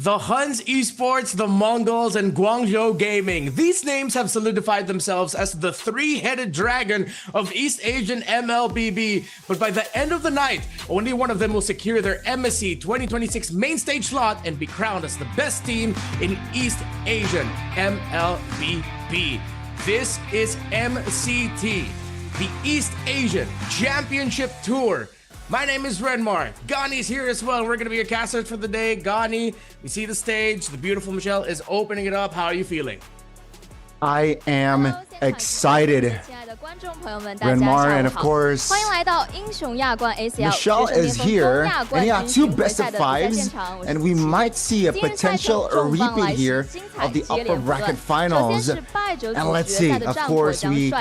The HUNS Esports, the Mongols, and Guangzhou Gaming. These names have solidified themselves as the three-headed dragon of East Asian MLBB. But by the end of the night, only one of them will secure their MSC 2026 main stage slot and be crowned as the best team in East Asian MLBB. This is MCT, the East Asian Championship Tour. My name is Renmar. Gani's here as well. We're going to be your casters for the day. Gani, we see the stage. The beautiful Michelle is opening it up. How are you feeling? I am excited. Renmar, and of course, Michelle is here, and yeah, two best of fives, and we might see a potential repeat here of the upper bracket finals. And let's see, of course, we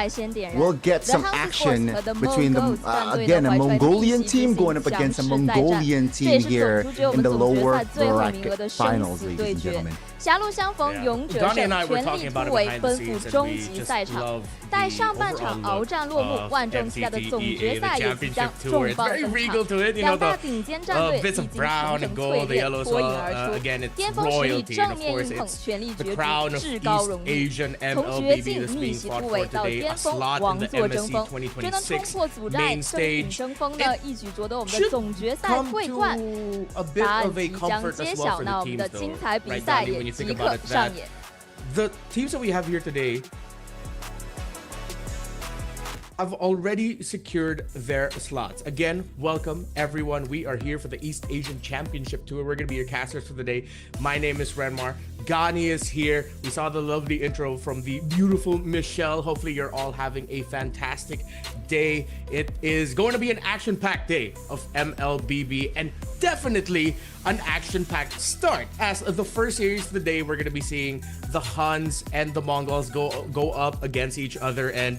will get some action between the again, a Mongolian team going up against a Mongolian team here in the lower bracket finals, ladies and gentlemen. 狭路相逢，勇者胜，全力突围，奔赴终极赛场。待上半场鏖战落幕，万众期待的总决赛也即将重磅登场。两大顶尖战队已经形成淬炼，脱颖而出。巅峰实力正面硬碰，全力角逐至高荣誉。从绝境逆袭突围到巅峰，王座争锋，谁能冲破阻碍，争顶争锋呢？一举夺得我们的总决赛桂冠。答案即将揭晓，那我们的精彩比赛也即刻上演。 The teams that we have here today have already secured their slots. Again, welcome everyone. We are here for the East Asian Championship Tour. We're going to be your casters for the day. My name is Renmar. Gani is here. We saw the lovely intro from the beautiful Michelle. Hopefully you're all having a fantastic day. It is going to be an action-packed day of MLBB and definitely an action-packed start. As the first series of the day, we're going to be seeing the HUNS and the Mongols go up against each other, and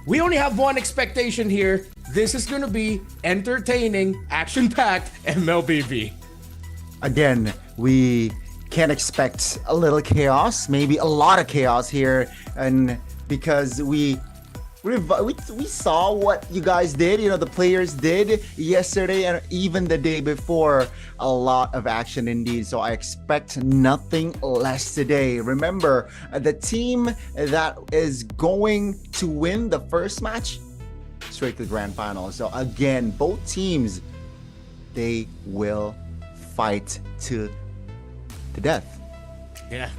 we only have one expectation here. This is going to be entertaining, action-packed MLBB. Again, we can't expect a little chaos, maybe a lot of chaos here, and because we saw what you guys did, you know, the players did yesterday and even the day before. A lot of action indeed, so I expect nothing less today. Remember, the team that is going to win the first match straight to the grand final. So again, both teams, they will fight to death. Yeah.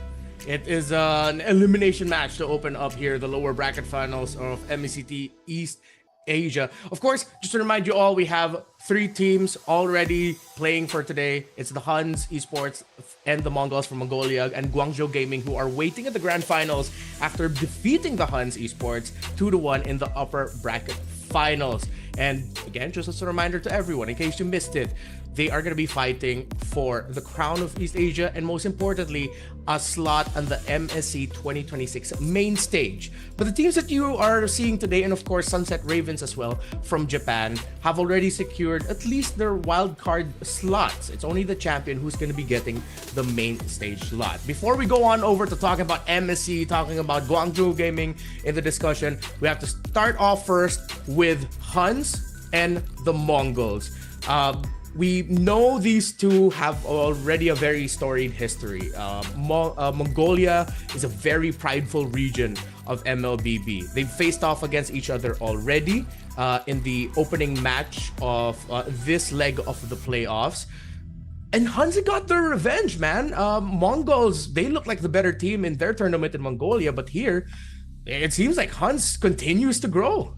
It is an elimination match to open up here the lower bracket finals of MCT East Asia. Of course, just to remind you all, we have three teams already playing for today. It's the HUNS Esports and the Mongols from Mongolia and Guangzhou Gaming, who are waiting at the grand finals after defeating the HUNS Esports 2-1 in the upper bracket finals. And again, just as a reminder to everyone, in case you missed it, they are going to be fighting for the crown of East Asia and most importantly, a slot on the MSC 2026 main stage. But the teams that you are seeing today, and of course Sunset Ravens as well from Japan, have already secured at least their wildcard slots. It's only the champion who's going to be getting the main stage slot. Before we go on over to talking about MSC, talking about Guangzhou Gaming in the discussion, we have to start off first with HUNS and the Mongols. We know these two have already a very storied history. Mongolia is a very prideful region of MLBB. They've faced off against each other already in the opening match of this leg of the playoffs. And HUNS got their revenge, man. Mongols, they look like the better team in their tournament in Mongolia, but here, it seems like HUNS continues to grow.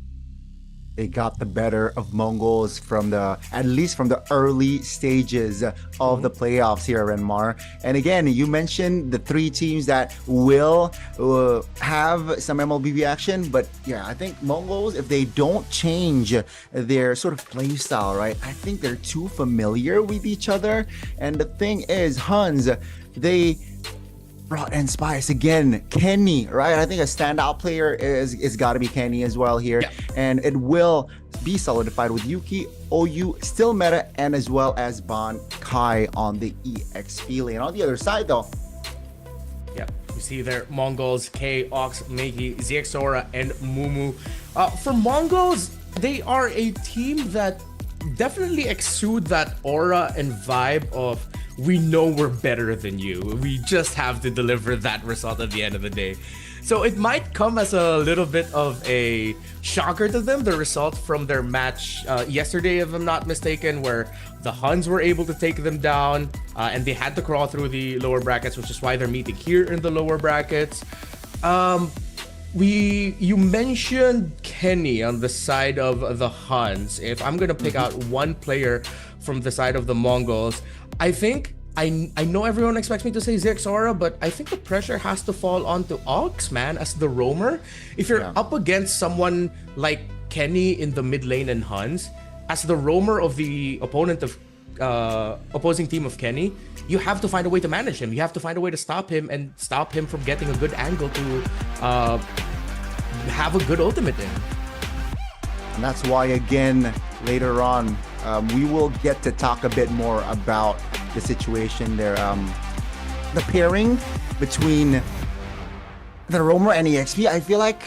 They got the better of Mongols from at least from the early stages of the playoffs here, Renmar. And again, you mentioned the three teams that will have some MLBB action, but yeah, I think Mongols, if they don't change their sort of play style, right, I think they're too familiar with each other. And the thing is, HUNS, they brought in spice again. Kenny, right? I think a standout player is got to be Kenny as well here. Yeah. And it will be solidified with Yuki, OU, still meta, and as well as Ban Kai on the EXP lane. On the other side though, yeah, you see there Mongols, K, Ox, Meigi, ZXora, and Mumu. For Mongols, they are a team that definitely exude that aura and vibe of we know we're better than you. We just have to deliver that result at the end of the day. So it might come as a little bit of a shocker to them, the result from their match yesterday, if I'm not mistaken, where the HUNS were able to take them down and they had to crawl through the lower brackets, which is why they're meeting here in the lower brackets. You mentioned Kenny on the side of the HUNS. If I'm gonna pick out one player from the side of the Mongols, I think I know everyone expects me to say Zexora, but I think the pressure has to fall onto Ox, man, as the roamer. If you're up against someone like Kenny in the mid lane and HUNS, as the roamer of the opposing team of Kenny, you have to find a way to manage him. You have to find a way to stop him and stop him from getting a good angle to have a good ultimate in. And that's why, again, later on, we will get to talk a bit more about the situation there. The pairing between the roamer and EXP, I feel like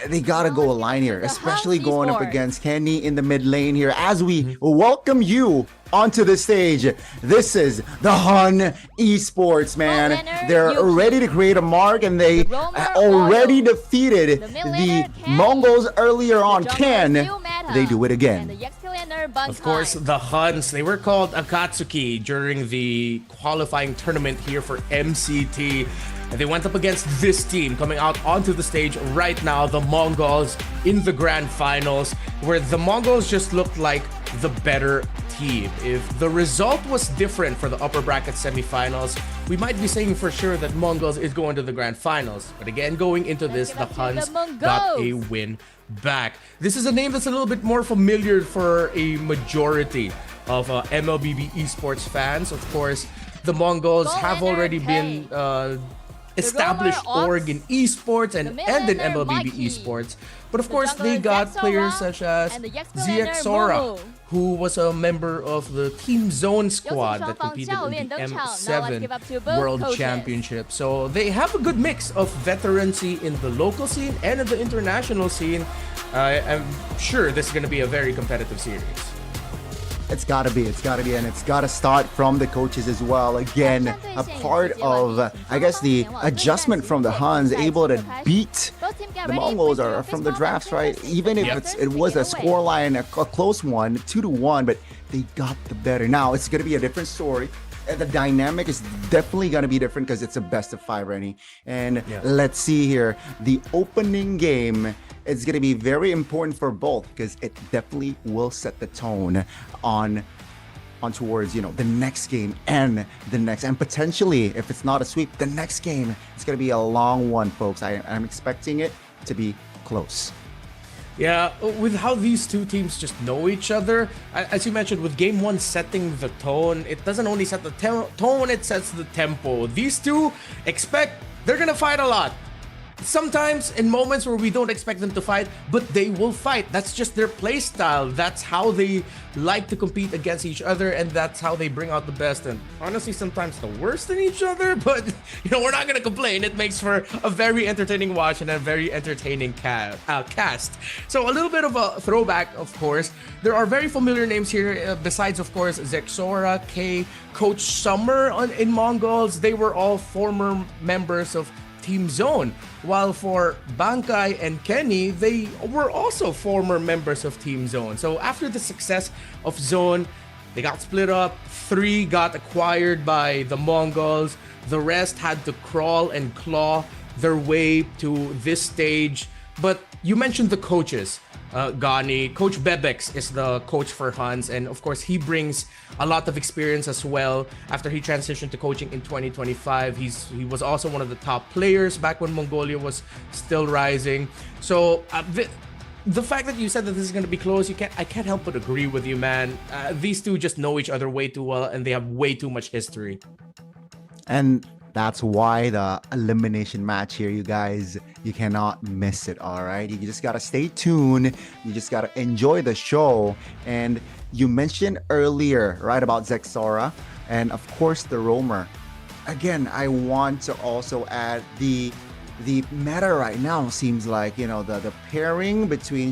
they gotta go a line here, especially going up against Kenny in the mid lane here. As we welcome you onto the stage, this is the HUN Esports, man. They're ready to create a mark, and they already defeated the Mongols earlier on. Can they do it again? Of course, the HUNS, they were called Akatsuki during the qualifying tournament here for MCT. And they went up against this team coming out onto the stage right now, the Mongols in the grand finals, where the Mongols just looked like the better team. If the result was different for the upper bracket semifinals, we might be saying for sure that Mongols is going to the grand finals. But again, going into this, the HUNS got a win back. This is a name that's a little bit more familiar for a majority of MLBB esports fans. Of course, the Mongols have already been established org in esports and in MLBB esports. But of course, they got players such as Zexora, who was a member of the Team Zone squad that competed in the M7 World Championship. So they have a good mix of veterancy in the local scene and in the international scene. I'm sure this is going to be a very competitive series. It's gotta be, and it's gotta start from the coaches as well. Again, a part of, I guess, the adjustment from the HUNS, able to beat the Mongols are from the drafts, right? Even if it was a scoreline, a close one, 2-1, but they got the better. Now, it's gonna be a different story. The dynamic is definitely going to be different because it's a best of 5, Rennie. And let's see here. The opening game is going to be very important for both because it definitely will set the tone on towards, you know, the next game and the next. And potentially, if it's not a sweep, the next game, it's going to be a long one, folks. I'm expecting it to be close. Yeah, with how these two teams just know each other, as you mentioned, with game one setting the tone, it doesn't only set the tone, it sets the tempo. These two they're gonna fight a lot. Sometimes in moments where we don't expect them to fight, but they will fight. That's just their play style. That's how they like to compete against each other, and that's how they bring out the best and honestly sometimes the worst in each other. But you know, we're not gonna complain. It makes for a very entertaining watch and a very entertaining cast. So a little bit of a throwback, of course. There are very familiar names here besides, of course, Zexora, K, Coach Summer in Mongols. They were all former members of Team Zone, while for Bankai and Kenny, they were also former members of Team Zone. So after the success of Zone, they got split up. 3 got acquired by the Mongols. The rest had to crawl and claw their way to this stage. But you mentioned the coaches. Gani, Coach Bebex is the coach for HUNS, and of course he brings a lot of experience as well. After he transitioned to coaching in 2025, he was also one of the top players back when Mongolia was still rising. So the fact that you said that this is going to be close, I can't help but agree with you, man. These two just know each other way too well, and they have way too much history. And that's why the elimination match here, you guys, you cannot miss it, all right? You just got to stay tuned. You just got to enjoy the show. And you mentioned earlier, right, about Zexora and, of course, the roamer. Again, I want to also add the the meta right now seems like, the pairing between,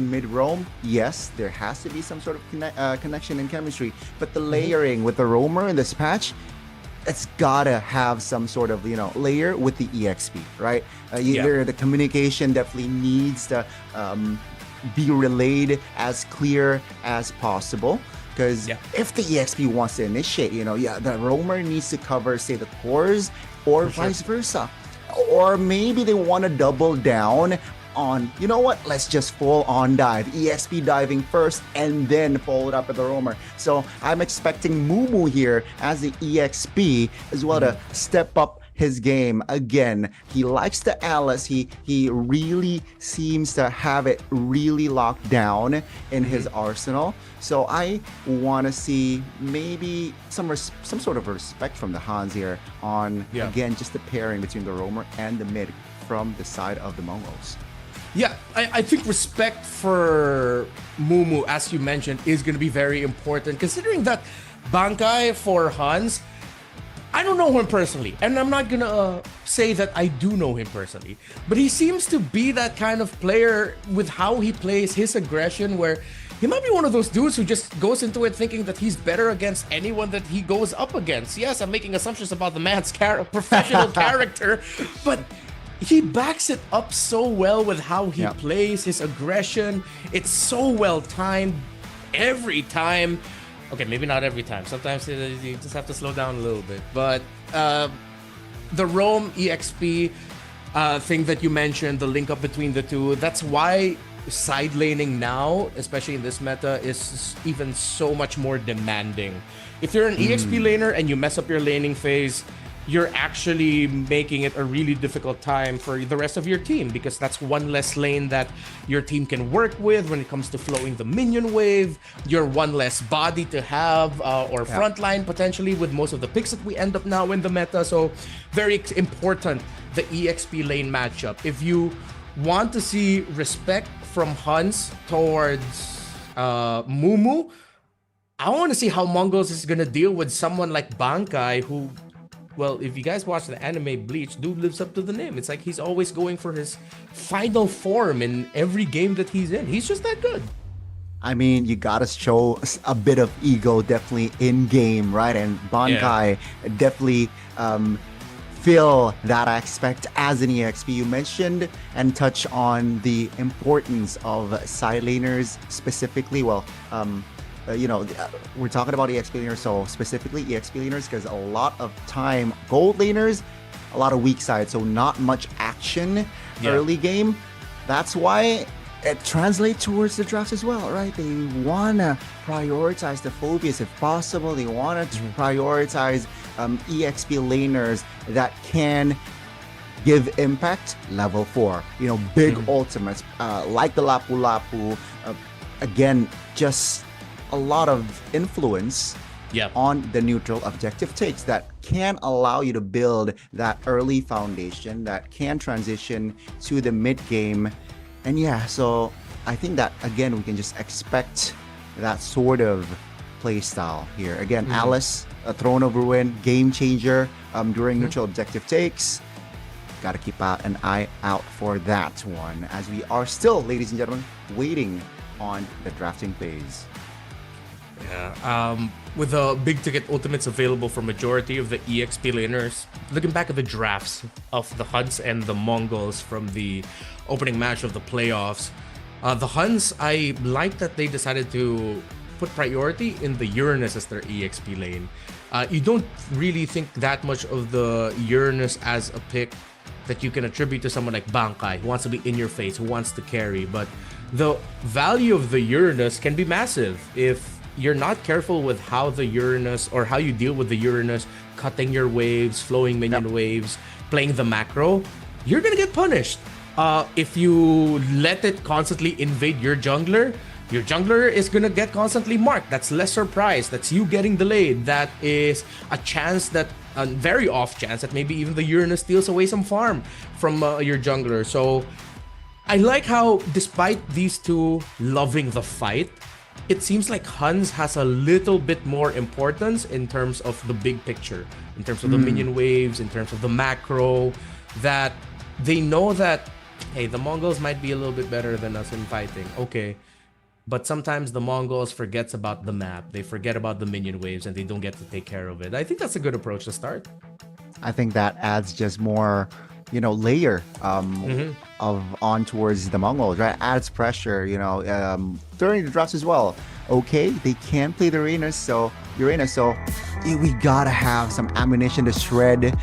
mid-roam, yes, there has to be some sort of connection and chemistry, but the layering with the roamer in this patch, it's gotta have some sort of, layer with the EXP, right? The communication definitely needs to be relayed as clear as possible. Because if the EXP wants to initiate, the roamer needs to cover, say, the cores, or vice versa. Or maybe they want to double down on, let's just full on dive. EXP diving first and then follow it up with the roamer. So I'm expecting Mumu here as the EXP as well to step up his game again. He likes the Alice. He really seems to have it really locked down in his arsenal. So I want to see maybe some sort of respect from the HUNS here on again just the pairing between the roamer and the mid from the side of the Mongols. Yeah, I think respect for Mumu, as you mentioned, is going to be very important, considering that Bankai for HUNS, I don't know him personally, and I'm not gonna say that I do know him personally, but he seems to be that kind of player with how he plays, his aggression, where he might be one of those dudes who just goes into it thinking that he's better against anyone that he goes up against. Yes, I'm making assumptions about the man's professional character, but he backs it up so well with how he plays, his aggression. It's so well timed every time. Okay, maybe not every time. Sometimes you just have to slow down a little bit. But the Roam EXP thing that you mentioned, the link up between the two, that's why side laning now, especially in this meta, is even so much more demanding. If you're an EXP laner and you mess up your laning phase, you're actually making it a really difficult time for the rest of your team, because that's one less lane that your team can work with when it comes to flowing the minion wave. You're one less body to have, or frontline potentially with most of the picks that we end up now in the meta. So very important, the EXP lane matchup. If you want to see respect from HUNS towards Mumu, I want to see how MongolZ is going to deal with someone like Bankai, who, well, if you guys watch the anime Bleach, dude lives up to the name. It's like he's always going for his final form in every game that he's in. He's just that good. I mean, you gotta show a bit of ego definitely in game, right? And Bankai definitely feel that aspect as an EXP. You mentioned and touch on the importance of side laners specifically. Well, we're talking about EXP laners, so specifically EXP laners, because a lot of time gold laners, a lot of weak side, so not much action early game. That's why it translates towards the drafts as well, right? They want to prioritize the phobias if possible. They want to prioritize EXP laners that can give impact level 4. Big ultimates like the Lapu Lapu. Again, just a lot of influence on the neutral objective takes that can allow you to build that early foundation that can transition to the mid game. And so I think that again we can just expect that sort of play style here. Again, Alice, a Throne of Ruin, game changer during neutral objective takes. Gotta keep an eye out for that one, as we are still, ladies and gentlemen, waiting on the drafting phase. With the big ticket ultimates available for majority of the EXP laners, looking back at the drafts of the HUNS and the Mongols from the opening match of the playoffs, the HUNS, I like that they decided to put priority in the Uranus as their EXP lane. You don't really think that much of the Uranus as a pick that you can attribute to someone like Bankai, who wants to be in your face, who wants to carry, but the value of the Uranus can be massive if you're not careful with how the Uranus, or how you deal with the Uranus, cutting your waves, flowing minion waves, playing the macro. You're gonna get punished. If you let it constantly invade your jungler is gonna get constantly marked. That's less surprise. That's you getting delayed. That is a chance that, a very off chance, that maybe even the Uranus steals away some farm from your jungler. So I like how, despite these two loving the fight, it seems like HUNS has a little bit more importance in terms of the big picture, in terms of the minion waves, in terms of the macro. that they know that, hey, the Mongols might be a little bit better than us in fighting. Okay. But sometimes the Mongols forgets about the map. They forget about the minion waves and they don't get to take care of it. I think that's a good approach to start. I think that adds just more, layer of on towards the Mongols, right? Adds pressure, during the drafts as well. Okay, they can play the Uranus, so we gotta have some ammunition to shred,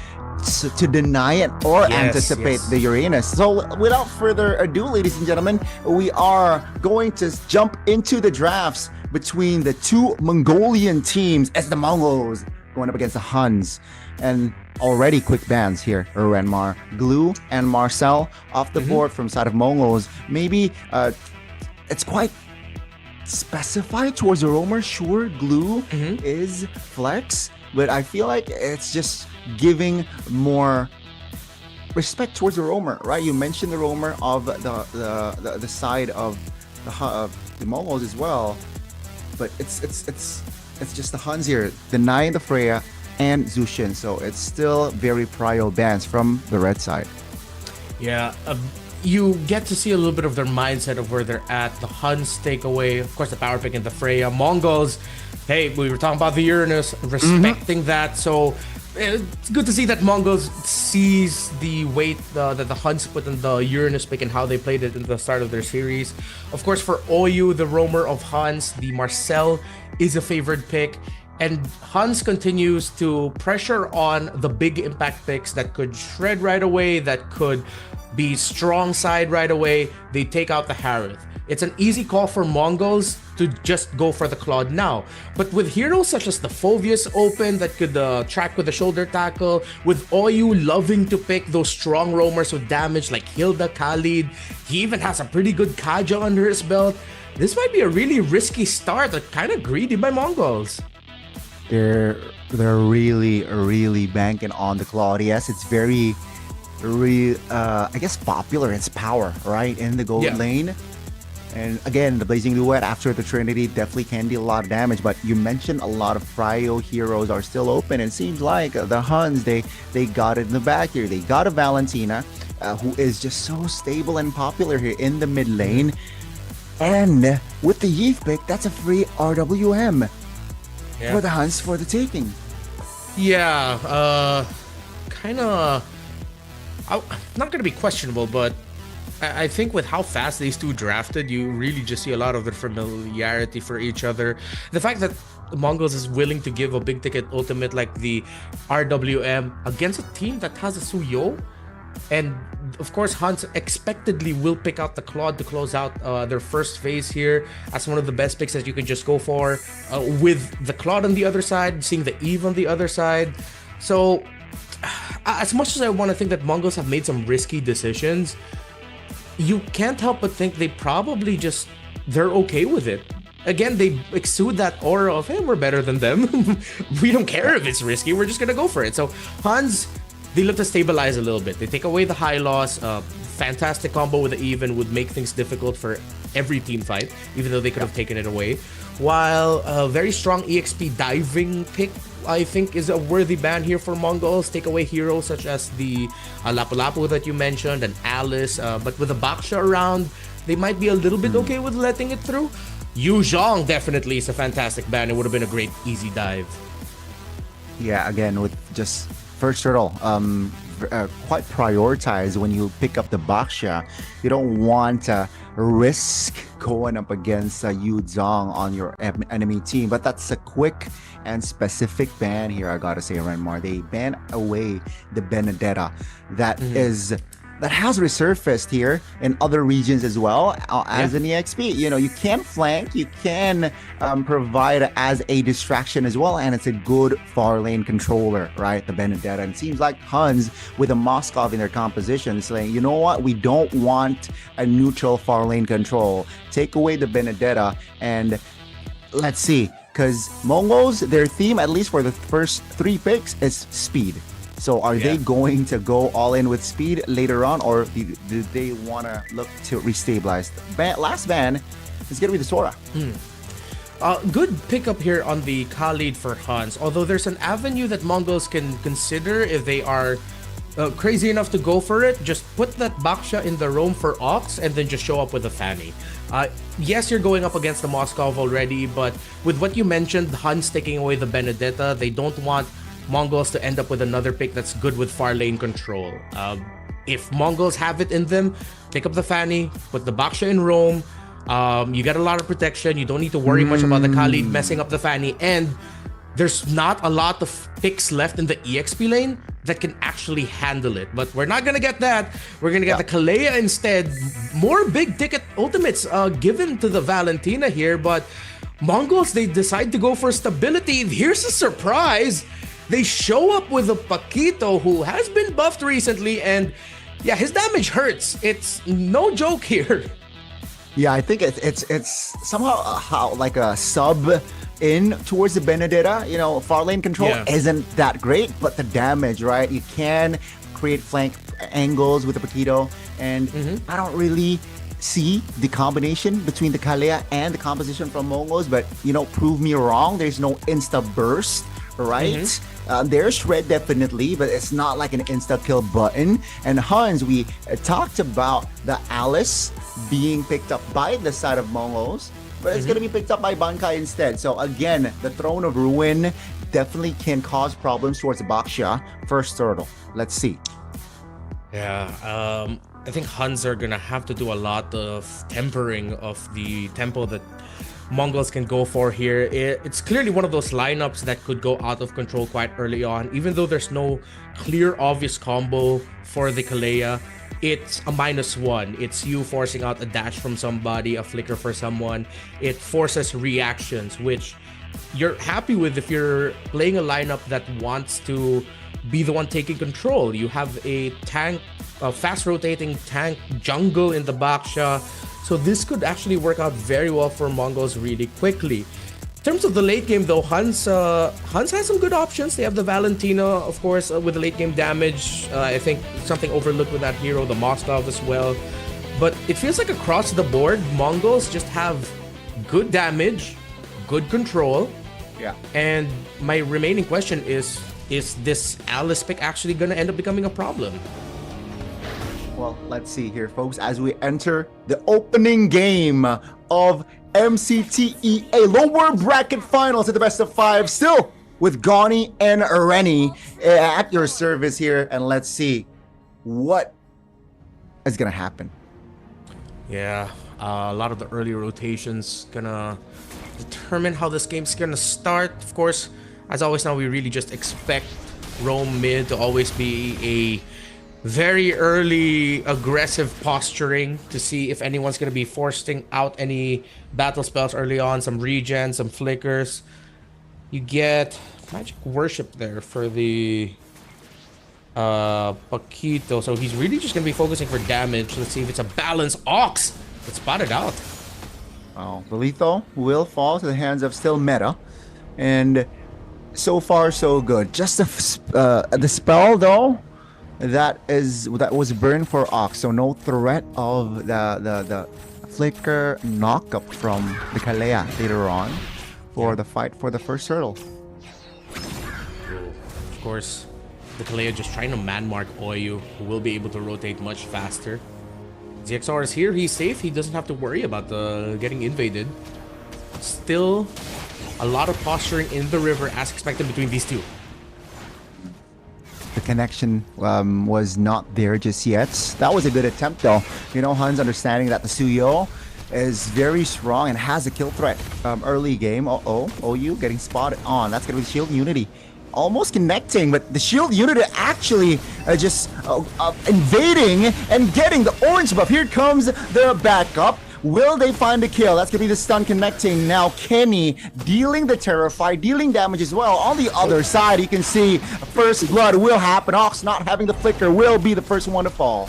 to deny it or anticipate the Uranus. So without further ado, ladies and gentlemen, we are going to jump into the drafts between the two Mongolian teams as the Mongols going up against the HUNS. And already quick bans here, Renmar. Glue and Marcel off the board from side of Mongols. Maybe it's quite specified towards the roamer. Sure, Glue is flex, but I feel like it's just giving more respect towards the roamer, right? You mentioned the roamer of the side of the Mongols as well, but it's just the HUNS here denying the Freya and Zushin, so it's still very prio bans from the red side. Yeah, you get to see a little bit of their mindset of where they're at. The HUNS take away, of course, the power pick and the Freya. Mongols, hey, we were talking about the Uranus, respecting that, so it's good to see that Mongols sees the weight that the HUNS put in the Uranus pick and how they played it in the start of their series. Of course, for Oyu, the roamer of HUNS, the Marcel is a favored pick. And HUNS continues to pressure on the big impact picks that could shred right away, that could be strong side right away. They take out the Harith. It's an easy call for Mongols to just go for the Claude now. But with heroes such as the Phovius open that could track with the shoulder tackle, with Oyu loving to pick those strong roamers with damage like Hilda, Khalid, he even has a pretty good Kaja under his belt. This might be a really risky start, kind of greedy by Mongols. They're really banking on the Claude. Yes, it's very I guess popular. It's power, right, in the gold lane. And again, the Blazing Duet after the Trinity definitely can deal a lot of damage. But you mentioned a lot of prio heroes are still open. It seems like the HUNS, they got it in the back here. They got a Valentina, who is just so stable and popular here in the mid lane. And with the Yeef pick, that's a free RWM. For the HUNS for the taking. Yeah, kind of not going to be questionable, but I think with how fast these two drafted, you really just see a lot of their familiarity for each other. The fact that Mongols is willing to give a big ticket ultimate like the RWM against a team that has a Suyo, and of course HUNS expectedly will pick out the Claude to close out their first phase here as one of the best picks that you can just go for, with the Claude on the other side, seeing the Eve on the other side. So as much as I want to think that Mongols have made some risky decisions, you can't help but think they probably they're okay with it. Again, they exude that aura of, hey, we're better than them. We don't care if it's risky, we're just gonna go for it. So HUNS, they look to stabilize a little bit. They take away the high loss. Fantastic combo with the even would make things difficult for every team fight, even though they could have taken it away. While a very strong EXP diving pick, I think, is a worthy ban here for Mongols. Take away heroes such as the Lapu-Lapu that you mentioned and Alice. But with the Baksha around, they might be a little bit okay with letting it through. Yu Zhong definitely is a fantastic ban. It would have been a great easy dive. Yeah, again, with just first turtle, quite prioritized when you pick up the Baksha. You don't want to risk going up against Yu Zhong on your enemy team, but that's a quick and specific ban here, I gotta say, Renmar. They ban away the Benedetta that has resurfaced here in other regions as well as an EXP. You can flank, you can provide as a distraction as well, and it's a good far lane controller, right? The Benedetta. And it seems like HUNS with a Moskov in their composition saying, you know what, we don't want a neutral far lane control. Take away the Benedetta and let's see. Because Mongols, their theme, at least for the first 3 picks, is speed. So are they going to go all in with speed later on, or do they want to look to restabilize? Last ban is going to be the Sora. Good pickup here on the Khalid for HUNS, although there's an avenue that Mongols can consider if they are crazy enough to go for it, just put that Baksha in the roam for Ox and then just show up with a Fanny. Yes, you're going up against the Moskov already, but with what you mentioned, HUNS taking away the Benedetta, they don't want Mongols to end up with another pick that's good with far lane control. If Mongols have it in them, pick up the Fanny, put the Baksha in roam. You get a lot of protection. You don't need to worry much about the Khalid messing up the Fanny, and there's not a lot of picks left in the EXP lane that can actually handle it. But we're not gonna get that. We're gonna get the Kalea instead. More big ticket ultimates given to the Valentina here, but Mongols, they decide to go for stability. Here's a surprise. They show up with a Paquito who has been buffed recently, and yeah, his damage hurts. It's no joke here. Yeah, I think it's somehow like a sub in towards the Benedetta. You know, far lane control isn't that great, but the damage, right? You can create flank angles with the Paquito, and I don't really see the combination between the Kalea and the composition from Mongols, but you know, prove me wrong. There's no insta burst, right? There's shred definitely, but it's not like an insta kill button. And HUNS, we talked about the Alice being picked up by the side of Mongols, but it's going to be picked up by Bankai instead. So again, the Throne of Ruin definitely can cause problems towards the Baksha first turtle. Let's see. Yeah, I think HUNS are gonna have to do a lot of tempering of the tempo that Mongols can go for here. It's clearly one of those lineups that could go out of control quite early on, even though there's no clear obvious combo for the Kalea. It's a -1. It's you forcing out a dash from somebody, a flicker for someone. It forces reactions, which you're happy with if you're playing a lineup that wants to be the one taking control. You have a tank, a fast rotating tank jungle in the Baksha. So this could actually work out very well for Mongols really quickly. In terms of the late game though, HUNS has some good options. They have the Valentina, of course, with the late game damage. I think something overlooked with that hero, the Moskov as well. But it feels like across the board, Mongols just have good damage, good control. Yeah. And my remaining question is this Alice pick actually going to end up becoming a problem? Well, let's see here, folks, as we enter the opening game of MCTEA lower bracket finals at the best of 5, still with Goni and Rennie at your service here, and let's see what is gonna happen. Yeah, a lot of the early rotations gonna determine how this game's gonna start. Of course, as always now, we really just expect roam mid to always be a very early aggressive posturing to see if anyone's going to be forcing out any battle spells early on, some regen, some flickers. You get magic worship there for the Paquito, so he's really just going to be focusing for damage. Let's see if it's a balanced Ox. Let's spot it out. Oh, the lethal will fall to the hands of still meta, and so far so good. Just the spell though, that was burned for Ox, so no threat of the flicker knockup from the Kalea later on for the fight for the first turtle. Of course, the Kalea just trying to man mark Oyu, who will be able to rotate much faster. ZXR is here, he's safe, he doesn't have to worry about getting invaded. Still a lot of posturing in the river as expected between these two. The connection was not there just yet. That was a good attempt though. You know, HUNS understanding that the Suyo is very strong and has a kill threat early game. OU getting spotted on. That's going to be Shield Unity. Almost connecting, but the Shield Unity actually just invading and getting the orange buff. Here comes the backup. Will they find the kill? That's going to be the stun connecting. Now Kenny dealing the Terrify, dealing damage as well. On the other side, you can see first blood will happen. Ox not having the flicker will be the first one to fall.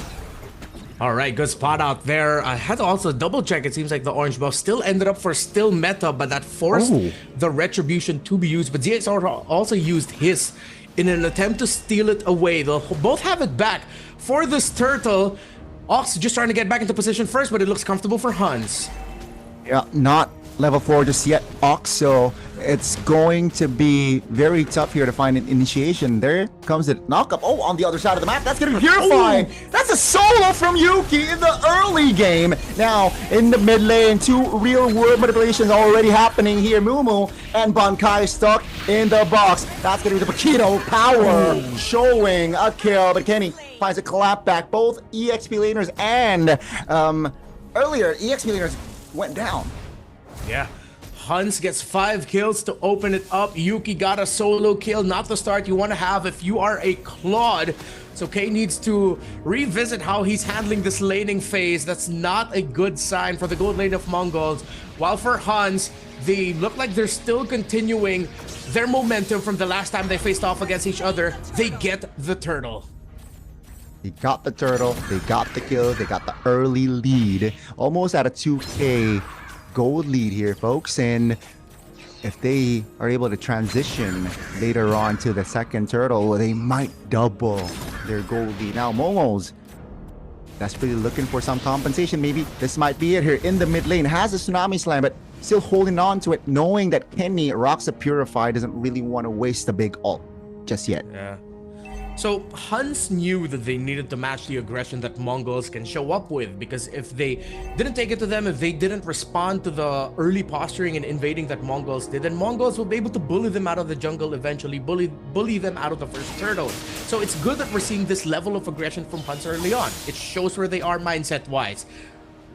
All right, good spot out there. I had to also double check. It seems like the orange buff still ended up for still meta, but that forced the retribution to be used. But ZXR also used his in an attempt to steal it away. They'll both have it back for this turtle. Ox just trying to get back into position first, but it looks comfortable for HUNS. Yeah, not level 4 just yet, Ox, so it's going to be very tough here to find an initiation. There comes the knockup. Oh, on the other side of the map. That's going to be purifying. That's a solo from Yuki in the early game. Now, in the mid lane, 2 real-world manipulations already happening here. Mumu and Bankai stuck in the box. That's going to be the Paquito power showing a kill. But Kenny finds a clap back. Both EXP laners and earlier, EXP laners went down. Yeah. HUNS gets 5 kills to open it up. Yuki got a solo kill, not the start you want to have if you are a Claude. So K needs to revisit how he's handling this laning phase. That's not a good sign for the gold lane of MongolZ. While for HUNS, they look like they're still continuing their momentum from the last time they faced off against each other. They get the turtle. They got the turtle, they got the kill, they got the early lead. Almost at a 2K gold lead here, folks. And if they are able to transition later on to the second turtle, they might double their gold lead. Now, MongolZ desperately looking for some compensation. Maybe this might be it here in the mid lane. Has a Tsunami Slam, but still holding on to it, knowing that Kenny rocks a Purify, doesn't really want to waste a big ult just yet. Yeah. So HUNS knew that they needed to match the aggression that MongolZ can show up with, because if they didn't take it to them, if they didn't respond to the early posturing and invading that MongolZ did, then MongolZ will be able to bully them out of the jungle eventually, bully them out of the first turtle. So it's good that we're seeing this level of aggression from HUNS early on. It shows where they are mindset-wise.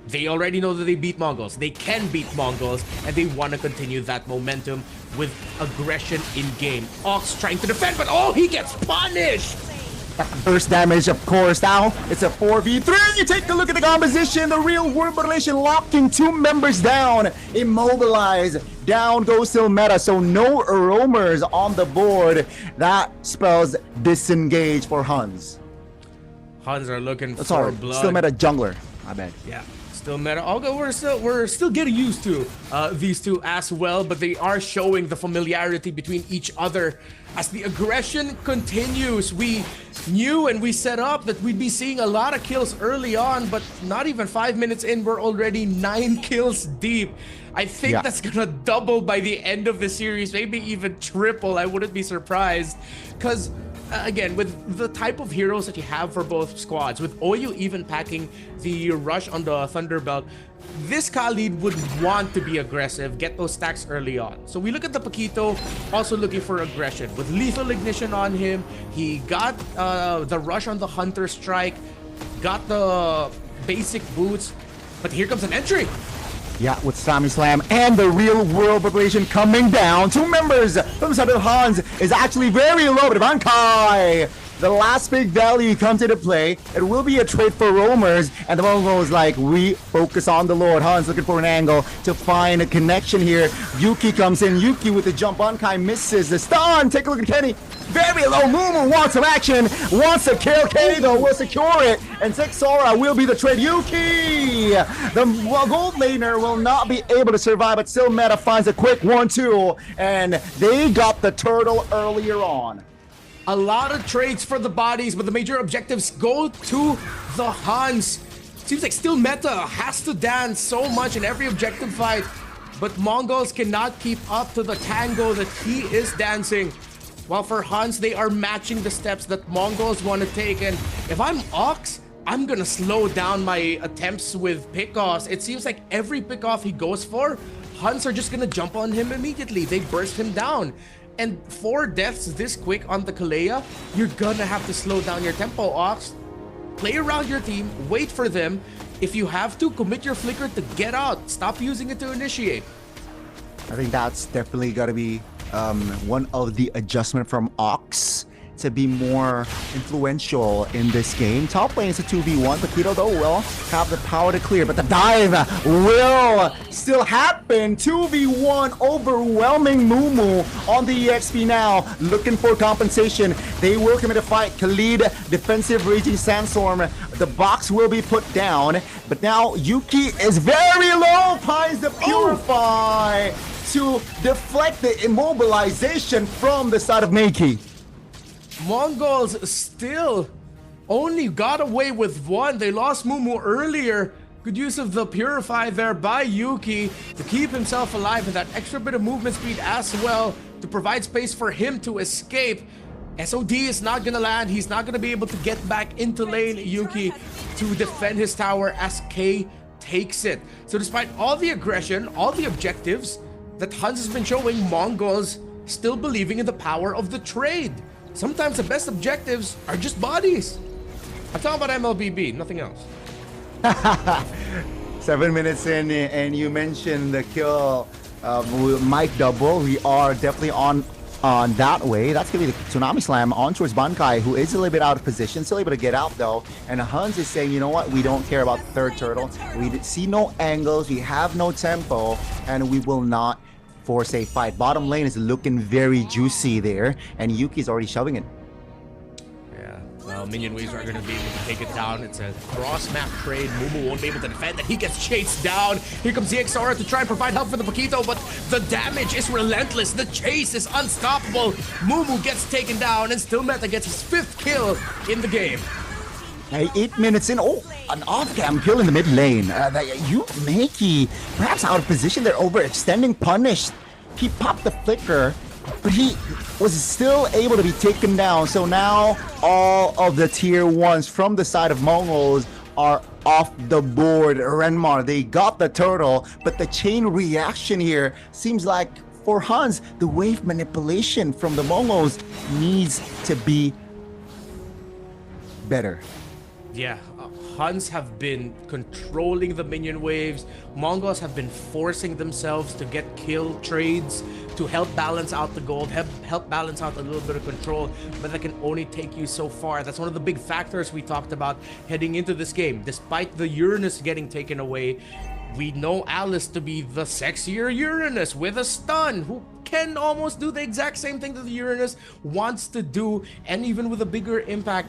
They already know that they beat MongolZ. They can beat MongolZ, and they want to continue that momentum with aggression in-game. Ox trying to defend, but oh, he gets punished! Burst damage, of course. Now it's a 4v3. You take a look at the composition. The real world relation locking 2 members down. Immobilized. Down goes still meta. So no roamers on the board. That spells disengage for HUNS. HUNS are looking for blood. Still meta jungler. I bet. Yeah. Still meta. Although we're still getting used to these two as well, but they are showing the familiarity between each other as the aggression continues. We knew and we set up that we'd be seeing a lot of kills early on, but not even 5 minutes in, we're already 9 kills deep. I think that's gonna double by the end of the series, maybe even triple. I wouldn't be surprised, because again, with the type of heroes that you have for both squads, with Oyu even packing the rush on the Thunderbelt, this Khalid would want to be aggressive, get those stacks early on. So we look at the Paquito, also looking for aggression. With Lethal Ignition on him, he got the rush on the Hunter Strike, got the basic boots, but here comes an entry. Yeah, with Tsunami Slam and the real world preparation coming down. 2 members from the side of HUNS is actually very low, but Bankai, the last big value comes into play. It will be a trade for roamers, and the Mongo is like, we focus on the Lord. HUNS looking for an angle to find a connection here. Yuki comes in. Yuki with the jump. Bankai misses the stun. Take a look at Kenny. Very low. Mumu wants some action. Wants to kill. Kenny though will secure it. And Sora will be the trade. Yuki! The gold laner will not be able to survive, but still meta finds a quick 1-2. And they got the turtle earlier on. A lot of trades for the bodies, but the major objectives go to the HUNS. Seems like still meta has to dance so much in every objective fight, but MongolZ cannot keep up to the tango that he is dancing. While for HUNS, they are matching the steps that MongolZ want to take. And if I'm Ox, I'm gonna slow down my attempts with pickoffs. It seems like every pickoff he goes for, HUNS are just gonna jump on him immediately. They burst him down. And 4 deaths this quick on the Kalea, you're gonna have to slow down your tempo, Ox. Play around your team, wait for them. If you have to, commit your flicker to get out. Stop using it to initiate. I think that's definitely gotta be one of the adjustment from Ox to be more influential in this game. Top lane is a 2v1. Paquito though will have the power to clear, but the dive will still happen. 2v1 overwhelming Mumu on the EXP now, looking for compensation. They will commit a fight. Khalid, defensive Raging Sandstorm. The box will be put down, but now Yuki is very low, finds the Purify to deflect the immobilization from the side of Meiki. MongolZ still only got away with 1. They lost Mumu earlier, Good use of the Purify there by Yuki to keep himself alive, and that extra bit of movement speed as well to provide space for him to escape. SOD is not gonna land. He's not gonna be able to get back into lane, Yuki, to defend his tower as K takes it. So despite all the aggression, all the objectives that HUNS has been showing, Mongols still believing in the power of the trade. Sometimes the best objectives are just bodies. I'm talking about MLBB, nothing else. 7 minutes in, and you mentioned the kill Mike double. We are definitely on that way. That's gonna be the Tsunami Slam on towards Bankai, who is a little bit out of position, still able to get out though. And HUNS is saying, you know what, we don't care about third turtle. We see no angles, we have no tempo, and we will not force a fight. Bottom lane is looking very juicy there, and Yuki's already shoving it. Well, minion waves are going to be able to take it down. It's a cross-map trade. Mumu won't be able to defend it. He gets chased down. Here comes the XR to try and provide help for the Paquito, but the damage is relentless. The chase is unstoppable. Mumu gets taken down, and still Meta gets his 5th kill in the game. Hey, 8 minutes in. Oh, an off-cam kill in the mid lane. Makey, perhaps out of position there, overextending, punished. He popped the flicker, but he was still able to be taken down. So now all of the tier 1s from the side of Mongols are off the board. Renmar, they got the turtle, but the chain reaction here seems like for HUNS, the wave manipulation from the Mongols needs to be better. Yeah, HUNS have been controlling the minion waves. Mongols have been forcing themselves to get kill trades to help balance out the gold, help balance out a little bit of control, but that can only take you so far. That's one of the big factors we talked about heading into this game. Despite the Uranus getting taken away, we know Alice to be the sexier Uranus with a stun, who can almost do the exact same thing that the Uranus wants to do, and even with a bigger impact.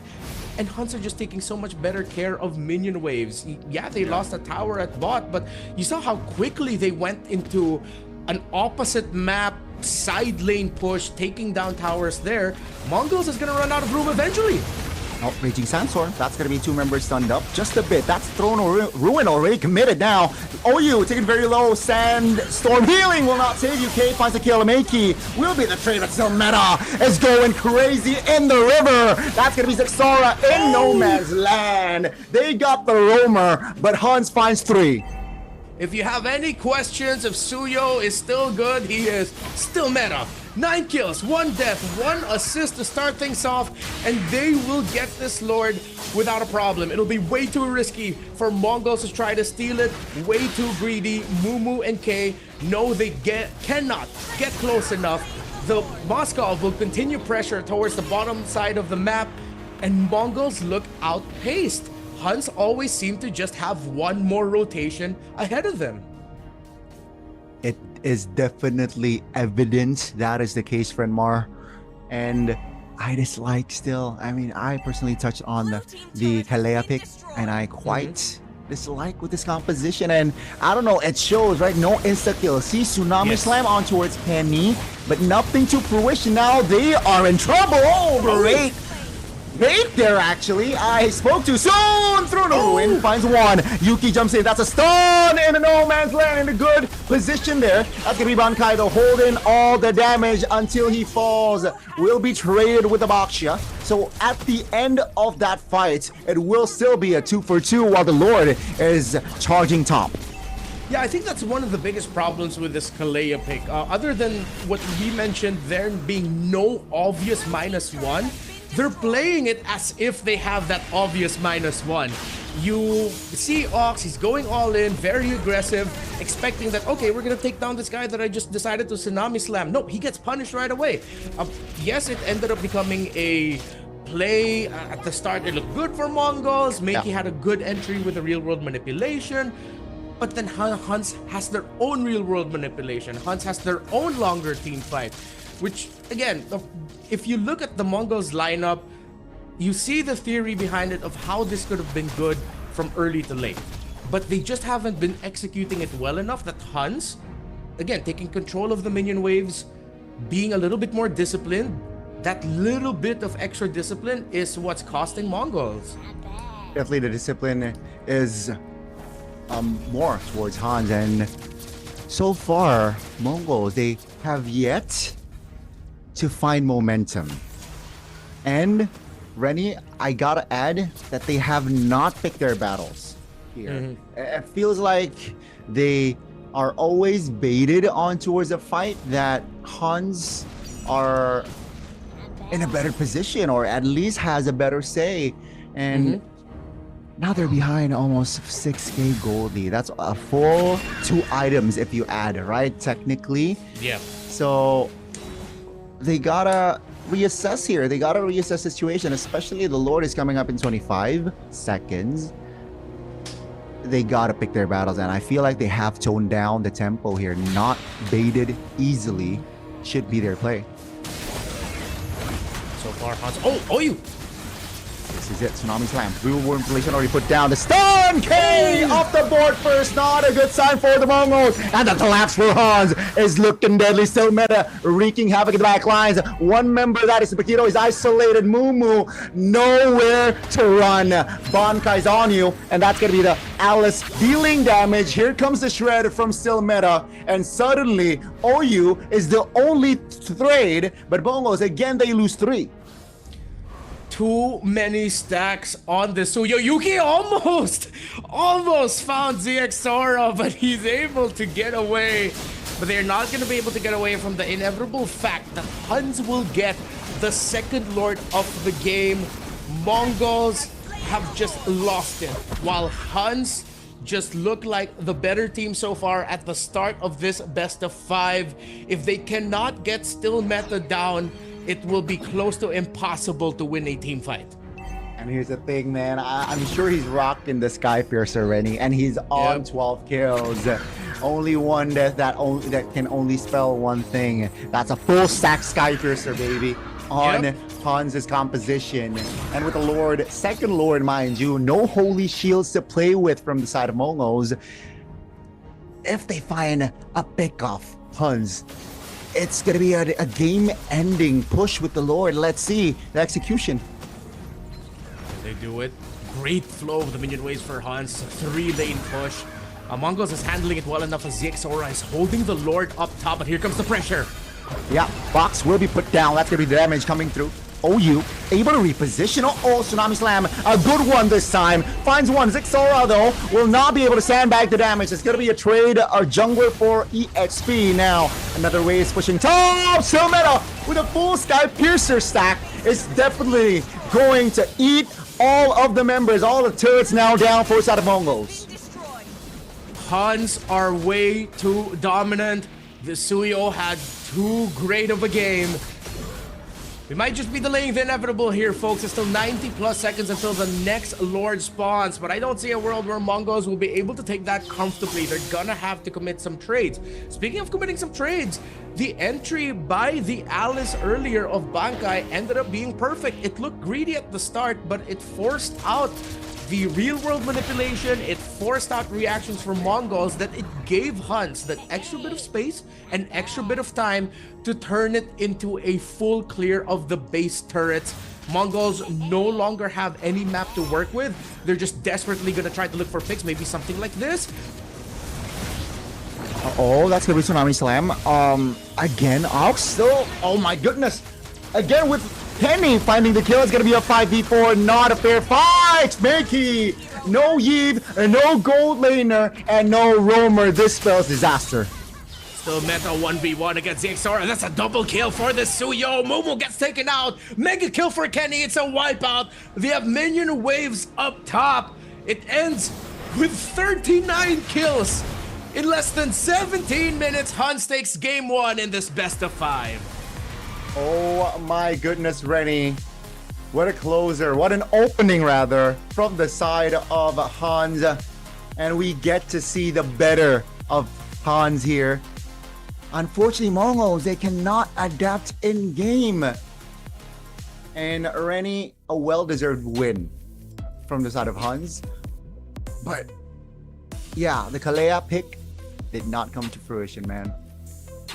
And HUNS are just taking so much better care of minion waves. Yeah, they lost a tower at bot, but you saw how quickly they went into an opposite map side lane push, taking down towers there. MongolZ is gonna run out of room eventually. Oh, Raging Sandstorm. That's going to be 2 members stunned up just a bit. That's Throne Ruin already committed now. OU taking very low. Sandstorm healing will not save you. K finds a kill. Makey will be the trade, but still Meta is going crazy in the river. That's going to be Zexora in No Man's Land. They got the roamer, but HUNS finds 3. If you have any questions if Suyo is still good, he is still meta. 9 kills, 1 death, 1 assist to start things off, and they will get this Lord without a problem. It'll be way too risky for Mongols to try to steal it, way too greedy. Mumu and K know they cannot get close enough. The Moscow will continue pressure towards the bottom side of the map, and Mongols look outpaced. HUNS always seem to just have 1 more rotation ahead of them. It is definitely evident that is the case, Renmar. And I dislike still. I mean, I personally touched on the Kalea pick, and I quite dislike with this composition. And I don't know, it shows, right? No insta kill. See Tsunami Slam on towards Penny, but nothing to fruition. Now they are in trouble. Oh, great. Bait there, actually. I spoke too soon. Through the ruin, finds 1. Yuki jumps in. That's a stun in the No Man's Land in a good position there. That's gonna be Bankai though, holding all the damage until he falls. Will be traded with the Bakshia. So at the end of that fight, it will still be a 2 for 2 while the Lord is charging top. Yeah, I think that's one of the biggest problems with this Kalea pick. Other than what we mentioned, there being no obvious -1, they're playing it as if they have that obvious -1. You see Ox, he's going all in, very aggressive, expecting that, okay, we're gonna take down this guy that I just decided to Tsunami Slam. No, he gets punished right away. Yes, it ended up becoming a play. At the start, it looked good for Mongols. Makey had a good entry with the real-world manipulation. But then HUNS has their own real-world manipulation. HUNS has their own longer team fight. Which, again, if you look at the Mongols lineup, you see the theory behind it of how this could have been good from early to late. But they just haven't been executing it well enough that HUNS, again, taking control of the minion waves, being a little bit more disciplined, that little bit of extra discipline is what's costing Mongols. Definitely the discipline is more towards HUNS. And so far, Mongols, they have yet to find momentum. And Rennie, I gotta add that they have not picked their battles here. It feels like they are always baited on towards a fight, that HUNS are in a better position, or at least has a better say. And now they're behind almost 6k gold lead. That's a full 2 items if you add, right? Technically. Yeah. So they gotta reassess here. They gotta reassess the situation, especially the Lord is coming up in 25 seconds. They gotta pick their battles, and I feel like they have toned down the tempo here. Not baited easily should be their play. So far, HUNS. Oh, you. This is it. Tsunami Slam. Real Worm Collision already put down. The stun K off the board first. Not a good sign for the Mongols. And the collapse for HUNS is looking deadly. Still meta, wreaking havoc in the back lines. One member, that is Paquito, is isolated. Moo nowhere to run. Bankai's on you, and that's gonna be the Alice dealing damage. Here comes the shred from Still meta, and suddenly OU is the only trade, but Mongols again, they lose 3. Too many stacks on the Suyo. Yuki almost found ZXora, but he's able to get away. But they're not going to be able to get away from the inevitable fact that HUNS will get the second Lord of the game. Mongols have just lost it, while HUNS just look like the better team so far at the start of this best of 5. If they cannot get Still meta down, it will be close to impossible to win a team fight. And here's the thing, man. I'm sure he's rocked in the Sky Piercer, Rennie, and he's on 12 kills. Only one that can only spell one thing. That's a full stack Sky Piercer, baby, on HUNS' composition. And with the Lord, second Lord, mind you, no holy shields to play with from the side of Mongols. If they find a pick off HUNS, it's gonna be a game-ending push with the Lord. Let's see the execution. They do it. Great flow of the minion waves for HUNS. 3-lane push. Mongols is handling it well enough as ZXora is holding the Lord up top, but here comes the pressure. Yeah, box will be put down. That's gonna be the damage coming through. OU able to reposition. Tsunami Slam, a good one this time. Finds one. ZXora though will not be able to sandbag the damage. It's gonna be a trade, a jungler for EXP now. Another wave is pushing top. Still meta with a full Sky Piercer stack is definitely going to eat all of the members. All the turrets now down for side of Mongols. HUNS are way too dominant. The Suyo had too great of a game. We might just be delaying the inevitable here, folks. It's still 90+ seconds until the next Lord spawns, but I don't see a world where Mongols will be able to take that comfortably. They're gonna have to commit some trades. Speaking of committing some trades, the entry by the Alice earlier of Bankai ended up being perfect. It looked greedy at the start, but it forced out the real-world manipulation. It forced out reactions from Mongols that it gave HUNS that extra bit of space and extra bit of time to turn it into a full clear of the base turrets. Mongols no longer have any map to work with. They're just desperately gonna try to look for picks, maybe something like this. Oh, that's gonna be Tsunami Slam. Again, Ox still, oh my goodness. Again with Penny finding the kill. It's gonna be a 5v4, not a fair fight. Mickey, no Yves, no gold laner, and no roamer. This spells disaster. Still meta 1v1 against ZXora. That's a double kill for the Suyo. Momo gets taken out. Mega kill for Kenny. It's a wipeout. They have minion waves up top. It ends with 39 kills. In less than 17 minutes, HUNS takes game 1 in this best of 5. Oh my goodness, Rennie. What a closer. What an opening, rather, from the side of HUNS. And we get to see the better of HUNS here. Unfortunately, Mongols, they cannot adapt in-game. And Rennie, a well-deserved win from the side of HUNS. But, yeah, the Kalea pick did not come to fruition, man.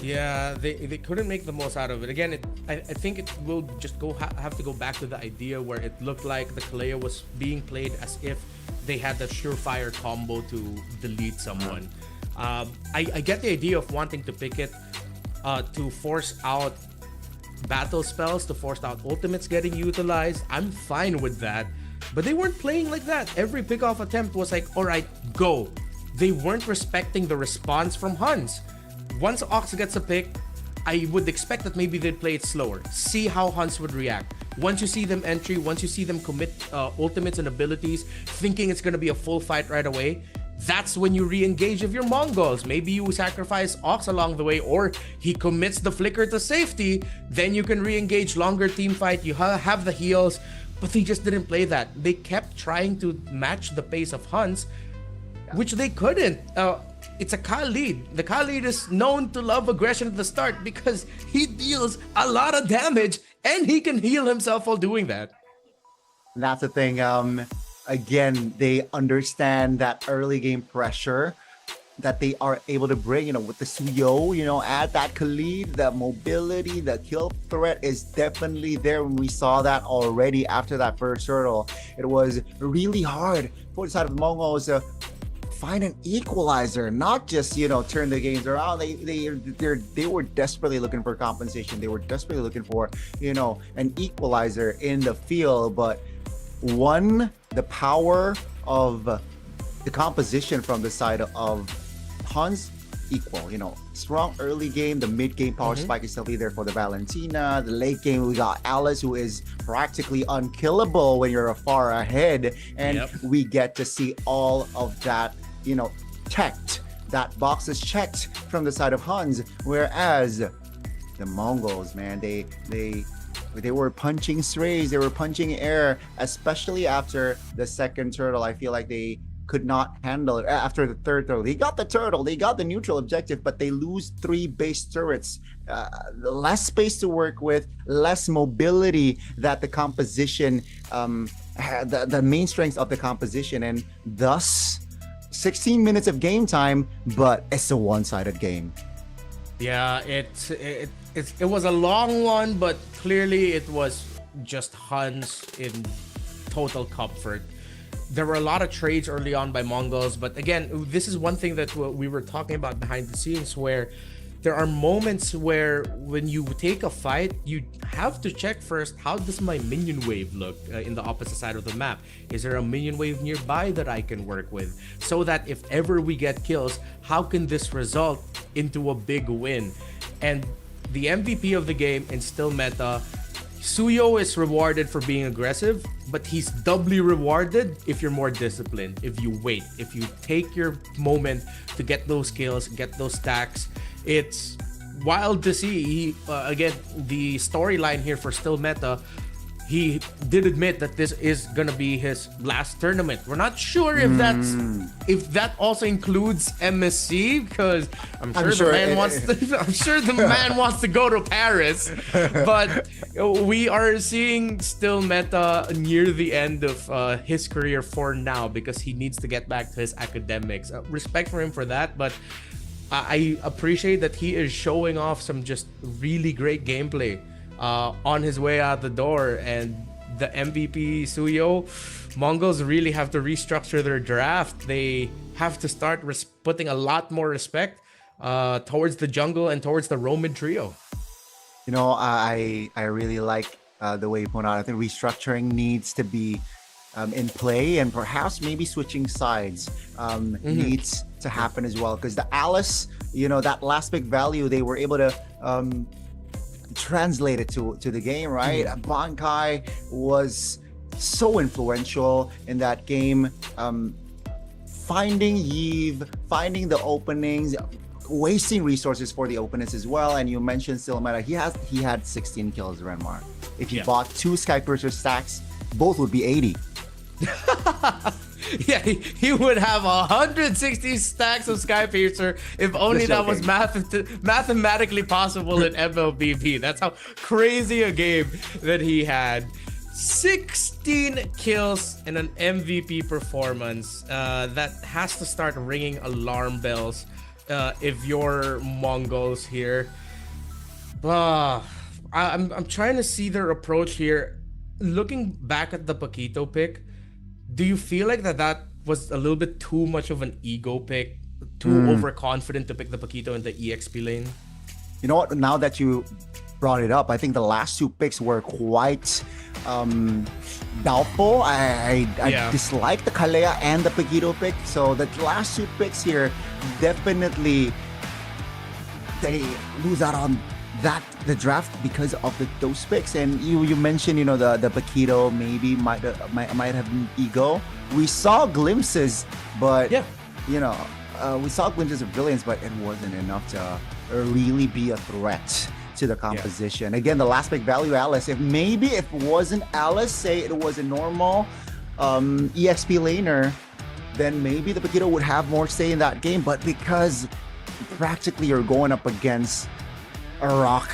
Yeah, they couldn't make the most out of it. Again, I think it will just have to go back to the idea where it looked like the Kalea was being played as if they had that surefire combo to delete someone. I get the idea of wanting to pick it to force out battle spells, to force out ultimates getting utilized. I'm fine with that. But they weren't playing like that. Every pickoff attempt was like, all right, go. They weren't respecting the response from HUNS. Once Ox gets a pick, I would expect that maybe they'd play it slower. See how HUNS would react. Once you see them entry, once you see them commit ultimates and abilities, thinking it's going to be a full fight right away, that's when you re-engage with your Mongols. Maybe you sacrifice Ox along the way, or he commits the flicker to safety, then you can re-engage longer team fight, you have the heals, but they just didn't play that. They kept trying to match the pace of HUNS, which they couldn't. It's a Khalid. The Khalid is known to love aggression at the start because he deals a lot of damage and he can heal himself while doing that. That's the thing. Again, they understand that early game pressure that they are able to bring, with the Suyo, add that Khalid, the mobility, the kill threat is definitely there. When we saw that already after that first hurdle, it was really hard for the side of the Mongols to find an equalizer, not just turn the games around. They were desperately looking for compensation. They were desperately looking for an equalizer in the field. But the power of the composition from the side of HUNS equal. Strong early game. The mid game power spike is still there for the Valentina. The late game we got Alice, who is practically unkillable when you're far ahead, and we get to see all of that checked. That box is checked from the side of HUNS, whereas the Mongols, man, they were punching strays, they were punching air, especially after the second turtle. I feel like they could not handle it after the third turtle. They got the turtle, they got the neutral objective, but they lose 3 base turrets. Less space to work with, less mobility that the composition, the main strengths of the composition, and thus 16 minutes of game time, but it's a one-sided game. Yeah, it was a long one, but clearly it was just HUNS in total comfort. There were a lot of trades early on by Mongols, but again, this is one thing that we were talking about behind the scenes, where there are moments where when you take a fight, you have to check first, how does my minion wave look in the opposite side of the map? Is there a minion wave nearby that I can work with? So that if ever we get kills, how can this result into a big win? And the MVP of the game in still meta, Suyo is rewarded for being aggressive, but he's doubly rewarded if you're more disciplined, if you wait, if you take your moment to get those kills, get those stacks. It's wild to see. Again, the storyline here for still meta, he did admit that this is gonna be his last tournament. We're not sure if that also includes MSC, because I'm sure the man wants to go to Paris. But we are seeing still meta near the end of his career for now, because he needs to get back to his academics. Respect for him for that, but I appreciate that he is showing off some just really great gameplay on his way out the door. And the MVP Suyo, Mongols really have to restructure their draft. They have to start putting a lot more respect towards the jungle and towards the Roman trio. I really like the way you point out. I think restructuring needs to be in play, and perhaps maybe switching sides needs to happen as well, because the Alice, that last big value, they were able to translate it to the game, right? Bankai was so influential in that game, finding Yves, finding the openings, wasting resources for the opponents as well. And you mentioned still meta, he had 16 kills, Renmar. If he bought 2 Skypiercer stacks, both would be 80. Yeah, he would have 160 stacks of Skypiercer if only that was mathematically possible in MLBB. That's how crazy a game that he had. 16 kills and an MVP performance. That has to start ringing alarm bells if you're Mongols here. I'm trying to see their approach here. Looking back at the Paquito pick, do you feel like that was a little bit too much of an ego pick, too overconfident to pick the Paquito in the EXP lane. You know what? Now that you brought it up, I think the last two picks were quite doubtful. I dislike the Kalea and the Paquito pick. So the last two picks here, definitely they lose out on the draft because of those picks. And you mentioned, the Paquito maybe might have an ego. We saw glimpses, but we saw glimpses of brilliance, but it wasn't enough to really be a threat to the composition. Again, the last pick value, Alice. If it wasn't Alice, say it was a normal EXP laner, then maybe the Paquito would have more say in that game. But because practically you're going up against a rock,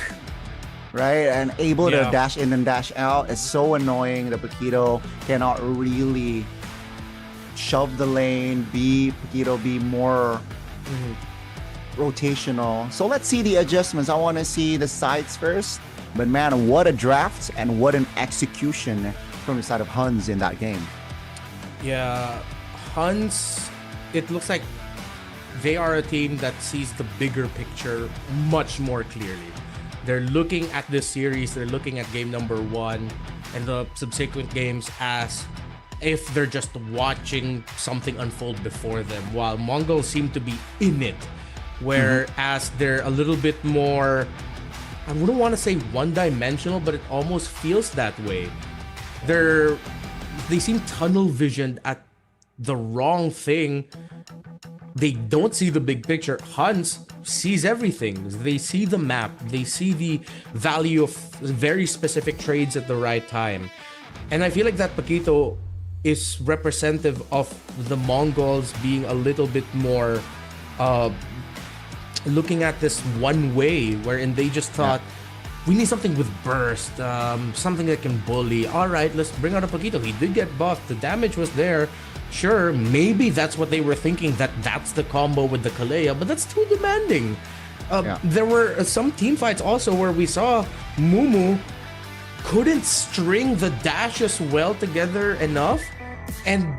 right? And able to dash in and dash out is so annoying. The Paquito cannot really shove the lane, be more rotational. So let's see the adjustments. I want to see the sides first. But man, what a draft and what an execution from the side of HUNS in that game. Yeah, HUNS, it looks like they are a team that sees the bigger picture much more clearly. They're looking at this series, they're looking at game number 1 and the subsequent games as if they're just watching something unfold before them, while Mongols seem to be in it. Whereas they're a little bit more, I wouldn't want to say one-dimensional, but it almost feels that way. They seem tunnel visioned at the wrong thing. They don't see the big picture. HUNS sees everything. They see the map. They see the value of very specific trades at the right time. And I feel like that Paquito is representative of the Mongols being a little bit more looking at this one way, wherein they just thought, we need something with burst, something that can bully. All right, let's bring out a Paquito. He did get buffed. The damage was there. Sure, maybe that's what they were thinking, that's the combo with the Kalea, but that's too demanding. There were some team fights also where we saw Mumu couldn't string the dashes well together enough, and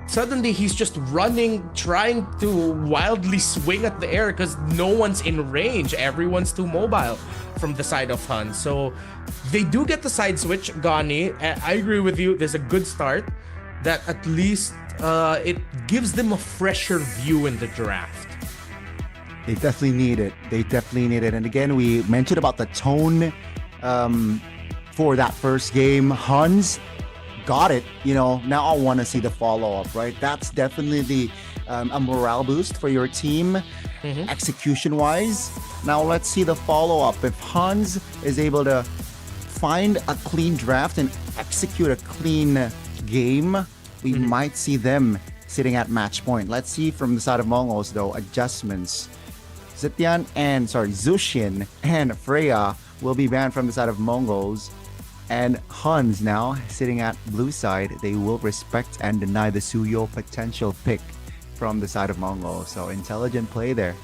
suddenly he's just running, trying to wildly swing at the air because no one's in range. Everyone's too mobile from the side of HUNS. So they do get the side switch, Gani. I agree with you. There's a good start that at least it gives them a fresher view in the draft. They definitely need it. And again, we mentioned about the tone for that first game. HUNS got it. Now I want to see the follow-up, right? That's definitely a morale boost for your team, execution-wise. Now let's see the follow-up. If HUNS is able to find a clean draft and execute a clean game, we might see them sitting at match point. Let's see from the side of Mongols, though, adjustments. Zushin and Freya will be banned from the side of Mongols. And HUNS now sitting at blue side, they will respect and deny the Suyo potential pick from the side of Mongols. So intelligent play there.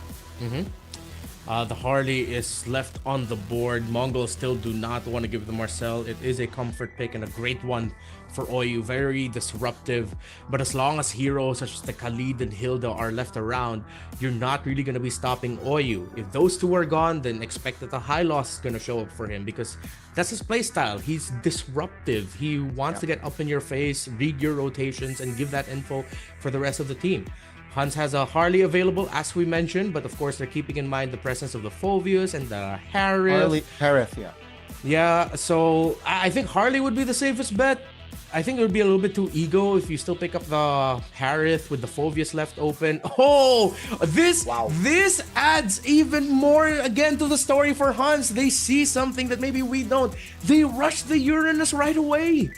The Harley is left on the board. Mongols still do not want to give the Marcel. It is a comfort pick and a great one for Oyu. Very disruptive. But as long as heroes such as the Khalid and Hilda are left around, you're not really going to be stopping Oyu. If those two are gone, then expect that a high loss is going to show up for him, because that's his playstyle. He's disruptive. He wants to get up in your face, read your rotations, and give that info for the rest of the team. HUNS has a Harley available, as we mentioned, but of course they're keeping in mind the presence of the Phoveus and the Harith. Yeah, so I think Harley would be the safest bet. I think it would be a little bit too ego if you still pick up the Harith with the Phoveus left open. Oh, this adds even more again to the story for HUNS. They see something that maybe we don't. They rush the Uranus right away.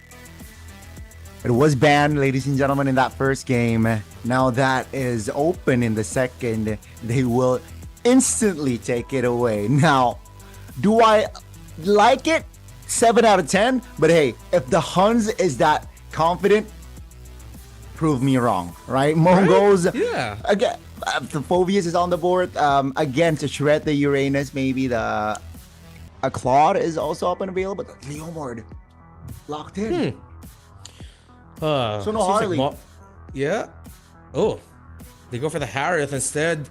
It was banned, ladies and gentlemen, in that first game. Now that is open in the second. They will instantly take it away. Now, do I like it? 7 out of 10. But hey, if the HUNS is that confident, prove me wrong, right? Mongols, again, the Phoveus is on the board. Again, to shred the Uranus, maybe a Claude is also up and available. But the Leomord locked in. So no Harley. Yeah. Oh, they go for the Harith instead.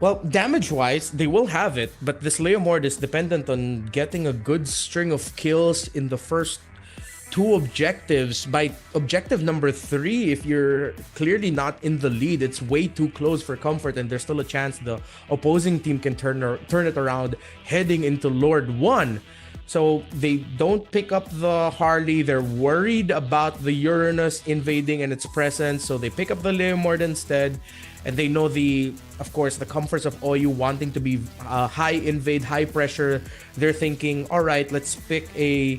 Well, damage-wise, they will have it, but this Leomord is dependent on getting a good string of kills in the first 2 objectives. By objective number 3, if you're clearly not in the lead, it's way too close for comfort, and there's still a chance the opposing team can turn it around heading into Lord 1. So they don't pick up the Harley. They're worried about the Uranus invading and its presence, so they pick up the Leomord instead. And they know of course, the comforts of Oyu wanting to be high invade, high pressure. They're thinking, all right, let's pick a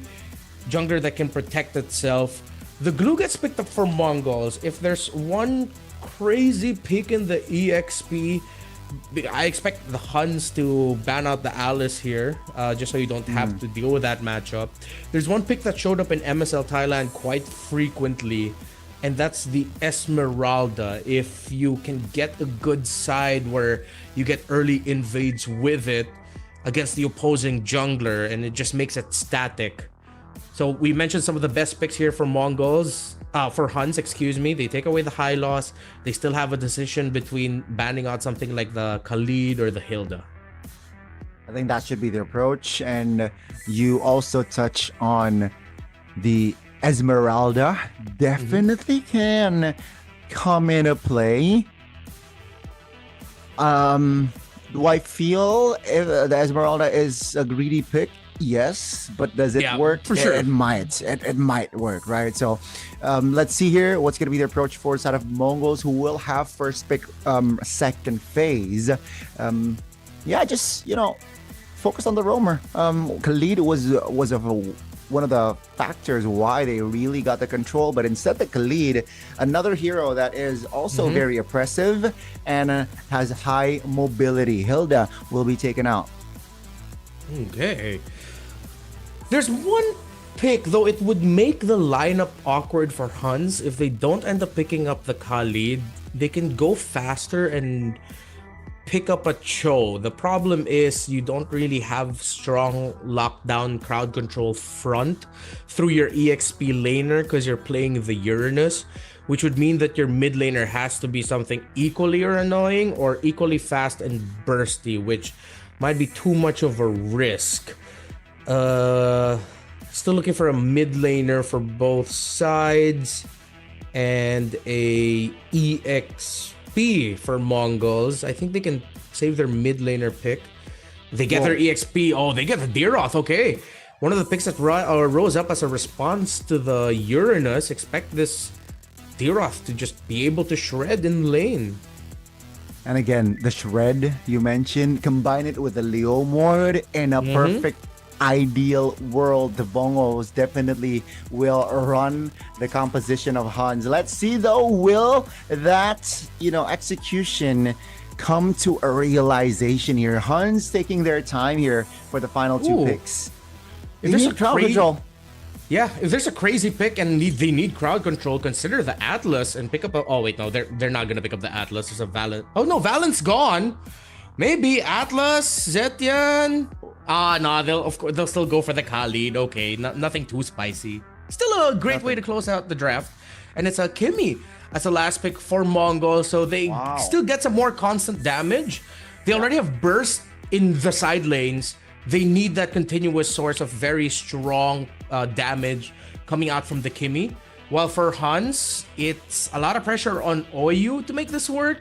jungler that can protect itself. The glue gets picked up for Mongols. If there's one crazy pick in the EXP, I expect the HUNS to ban out the Alice here, just so you don't have to deal with that matchup. There's one pick that showed up in MSL Thailand quite frequently, and that's the Esmeralda. If you can get a good side where you get early invades with it against the opposing jungler, and it just makes it static. So we mentioned some of the best picks here for HUNS, excuse me. They take away the high loss. They still have a decision between banning out something like the Khalid or the Hilda. I think that should be the approach. And you also touch on the Esmeralda. Definitely can come into play. Do I feel if the Esmeralda is a greedy pick? Yes, but does it work? For sure. It might work, right? So let's see here what's going to be the approach for side of Mongols, who will have first pick second phase. Just focus on the roamer. Khalid was one of the factors why they really got the control, but instead the Khalid, another hero that is also very oppressive and has high mobility. Hilda will be taken out. Okay. There's one pick, though it would make the lineup awkward for HUNS if they don't end up picking up the Khalid. They can go faster and pick up a Cho. The problem is you don't really have strong lockdown crowd control front through your EXP laner because you're playing the Uranus, which would mean that your mid laner has to be something equally annoying or equally fast and bursty, which might be too much of a risk. Still looking for a mid laner for both sides and a EXP for Mongols. I think they can save their mid laner pick. They get their EXP. Oh, they get the Deeroth. Okay. One of the picks that rose up as a response to the Uranus. Expect this Deeroth to just be able to shred in lane. And again, the shred you mentioned, combine it with the Leomord in a perfect ideal world. The Bongos definitely will run the composition of HUNS. Let's see though, will that execution come to a realization here? HUNS taking their time here for the final 2 picks. If there's a crowd control. Yeah, if there's a crazy pick and they need crowd control, consider the Atlas and pick up a... Oh, wait, no, they're not going to pick up the Atlas. There's a Valent. Oh, no, Valent's gone. Maybe Atlas, Zetian. No, they'll still go for the Khalid. Okay, nothing too spicy. Still a great way to close out the draft. And it's a Kimi as a last pick for Mongol, so they still get some more constant damage. They already have burst in the side lanes. They need that continuous source of very strong damage coming out from the Kimi. While for HUNS, it's a lot of pressure on Oyu to make this work.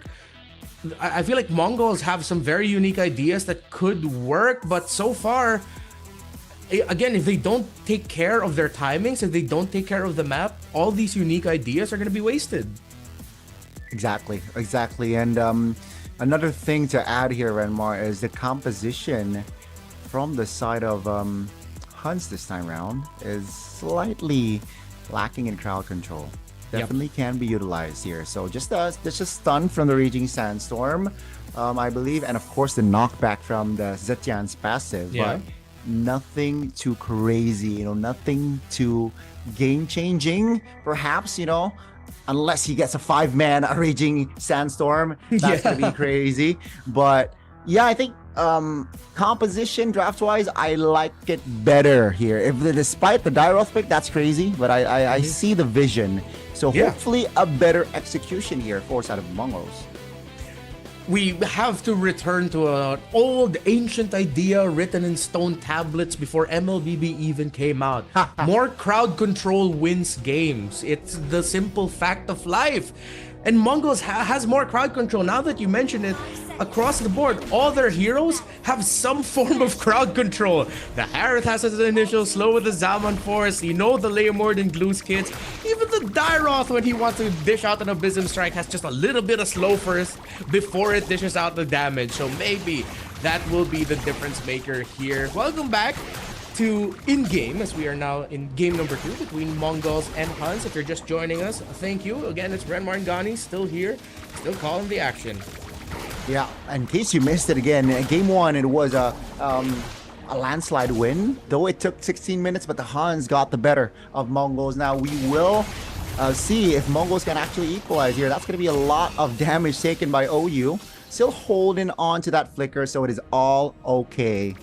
I feel like Mongols have some very unique ideas that could work, but so far, again, if they don't take care of their timings, if they don't take care of the map, all these unique ideas are going to be wasted. Exactly. And another thing to add here, Renmar, is the composition from the side of HUNS this time around is slightly lacking in crowd control. Definitely can be utilized here. So just a stun from the Raging Sandstorm, I believe, and of course the knockback from the Zetian's passive, but nothing too crazy, nothing too game-changing. Perhaps, unless he gets a 5-man Raging Sandstorm, that's gonna be crazy. But yeah, I think composition draft-wise, I like it better here. Despite the Deeroth pick, that's crazy, but I see the vision. So hopefully a better execution here for side of Mongols. We have to return to an old ancient idea written in stone tablets before MLBB even came out. More crowd control wins games. It's the simple fact of life. And Mongols has more crowd control. Now that you mention it, across the board, all their heroes have some form of crowd control. The Harith has his initial slow with the Zaman Force. You know the Leomord and Gloos kits. Even the Dairoth, when he wants to dish out an Abysm Strike, has just a little bit of slow first before it dishes out the damage. So maybe that will be the difference maker here. Welcome back to in-game, as we are now in game number 2 between Mongols and HUNS. If you're just joining us, thank you. Again, it's Renmar and Ghani still here, still calling the action. Yeah, in case you missed it again, game 1, it was a landslide win, though it took 16 minutes, but the HUNS got the better of Mongols. Now we will see if Mongols can actually equalize here. That's going to be a lot of damage taken by OU. Still holding on to that flicker, so it is all okay.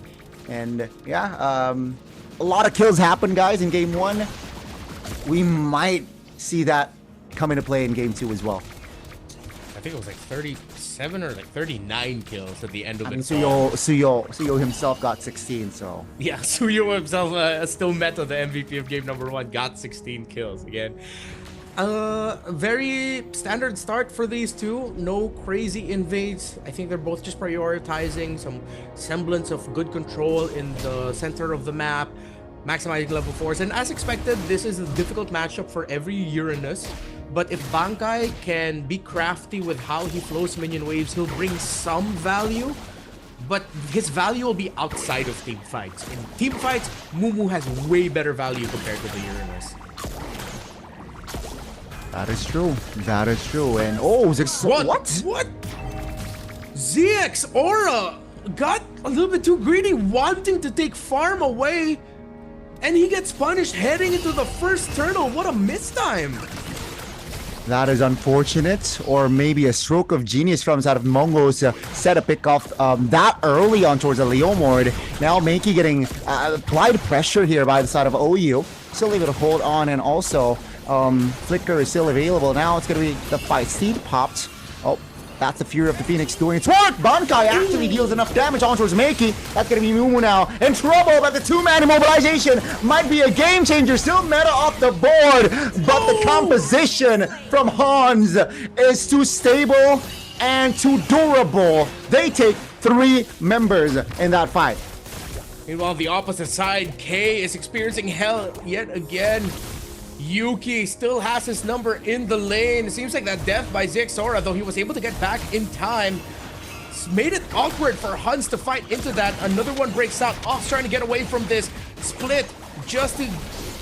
And yeah, a lot of kills happened, guys, in game 1. We might see that come into play in game 2 as well. I think it was like 37 or like 39 kills at the end of it. Suyo himself got 16, so... Yeah, Suyo himself, still meta, the MVP of game number 1, got 16 kills again. Very standard start for these two. No crazy invades. I think they're both just prioritizing some semblance of good control in the center of the map, maximizing level 4s. And as expected, this is a difficult matchup for every Uranus. But if Bankai can be crafty with how he flows minion waves, he'll bring some value. But his value will be outside of team fights. In team fights, Mumu has way better value compared to the Uranus. That is true. That is true. And oh, what? ZX Aura got a little bit too greedy, wanting to take farm away, and he gets punished heading into the first turtle. What a mistime. That is unfortunate, or maybe a stroke of genius from side of Mongols to set a pick off that early on towards the Leomord. Now Mankey getting applied pressure here by the side of OU. Still able to hold on, and also Flicker is still available. Now it's going to be the fight. Seed popped. Oh, that's the Fury of the Phoenix doing its work. Bankai actually deals enough damage on towards Meiki. That's going to be Mumu now in trouble, but the two-man immobilization might be a game changer. Still meta off the board, but the composition from HUNS is too stable and too durable. They take 3 members in that fight. Meanwhile, the opposite side, K is experiencing hell yet again. Yuki still has his number in the lane. It seems like that death by Zixora, though he was able to get back in time, made it awkward for HUNS to fight into that. Another one breaks out. Ox trying to get away from this split just to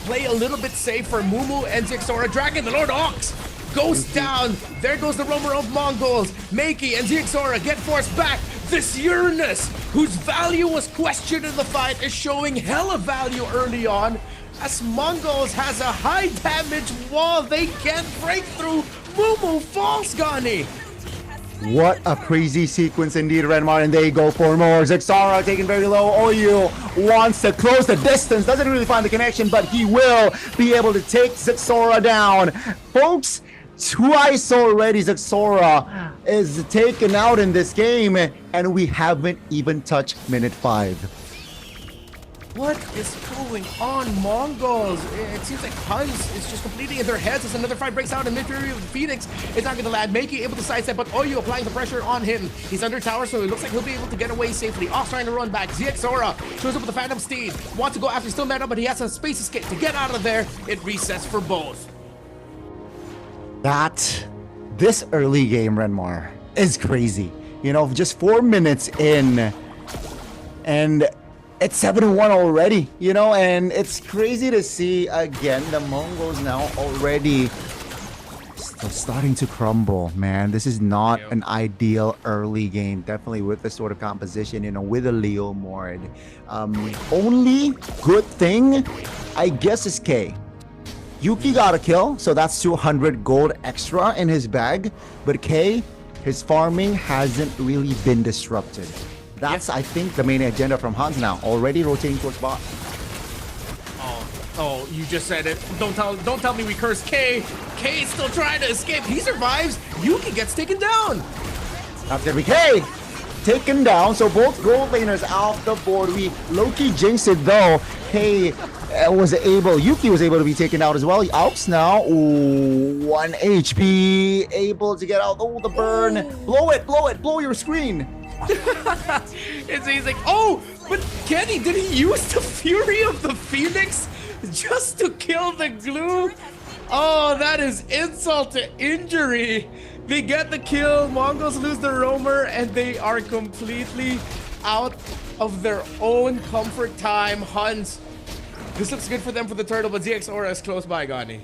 play a little bit safe for Mumu and Zixora. Dragon, the Lord Ox goes down. There goes the roamer of Mongols. Meiki and Zixora get forced back. This Uranus, whose value was questioned in the fight, is showing hella value early on, as Mongols has a high damage wall they can't break through. Mumu falls, Ghani. What a crazy sequence indeed, Renmar, and they go for more. Zixara taken very low. OU wants to close the distance, doesn't really find the connection, but he will be able to take Zixora down. Folks, twice already Zixora is taken out in this game, and we haven't even touched minute 5. What is going on, Mongols? It seems like HUNS is just completely in their heads as another fight breaks out, and Fury of Phoenix is not going to land. Meiki able to sidestep, but OU applying the pressure on him. He's under tower, so it looks like he'll be able to get away safely. Off trying to run back. ZXora shows up with the Phantom Steed. Wants to go after still meta, but he has a space escape to get out of there. It resets for both. This early game, Renmar, is crazy. You know, just 4 minutes in, and it's 7-1 already, you know, and it's crazy to see again the Mongols now already starting to crumble, man. This is not an ideal early game, definitely with this sort of composition, you know, with a Leomord. Only good thing, I guess, is K. Yuki got a kill, so that's 200 gold extra in his bag, but K, his farming hasn't really been disrupted. That's, I think, the main agenda from HUNS now, already rotating towards bot. Oh, Oh, you just said it. Don't tell me we curse K. K is still trying to escape. He survives. Yuki gets taken down. That's gonna be K. Taken down, so both gold laners off the board. We low-key jinxed it though. K Yuki was able to be taken out as well. Aux now, ooh, 1 HP, able to get out. Oh, the burn. Blow your screen. He's like, oh, but Kenny, did he use the Fury of the Phoenix just to kill the glue? Oh, that is insult to injury. They get the kill, Mongols lose the roamer, and they are completely out of their own comfort time. HUNS, this looks good for them for the turtle, but ZXORA is close by, Gani.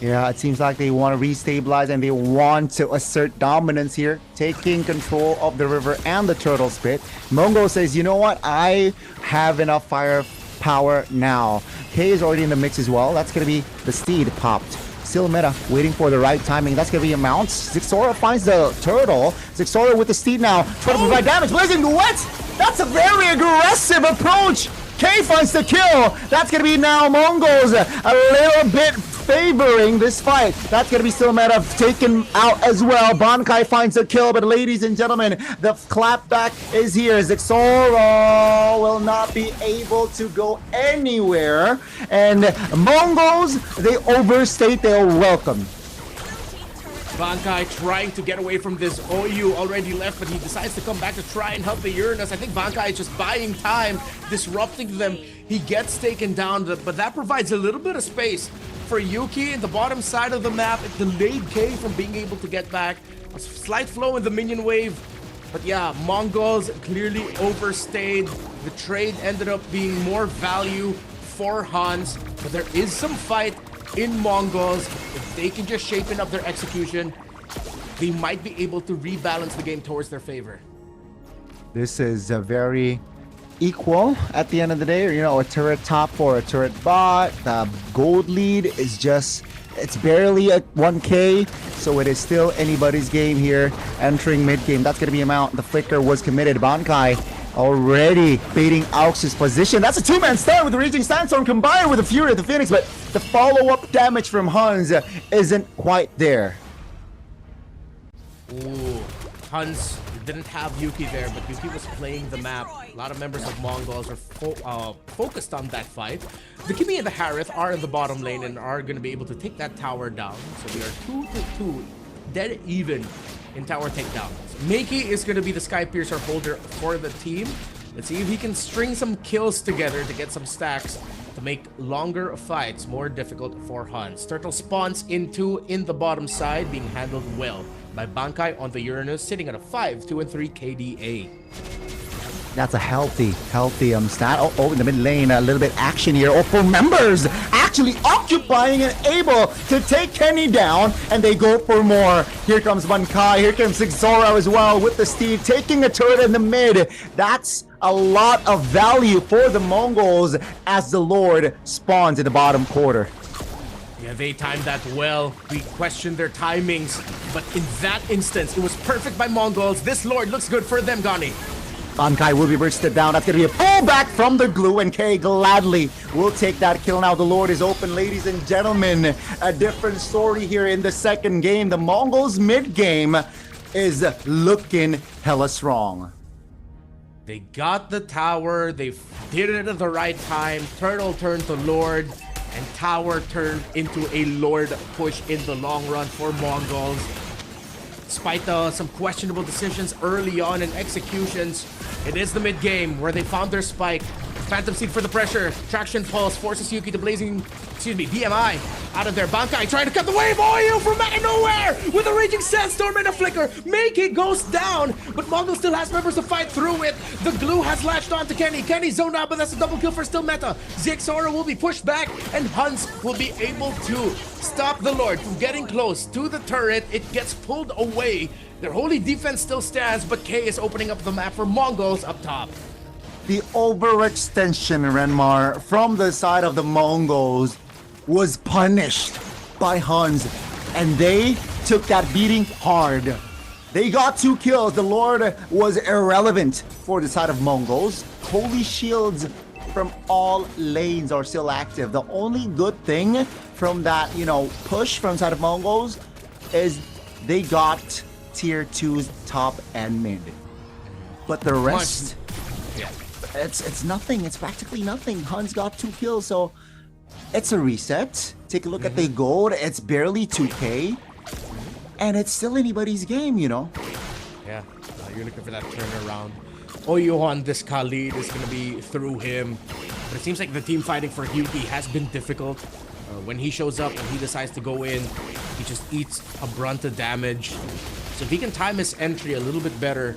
Yeah, it seems like they want to restabilize and they want to assert dominance here, taking control of the river and the turtle spit. Mongo says, you know what? I have enough firepower now. K is already in the mix as well. That's going to be the steed popped. Still meta, waiting for the right timing. That's going to be a mount. ZXORA finds the turtle. ZXORA with the steed now, trying to provide damage. Blazing what? That's a very aggressive approach. K finds the kill. That's going to be now MongolZ a little bit favoring this fight. That's going to be still meta taken out as well. Bankai finds a kill, but ladies and gentlemen, the clapback is here. ZXORA will not be able to go anywhere. And MongolZ, they overstate their welcome. Bankai trying to get away from this. OU already left, but he decides to come back to try and help the Uranus. I think Bankai is just buying time, disrupting them. He gets taken down, but that provides a little bit of space for Yuki in the bottom side of the map. It delayed K from being able to get back. A slight flow in the minion wave. But yeah, Mongols clearly overstayed. The trade ended up being more value for HUNS, but there is some fight in Mongols. If they can just shapen up their execution, they might be able to rebalance the game towards their favor. This is a very equal at the end of the day. You know, a turret top for a turret bot. The gold lead is just, it's barely at 1k, so it is still anybody's game here entering mid game. That's gonna be a mount. The flicker was committed. Bankai already baiting Aux's position. That's a two-man stun with the Raging Sandstorm combined with the Fury of the Phoenix, but the follow-up damage from HUNS isn't quite there. Ooh, HUNS didn't have Yuki there, but Yuki was playing the map. A lot of members of Mongols are focused on that fight. The Kimi and the Harith are in the bottom lane and are going to be able to take that tower down. So we are 2-2, dead even in tower takedowns. Meiki is going to be the Sky Piercer holder for the team. Let's see if he can string some kills together to get some stacks to make longer fights more difficult for HUNS. Turtle spawns into in the bottom side, being handled well by Bankai on the Uranus, sitting at a 5, 2, and 3 KDA. That's a healthy stat. Oh, in the mid lane, a little bit action here. Oh, for members actually occupying and able to take Kenny down, and they go for more. Here comes Bankai. Here comes ZXORA as well with the steed, taking a turret in the mid. That's a lot of value for the Mongols as the Lord spawns in the bottom quarter. Yeah, they timed that well. We questioned their timings, but in that instance, it was perfect by Mongols. This Lord looks good for them, Gani. Bankai will be bursted down. That's going to be a pullback from the glue, and K gladly will take that kill. Now the Lord is open, ladies and gentlemen. A different story here in the second game. The Mongols mid game is looking hella strong. They got the tower. They did it at the right time. Turtle turned to Lord, and tower turned into a Lord push in the long run for Mongols. Despite some questionable decisions early on in executions, it is the mid game where they found their spike. Phantom Seed for the pressure. Traction Pulse forces Yuki to BMI out of there. Bankai trying to cut the wave. OU from out of nowhere with a Raging Sandstorm and a flicker. Meiki goes down, but Mongo still has members to fight through it. The glue has latched on to Kenny. Kenny zoned out, but that's a double kill for still meta. ZXORA will be pushed back, and HUNS will be able to stop the Lord from getting close to the turret. It gets pulled away. Their holy defense still stands, but K is opening up the map for Mongols up top. The overextension, Renmar, from the side of the Mongols was punished by HUNS, and they took that beating hard. They got 2 kills. The Lord was irrelevant for the side of Mongols. Holy shields from all lanes are still active. The only good thing from that, push from side of Mongols is they got tier 2's top and mid. But the rest, it's nothing. It's practically nothing. HUNS got 2 kills, so it's a reset. Take a look at the gold. It's barely 2K. And it's still anybody's game, Yeah, you're looking for that turnaround. Johan, this Khalid is going to be through him. But it seems like the team fighting for Yuki has been difficult. When he shows up and he decides to go in, he just eats a brunt of damage. So if he can time his entry a little bit better,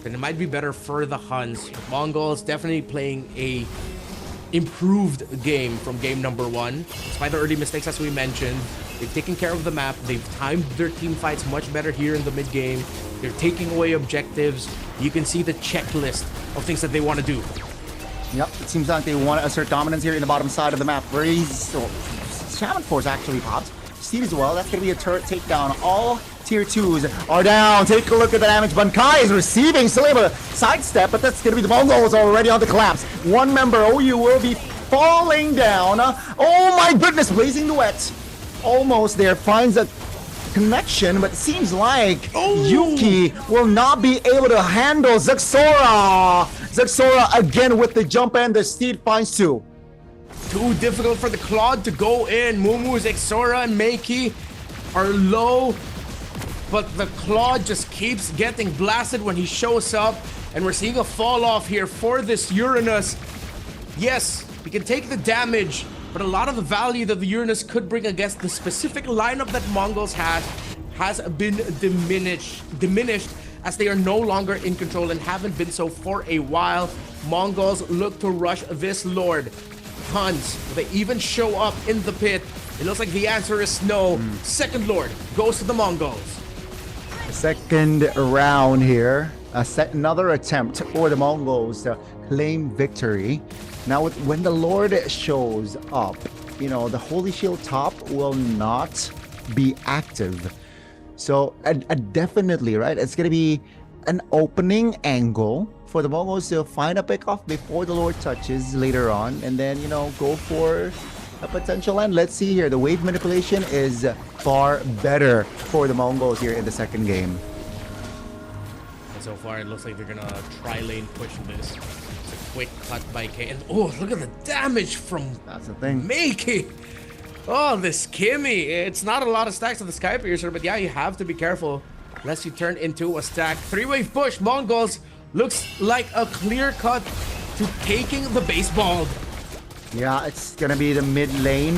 then it might be better for the HUNS. Mongols definitely playing a improved game from game number 1. Despite the early mistakes, as we mentioned, they've taken care of the map. They've timed their team fights much better here in the mid game. They're taking away objectives. You can see the checklist of things that they want to do. Yep, it seems like they want to assert dominance here in the bottom side of the map. Where Shaman Force actually popped. Steed as well. That's going to be a turret takedown. All tier 2s are down. Take a look at the damage. Bankai is receiving. Still able to sidestep, but that's going to be the Mongols already on the collapse. One member, OU, will be falling down. Oh my goodness, blazing the wet. Almost there. Finds a connection, but it seems like Yuki will not be able to handle Zexora. Zexora again with the jump, and the Steed finds 2. Too difficult for the Claude to go in. Mumu, Zexora, and Meiki are low, but the Claude just keeps getting blasted when he shows up, and we're seeing a fall off here for this Uranus. Yes, he can take the damage, but a lot of the value that the Uranus could bring against the specific lineup that Mongols has been diminished as they are no longer in control and haven't been so for a while. Mongols look to rush this Lord. HUNS, they even show up in the pit. It looks like the answer is no. Second Lord goes to the Mongols. Second round here. Another attempt for the Mongols to claim victory. Now, when the Lord shows up, the Holy Shield top will not be active. So, definitely, right? It's going to be an opening angle for the Mongols to find a pickoff before the Lord touches later on, and then, go for a potential end. Let's see here. The wave manipulation is far better for the Mongols here in the second game. And so far, it looks like they're going to tri-lane push this. Quick cut by K, and look at the damage from that's the thing. Meiki. This Kimmy. It's not a lot of stacks of the Sky Piercer, but yeah, you have to be careful lest you turn into a stack. 3-wave push. Mongols looks like a clear cut to taking the base ball. Yeah, it's gonna be the mid lane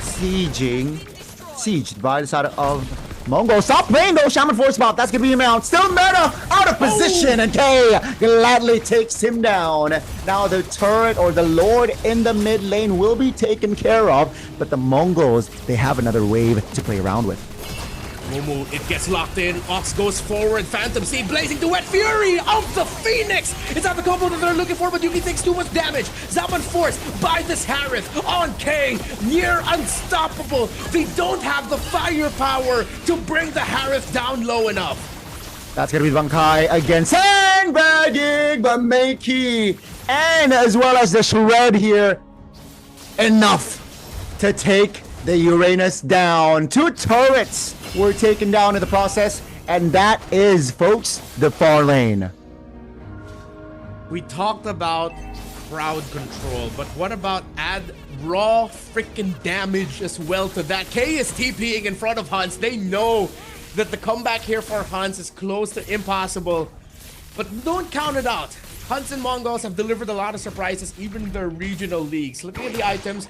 sieged by the side of Mongols. Stop playing though, Shaman Force Pop. That's gonna be a mount. Still meta out of position, and K gladly takes him down. Now the turret or the Lord in the mid lane will be taken care of, but the Mongols, they have another wave to play around with. Mumu, it gets locked in. Ox goes forward. Phantom Sea blazing the wet fury of the Phoenix. It's not the combo that they're looking for, but Yuki takes too much damage. Zaman Force by this Harith on K. Near unstoppable. They don't have the firepower to bring the Harith down low enough. That's going to be Bankai again. Sandbagging, but Meiki, and as well as the Shred here. Enough to take the Uranus down. 2 turrets were taken down in the process, and that is, folks, the far lane. We talked about crowd control, but what about add raw freaking damage as well to that? K is TPing in front of HUNS. They know that the comeback here for HUNS is close to impossible, but don't count it out. HUNS and Mongols have delivered a lot of surprises, even in their regional leagues. Looking at the items,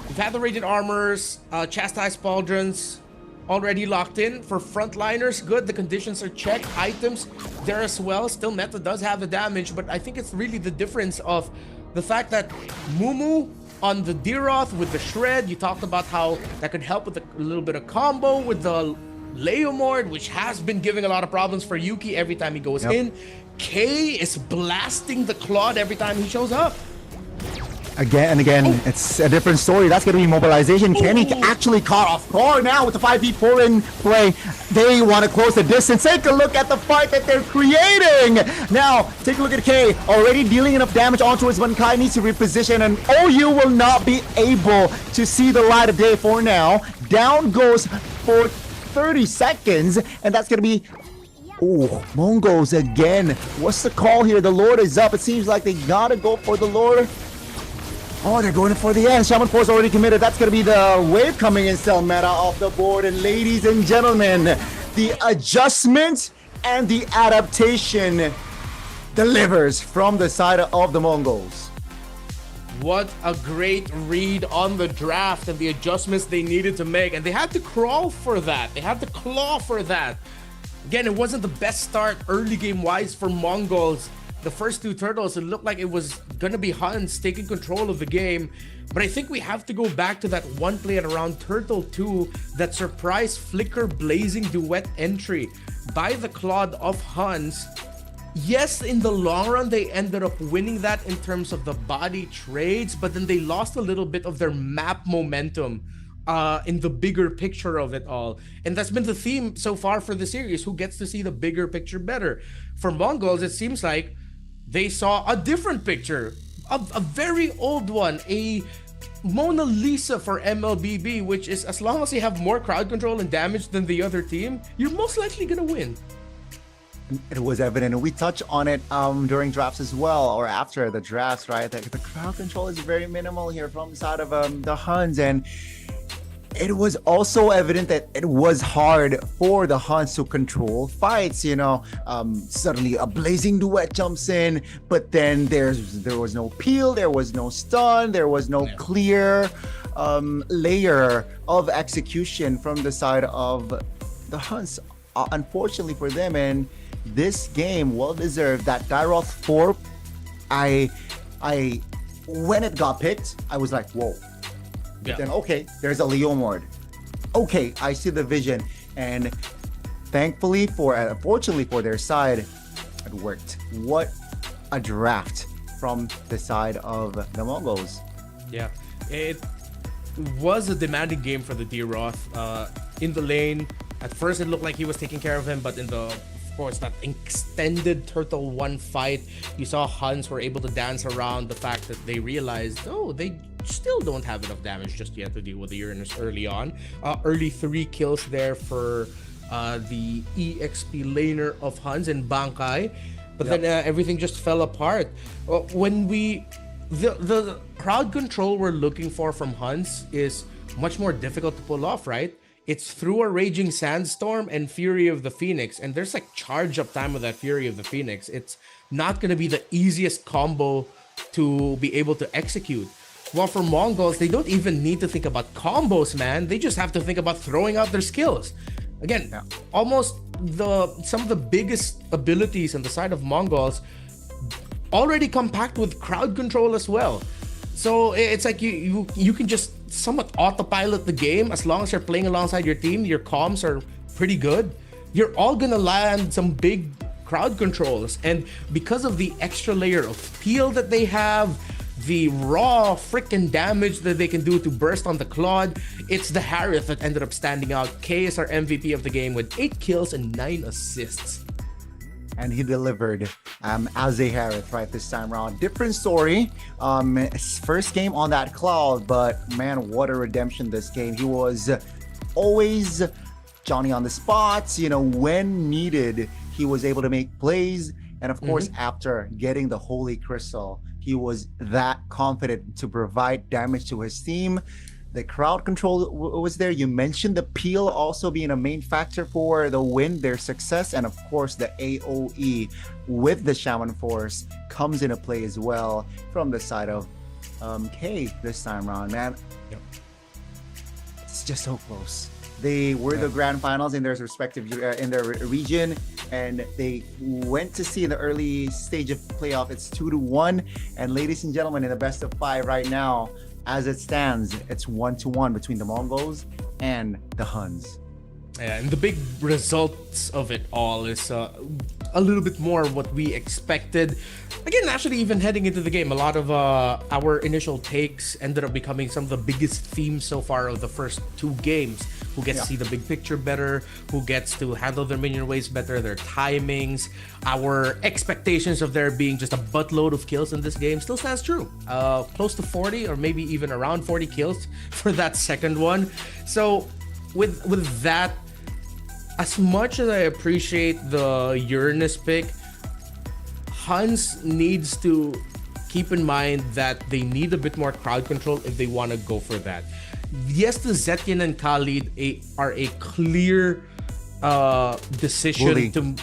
we've had the Radiant Armors, Chastised Pauldrons, already locked in. For frontliners, good. The conditions are checked. Items there as well. Still, Meta does have the damage, but I think it's really the difference of the fact that Mumu on the Diroth with the Shred, you talked about how that could help with a little bit of combo with the Leomord, which has been giving a lot of problems for Yuki every time he goes in. K is blasting the Claude every time he shows up. Again and again, it's a different story. That's going to be mobilization. Kenny actually caught off guard now with the 5v4 in play. They want to close the distance. Take a look at the fight that they're creating. Now, take a look at K. Already dealing enough damage onto his one. Kai needs to reposition, and OU will not be able to see the light of day for now. Down goes for 30 seconds, and that's going to be... Oh, MongolZ again. What's the call here? The Lord is up. It seems like they got to go for the Lord. Oh, they're going for the end. Shaman Force already committed. That's going to be the wave coming in. Cell meta off the board. And ladies and gentlemen, the adjustment and the adaptation delivers from the side of the Mongols. What a great read on the draft and the adjustments they needed to make. And they had to crawl for that. They had to claw for that. Again, it wasn't the best start early game-wise for Mongols. The first two turtles, it looked like it was gonna be HUNS taking control of the game. But I think we have to go back to that one play at around Turtle 2, that surprise flicker blazing duet entry by the Claude of HUNS. Yes, in the long run, they ended up winning that in terms of the body trades, but then they lost a little bit of their map momentum in the bigger picture of it all. And that's been the theme so far for the series. Who gets to see the bigger picture better? For Mongols, it seems like they saw a different picture, a very old one, a Mona Lisa for MLBB, which is as long as you have more crowd control and damage than the other team, you're most likely gonna win. It was evident, and we touched on it during drafts as well, or after the drafts, right? The crowd control is very minimal here from the side of the HUNS, and it was also evident that it was hard for the HUNS to control fights. You know, suddenly a blazing duet jumps in, but then there was no peel, there was no stun, there was no clear layer of execution from the side of the HUNS. Unfortunately for them, and this game, well deserved. That Dyroth 4, I when it got picked, I was like, whoa. But then, okay, there's a Leomord. Okay, I see the vision. And thankfully unfortunately for their side, it worked. What a draft from the side of the Mongols. Yeah, it was a demanding game for the Dyroth. In the lane, at first it looked like he was taking care of him, but in the, of course, that extended Turtle 1 fight, you saw HUNS were able to dance around the fact that they realized, oh, they still don't have enough damage just yet to deal with the Uranus early on. Early 3 kills there for the EXP laner of HUNS and Bankai, but then everything just fell apart. When the crowd control we're looking for from HUNS is much more difficult to pull off, right? It's through a Raging Sandstorm and Fury of the Phoenix, and there's like charge up time with that Fury of the Phoenix. It's not going to be the easiest combo to be able to execute. Well, for Mongols, they don't even need to think about combos, man. They just have to think about throwing out their skills. Again, almost some of the biggest abilities on the side of Mongols already compact with crowd control as well. So it's like you can just somewhat autopilot the game as long as you're playing alongside your team. Your comms are pretty good. You're all gonna land some big crowd controls, and because of the extra layer of peel that they have, the raw freaking damage that they can do to burst on the Claude, it's the Harith that ended up standing out. K is our MVP of the game with 8 kills and 9 assists. And he delivered as a Harith right this time around. Different story. First game on that Cloud, but man, what a redemption this game. He was always Johnny on the spots. You know, when needed, he was able to make plays. And of course, after getting the Holy Crystal, he was that confident to provide damage to his team. The crowd control was there. You mentioned the peel also being a main factor for the win, their success, and of course the AOE with the Shaman Force comes into play as well from the side of K this time around, man. It's just so close. They were the grand finals in their respective in their region, and they went to see in the early stage of playoff. It's 2-1, and ladies and gentlemen, in the best of 5 right now, as it stands, it's 1-1 between the Mongols and the HUNS. Yeah, and the big results of it all is a little bit more of what we expected. Again, actually, even heading into the game, a lot of our initial takes ended up becoming some of the biggest themes so far of the first 2 games. Who gets to see the big picture better, who gets to handle their minion waves better, their timings, our expectations of there being just a buttload of kills in this game still stands true. Close to 40 or maybe even around 40 kills for that second one. So with that, as much as I appreciate the Uranus pick, HUNS needs to keep in mind that they need a bit more crowd control if they want to go for that. Yes, the Zetkin and Khalid are a clear decision to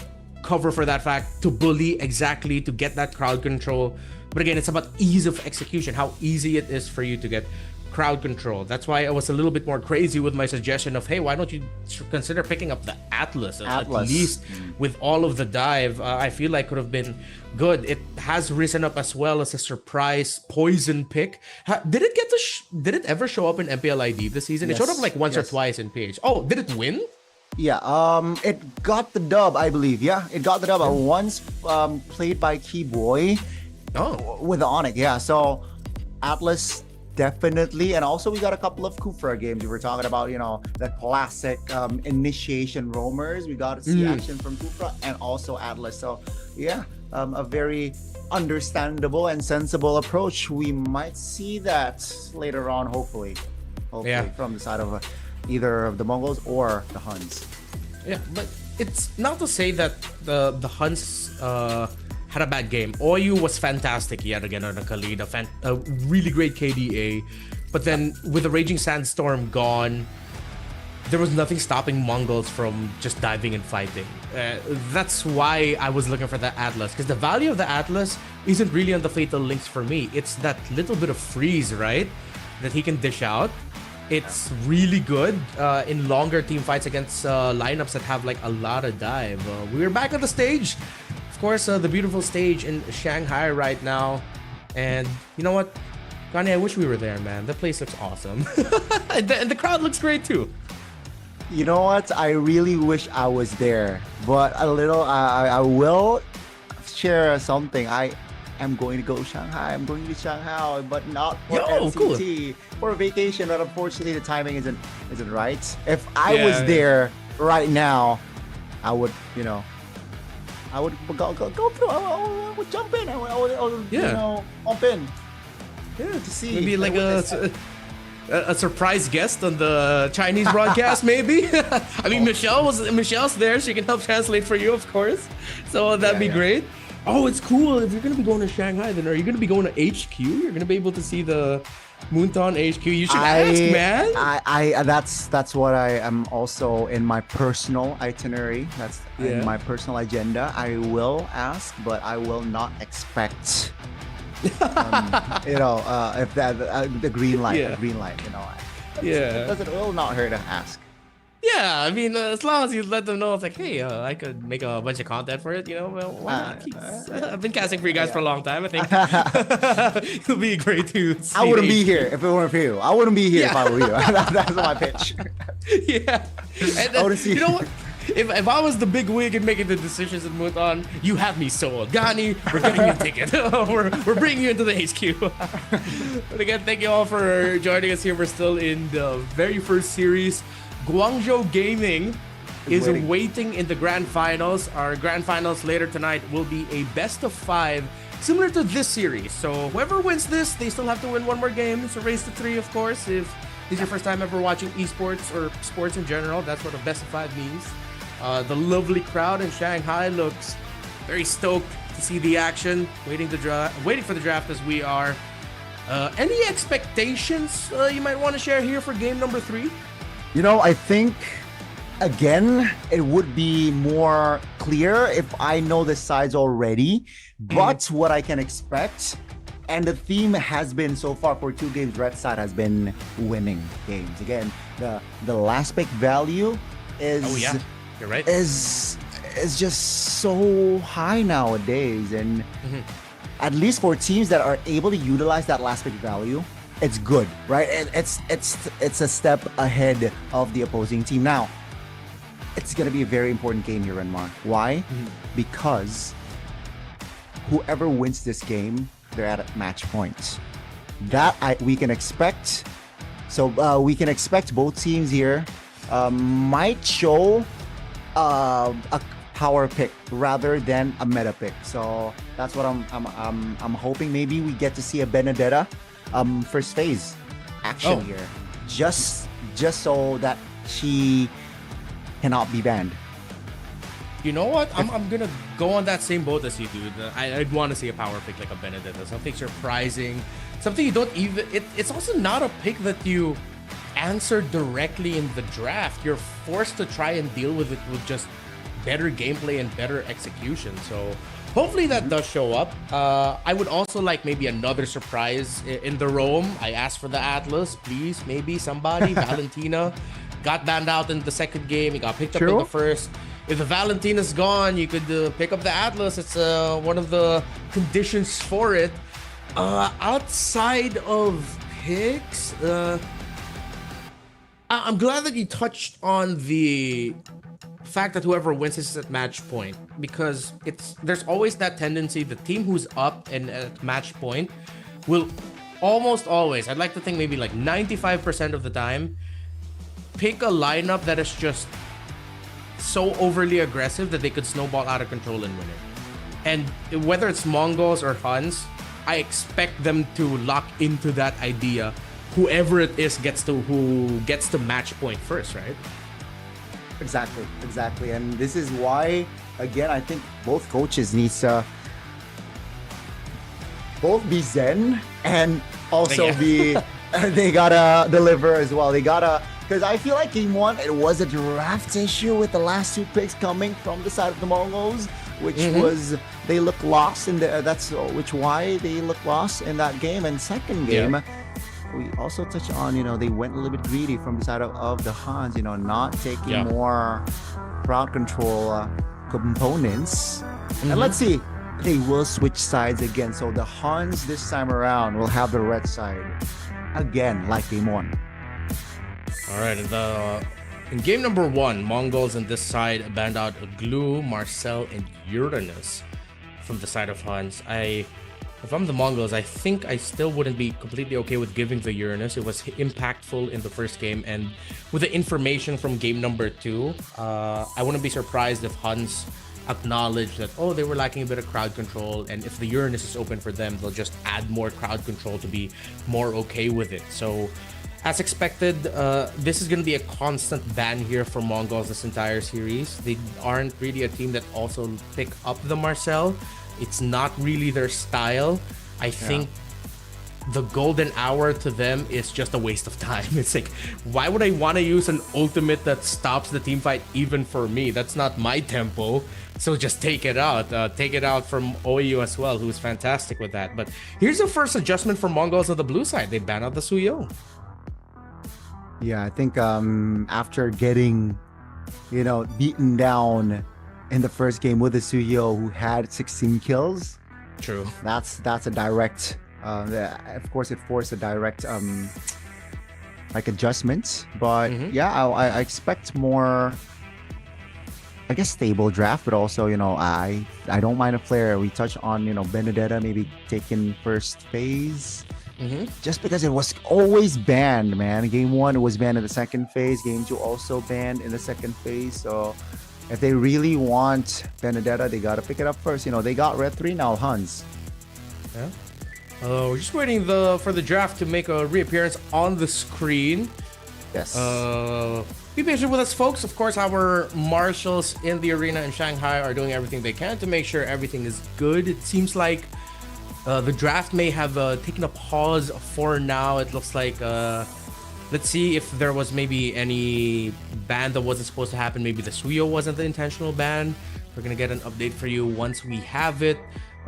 cover for that fact, to bully, exactly, to get that crowd control. But again, it's about ease of execution, how easy it is for you to get crowd control. That's why I was a little bit more crazy with my suggestion of, hey, why don't you consider picking up the Atlas. At least with all of the dive, I feel like could have been good. It has risen up as well as a surprise poison pick. Did it get did it ever show up in MPLID this season? Yes. It showed up like once or twice in PH. Oh, did it win? Yeah, it got the dub, I believe. Yeah, it got the dub. Once played by Keyboy with the Onyx. Yeah, so Atlas definitely. And also we got a couple of Kufra games. We were talking about, the classic initiation roamers. We got to see action from Kufra and also Atlas. So yeah, a very understandable and sensible approach. We might see that later on, hopefully from the side of either of the Mongols or the HUNS. Yeah, but it's not to say that the HUNS had a bad game. Oyu was fantastic yet again on a Khalid, a really great KDA. But then with the Raging Sandstorm gone, there was nothing stopping Mongols from just diving and fighting. That's why I was looking for the Atlas, because the value of the Atlas isn't really on the Fatal Links for me. It's that little bit of freeze, right, that he can dish out. It's really good in longer team fights against lineups that have like a lot of dive. We're back at the stage. Of course, the beautiful stage in Shanghai right now. And you know what? Gani, I wish we were there, man. The place looks awesome. and the crowd looks great too. You know what? I really wish I was there. But I will share something. I am going to go to Shanghai. I'm going to Shanghai, but not for MCT. Cool. For a vacation. But unfortunately, the timing isn't right. If I was there right now, I would, I would go through. I would jump in. I would jump in. Yeah, to see. Maybe like a surprise guest on the Chinese broadcast, maybe. I mean, Michelle's there. She can help translate for you, of course. So that'd be great. Oh, it's cool. If you're gonna be going to Shanghai, then are you gonna be going to HQ? You're gonna be able to see the Moonton HQ. You should ask, man. That's what I am also in my personal itinerary. That's in my personal agenda. I will ask, but I will not expect. If that the green light, it will not hurt to ask. Yeah, I mean, as long as you let them know, it's like, hey, I could make a bunch of content for it, well, why not? I've been casting for you guys for a long time. I think it'll be great to see. I wouldn't be here if it weren't for you. I wouldn't be here if I were you. That's my pitch. Yeah. And then, you know what? If I was the big wig and making the decisions at Muton, you have me sold. Gani, we're getting you a ticket. we're bringing you into the HQ. But again, thank you all for joining us here. We're still in the very first series. Guangzhou Gaming is waiting in the grand finals. Our grand finals later tonight will be a best of 5, similar to this series. So whoever wins this, they still have to win one more game. It's a race to 3, of course. If this is your first time ever watching esports or sports in general, that's what a best of 5 means. The lovely crowd in Shanghai looks very stoked to see the action, waiting for the draft as we are. Any expectations you might want to share here for game number 3? I think, again, it would be more clear if I know the sides already. But what I can expect, and the theme has been so far for 2 games, red side has been winning games. Again, the last pick value is... Oh, yeah. You're right. Is just so high nowadays. And at least for teams that are able to utilize that last pick value, it's good, right? And it's a step ahead of the opposing team. Now, it's going to be a very important game here, Renmar. Why? Because whoever wins this game, they're at match point. We can expect. So we can expect both teams here might show a power pick rather than a meta pick. So that's what I'm hoping. Maybe we get to see a Benedetta first phase action here, just so that she cannot be banned. You know what? I'm gonna go on that same boat as you, dude. I'd want to see a power pick like a Benedetta, something surprising, something you don't even. It's also not a pick that you answer directly in the draft. You're forced to try and deal with it with just better gameplay and better execution. So hopefully that does show up. I would also like maybe another surprise in the Rome. I asked for the Atlas, please, maybe somebody. Valentina got banned out in the second game. He got picked up in the first. If the Valentina's gone, you could pick up the Atlas. It's one of the conditions for it. Outside of picks, I'm glad that you touched on the fact that whoever wins is at match point, because there's always that tendency the team who's up and at match point will almost always, I'd like to think maybe like 95% of the time, pick a lineup that is just so overly aggressive that they could snowball out of control and win it. And whether it's Mongols or HUNS, I expect them to lock into that idea. Whoever it is who gets to match point first, right? Exactly. And this is why, again, I think both coaches need to both be zen and also they gotta deliver as well. They gotta, because I feel like game one, it was a draft issue with the last two picks coming from the side of the Mongols, which was, they look lost in that's why they look lost in that game. And second game, we also touched on, they went a little bit greedy from the side of the HUNS, not taking more crowd control components. And let's see, they will switch sides again. So the HUNS this time around will have the red side again, like game one. All right, in game number one, Mongols on this side banned out Glue, Marcel, and Uranus from the side of HUNS. If I'm the Mongols, I think I still wouldn't be completely okay with giving the Uranus. It was impactful in the first game, and with the information from game number two, I wouldn't be surprised if HUNS acknowledge that, they were lacking a bit of crowd control, and if the Uranus is open for them, they'll just add more crowd control to be more okay with it. So as expected, this is going to be a constant ban here for Mongols this entire series. They aren't really a team that also pick up the Marcel. It's not really their style. I think the golden hour to them is just a waste of time. It's like, why would I want to use an ultimate that stops the team fight even for me? That's not my tempo. So just take it out. Take it out from OU as well, who's fantastic with that. But here's the first adjustment for Mongols on the blue side. They ban out the Suyo. Yeah, I think after getting, beaten down in the first game with the Suyo, who had 16 kills. True. That's a direct, of course it forced a direct adjustment. But I expect more, I guess, stable draft, but also, I don't mind a flare. We touch on, Benedetta maybe taking first phase. Just because it was always banned, man. Game one, it was banned in the second phase. Game two also banned in the second phase. So if they really want Benedetta, they gotta pick it up first. They got red 3 now, HUNS. Yeah. We're just waiting for the draft to make a reappearance on the screen. Yes. Be patient with us, folks. Of course, our marshals in the arena in Shanghai are doing everything they can to make sure everything is good. It seems like the draft may have taken a pause for now. It looks like let's see if there was maybe any ban that wasn't supposed to happen. Maybe the Suyo wasn't the intentional ban. We're gonna get an update for you once we have it.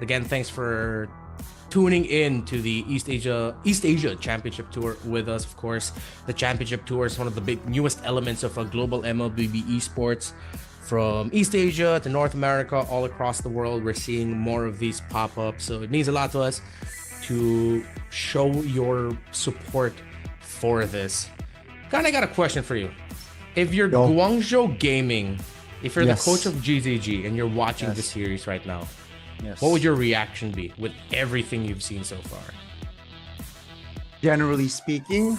Again, thanks for tuning in to the East Asia Championship Tour with us. Of course, the Championship Tour is one of the big newest elements of a global MLBB esports. From East Asia to North America, all across the world, we're seeing more of these pop up. So it means a lot to us to show your support for this. Kind of got a question for you. If you're Guangzhou Gaming, if you're the coach of GZG and you're watching the series right now, what would your reaction be with everything you've seen so far? Generally speaking,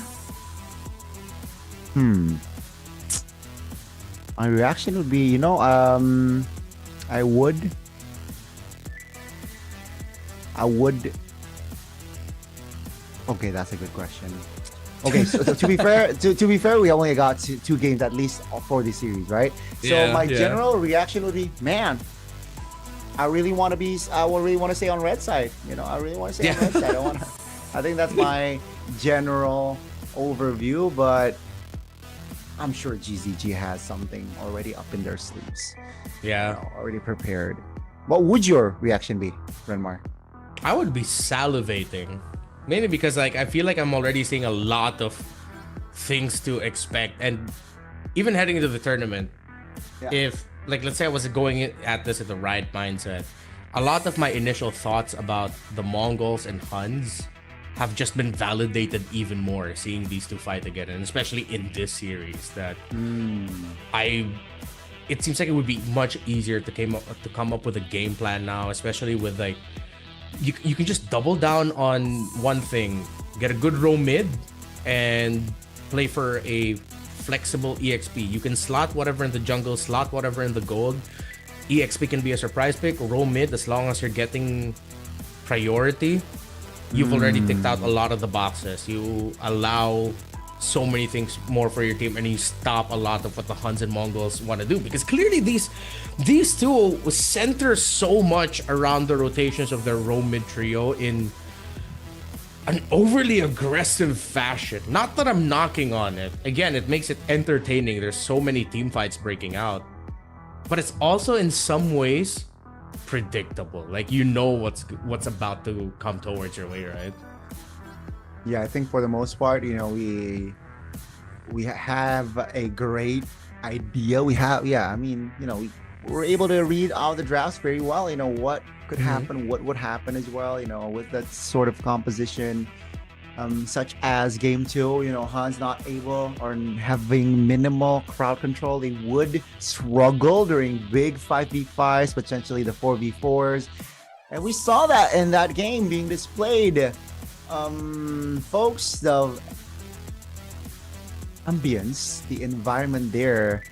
my reaction would be, I would. Okay, that's a good question. Okay, so to be fair, we only got two games at least for the series, right? So my general reaction would be, man, I really want to stay on red side. I really want to stay on red side. I think that's my general overview, but I'm sure GZG has something already up in their sleeves. Yeah. Already prepared. What would your reaction be, Renmar? I would be salivating. Mainly because I feel like I'm already seeing a lot of things to expect. And even heading into the tournament, if let's say I was going at this with the right mindset, a lot of my initial thoughts about the Mongols and HUNS have just been validated even more seeing these two fight again, and especially in this series that it seems like it would be much easier to come up with a game plan now, especially with you can just double down on one thing, get a good row mid, and play for a flexible EXP. You can slot whatever in the jungle, slot whatever in the gold. EXP can be a surprise pick, row mid, as long as you're getting priority. You've already ticked out a lot of the boxes. You allow so many things more for your team, and you stop a lot of what the Huns and Mongols want to do, because clearly these two center so much around the rotations of their row mid trio in an overly aggressive fashion. Not that I'm knocking on it. Again, it makes it entertaining. There's so many team fights breaking out, but it's also in some ways predictable. What's about to come towards your way, right? Yeah, I think for the most part, we have a great idea. We're able to read all the drafts very well. What could happen, what would happen as well. With that sort of composition, such as game 2. Hans not able or having minimal crowd control. They would struggle during big 5v5s, potentially the 4v4s, and we saw that in that game being displayed. Folks, the ambience, the environment there,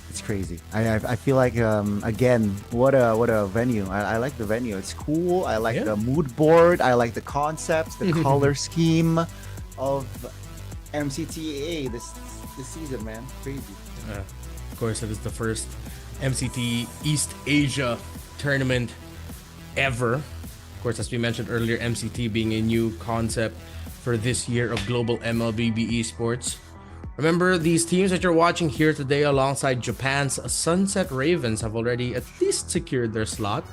it's crazy. I feel like again, what a venue. I like the venue. It's cool. I like the mood board. I like the concepts, the color scheme of MCTA this season, man. Crazy. Of course, it is the first MCT East Asia tournament ever. Of course, as we mentioned earlier, MCT being a new concept for this year of global MLBB esports. Remember, these teams that you're watching here today alongside Japan's Sunset Ravens have already at least secured their slot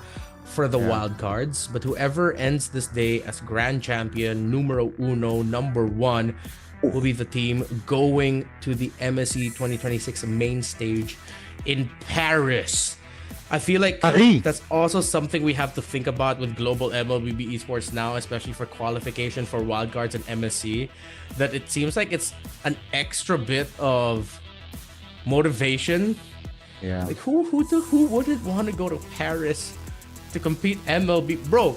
for the wild cards, but whoever ends this day as grand champion numero uno, number 1, will be the team going to the MSC 2026 main stage in Paris. I feel like that's also something we have to think about with global MLBB esports now, especially for qualification for wildcards and MSC, that it seems like it's an extra bit of motivation. Yeah. Like who wouldn't want to go to Paris to compete MLB? Bro,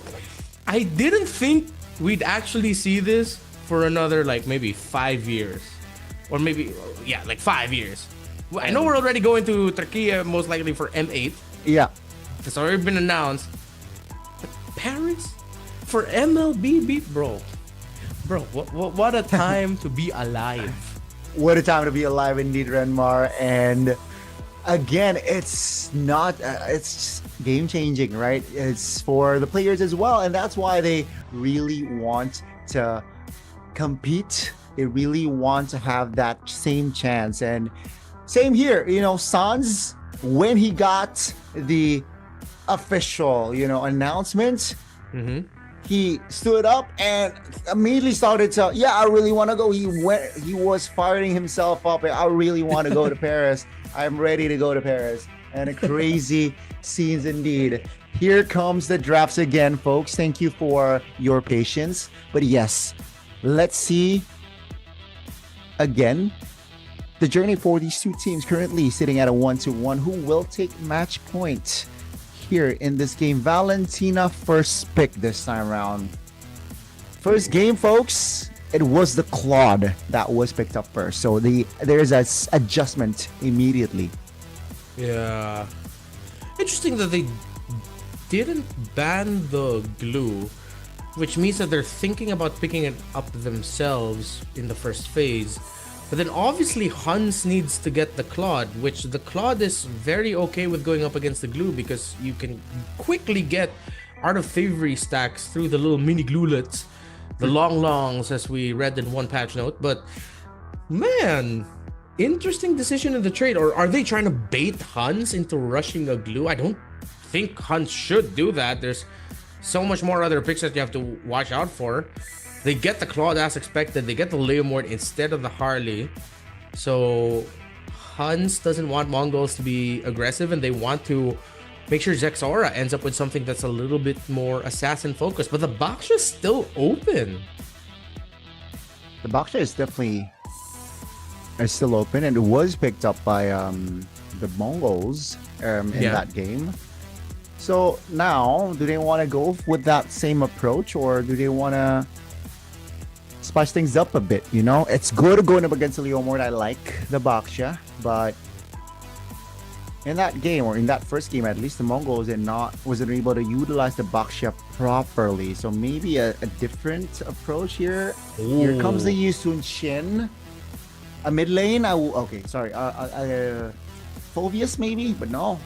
I didn't think we'd actually see this for another maybe 5 years. Or maybe 5 years. I know we're already going to Turkey most likely for M8. Yeah, it's already been announced. But Paris for MLBB, bro. What a time to be alive. What a time to be alive indeed, Renmar. And again, it's not it's game changing, right? It's for the players as well, and that's why they really want to compete. They really want to have that same chance. And same here, Sans, when he got the official, announcement, he stood up and immediately started to, I really want to go. He was firing himself up. I really want to go to Paris. I'm ready to go to Paris. And crazy scenes indeed. Here comes the drafts again, folks. Thank you for your patience. But yes, let's see again the the journey for these two teams currently sitting at a 1-1. Who will take match point here in this game? Valentina first pick this time around. First game, folks, it was the Claude that was picked up first. So there's an adjustment immediately. Yeah. Interesting that they didn't ban the glue, which means that they're thinking about picking it up themselves in the first phase. But then obviously HUNS needs to get the Claude, which the Claude is very okay with going up against the glue because you can quickly get Art of Thievery stacks through the little mini gluelets, the longs, as we read in one patch note. But man, interesting decision in the trade. Or are they trying to bait HUNS into rushing a glue? I don't think HUNS should do that. There's so much more other picks that you have to watch out for. They get the Claude as expected. They get the Leomord instead of the Harley. So HUNS doesn't want Mongols to be aggressive, and they want to make sure Zexora ends up with something that's a little bit more assassin focused. But the Baksha is still open. The Baksha is definitely still open, and it was picked up by the Mongols in that game. So now, do they want to go with that same approach, or do they want to spice things up a bit? You know, it's good going up against the Leomord. I like the Baksha, but in that game, or in that first game, at least the Mongols wasn't able to utilize the Baksha properly. So maybe a different approach here. Ooh. Here comes the Yusun Shin. A mid lane. Okay, sorry. Phovius maybe, but no.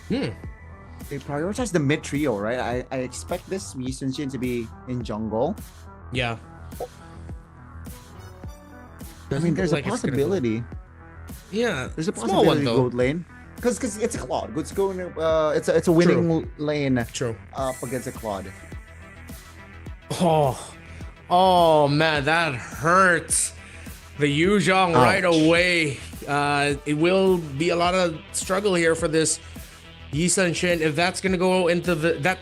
They prioritize the mid trio, right? I expect this Yusun Shin to be in jungle. Yeah. I mean, there's a possibility. Yeah, there's a possibility gold lane, because it's a Claude. It's going. It's a winning lane. True. Up against a Claude. Oh man, that hurts. The Yuzhong right away. It will be a lot of struggle here for this Yisun Shin. If that's gonna go into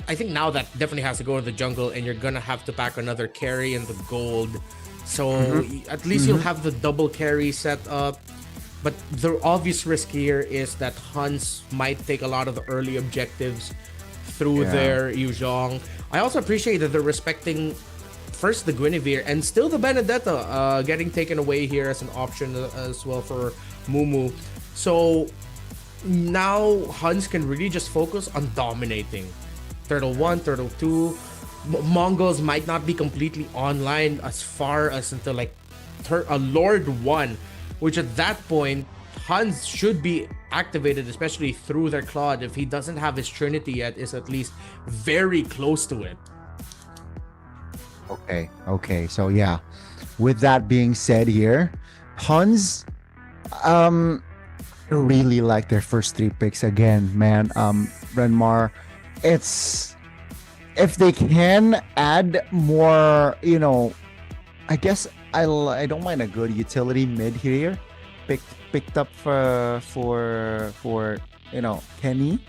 I think now that definitely has to go in the jungle, and you're gonna have to pack another carry in the gold. So at least you'll have the double carry set up. But the obvious risk here is that HUNS might take a lot of the early objectives through their Yuzhong. I also appreciate that they're respecting first the Guinevere and still the Benedetta getting taken away here as an option as well for Mumu. So now HUNS can really just focus on dominating. Turtle 1, Turtle 2. Mongols might not be completely online as far as until like Lord 1. Which at that point, HUNS should be activated, especially through their Claude. If he doesn't have his Trinity yet, is at least very close to it. Okay. So yeah, with that being said here, HUNS really like their first 3 picks again, man. Renmar, it's if they can add more, I guess I don't mind a good utility mid here, picked up for Kenny.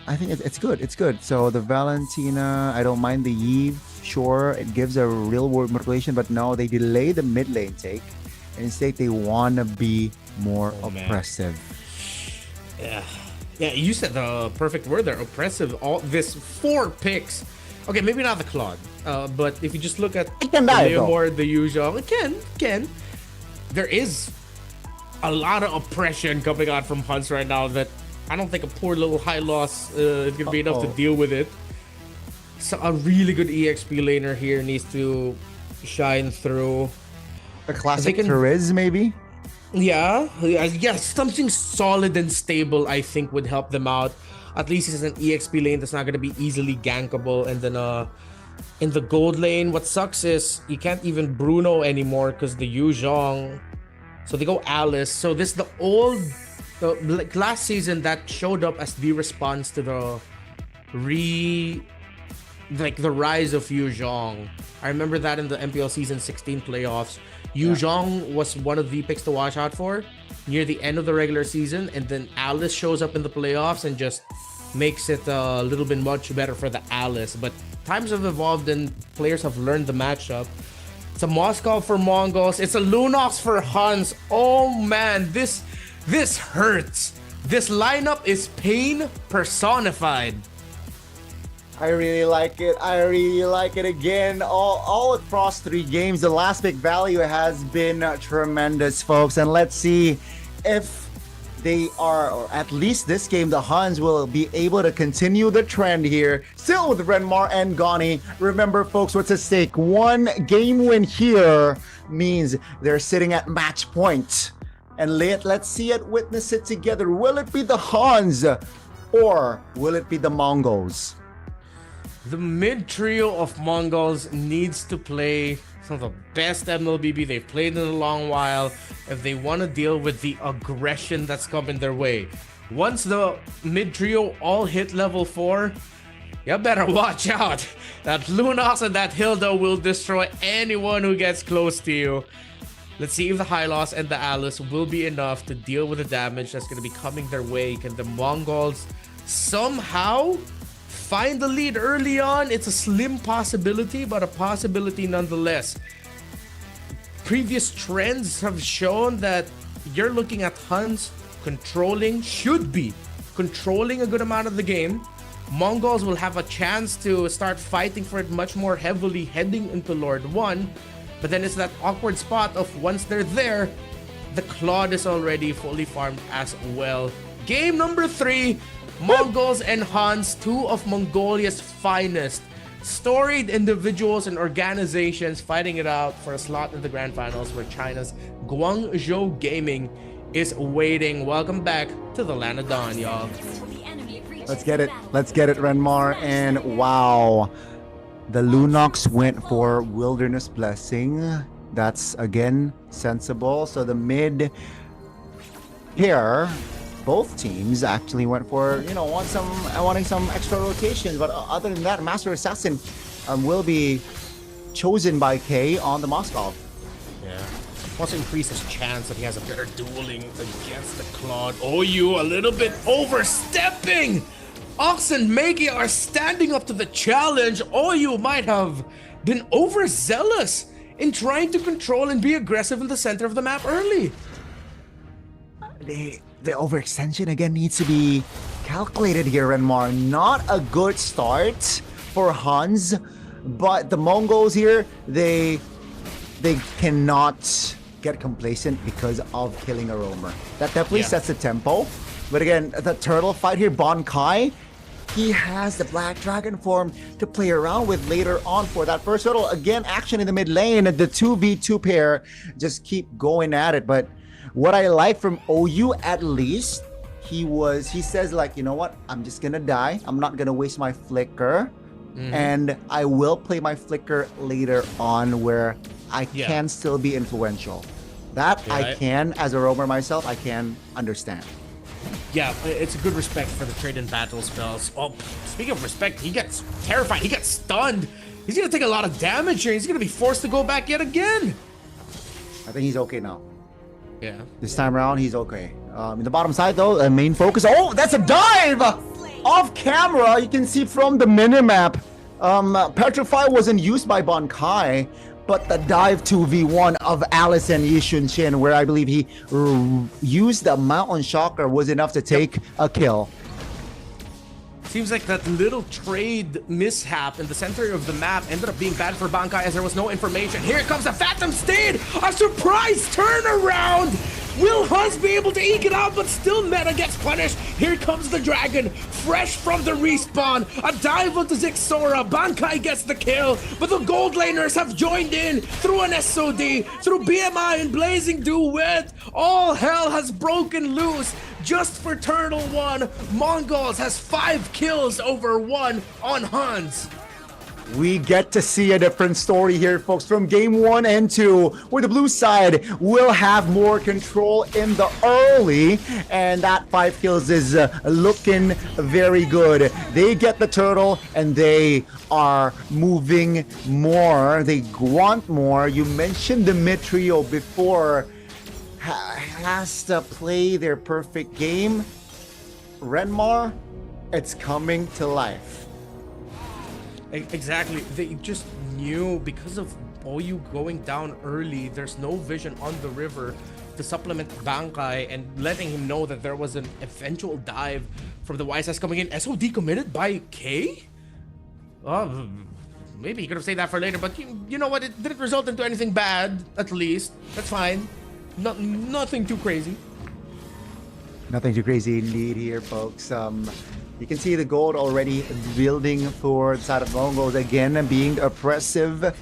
I think it's good. It's good. So the Valentina, I don't mind the Eve. Sure, it gives a real world manipulation, but no, they delay the mid lane take, and instead they want to be more oppressive. Man. Yeah. You said the perfect word there. Oppressive. All this 4 picks. Okay, maybe not the Claude, but if you just look at the Leomord, the Yuzhong, it can. There is a lot of oppression coming out from HUNS right now that I don't think a poor little high loss is going to be enough to deal with it. So a really good EXP laner here needs to shine through. A classic Therese, maybe? Yeah, something solid and stable I think would help them out. At least it's an EXP lane that's not going to be easily gankable. And then in the gold lane, what sucks is you can't even Bruno anymore because the Yuzhong. So they go Alice. So this the last season that showed up as the response to the rise of Yuzhong. I remember that in the MPL season 16 playoffs. Yuzhong was one of the picks to watch out for near the end of the regular season, and then Alice shows up in the playoffs and just makes it a little bit much better for the Alice. But times have evolved and players have learned the matchup. It's a Moscow for Mongols. It's a Lunox for HUNS. Oh man, this hurts. This lineup is pain personified. I really like it. I really like it again. All across 3 games, the last pick value has been tremendous, folks. And let's see if they are, or at least this game, the HUNS will be able to continue the trend here. Still with Renmar and Gani. Remember, folks, what's at stake? 1 game win here means they're sitting at match point. And let's see it, witness it together. Will it be the HUNS or will it be the Mongols? The mid trio of Mongols needs to play some of the best MLBB they've played in a long while if they want to deal with the aggression that's coming their way. Once the mid trio all hit level 4, you better watch out. That Lunox and that Hilda will destroy anyone who gets close to you. Let's see if the Hylos and the Alice will be enough to deal with the damage that's going to be coming their way. Can the Mongols somehow find the lead early on? It's a slim possibility, but a possibility nonetheless. Previous trends have shown that you're looking at HUNS should be controlling a good amount of the game. Mongols will have a chance to start fighting for it much more heavily heading into Lord 1. But then it's that awkward spot of once they're there, the Claude is already fully farmed as well. Game number 3, Mongols and HUNS, 2 of Mongolia's finest. Storied individuals and organizations fighting it out for a slot in the grand finals where China's Guangzhou Gaming is waiting. Welcome back to the Land of Dawn, y'all. Let's get it. Let's get it, Renmar. And wow. The Lunox went for Wilderness Blessing. That's, again, sensible. So the mid pair, both teams actually went for, wanting some extra rotations. But other than that, Master Assassin will be chosen by K on the Moskov. Yeah. Also increase his chance that he has a better dueling against the Claude. Oh, you a little bit overstepping! Ox and Megi are standing up to the challenge. Oh, you might have been overzealous in trying to control and be aggressive in the center of the map early. The overextension again needs to be calculated here, Renmar. Not a good start for HUNS, but the Mongols here, they cannot get complacent because of killing a roamer. That definitely sets the tempo. But again, the turtle fight here, Bankai, he has the Black Dragon form to play around with later on for that first turtle. Again, action in the mid lane. The 2v2 pair just keep going at it. But what I like from OU, at least, he says, like, you know what? I'm just going to die. I'm not going to waste my flicker. And I will play my flicker later on where I can still be influential. That I can, as a roamer myself, I can understand. Yeah, it's a good respect for the trade and battle spells. Oh, speaking of respect, he gets terrified. He gets stunned. He's going to take a lot of damage here. He's going to be forced to go back yet again. I think he's okay now. Yeah. This time around, he's okay. In the bottom side, though, main focus. Oh, that's a dive! Off camera, you can see from the minimap. Petrify wasn't used by Bankai, but the dive 2v1 of Alice and Yishun Shin, where I believe he used the Mountain Shocker, was enough to take a kill. Seems like that little trade mishap in the center of the map ended up being bad for Bankai as there was no information. Here comes the Phantom Steed! A surprise turnaround! Will HUNS be able to eke it out, but still Meta gets punished? Here comes the Dragon, fresh from the respawn. A dive onto Zixora. Bankai gets the kill, but the gold laners have joined in through an SOD, through BMI and Blazing Duet. All hell has broken loose. Just for Turtle 1, Mongols has 5 kills over 1 on HUNS. We get to see a different story here, folks, from game 1 and 2, where the blue side will have more control in the early, and that 5 kills is looking very good. They get the turtle, and they are moving more. They want more. You mentioned the mid trio before. Has to play their perfect game. Renmar, it's coming to life. Exactly. They just knew because of OU going down early. There's no vision on the river to supplement Bankai and letting him know that there was an eventual dive from the YSS coming in. SOD committed by K? Maybe he could have saved that for later, but you know what? It didn't result into anything bad, at least. That's fine. Nothing too crazy. Nothing too crazy indeed here, folks. You can see the gold already building for the side of Mongols again, being oppressive.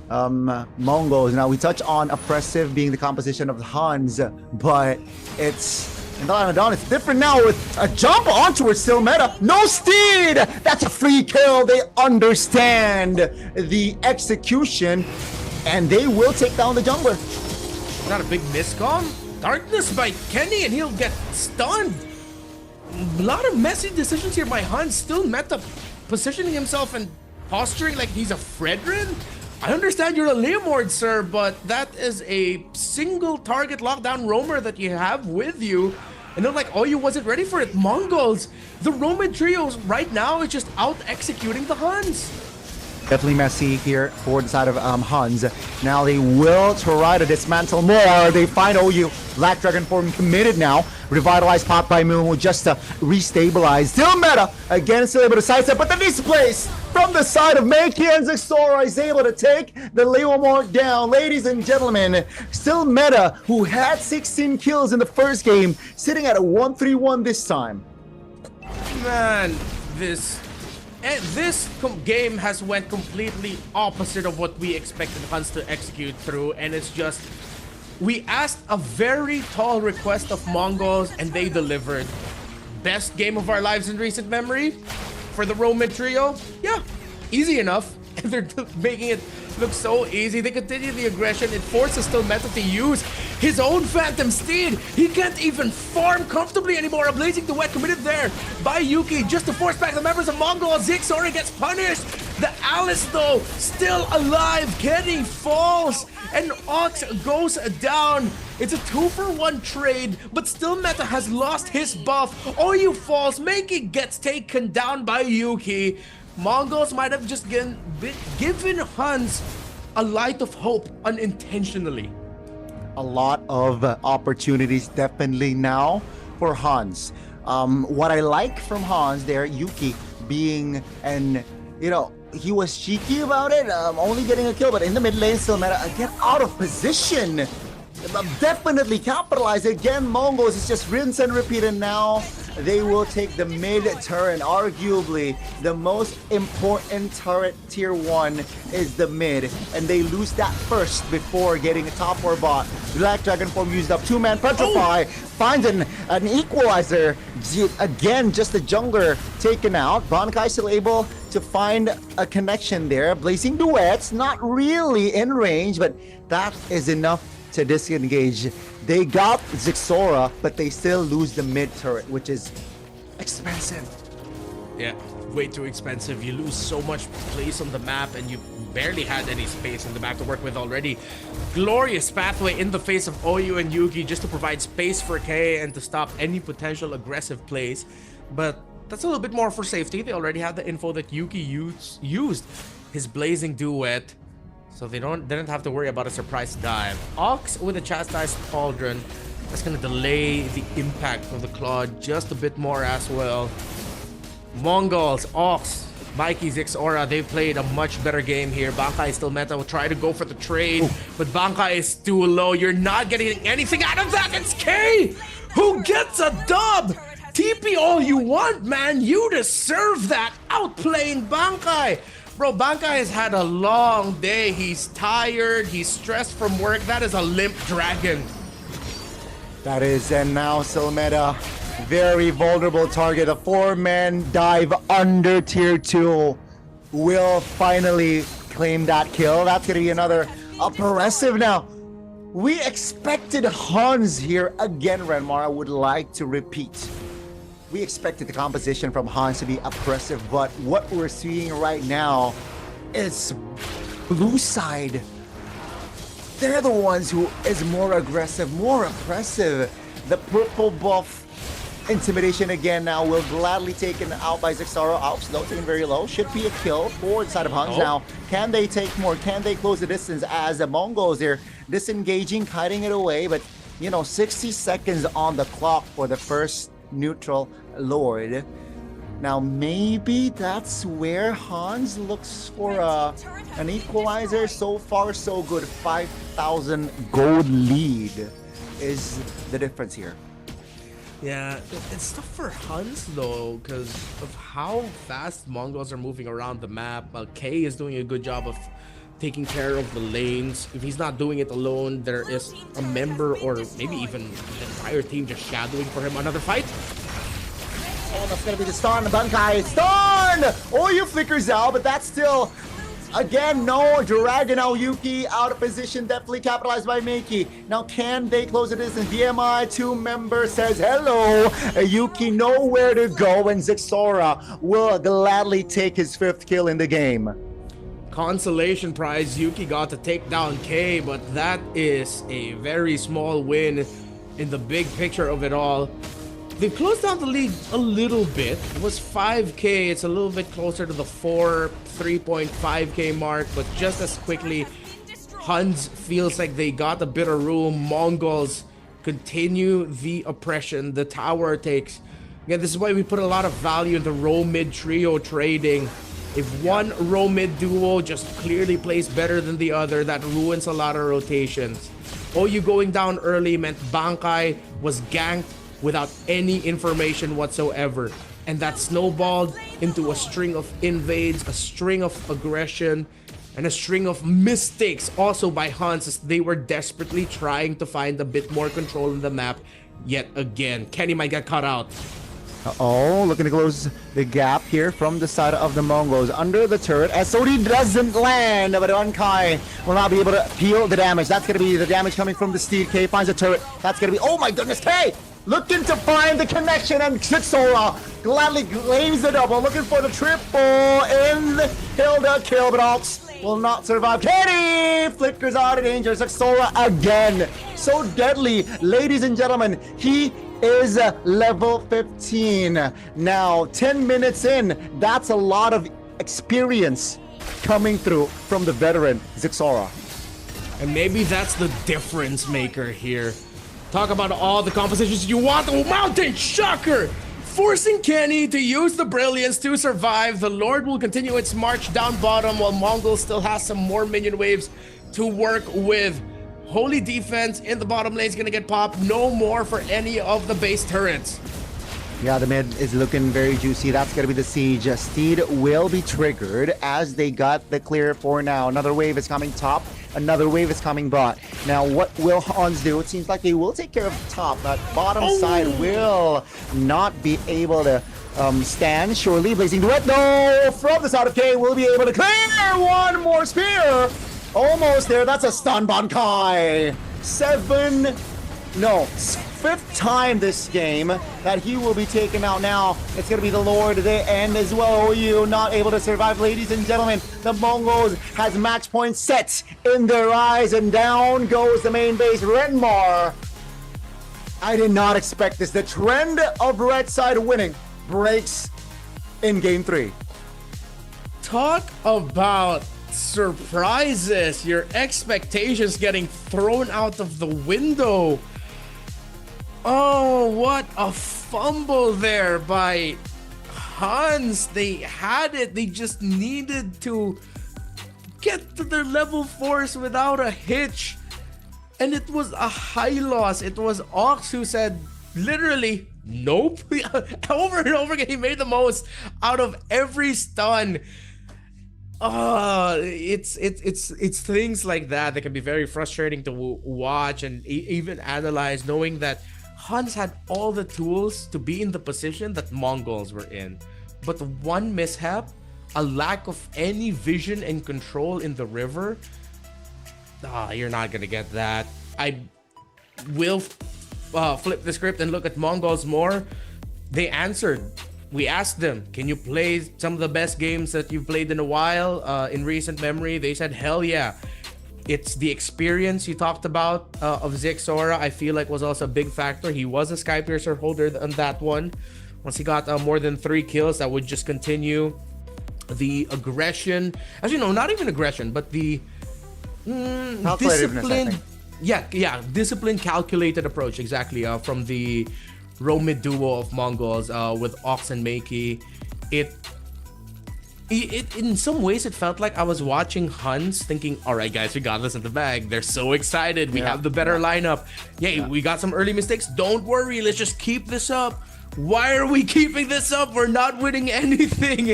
Mongols. Now we touch on oppressive being the composition of the HUNS, but it's in the it's different now with a jump onto it. Still meta. No steed. That's a free kill. They understand the execution, and they will take down the jungler. Not a big miscom. Darkness by Kenny, and he'll get stunned. A lot of messy decisions here by HUNS. Still meta, positioning himself and posturing like he's a Fredrin. I understand you're a Leomord, sir, but that is a single target lockdown roamer that you have with you. And they're like, OU wasn't ready for it. Mongols, the Roman trios right now is just out executing the HUNS. Definitely messy here for the side of HUNS. Now they will try to dismantle more. They find OU. Black Dragon form committed now. Revitalized pop by Moon will just restabilize. Still meta. Again, still able to sidestep, but the displace from the side of Meiki and Zixora is able to take the Leomord down. Ladies and gentlemen, still meta, who had 16 kills in the first game, sitting at a 1-3-1 this time. Man, this game has went completely opposite of what we expected HUNS to execute through, and it's just, we asked a very tall request of Mongols and they delivered. Best game of our lives in recent memory for the Roman trio? Yeah, easy enough. And they're making it look so easy. They continue the aggression. It forces still meta to use his own Phantom Steed. He can't even farm comfortably anymore. A Blazing Duet committed there by Yuki just to force back the members of MongolZ. Zixora gets punished. The Alice, though, still alive. Kenny falls and Ox goes down. It's a 2-for-1 trade, but still meta has lost his buff. OU falls. Meiki gets taken down by Yuki. Mongols might have just given HUNS a light of hope unintentionally. A lot of opportunities definitely now for HUNS. What I like from HUNS there, Yuki being he was cheeky about it, only getting a kill, but in the mid lane still meta, again out of position. Definitely capitalize again. Mongols is just rinse and repeat, and now they will take the mid turret. Arguably the most important turret tier 1 is the mid, and they lose that first before getting a top or bot. Black Dragon form used up. 2-man petrify finds an equalizer. Again, just the jungler taken out. Bankai still able to find a connection there. Blazing Duets not really in range, but that is enough to disengage. They got Zixora, but they still lose the mid turret, which is expensive. Yeah, way too expensive. You lose so much place on the map, and you barely had any space in the back to work with already. Glorious pathway in the face of OU and Yuki just to provide space for K and to stop any potential aggressive plays. But that's a little bit more for safety. They already had the info that Yuki used his Blazing Duet, so they didn't have to worry about a surprise dive. Ox with a Chastised Pauldron. That's going to delay the impact of the Claw just a bit more as well. Mongols, Ox, Mikey, Zixora, they've played a much better game here. Bankai is still meta. Will try to go for the trade, but Bankai is too low. You're not getting anything out of that. It's K who gets a dub. TP all you want, man. You deserve that. Outplaying Bankai. Bro, Bankai has had a long day. He's tired. He's stressed from work. That is a limp dragon. That is, and now Silmeta, very vulnerable target. A 4-man dive under tier 2 will finally claim that kill. That's going to be another oppressive now. We expected HUNS here again, Renmar. I would like to repeat. We expected the composition from HUNS to be oppressive, but what we're seeing right now is blue side. They're the ones who is more aggressive, more oppressive. The purple buff Intimidation again now will gladly taken out by Zixara. Oops, low, taken very low. Should be a kill for the side of HUNS. Now, can they take more? Can they close the distance as the Mongols here disengaging, kiting it away? But, 60 seconds on the clock for the first neutral Lord. Now, maybe that's where HUNS looks for an equalizer. So far, so good. 5,000 gold lead is the difference here. Yeah, it's tough for HUNS though, because of how fast Mongols are moving around the map. K is doing a good job of taking care of the lanes. If he's not doing it alone, there is a member or maybe even the entire team just shadowing for him. Another fight. Oh, that's gonna be the stun. Bankai stun! Oh, you flickers out, but that's still, again, no. Dragon now, Yuki out of position, definitely capitalized by Meiki. Now, can they close the distance? DMI 2 member says hello. Yuki nowhere to go, and Zixara will gladly take his 5th kill in the game. Consolation prize, Yuki got to take down K, but that is a very small win in the big picture of it all. They've closed down the lead a little bit. It was 5K. It's a little bit closer to the 3.5K mark, but just as quickly, HUNS feels like they got a bit of room. Mongols continue the oppression. The tower takes. Again, this is why we put a lot of value into row mid trio trading. If one row mid duo just clearly plays better than the other, that ruins a lot of rotations. OU going down early meant Bankai was ganked without any information whatsoever, and that snowballed into a string of invades, a string of aggression, and a string of mistakes also by HUNS as they were desperately trying to find a bit more control in the map yet again. Kenny might get caught out. Uh-oh, looking to close the gap here from the side of the Mongols. Under the turret, SOD doesn't land, but Bankai will not be able to peel the damage. That's going to be the damage coming from the Steed. K finds a turret. That's going to be, oh my goodness, K! Looking to find the connection, and Zixara gladly claims the double. Looking for the triple in the Hilda kill, but Ox will not survive. Kenny flickers out of danger. Zixara again. So deadly. Ladies and gentlemen, he is level 15. Now, 10 minutes in, that's a lot of experience coming through from the veteran Zixara. And maybe that's the difference maker here. Talk about all the compositions you want. Oh, Mountain Shocker! Forcing Kenny to use the brilliance to survive. The Lord will continue its march down bottom while Mongol still has some more minion waves to work with. Holy defense in the bottom lane is going to get popped. No more for any of the base turrets. Yeah, the mid is looking very juicy. That's going to be the siege. Steed will be triggered as they got the clear for now. Another wave is coming top. Another wave is coming bot. Now, what will HUNS do? It seems like they will take care of the top. That bottom side will not be able to stand. Surely, Blazing Duet, no! From the side of K, will be able to clear one more spear. Almost there. That's a stun, Bankai. 5th time this game that he will be taken out. Now it's going to be the Lord at the end as well. OU not able to survive. Ladies and gentlemen, the Mongols has match points set in their eyes, and down goes the main base. Renmar, I did not expect this. The trend of red side winning breaks in game 3. Talk about surprises. Your expectations getting thrown out of the window. Oh, what a fumble there by HUNS. They had it. They just needed to get to their level 4s without a hitch. And it was a high loss. It was Ox who said literally nope. Over and over again, he made the most out of every stun. It's things like that that can be very frustrating to watch and even analyze, knowing that HUNS had all the tools to be in the position that Mongols were in. But one mishap, a lack of any vision and control in the river, you're not gonna get that. I will flip the script and look at Mongols more. They answered. We asked them, can you play some of the best games that you've played in a while, in recent memory? They said, hell yeah. it's the experience you talked about of Zixora. I feel like was also a big factor. He was a Sky Piercer holder on that one. Once he got more than 3 kills, that would just continue the aggression. Actually, no, not even aggression, but the disciplined. Yeah, disciplined, calculated approach. Exactly. From the row-mid duo of MongolZ with Ox and Makey. It in some ways it felt like I was watching HUNS thinking, all right guys, we got this in the bag. They're so excited. We have the better lineup. We got some early mistakes. Don't worry, let's just keep this up. Why are we keeping this up? We're not winning anything.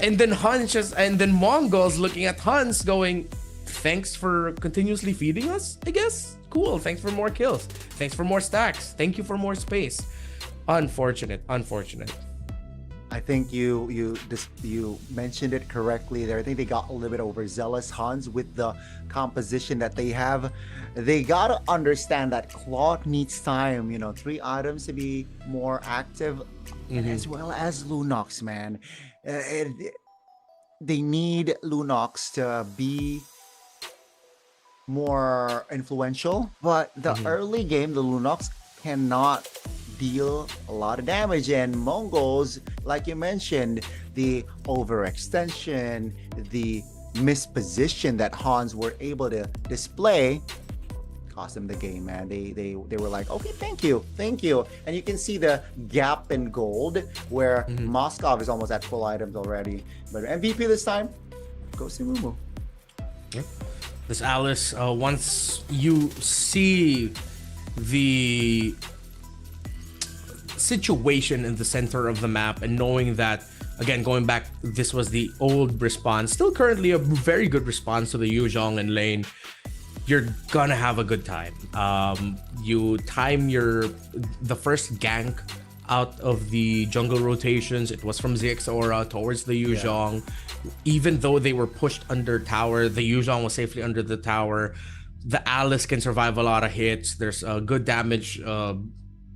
And then MongolZ looking at HUNS going, thanks for continuously feeding us, I guess. Cool, thanks for more kills. Thanks for more stacks. Thank you for more space. Unfortunate. I think you mentioned it correctly there. I think they got a little bit overzealous, HUNS, with the composition that they have. They gotta understand that Claude needs time, 3 items to be more active, as well as Lunox, man. They need Lunox to be more influential, but the early game, the Lunox cannot deal a lot of damage, and MongolZ, like you mentioned, the overextension, the misposition that HUNS were able to display cost them the game, man. They were like, okay, thank you, and you can see the gap in gold where Moskov is almost at full items already, but MVP this time goes to Mumu. This Alice, once you see the situation in the center of the map and knowing that, again, going back, this was the old response, still currently a very good response to the Yuzhong and lane, you're gonna have a good time. You time the first gank out of the jungle rotations. It was from Zixora towards the Yuzhong. Even though they were pushed under tower, the Yuzhong was safely under the tower. The Alice can survive a lot of hits. There's good damage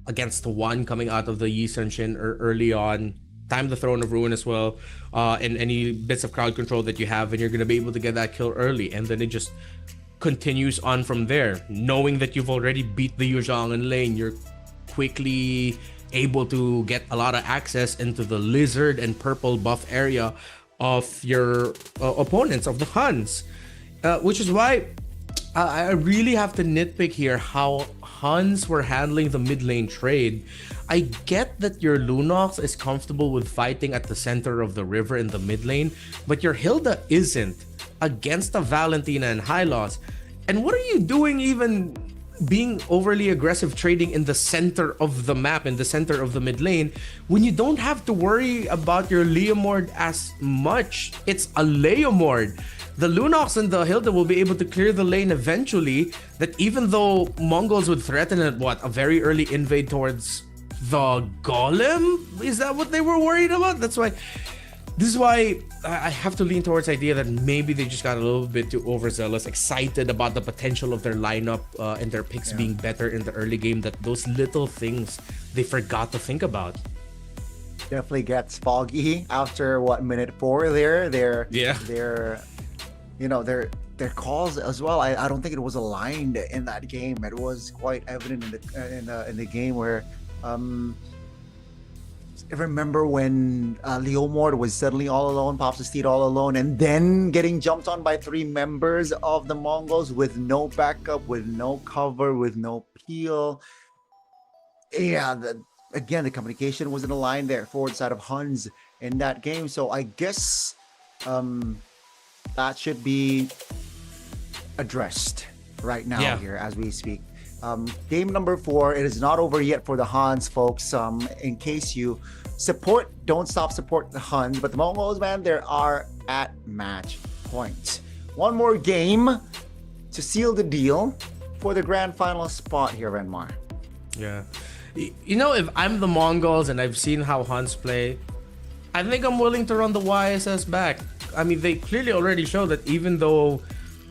against the one coming out of the Yi Sun-shin early on. Time the Throne of Ruin as well, and any bits of crowd control that you have, and you're gonna be able to get that kill early, and then it just continues on from there. Knowing that you've already beat the Yuzhong in lane, you're quickly able to get a lot of access into the lizard and purple buff area of your opponents, of the HUNS, which is why I really have to nitpick here how HUNS were handling the mid lane trade. I get that your Lunox is comfortable with fighting at the center of the river in the mid lane, but your Hilda isn't against a Valentina and Hylos. And what are you doing even being overly aggressive trading in the center of the map, in the center of the mid lane, when you don't have to worry about your Leomord as much? It's a Leomord. The Lunox and the Hilda will be able to clear the lane eventually, that even though MongolZ would threaten a very early invade towards the Golem? Is that what they were worried about? This is why I have to lean towards the idea that maybe they just got a little bit too overzealous, excited about the potential of their lineup and their picks being better in the early game, that those little things they forgot to think about. Definitely gets foggy after minute 4 there. Their calls as well. I don't think it was aligned in that game. It was quite evident in the game where I remember when Leomord was suddenly all alone, pops the steed all alone, and then getting jumped on by 3 members of the Mongols with no backup, with no cover, with no peel. Yeah, the communication wasn't aligned there forward side of HUNS in that game. So I guess that should be addressed right now here as we speak. Game number 4, it is not over yet for the HUNS, folks. In case you don't stop support the HUNS, but the Mongols, man, they are at match point. One more game to seal the deal for the grand final spot here, Renmar. Yeah. If I'm the Mongols and I've seen how HUNS play, I think I'm willing to run the YSS back. I mean, they clearly already show that even though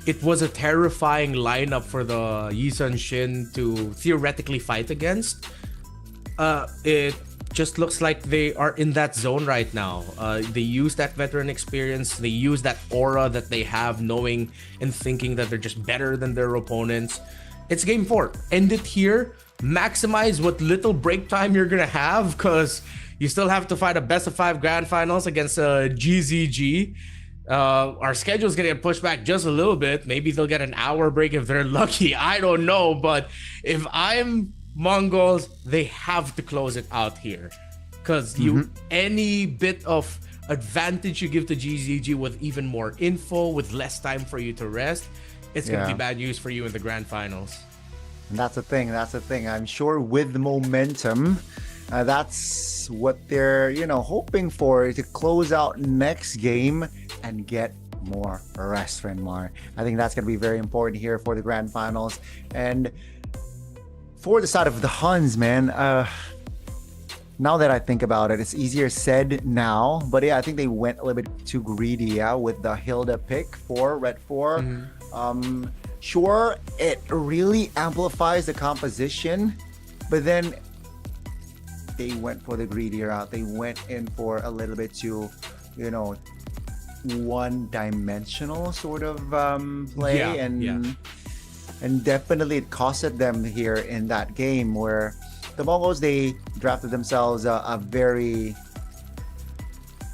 it was a terrifying lineup for the Yi Sun-shin to theoretically fight against, it just looks like they are in that zone right now. They use that veteran experience. They use that aura that they have, knowing and thinking that they're just better than their opponents. It's game 4. End it here. Maximize what little break time you're gonna have, because you still have to fight a best of 5 grand finals against GZG. Our schedule's gonna get pushed back just a little bit. Maybe they'll get an hour break if they're lucky. I don't know, but if I'm Mongols, they have to close it out here, because any bit of advantage you give to GZG with even more info, with less time for you to rest, it's gonna be bad news for you in the grand finals. And that's the thing. I'm sure with the momentum, that's what they're hoping for, to close out next game and get more rest, Renmar. I think that's gonna be very important here for the grand finals. And for the side of the HUNS, man, now that I think about it, it's easier said now. But yeah, I think they went a little bit too greedy, with the Hilda pick for Red 4. Sure, it really amplifies the composition, but then they went for the greedier route. They went in for a little bit too, one-dimensional sort of play, and definitely it costed them here in that game, where the Mongols, they drafted themselves a very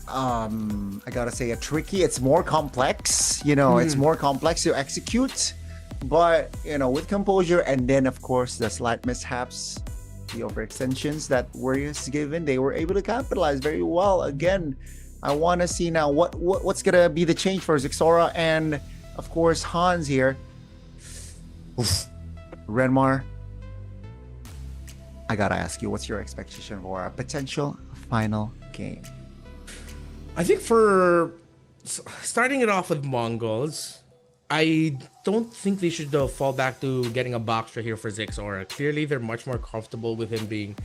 I gotta say, a tricky. It's more complex, it's more complex to execute, but with composure, and then of course the slight mishaps, the overextensions that were given, they were able to capitalize very well. Again, I want to see now what's gonna be the change for Zixora and of course HUNS here. Renmar, I gotta ask you, what's your expectation for a potential final game? I think for starting it off with Mongols, I don't think they should fall back to getting a Boxer here for Zixora. Clearly, they're much more comfortable with him being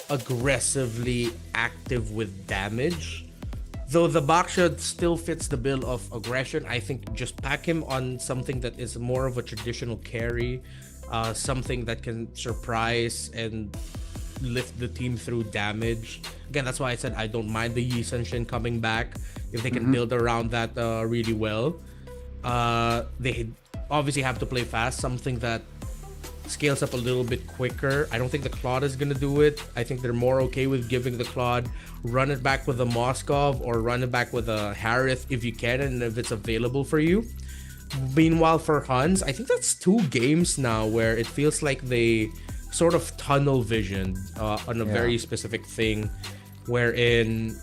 aggressively active with damage. Though the Baksha still fits the bill of aggression, I think just pack him on something that is more of a traditional carry, something that can surprise and lift the team through damage. Again, that's why I said I don't mind the Yi Senshin coming back if they can build around that really well. They obviously have to play fast, something that scales up a little bit quicker. I don't think the Claude is gonna do it. I think they're more okay with giving the Claude, run it back with a Moskov or run it back with a Harith if you can and if it's available for you. Meanwhile, for HUNS, I think that's 2 games now where it feels like they sort of tunnel vision on a very specific thing, wherein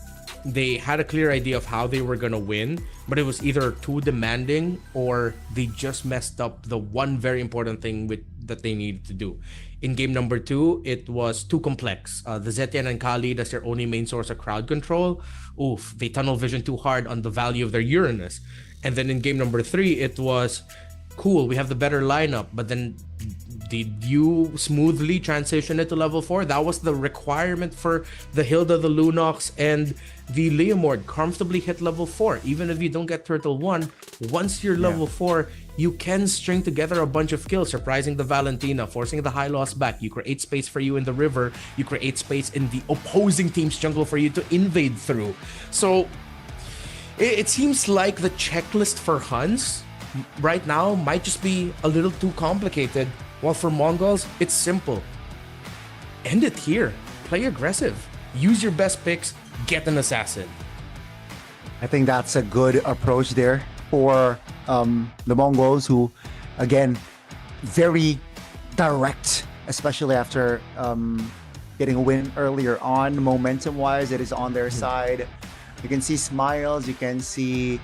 they had a clear idea of how they were gonna win, but it was either too demanding or they just messed up the one very important thing that they needed to do. In game number 2, it was too complex. The Zetian and Khalid as their only main source of crowd control. Oof, they tunnel vision too hard on the value of their Uranus. And then in game number 3, it was cool, we have the better lineup, but then did you smoothly transition it to level 4? That was the requirement for the Hilda, the Lunox, and the Leomord. Comfortably hit level 4. Even if you don't get Turtle 1, once you're level 4, you can string together a bunch of kills, surprising the Valentina, forcing the high loss back. You create space for you in the river. You create space in the opposing team's jungle for you to invade through. So it seems like the checklist for HUNS right now might just be a little too complicated. While for Mongols, it's simple. End it here. Play aggressive. Use your best picks. Get an assassin. I think that's a good approach there for the Mongols, who, again, very direct, especially after getting a win earlier on. Momentum-wise, it is on their side. You can see smiles. You can see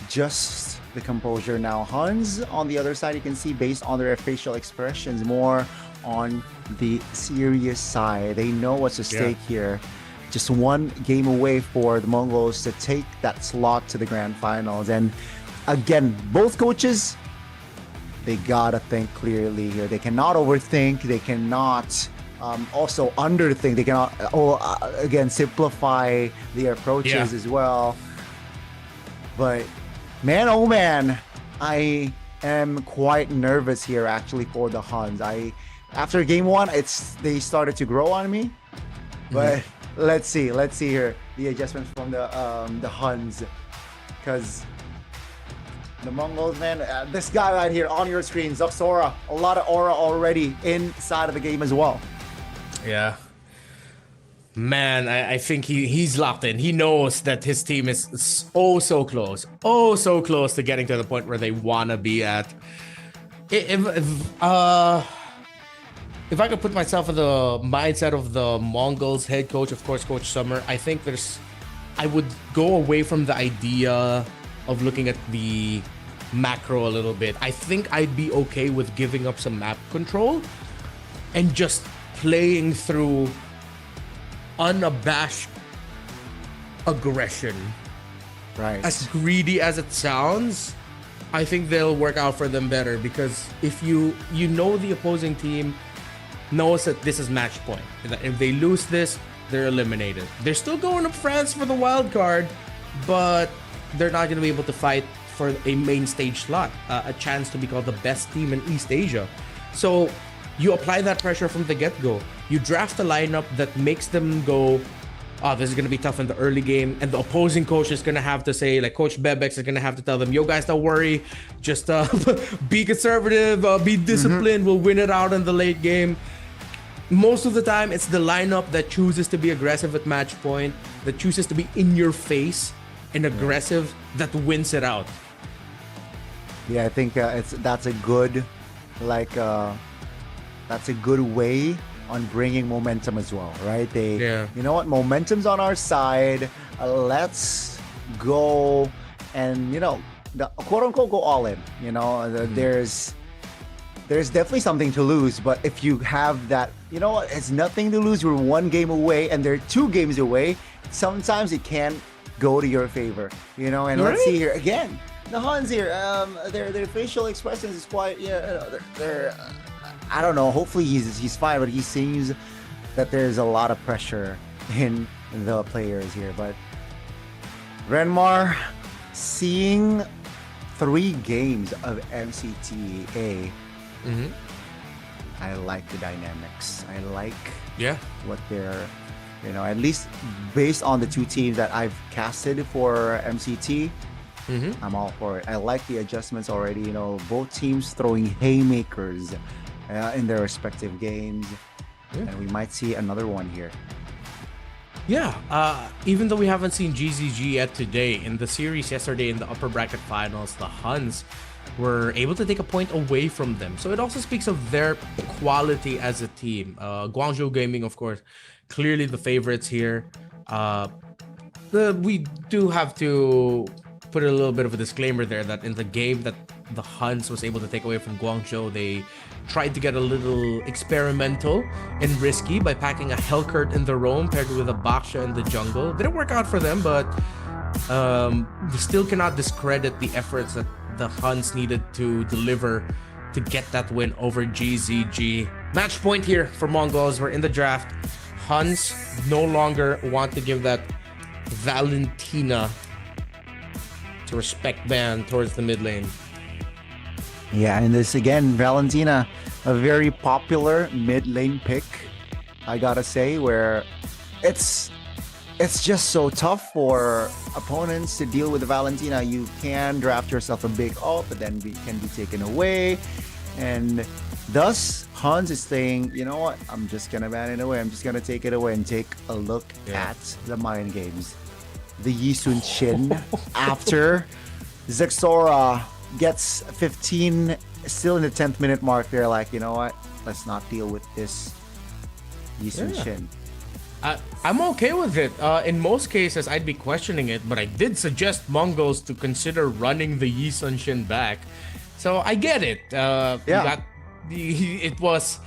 just the composure. Now HUNS on the other side, you can see based on their facial expressions, more on the serious side. They know what's at stake here. Just one game away for the Mongols to take that slot to the grand finals. And again, both coaches, they gotta think clearly here. They cannot overthink. They cannot also underthink. They cannot again simplify their approaches as well. But man, oh man, I am quite nervous here actually for the HUNS. After game 1, they started to grow on me, But let's see here the adjustments from the HUNS, because the Mongols, man, this guy right here on your screen, Zexora, a lot of aura already inside of the game as well. Yeah. Man, I think he's locked in. He knows that his team is so close to getting to the point where they want to be at. If I could put myself in the mindset of the Mongols head coach, of course, Coach Summer, I think I would go away from the idea of looking at the macro a little bit. I think I'd be okay with giving up some map control and just playing through unabashed aggression. Right. As greedy as it sounds, I think they'll work out for them better, because if you know the opposing team knows that this is match point. That if they lose this, they're eliminated. They're still going to France for the wild card, but they're not going to be able to fight for a main stage slot, a chance to be called the best team in East Asia. So you apply that pressure from the get-go. You draft a lineup that makes them go, oh, this is going to be tough in the early game. And the opposing coach is going to have to say, like Coach Bebex is going to have to tell them, yo guys, don't worry. Just be conservative, be disciplined. We'll win it out in the late game. Most of the time, it's the lineup that chooses to be aggressive at match point, that chooses to be in your face and aggressive, that wins it out. Yeah, I think that's a good way on bringing momentum as well, right? You know what, momentum's on our side. Let's go and the quote unquote go all in. There's definitely something to lose, but if you have that, it's nothing to lose. We're 1 game away, and they're 2 games away. Sometimes it can go to your favor, and right? Let's see here again. The HUNS here, their facial expressions is quite, they're I don't know. Hopefully he's fine, but he seems that there's a lot of pressure in the players here. But Renmar, seeing 3 games of MCTA, I like the dynamics. I like what they're, at least based on the 2 teams that I've casted for MCT. I'm all for it. I like the adjustments already. Both teams throwing haymakers in their respective games, and we might see another one here. Even though we haven't seen GZG yet today, in the series yesterday in the upper bracket finals, the HUNS were able to take a point away from them. So it also speaks of their quality as a team. Guangzhou Gaming, of course, clearly the favorites here. We do have to put a little bit of a disclaimer there that in the game that the HUNS was able to take away from Guangzhou, they tried to get a little experimental and risky by packing a Hellcurt in the roam paired with a Baksha in the jungle. Didn't work out for them, but we still cannot discredit the efforts that the HUNS needed to deliver to get that win over GZG. Match point here for Mongols. We're in the draft. HUNS no longer want to give that Valentina to respect ban towards the mid lane. Yeah, and this again, Valentina, a very popular mid lane pick, I gotta say, where it's just so tough for opponents to deal with the Valentina. You can draft yourself a big ult, but then can be taken away, and thus HUNS is saying, you know what, I'm just gonna ban it away. I'm just gonna take it away and take a look at the mind games. The Yisun Shin after Zexora gets 15, still in the 10th minute mark. They're like, you know what, let's not deal with this Yisun Shin. I'm okay with it. In most cases, I'd be questioning it, but I did suggest Mongols to consider running the Yisun Shin back. So I get it. It was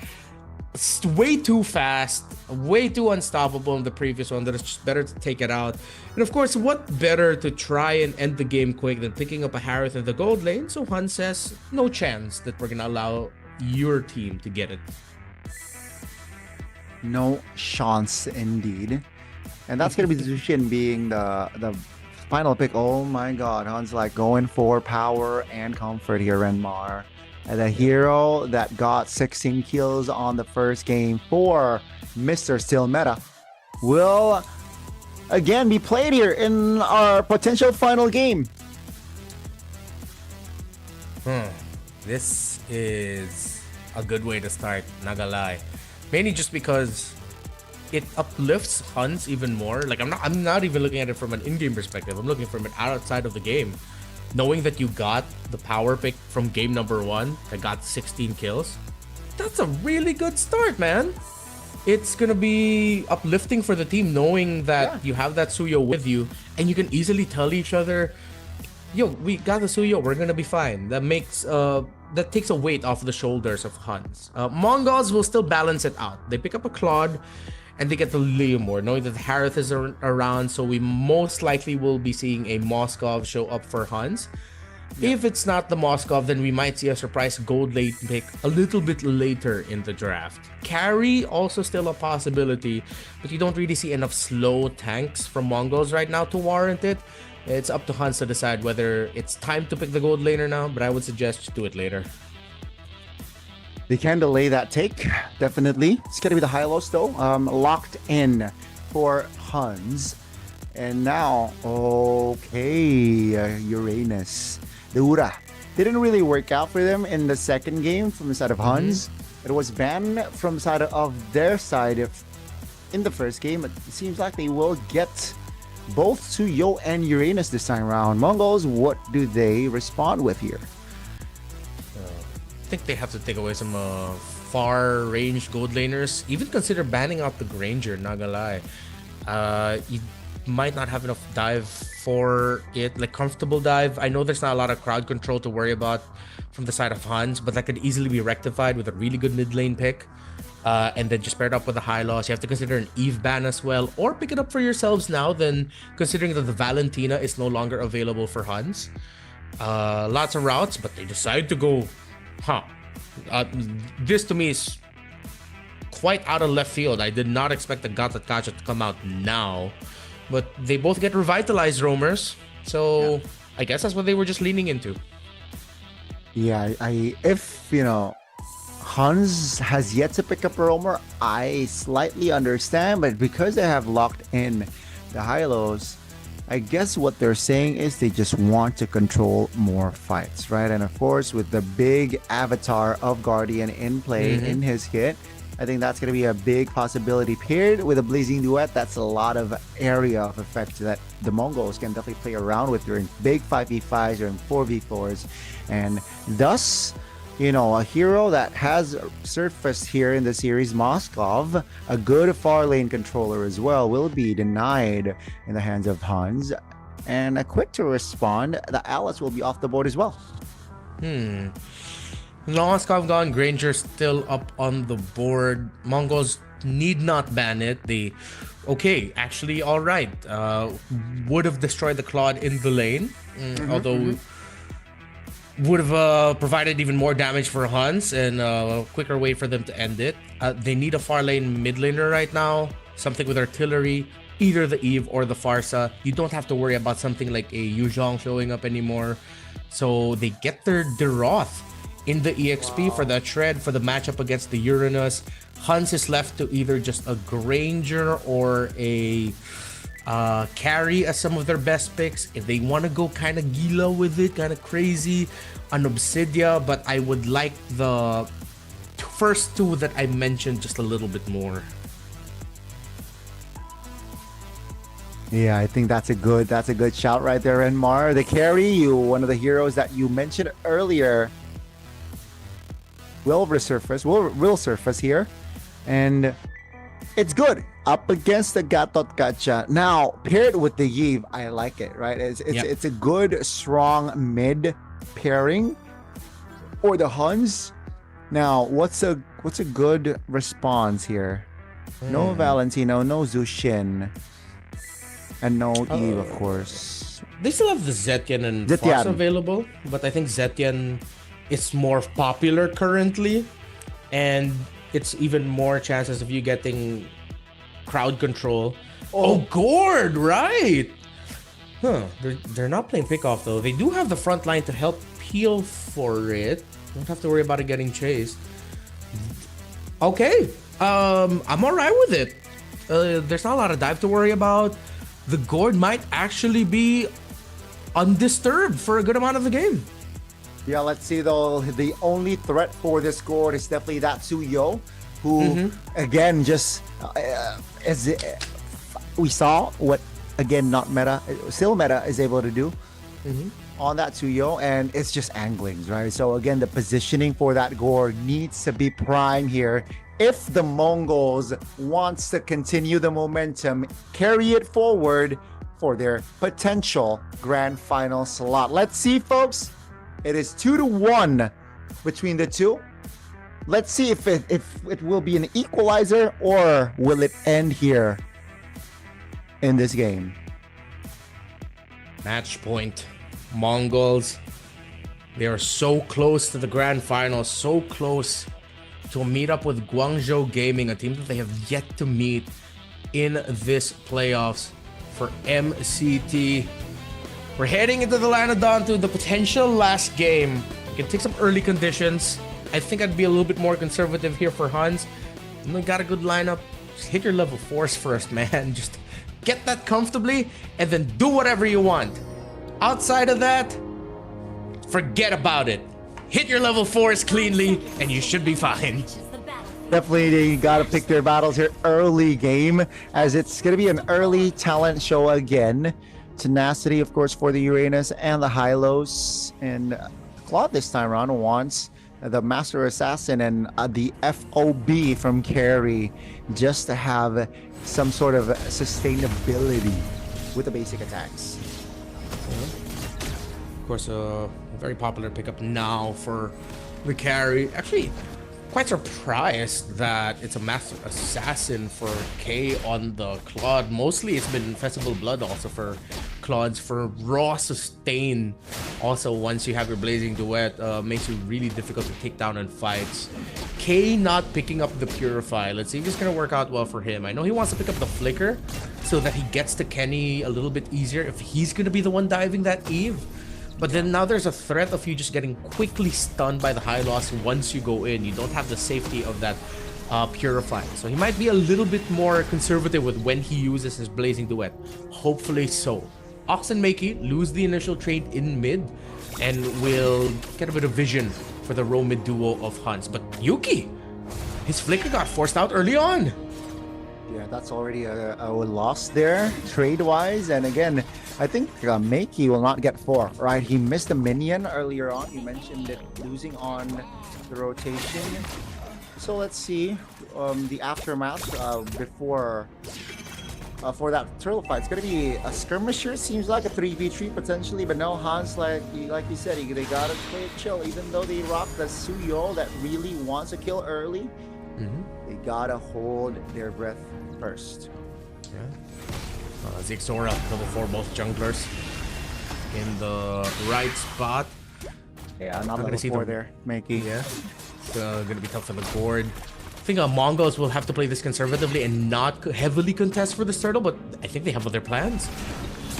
way too fast, way too unstoppable in the previous one, that it's just better to take it out. And of course, what better to try and end the game quick than picking up a Harith in the gold lane? So HUNS says, no chance that we're gonna allow your team to get it. No chance indeed. And that's gonna be Zushin being the final pick. Oh my god, HUNS like going for power and comfort here, Renmar. And the hero that got 16 kills on the first game for Mr. Still Meta. will again be played here in our potential final game. This is a good way to start, not gonna lie. Mainly just because it uplifts HUNS even more. Like I'm not even looking at it from an in-game perspective. I'm looking from it outside of the game. Knowing that you got the power pick from game number 1 that got 16 kills, that's a really good start, man. It's gonna be uplifting for the team knowing that you have that Suyo with you and you can easily tell each other, yo, we got the Suyo, we're gonna be fine. That makes that takes a weight off the shoulders of HUNS. MongolZ will still balance it out. They pick up a Claude and they get the Leomord, knowing that Harith is around, so we most likely will be seeing a Moskov show up for HUNS. If it's not the Moskov, then we might see a surprise gold late pick a little bit later in the draft. Carry also still a possibility, but you don't really see enough slow tanks from MongolZ right now to warrant it. It's up to HUNS to decide whether it's time to pick the gold laner now, but I would suggest just do it later. They can delay that take, definitely. It's gonna be the Hylos though, locked in for HUNS. And now, okay, Uranus. The Ura didn't really work out for them in the second game from the side of HUNS. It was banned from the side of their side in the first game. It seems like they will get both Suyo and Uranus this time around. Mongols, what do they respond with here? I think they have to take away some far range gold laners. Even consider banning out the Granger, not gonna lie. You might not have enough dive for it, like comfortable dive. I know there's not a lot of crowd control to worry about from the side of HUNS, but that could easily be rectified with a really good mid lane pick. And then just paired up with the high loss. You have to consider an Eve ban as well, or pick it up for yourselves now, then considering that the Valentina is no longer available for HUNS. Lots of routes, but they decide to go this to me is quite out of left field. I did not expect the Gatot Kacha to come out now, but they both get revitalized roamers, so I guess that's what they were just leaning into. Yeah, if you know HUNS has yet to pick up a roamer, I slightly understand, but because they have locked in the Hylos, I guess what they're saying is they just want to control more fights, right? And of course, with the big avatar of Guardian in play in his kit, I think that's going to be a big possibility. Paired with a Blazing Duet, that's a lot of area of effect that the Mongols can definitely play around with during big 5v5s or in 4v4s. And thus, you know, a hero that has surfaced here in the series, Moskov, a good far lane controller as well, will be denied in the hands of HUNS. And a quick to respond, the Alice will be off the board as well. Moskov gone, Granger still up on the board. Mongols need not ban it. They, actually, all right. Would have destroyed the Claude in the lane, although would have provided even more damage for HUNS and a quicker way for them to end it. They need a far lane mid laner right now, something with artillery, either the Eve or the Farsa. You don't have to worry about something like a Yuzhong showing up anymore. So they get their Deroth in the EXP for that shred for the matchup against the Uranus. HUNS is left to either just a Granger or a carry as some of their best picks. If they want to go kind of gila with it, kind of crazy, an Obsidia, but I would like the first two that I mentioned just a little bit more. Yeah, I think that's a good shout right there, Enmar. The carry, one of the heroes that you mentioned earlier, will surface here, and it's good up against the Gatot Kacha. Now paired with the Eve, I like it. Right, it's a good strong mid pairing for the HUNS. Now what's a good response here? No Valentino, no Zushin, and no Eve, of course. They still have the Zetian and Farsa available, but I think Zetian is more popular currently, and it's even more chances of you getting crowd control. Oh, Gord, right? They're not playing pickoff though. They do have the front line to help peel for it. Don't have to worry about it getting chased. Okay, I'm alright with it. there's not a lot of dive to worry about. The gourd might actually be undisturbed for a good amount of the game. Yeah, let's see though. The only threat for this gourd is definitely that Tsuyo, who again just we saw what again not meta, still meta is able to do on that Tsuyo, and it's just anglings, right? So again, the positioning for that gourd needs to be prime here. If the Mongols wants to continue the momentum, carry it forward for their potential grand final slot. Let's see, folks. It is 2-1 between the two. Let's see if it will be an equalizer or will it end here in this game. Match point. Mongols. They are so close to the grand final, so close to meet up with Guangzhou Gaming, a team that they have yet to meet in this playoffs for MCT. We're heading into the Lanadon to the potential last game. We can take some early conditions. I think I'd be a little bit more conservative here for HUNS. We got a good lineup. Just hit your level 4s first, man. Just get that comfortably and then do whatever you want. Outside of that, forget about it. Hit your level 4s cleanly and you should be fine. Definitely, they got to pick their battles here early game, as it's going to be an early talent show again. Tenacity, of course, for the Uranus and the Hylos. And Claude this time around wants the Master Assassin and the FOB from Carry just to have some sort of sustainability with the basic attacks. Of course, a very popular pickup now for the Carry. Actually, quite surprised that it's a Master Assassin for K on the Claude. Mostly it's been Festival Blood also for Claudes. For raw sustain also, once you have your Blazing Duet, makes you really difficult to take down in fights. K not picking up the Purify. Let's see if it's gonna work out well for him. I know he wants to pick up the Flicker so that he gets to Kenny a little bit easier if he's gonna be the one diving that Eve. But then now there's a threat of you just getting quickly stunned by the high loss once you go in. You don't have the safety of that Purify. So he might be a little bit more conservative with when he uses his Blazing Duet. Hopefully so. Ox and Makey lose the initial trade in mid and will get a bit of vision for the row mid duo of HUNS. But Yuki, his Flicker got forced out early on. Yeah, that's already a loss there, trade-wise. And again, I think Makey will not get 4, right? He missed a minion earlier on. You mentioned it losing on the rotation. So let's see the aftermath before for that turtle fight. It's going to be a skirmisher. Seems like a 3v3 potentially, but no, HUNS, like you said, they got to play it chill. Even though they rock the Tsuyo that really wants to kill early, they got to hold their breath first. Yeah. Zixora, level 4, both junglers in the right spot. Yeah, not level 4 there, Makey. Yeah, it's gonna be tough for the board. I think Mongols will have to play this conservatively and not heavily contest for this turtle, but I think they have other plans.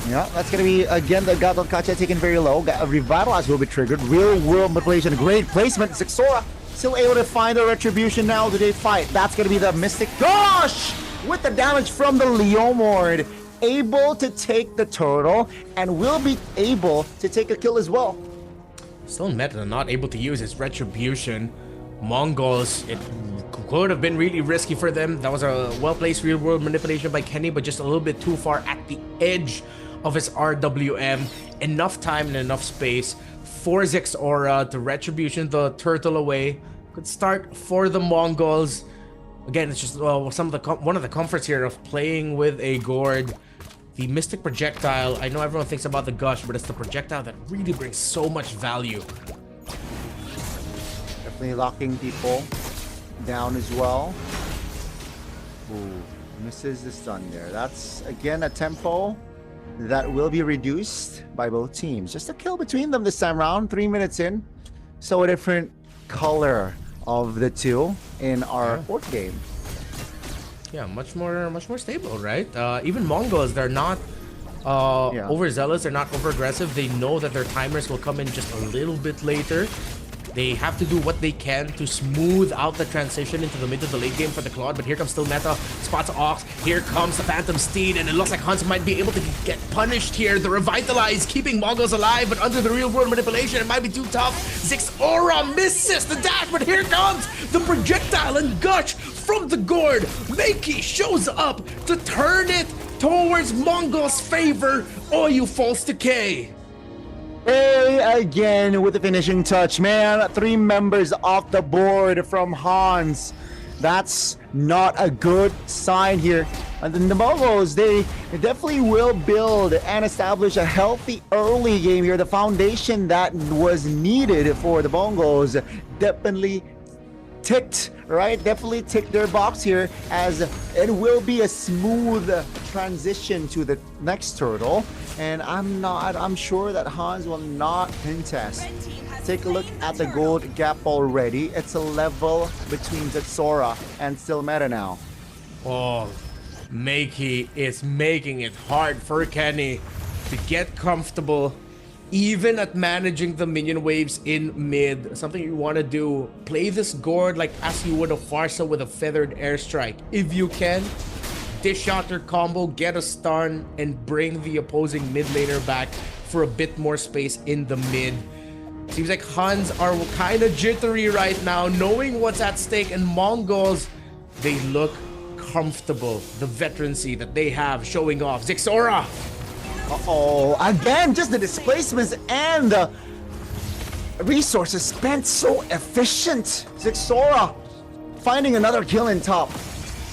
Yeah, that's gonna be again the God of Kacha taken very low. Revitalize will be triggered. Real world manipulation, great placement. Zixora still able to find the retribution now. Do they fight? That's gonna be the Mystic. Gosh! With the damage from the Leomord, able to take the turtle and will be able to take a kill as well. Still meta, not able to use his retribution. Mongols, it could have been really risky for them. That was a well-placed real-world manipulation by Kenny, but just a little bit too far at the edge of his RWM. Enough time and enough space for Zixora to retribution the turtle away. Good start for the Mongols. Again, it's just one of the comforts here of playing with a gourd. The Mystic Projectile, I know everyone thinks about the Gush, but it's the projectile that really brings so much value. Definitely locking people down as well. Ooh, misses the stun there. That's, again, a tempo that will be reduced by both teams. Just a kill between them this time around, 3 minutes in. So a different color of the two in our fourth game. Yeah, much more stable, right? Even Mongols, they're not overzealous, they're not over aggressive. They know that their timers will come in just a little bit later. They have to do what they can to smooth out the transition into the mid to the late game for the Claude, but here comes still Meta, spots Ox, here comes the Phantom Steed, and it looks like HUNS might be able to get punished here. The Revitalize keeping Mongols alive, but under the real world manipulation, it might be too tough. Zixora misses the dash, but here comes the projectile and gush from the gourd. Makey shows up to turn it towards Mongol's favor. Oyu falls to K. Hey, again with the finishing touch, man. 3 members off the board from HUNS. That's not a good sign here. And then the Mongols, they definitely will build and establish a healthy early game here. The foundation that was needed for the Mongols definitely ticked, right? Definitely ticked their box here, as it will be a smooth transition to the next turtle. And I'm sure that HUNS will not contest. Take a look at the gold gap already. It's a level between Zixora and still meta now. Oh, Makey is making it hard for Kenny to get comfortable, even at managing the minion waves in mid. Something you want to do, play this gourd like as you would a Farsa with a feathered airstrike. If you can, dish out your combo, get a stun, and bring the opposing mid laner back for a bit more space in the mid. Seems like HUNS are kind of jittery right now, knowing what's at stake, and Mongols, they look comfortable. The veterancy that they have showing off. Zixora! Uh-oh, again, just the displacements and the resources spent so efficient. Zixora finding another kill in top.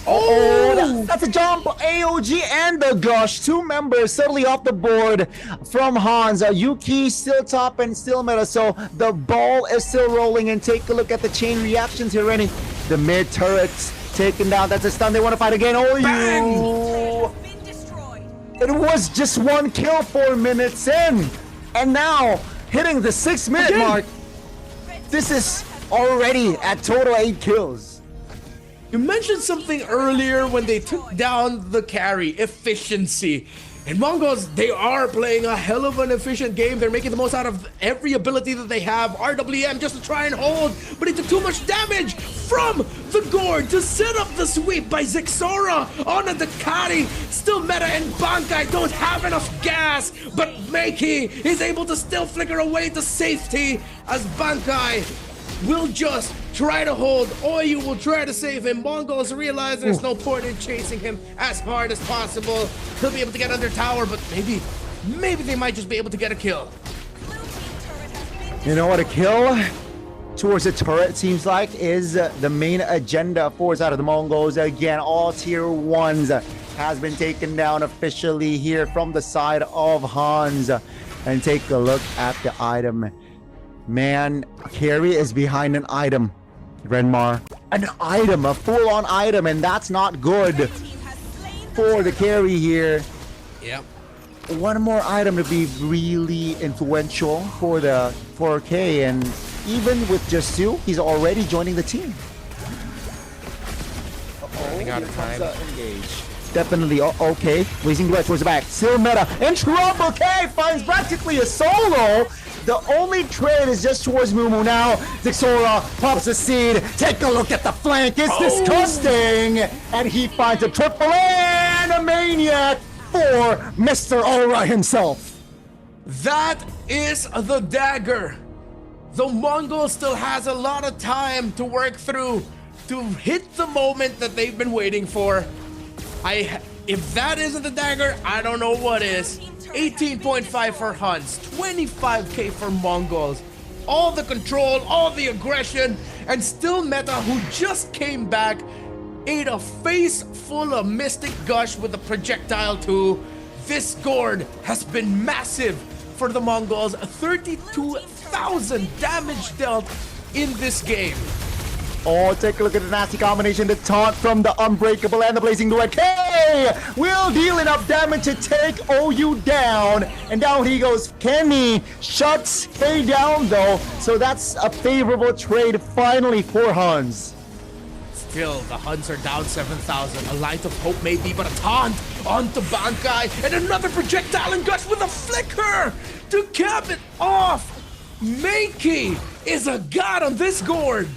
Oh, that's a jump. AOG and the Gush, 2 members suddenly off the board from HUNS. Yuki still top and still meta, so the ball is still rolling. And take a look at the chain reactions here, Rennie. The mid turrets taken down. That's a stun. They want to fight again. Oh, you! It was just 1 kill 4 minutes in, and now hitting the 6-minute mark. This is already at total 8 kills. You mentioned something earlier when they took down the carry, efficiency. And Mongols, they are playing a hell of an efficient game. They're making the most out of every ability that they have. RWM just to try and hold, but he took too much damage from the gourd to set up the sweep by Zixora on a Dakari. Still Meta and Bankai don't have enough gas, but Makey is able to still flicker away to safety as Bankai will just try to hold. Oyu will try to save him. Mongols realize there's no point in chasing him as hard as possible. He'll be able to get under tower, but maybe they might just be able to get a kill. You know what? A kill towards the turret seems like is the main agenda for side of the Mongols. Again, all tier 1s has been taken down officially here from the side of HUNS. And take a look at the item. Man, carry is behind an item, Renmar. An item, a full-on item, and that's not good for the carry here. Yep. One more item to be really influential for the 4K, and even with just 2, he's already joining the team. Running out of time. Engage. Definitely okay. Raising the right towards the back. Still meta. And Trouble K finds practically a solo. The only trade is just towards Mumu now. Zixora pops the seed. Take a look at the flank. It's disgusting. And he finds a triple and a maniac for Mr. Aura himself. That is the dagger. The Mongol still has a lot of time to work through to hit the moment that they've been waiting for. If that isn't the dagger, I don't know what is. 18.5 for HUNS, 25k for Mongols. All the control, all the aggression, and still Meta, who just came back, ate a face full of Mystic Gush with a projectile too. This gourd has been massive for the Mongols. 32,000 damage dealt in this game. Oh, take a look at the nasty combination. The taunt from the Unbreakable and the Blazing Duet. K will deal enough damage to take OU down. And down he goes. Kenny shuts K down though. So that's a favorable trade finally for HUNS. Still, the HUNS are down 7,000. A light of hope maybe, but a taunt onto Bankai. And another projectile and gush with a flicker to cap it off. Makey is a god on this gourd.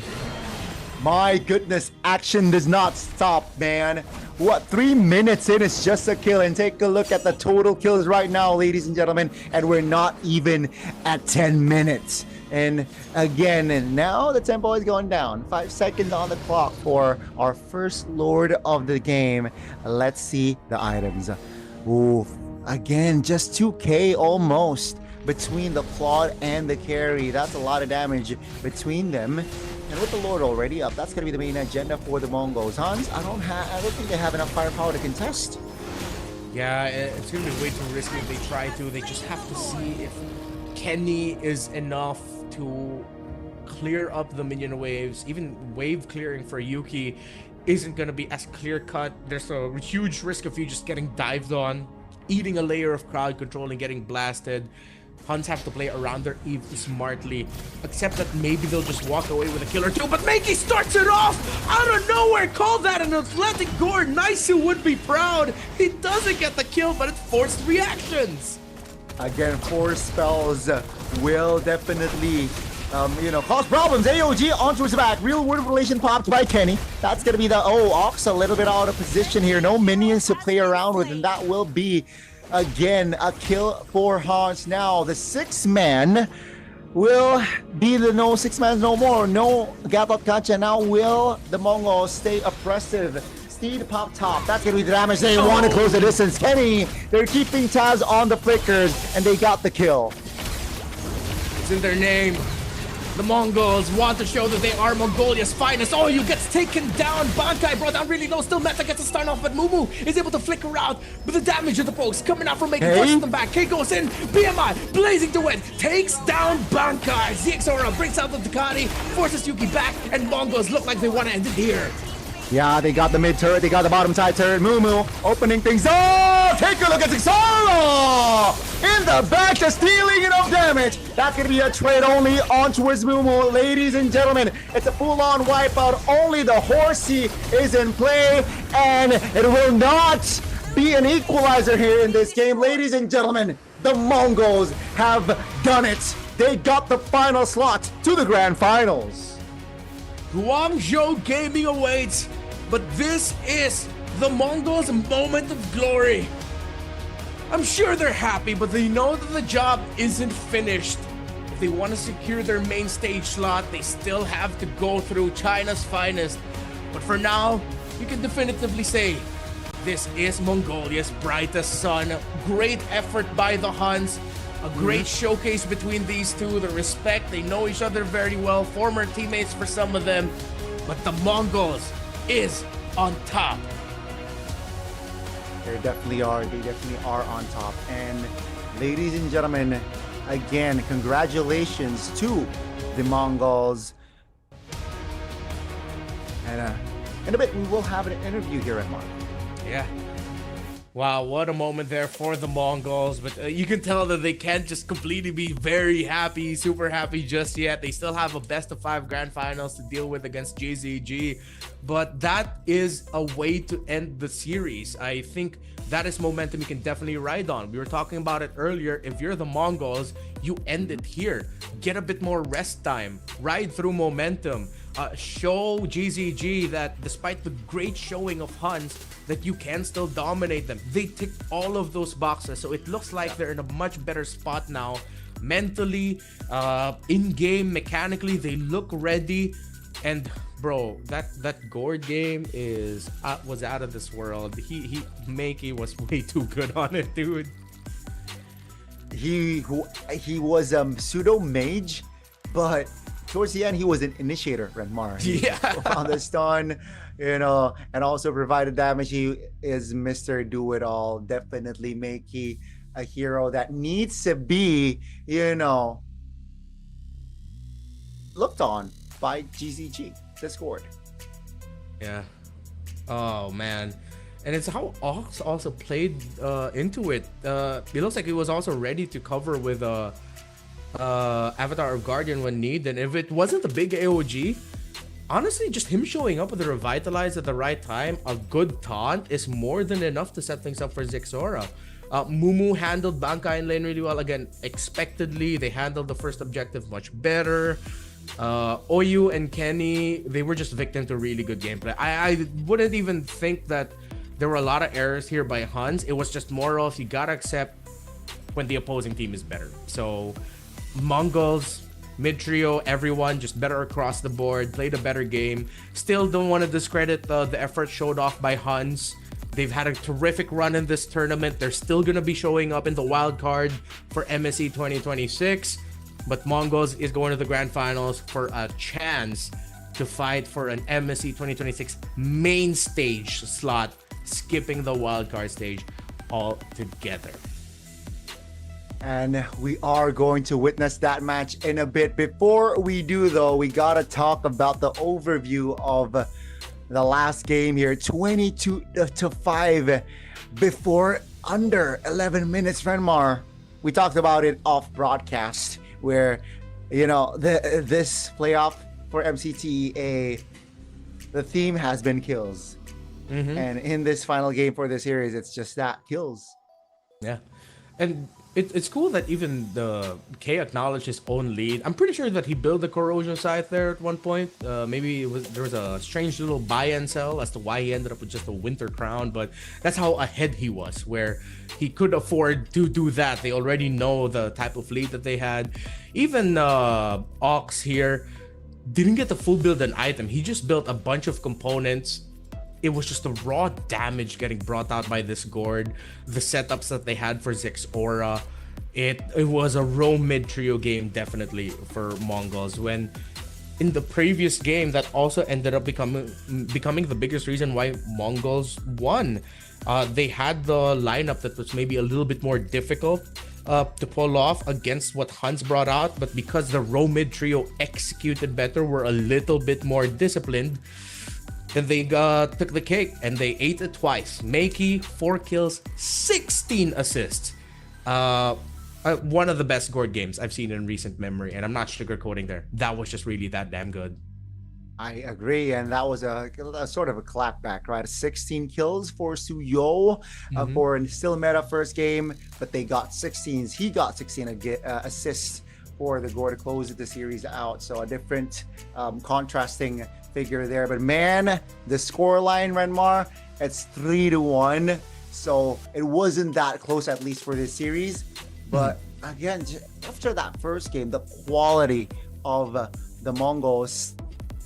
My goodness, action does not stop, man. What, 3 minutes in, it's just a kill. And take a look at the total kills right now, ladies and gentlemen. And we're not even at 10 minutes. And again, and now the tempo is going down. 5 seconds on the clock for our first Lord of the game. Let's see the items. Ooh, again, just 2k almost between the Claude and the carry. That's a lot of damage between them. And with the Lord already up, that's going to be the main agenda for the Mongols. HUNS, I don't think they have enough firepower to contest. Yeah, it's going to be way too risky if they try to. They just have to see if Kenny is enough to clear up the minion waves. Even wave clearing for Yuki isn't going to be as clear cut. There's a huge risk of you just getting dived on, eating a layer of crowd control and getting blasted. HUNS have to play around their Eve smartly, except that maybe they'll just walk away with a kill or two. But Makey starts it off out of nowhere. Call that an athletic gore. Naisu would be proud. He doesn't get the kill, but it's forced reactions. Again, force spells will definitely, cause problems. AOG onto his back. Real world relation popped by Kenny. That's going to be the, Ox a little bit out of position here. No minions to play around with, and that will be, again, a kill for HUNS. Now, the 6-man will be the no 6-man no more. No Gatot Kacha. Now will the Mongols stay oppressive? Steed pop top. That's going to be the damage. They want to close the distance. Kenny, they're keeping tabs on the flickers, and they got the kill. It's in their name. The Mongols want to show that they are Mongolia's finest. Oh, you gets taken down. Bankai brought down really low. Still Meta gets a start off, but Mumu is able to flicker out. But the damage of the pokes coming out from Making forces them back. K goes in. BMI blazing to it. Takes down Bankai. ZXORA brings out the Ducati. Forces Yuki back. And Mongols look like they want to end it here. Yeah, they got the mid turret, they got the bottom side turret. Mumu opening things up. Take a look at Zixara in the back, just stealing enough damage. That's gonna be a trade only on towards Mumu, ladies and gentlemen. It's a full-on wipeout. Only the horsey is in play, and it will not be an equalizer here in this game, ladies and gentlemen. The Mongols have done it. They got the final slot to the grand finals. Guangzhou Gaming awaits, but this is the Mongols' moment of glory. I'm sure they're happy, but they know that the job isn't finished. If they want to secure their main stage slot, they still have to go through China's finest. But for now, you can definitively say, this is Mongolia's brightest sun. Great effort by the HUNS. A great showcase between these two. The respect, they know each other very well. Former teammates for some of them. But the Mongols is on top. They definitely are. They definitely are on top. And ladies and gentlemen, again, congratulations to the Mongols. And in a bit, we will have an interview here at Mark. Yeah. Wow, what a moment there for the Mongols. But you can tell that they can't just completely be very happy, super happy just yet. They still have a best-of-5 grand finals to deal with against JZG. But that is a way to end the series. I think that is momentum you can definitely ride on. We were talking about it earlier. If you're the Mongols, you end it here. Get a bit more rest time. Ride through momentum. Show GZG that despite the great showing of HUNS, that you can still dominate them. They ticked all of those boxes, so it looks like they're in a much better spot now. Mentally, in-game, mechanically, they look ready. And bro, that Gord game was out of this world. Makey was way too good on it, dude. He was pseudo mage, but towards the end, he was an initiator, Renmar. Yeah. On the stun, and also provided damage. He is Mr. Do-It-All. Definitely Makey a hero that needs to be, looked on by GZG, Discord. Yeah. Oh, man. And it's how Ox also played into it. It looks like he was also ready to cover with Avatar of Guardian when needed. And if it wasn't a big AOG, honestly, just him showing up with the Revitalize at the right time, a good taunt, is more than enough to set things up for Zixora. Mumu handled Bankai in lane really well. Again, expectedly, they handled the first objective much better. Oyu and Kenny, they were just victim to really good gameplay. I wouldn't even think that there were a lot of errors here by HUNS. It was just more of you gotta accept when the opposing team is better. So Mongols, mid trio, everyone just better across the board, played a better game. Still don't want to discredit the effort showed off by HUNS. They've had a terrific run in this tournament. They're still going to be showing up in the wild card for MSC 2026. But Mongols is going to the grand finals for a chance to fight for an MSC 2026 main stage slot, skipping the wild card stage altogether. And we are going to witness that match in a bit. Before we do, though, we got to talk about the overview of the last game here. 22-5 before under 11 minutes, Renmar. We talked about it off broadcast where, you know, this playoff for MCT, the theme has been kills. And in this final game for the series, it's just that, kills. Yeah. And it's cool that even the K acknowledged his own lead. I'm pretty sure that he built the corrosion scythe there at one point. Maybe there was a strange little buy and sell as to why he ended up with just a winter crown, but that's how ahead he was, where he could afford to do that. They already know the type of lead that they had. Even Ox here didn't get the full build and item. He just built a bunch of components. It was just the raw damage getting brought out by this Gord, the setups that they had for Zix Aura. It was a row mid trio game, definitely, for Mongols. When in the previous game, that also ended up becoming the biggest reason why Mongols won. They had the lineup that was maybe a little bit more difficult to pull off against what HUNS brought out, but because the row mid trio executed better, were a little bit more disciplined, then they took the cake and they ate it twice. Makey, 4 kills, 16 assists. One of the best Gord games I've seen in recent memory, and I'm not sugarcoating there. That was just really that damn good. I agree, and that was a sort of a clapback, right? 16 kills for Suyo for a still meta first game, but they got 16s. He got 16 assists for the Gord to close the series out. So a different contrasting figure there. But man, the scoreline, Renmar, it's 3-1. So it wasn't that close, at least for this series. But again, after that first game, the quality of the Mongols,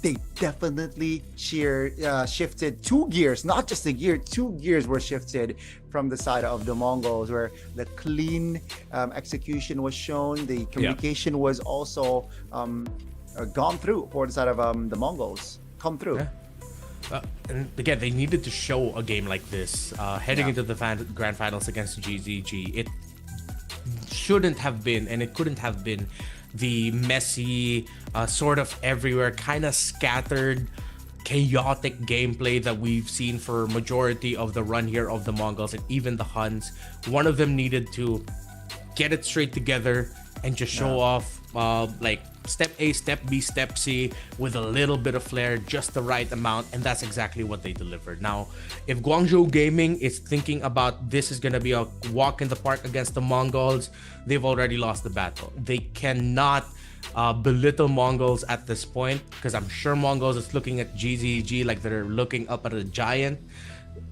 they definitely shifted 2 gears, not just a gear, 2 gears were shifted from the side of the Mongols, where the clean execution was shown. The communication was also gone through for the side of the Mongols. Come through. And again, they needed to show a game like this heading into the grand finals against GZG. It shouldn't have been, and it couldn't have been, the messy, sort of everywhere, kind of scattered, chaotic gameplay that we've seen for majority of the run here of the Mongols and even the HUNS. One of them needed to get it straight together and just show off like step A, step B, step C with a little bit of flair, just the right amount, and that's exactly what they delivered. Now, if Guangzhou Gaming is thinking about this is gonna be a walk in the park against the Mongols, they've already lost the battle. They cannot belittle Mongols at this point, because I'm sure Mongols is looking at GZG like they're looking up at a giant.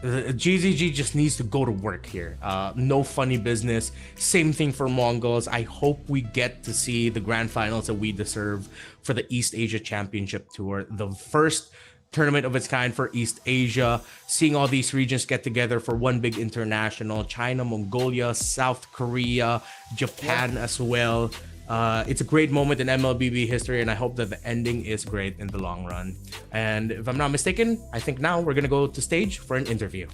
GZG just needs to go to work here. No funny business. Same thing for Mongols. I hope we get to see the grand finals that we deserve for the East Asia Championship Tour, the first tournament of its kind for East Asia. Seeing all these regions get together for one big international: China, Mongolia, South Korea, Japan as well. It's a great moment in MLBB history, and I hope that the ending is great in the long run. And if I'm not mistaken, I think now we're gonna go to stage for an interview.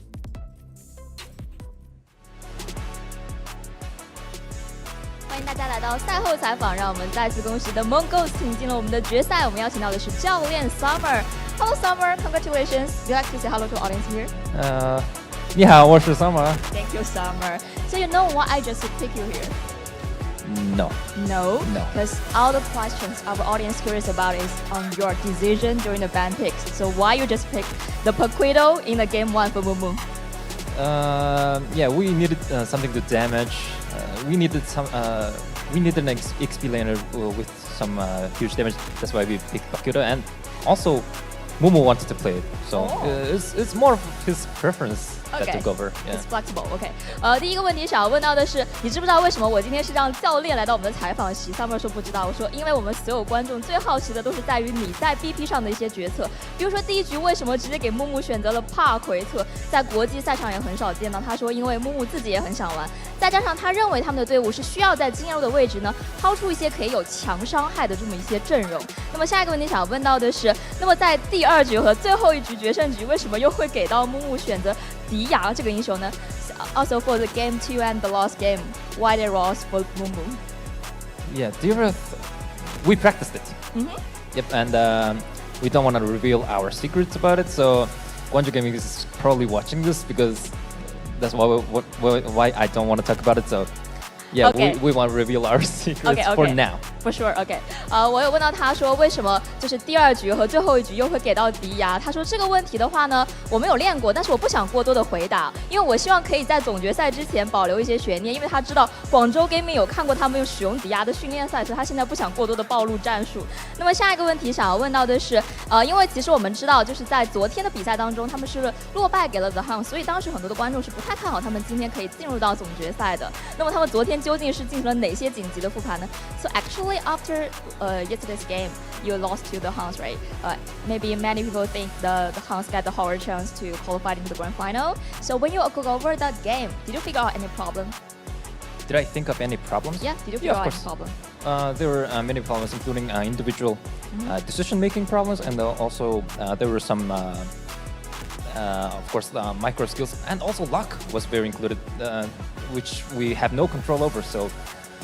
欢迎大家来到赛后采访，让我们再次恭喜的 MongolZ 挺进了我们的决赛。我们邀请到的是教练 Summer。Hello Summer, congratulations. Would you like to say hello to audience here? 你好，我是 Summer. Thank you, Summer. So you know why I just pick you here? No. No? Because all the questions our audience curious about is on your decision during the ban picks. So why you just pick the Paquito in the game 1 for Moon Moon? Yeah, we needed something to damage. We needed some we need an XP laner with some huge damage. That's why we picked Bakuda, and also Momo wanted to play it, so it's more of his preference that took over. Yeah. It's flexible. OK， 第一个问题想要问到的是，你知不知道为什么我今天是让教练来到我们的采访席 ？Summer 说不知道，我说因为我们所有观众最好奇的都是在于你在 BP 上的一些决策，比如说第一局为什么直接给木木选择了帕奎特，在国际赛场也很少见到。他说因为木木自己也很想玩，再加上他认为他们的队伍是需要在金牛的位置呢抛出一些可以有强伤害的这么一些阵容。那么下一个问题想要问到的是，那么在第2局和最后一局决胜局，为什么又会给到木木选择迪亚这个英雄呢 ？Also for the game 2 and the last game, why they lost for Mumu? Yeah, we practiced it. Yep, and we don't want to reveal our secrets about it. So Guangzhou Gaming is probably watching this because that's why I don't want to talk about it. So yeah, we want to reveal our secrets for now. For sure, OK。我有问到他说为什么就是第2局和最后一局又会给到迪亚？他说这个问题的话呢，我没有练过，但是我不想过多的回答，因为我希望可以在总决赛之前保留一些悬念，因为他知道广州 Gaming 有看过他们用使用迪亚的训练赛，所以他现在不想过多的暴露战术。那么下一个问题想要问到的是，因为其实我们知道就是在昨天的比赛当中，他们是落败给了 The HUNS， 所以当时很多的观众是不太看好他们今天可以进入到总决赛的。那么他们昨天究竟是进行了哪些紧急的复盘呢 ？So actually after yesterday's game, you lost to the HUNS, right? Maybe many people think the HUNS got the harder chance to qualify into the grand final. So when you go over that game, did you figure out any problem? Did I think of any problems? Yeah, did you figure out any problem? There were many problems, including individual decision-making problems, and also there were some, of course, micro skills, and also luck was very included, which we have no control over. So,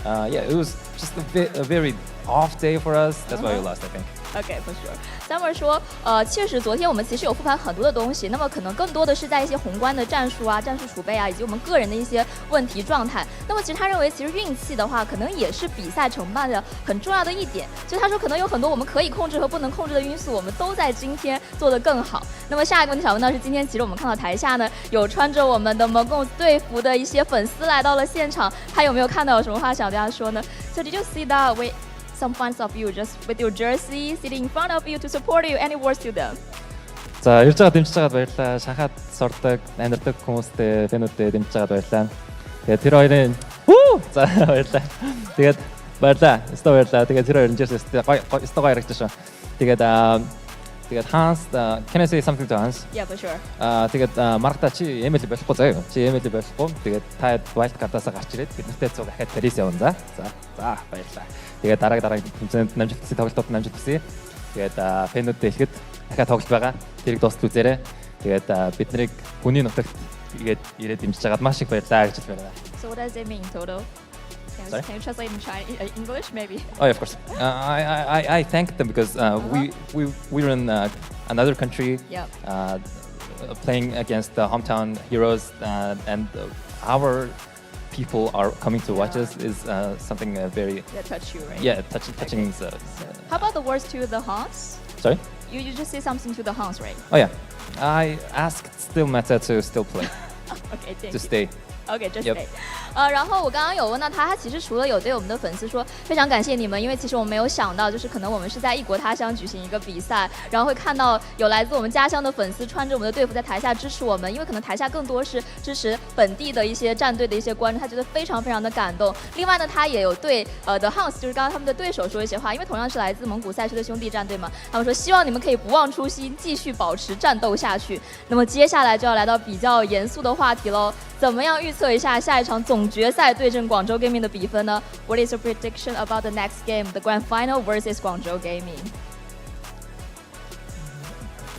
yeah, it was just a very off day for us. That's why we lost, I think. Okay, for sure. Summer 说，确实昨天我们其实有复盘很多的东西，那么可能更多的是在一些宏观的战术啊、战术储备啊，以及我们个人的一些问题状态。那么其实他认为，其实运气的话，可能也是比赛成败的很重要的一点。所以他说，可能有很多我们可以控制和不能控制的因素，我们都在今天做得更好。那么下一个问题想问到是，今天其实我们看到台下呢，有穿着我们的MongolZ队服的一些粉丝来到了现场，他有没有看到有什么话想对他说呢 ？So did you see that some fans of you just with your jersey sitting in front of you to support you? Any words to them? За ирж байгаа дэмжиж байгаад баярлалаа. Шахаад сурдаг, амьдардаг хүмүүстэй, фэнүүдтэй дэмжиж байгаад баярлалаа. Тэгээд тэр хоёрын за баярлалаа. Тэгээд баярлалаа. Өстө баярлалаа. Тэгээд тэр хоёрын jersey өстө гоё харагдаж шүү. Тэгээд HUNS, can I say something to HUNS? Yeah, for sure. Тэгээд маргата чи ML болохгүй заяа. Чи ML болохгүй. Тэгээд та wild card-аас гарч ирээд биднэртэй цуг ахаад Paris явна. За баярлалаа. Тэгээд дараа тэмцээнд намжилт хүсье, тоглолтод намжилт хүсье. Тэгээд фэнүүдтэй хэлэхэд дахиад тоглолт байгаа. Тэрийг дуустал үзээрэй. Тэгээд бид нарыг хүний нутагт тэгээд ирээд дэмжиж байгаад маш их баярлалаа гэж хэлмээр байна. So what does it mean total? Can you translate in English maybe? Oh, yeah, of course. I thank them because we're in another country playing against the hometown heroes and our people are coming to watch us is something very touch you, right? Yeah, touching. How about the words to the HUNS? Sorry? You just say something to the HUNS, right? Oh yeah, I asked Still Meta to still play. Okay, thank to you. stay. Okay, just stay. 然后我刚刚有问到他其实除了有对我们的粉丝说非常感谢你们，因为其实我们没有想到，就是可能我们是在异国他乡举行一个比赛，然后会看到有来自我们家乡的粉丝穿着我们的队服在台下支持我们，因为可能台下更多是支持本地的一些战队的一些观众，他觉得非常非常的感动。另外呢，他也有对The HUNS 就是刚刚他们的对手说一些话，因为同样是来自蒙古赛区的兄弟战队嘛，他们说希望你们可以不忘初心，继续保持战斗下去。那么接下来就要来到比较严肃的话题喽，怎么样预测一下下一场总决赛对阵广州 Gaming 的比分呢 ？What is your prediction about the next game, the grand final versus Guangzhou Gaming?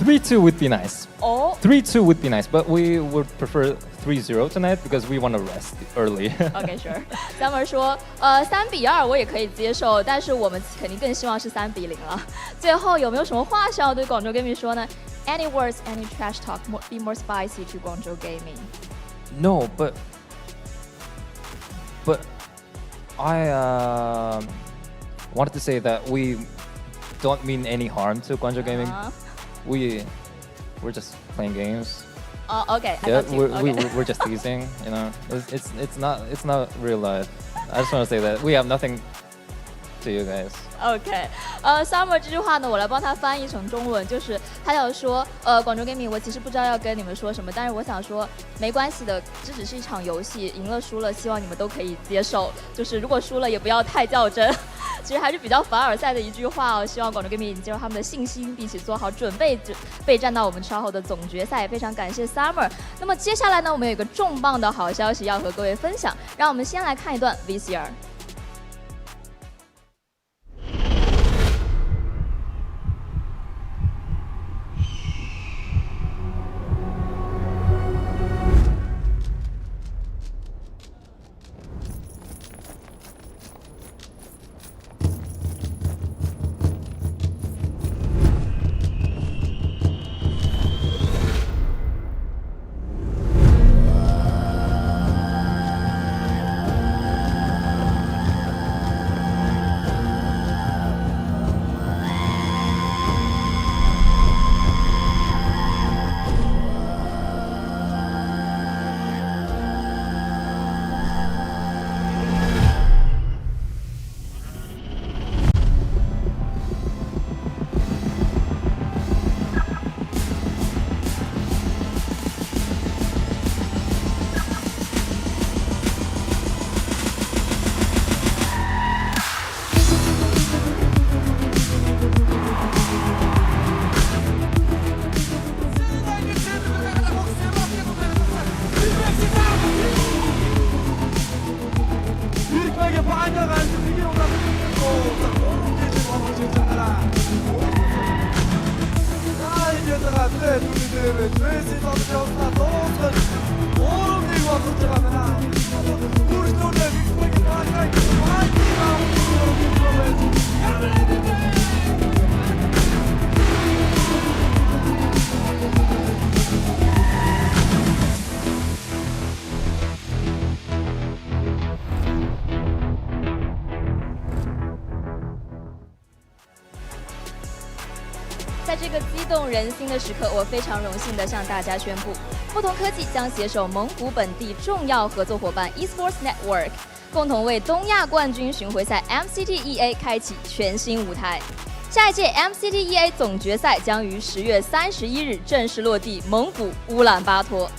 3-2 would be nice. Oh. 3-2 would be nice, but we would prefer 3-0 tonight because we want to rest early. Okay, sure. Summer 说，3-2我也可以接受，但是我们肯定更希望是3-0了。最後有沒有什麼話想要對廣州 Gaming 說呢 ？Any words, any trash talk, be more spicy to 廣州 Gaming? No, but I wanted to say that we don't mean any harm to Guangzhou Gaming. We're just playing games. Okay. Yeah, we're just teasing. You know, it's not real life. I just want to say that we have nothing to you guys. OK，Summer 这句话呢，我来帮他翻译成中文，就是他要说，广州 gaming， 我其实不知道要跟你们说什么，但是我想说，没关系的，这只是一场游戏，赢了输了，希望你们都可以接受，就是如果输了也不要太较真。其实还是比较凡尔赛的一句话哦，希望广州 gaming 接受他们的信心，并且做好准备，备战到我们稍后的总决赛。非常感谢 Summer。那么接下来呢，我们有一个重磅的好消息要和各位分享，让我们先来看一段 VCR。在这个激动人心的时刻，我非常荣幸地向大家宣布，不同科技将携手蒙古本地重要合作伙伴 eSports Network， 共同为东亚冠军巡回赛 MCT开启全新舞台。下一届 MCT 总决赛将于10月31日正式落地蒙古乌兰巴托。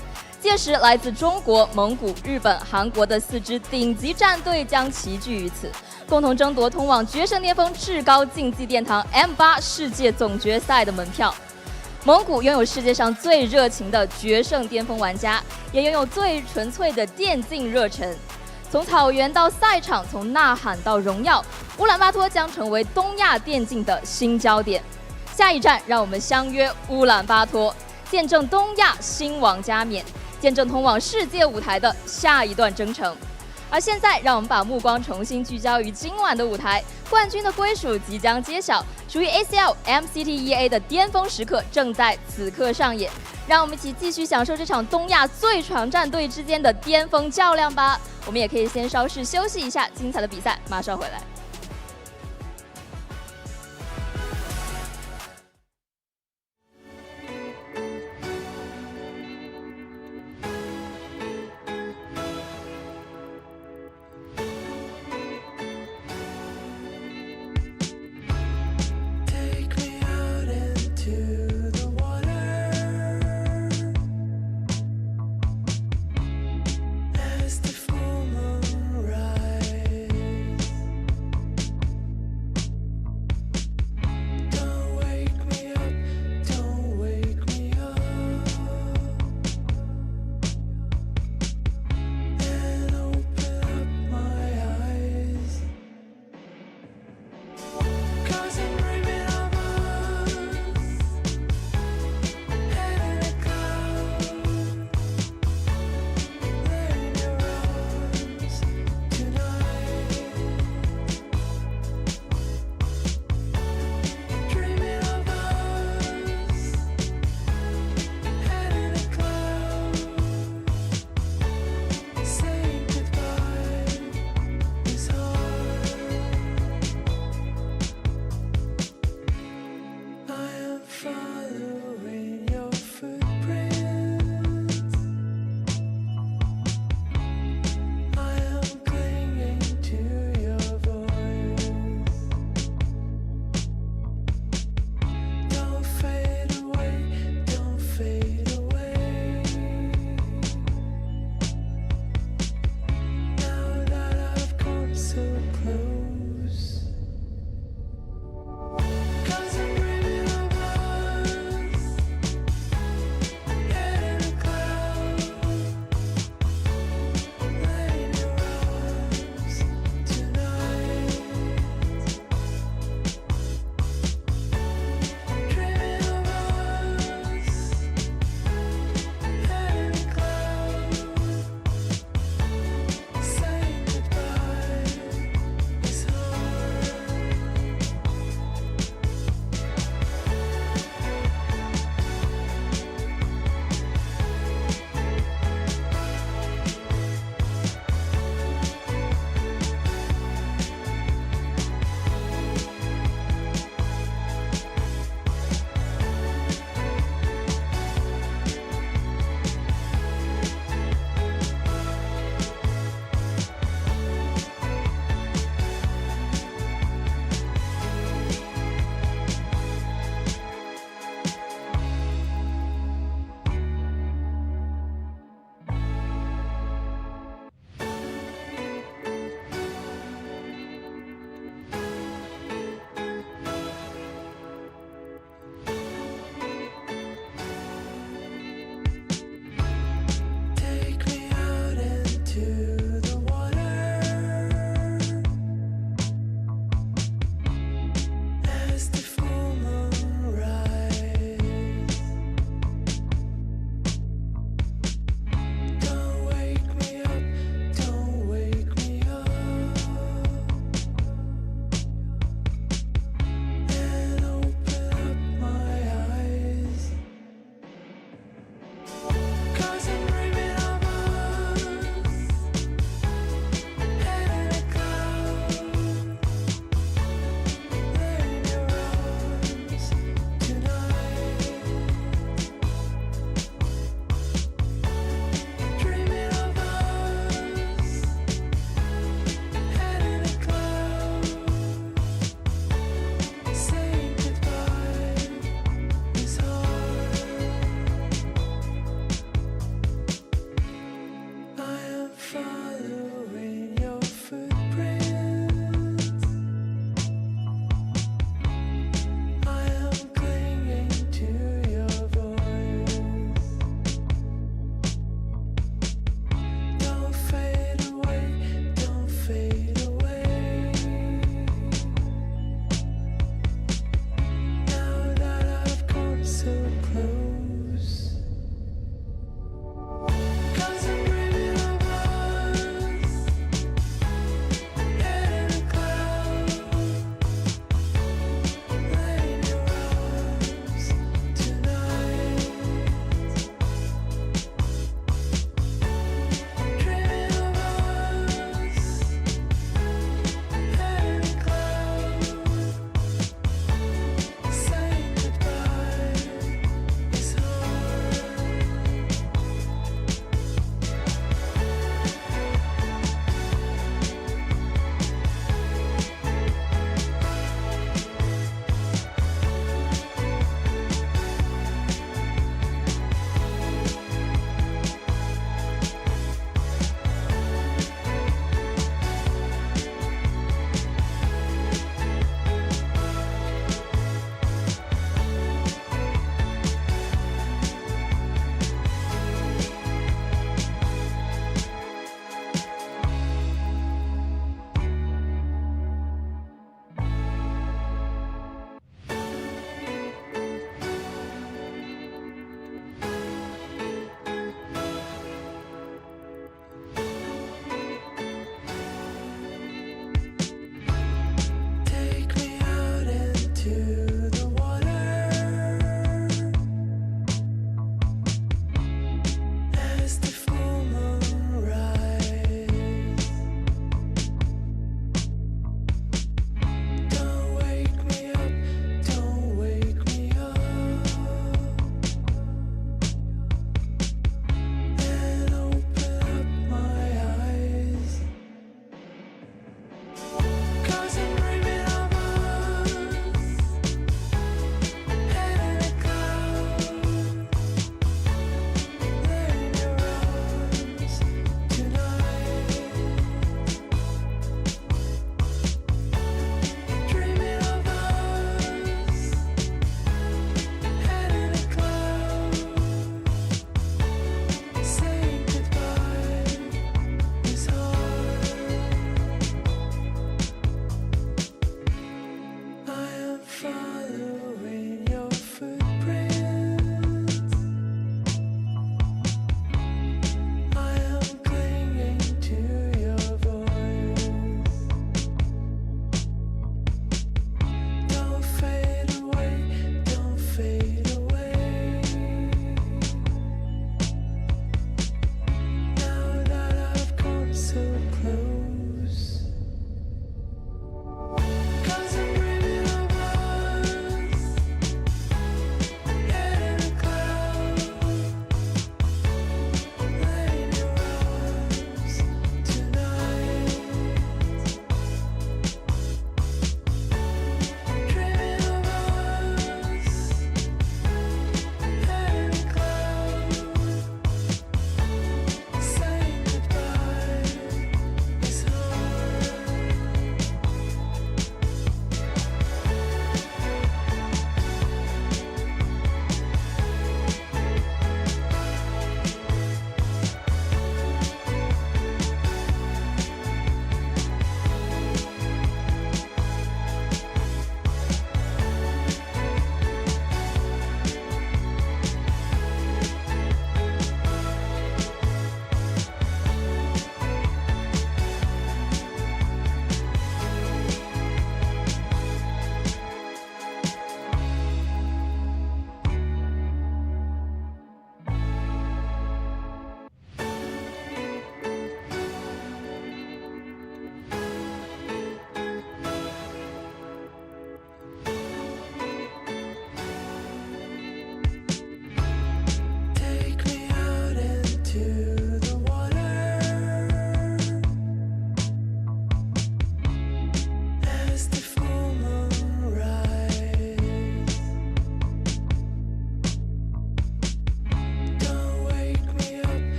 届时，来自中国、蒙古、日本、韩国的4支顶级战队将齐聚于此，共同争夺通往决胜巅峰至高竞技殿堂 M8 世界总决赛的门票。蒙古拥有世界上最热情的决胜巅峰玩家，也拥有最纯粹的电竞热忱。从草原到赛场，从呐喊到荣耀，乌兰巴托将成为东亚电竞的新焦点。下一站，让我们相约乌兰巴托，见证东亚新王加冕，见证通往世界舞台的下一段征程。而现在，让我们把目光重新聚焦于今晚的舞台，冠军的归属即将揭晓，属于 ACL MCT 的巅峰时刻正在此刻上演。让我们一起继续享受这场东亚最强战队之间的巅峰较量吧。我们也可以先稍事休息一下，精彩的比赛马上回来。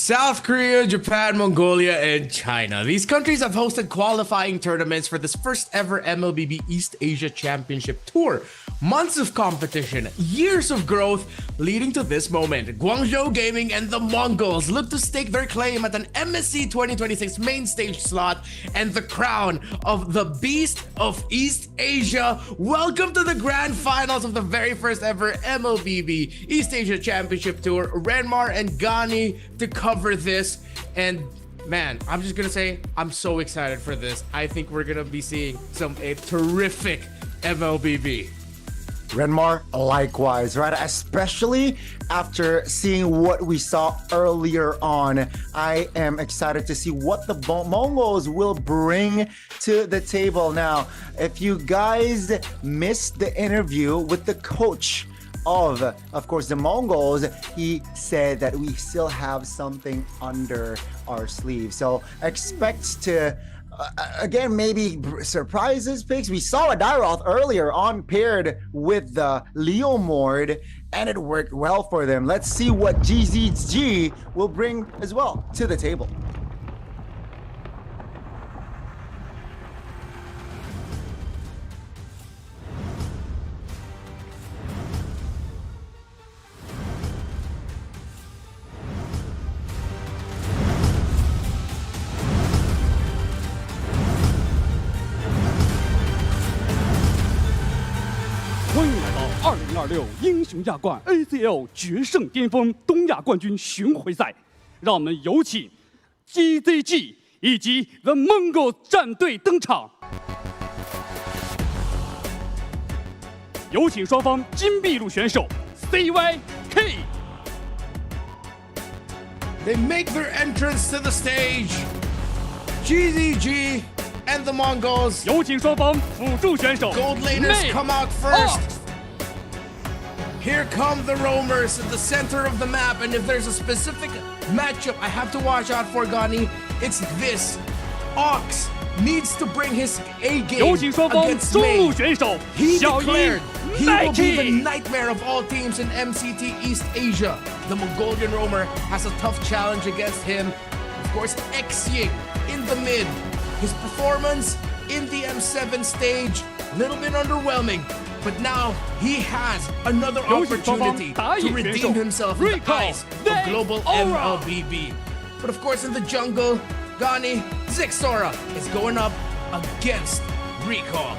South Korea, Japan, Mongolia, and China. These countries have hosted qualifying tournaments for this first ever MLBB East Asia Championship Tour. Months of competition, years of growth leading to this moment. Guangzhou Gaming and the MongolZ look to stake their claim at an MSC 2026 main stage slot and the crown of the Beast of East Asia. Welcome to the grand finals of the very first ever MLBB East Asia Championship Tour. Renmar and Gani to cover this, and man, I'm just gonna say I'm so excited for this. I think we're gonna be seeing a terrific MLBB. Renmar, likewise, right? Especially after seeing what we saw earlier on. I am excited to see what the Mongols will bring to the table. Now, if you guys missed the interview with the coach of course, the Mongols, he said that we still have something under our sleeve. So expect to, again, maybe surprises, picks. We saw a Dairoth earlier on paired with the Leomord, and it worked well for them. Let's see what GZG will bring as well to the table.2026英雄亚冠 ACL 决胜巅峰东亚冠军巡回赛，让我们有请 GZG 以及 The Mongol 战队登场。有请双方金币路选手 CYK。 They make their entrance to the stage. GZG and the Mongols. 有请双方辅助选手 Gold laners come out first. Here come the roamers in the center of the map, and if there's a specific matchup I have to watch out for, Gani, it's this. Ox needs to bring his A game 有请双方 against 中路 May. 选手 He 小鹰 declared he will be the Nike。 nightmare of all teams in MCT East Asia. The Mongolian roamer has a tough challenge against him. Of course, X-Ying in the mid. His performance in the M7 stage, a little bit underwhelming. But now he has another opportunity to redeem himself in the eyes of global MLBB. But of course, in the jungle, Gani Zixora is going up against Recall.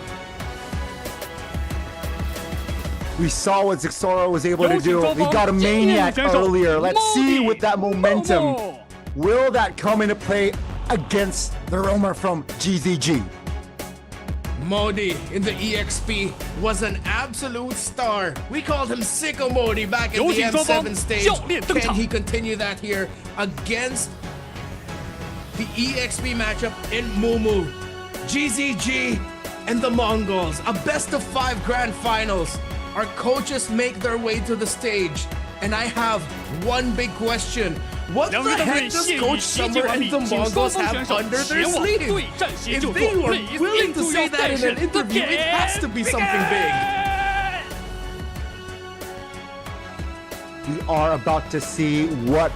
We saw what Zixora was able to do. He got a maniac earlier. Let's see with that momentum. Will that come into play against the roamer from GZG? Modi in the EXP was an absolute star. We called him Sicko Modi back in the M7 stage. Can he continue that here against the EXP matchup in Mumu? GZG and the Mongols, a best of 5 grand finals. Our coaches make their way to the stage, and I have one big question. What the heck does Coach Summer and the Mongols have under their sleeve? If they were willing to say that in an interview, it has to be something big. We are about to see what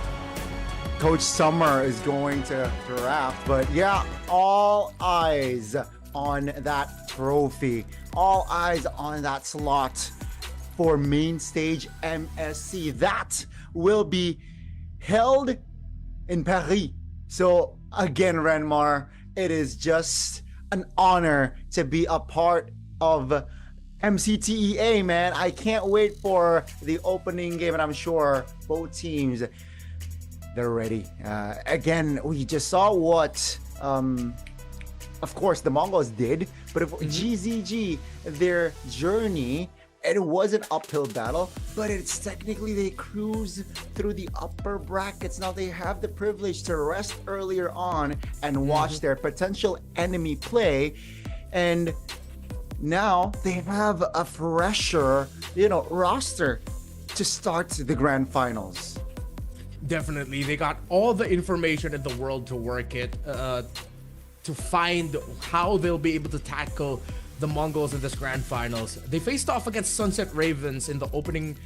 Coach Summer is going to draft, but yeah, all eyes on that trophy, all eyes on that slot for main stage MSC. That will be held in Paris. So again, Renmar, it is just an honor to be a part of MCTEA, man. I can't wait for the opening game, and I'm sure both teams, they're ready. Again, we just saw what of course the Mongols did, but if GZG, their journey, it was an uphill battle, but it's technically they cruise through the upper brackets. Now they have the privilege to rest earlier on and watch their potential enemy play, and now they have a fresher, roster to start the grand finals. Definitely, they got all the information in the world to work it, to find how they'll be able to tackle the Mongols in this grand finals. They faced off against Sunset Ravens in the opening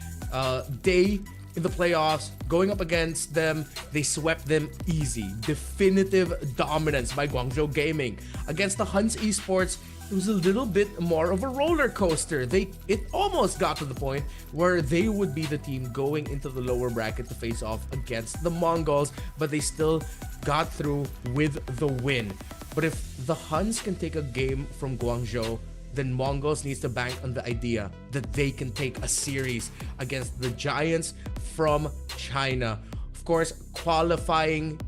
day in the playoffs, going up against them, they swept them easy. Definitive dominance by Guangzhou Gaming. Against the HUNS Esports, it was a little bit more of a roller coaster. It almost got to the point where they would be the team going into the lower bracket to face off against the Mongols, but they still got through with the win. But if the HUNS can take a game from Guangzhou, then Mongols needs to bank on the idea that they can take a series against the giants from China. Of course, qualifying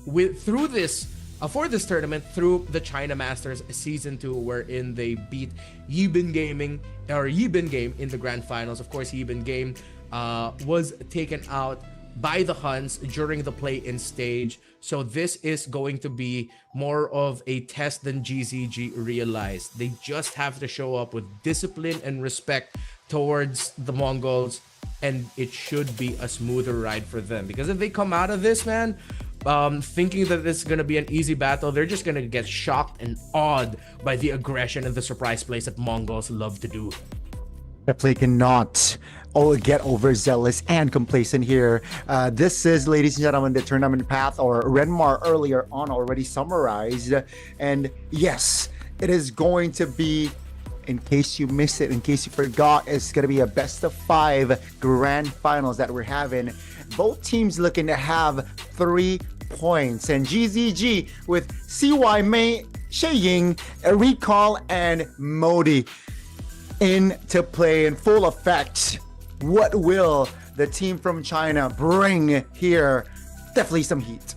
through this for this tournament through the China Masters Season 2, wherein they beat Yibin Game in the grand finals. Of course, Yibin Game was taken out by the HUNS during the play-in stage. So this is going to be more of a test than GZG realized. They just have to show up with discipline and respect towards the Mongols, and it should be a smoother ride for them. Because if they come out of this, man, thinking that this is going to be an easy battle, they're just going to get shocked and awed by the aggression and the surprise plays that Mongols love to do. Definitely cannot get overzealous and complacent here. This is, ladies and gentlemen, the tournament path, or Renmar earlier on already summarized. And yes, it is going to be, in case you missed it, in case you forgot, it's going to be a best of 5 grand finals that we're having. Both teams looking to have 3 points. And GZG with CY Mei, Sheying, Recall, and Modi into play in full effect. What will the team from China bring here? Definitely some heat.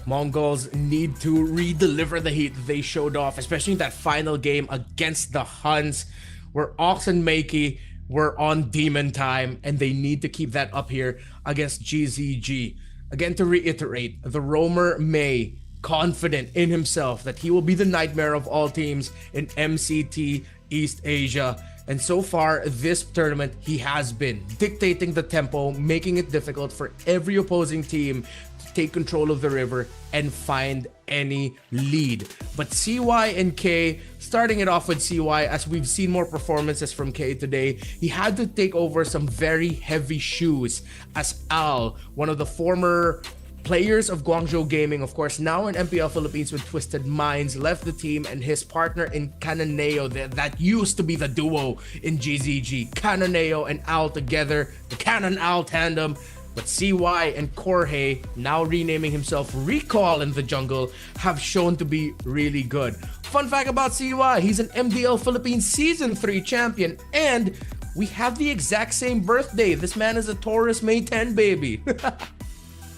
Mongols need to re-deliver the heat that they showed off, especially in that final game against the HUNS, where Ox and Makey were on demon time, and they need to keep that up here against GZG. Again, to reiterate, the roamer May, confident in himself that he will be the nightmare of all teams in MCT East Asia. And so far, this tournament, he has been dictating the tempo, making it difficult for every opposing team to take control of the river and find any lead. But CY and K, starting it off with CY, as we've seen more performances from K today, he had to take over some very heavy shoes as Al, one of the former players of Guangzhou Gaming, of course, now in MPL Philippines with Twisted Minds, left the team, and his partner in Cananeo, that used to be the duo in GZG, Cananeo and Al together, the Canon Al tandem. But CY and Jorge, now renaming himself Recall in the jungle, have shown to be really good. Fun fact about CY, he's an MDL Philippines Season 3 champion, and we have the exact same birthday. This man is a Taurus May 10 baby.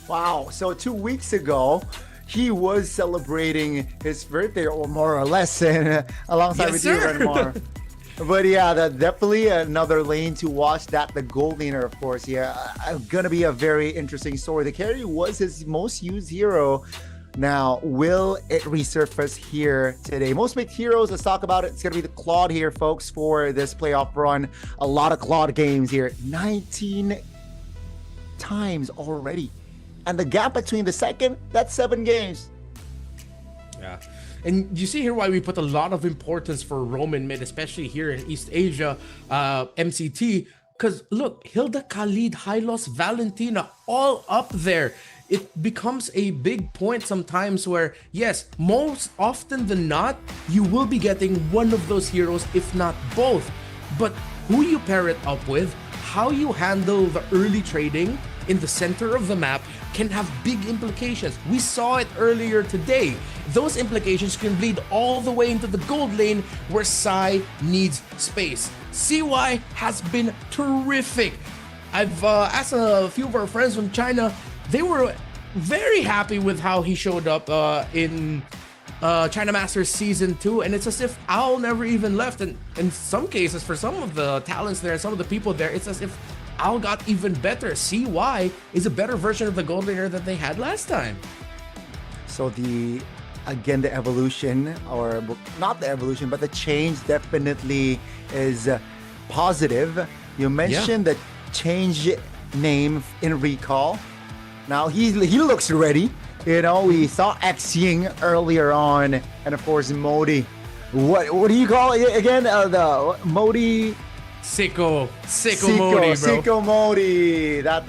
Wow, so 2 weeks ago, he was celebrating his birthday, or more or less, alongside with you, Renmar. But yeah, that's definitely another lane to watch. That the gold laner, of course. Yeah, gonna be a very interesting story. The carry was his most used hero. Now, will it resurface here today? Most picked heroes, let's talk about it. It's gonna be the Claude here, folks, for this playoff run. A lot of Claude games here. 19 times already. And the gap between the second, that's 7 games. Yeah. And you see here why we put a lot of importance for Roman mid, especially here in East Asia, MCT. Because look, Hilda, Khalid, Hylos, Valentina, all up there. It becomes a big point sometimes where, yes, most often than not, you will be getting one of those heroes, if not both. But who you pair it up with, how you handle the early trading in the center of the map can have big implications. We saw it earlier today. Those implications can bleed all the way into the gold lane where Sai needs space. CY has been terrific. I've asked a few of our friends from China. They were very happy with how he showed up in China Masters Season 2, and it's as if Al never even left. And in some cases, for some of the talents there, some of the people there, it's as if Al got even better. CY is a better version of the gold laner that they had last time. So the evolution, or not the evolution, but the change definitely is positive. You mentioned the change name in Recall. Now he looks ready. You know, we saw X Ying earlier on, and of course Modi. What do you call it again? The Modi Sicko Modi, bro. Sicko Modi. That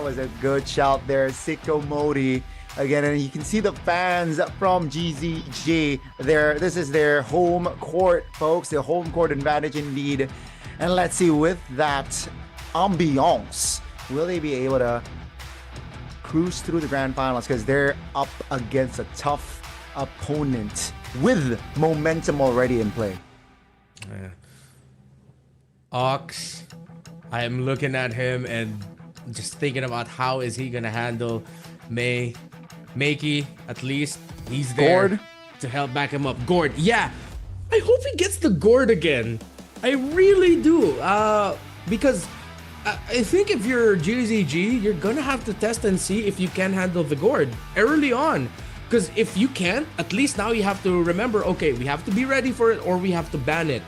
was a good shout there. Sicko Modi. Again, and you can see the fans from GZG there. This is their home court, folks. The home court advantage indeed. And let's see, with that ambiance, will they be able to cruise through the grand finals? Because they're up against a tough opponent with momentum already in play. Yeah. Ox, I am looking at him and just thinking about how is he gonna handle Makey. At least he's there Gord to help back him up. Gord, yeah, I hope he gets the Gord again. I really do, because I think if you're GZG, you're gonna have to test and see if you can handle the Gord early on. Because if you can't, at least now you have to remember, okay, we have to be ready for it or we have to ban it.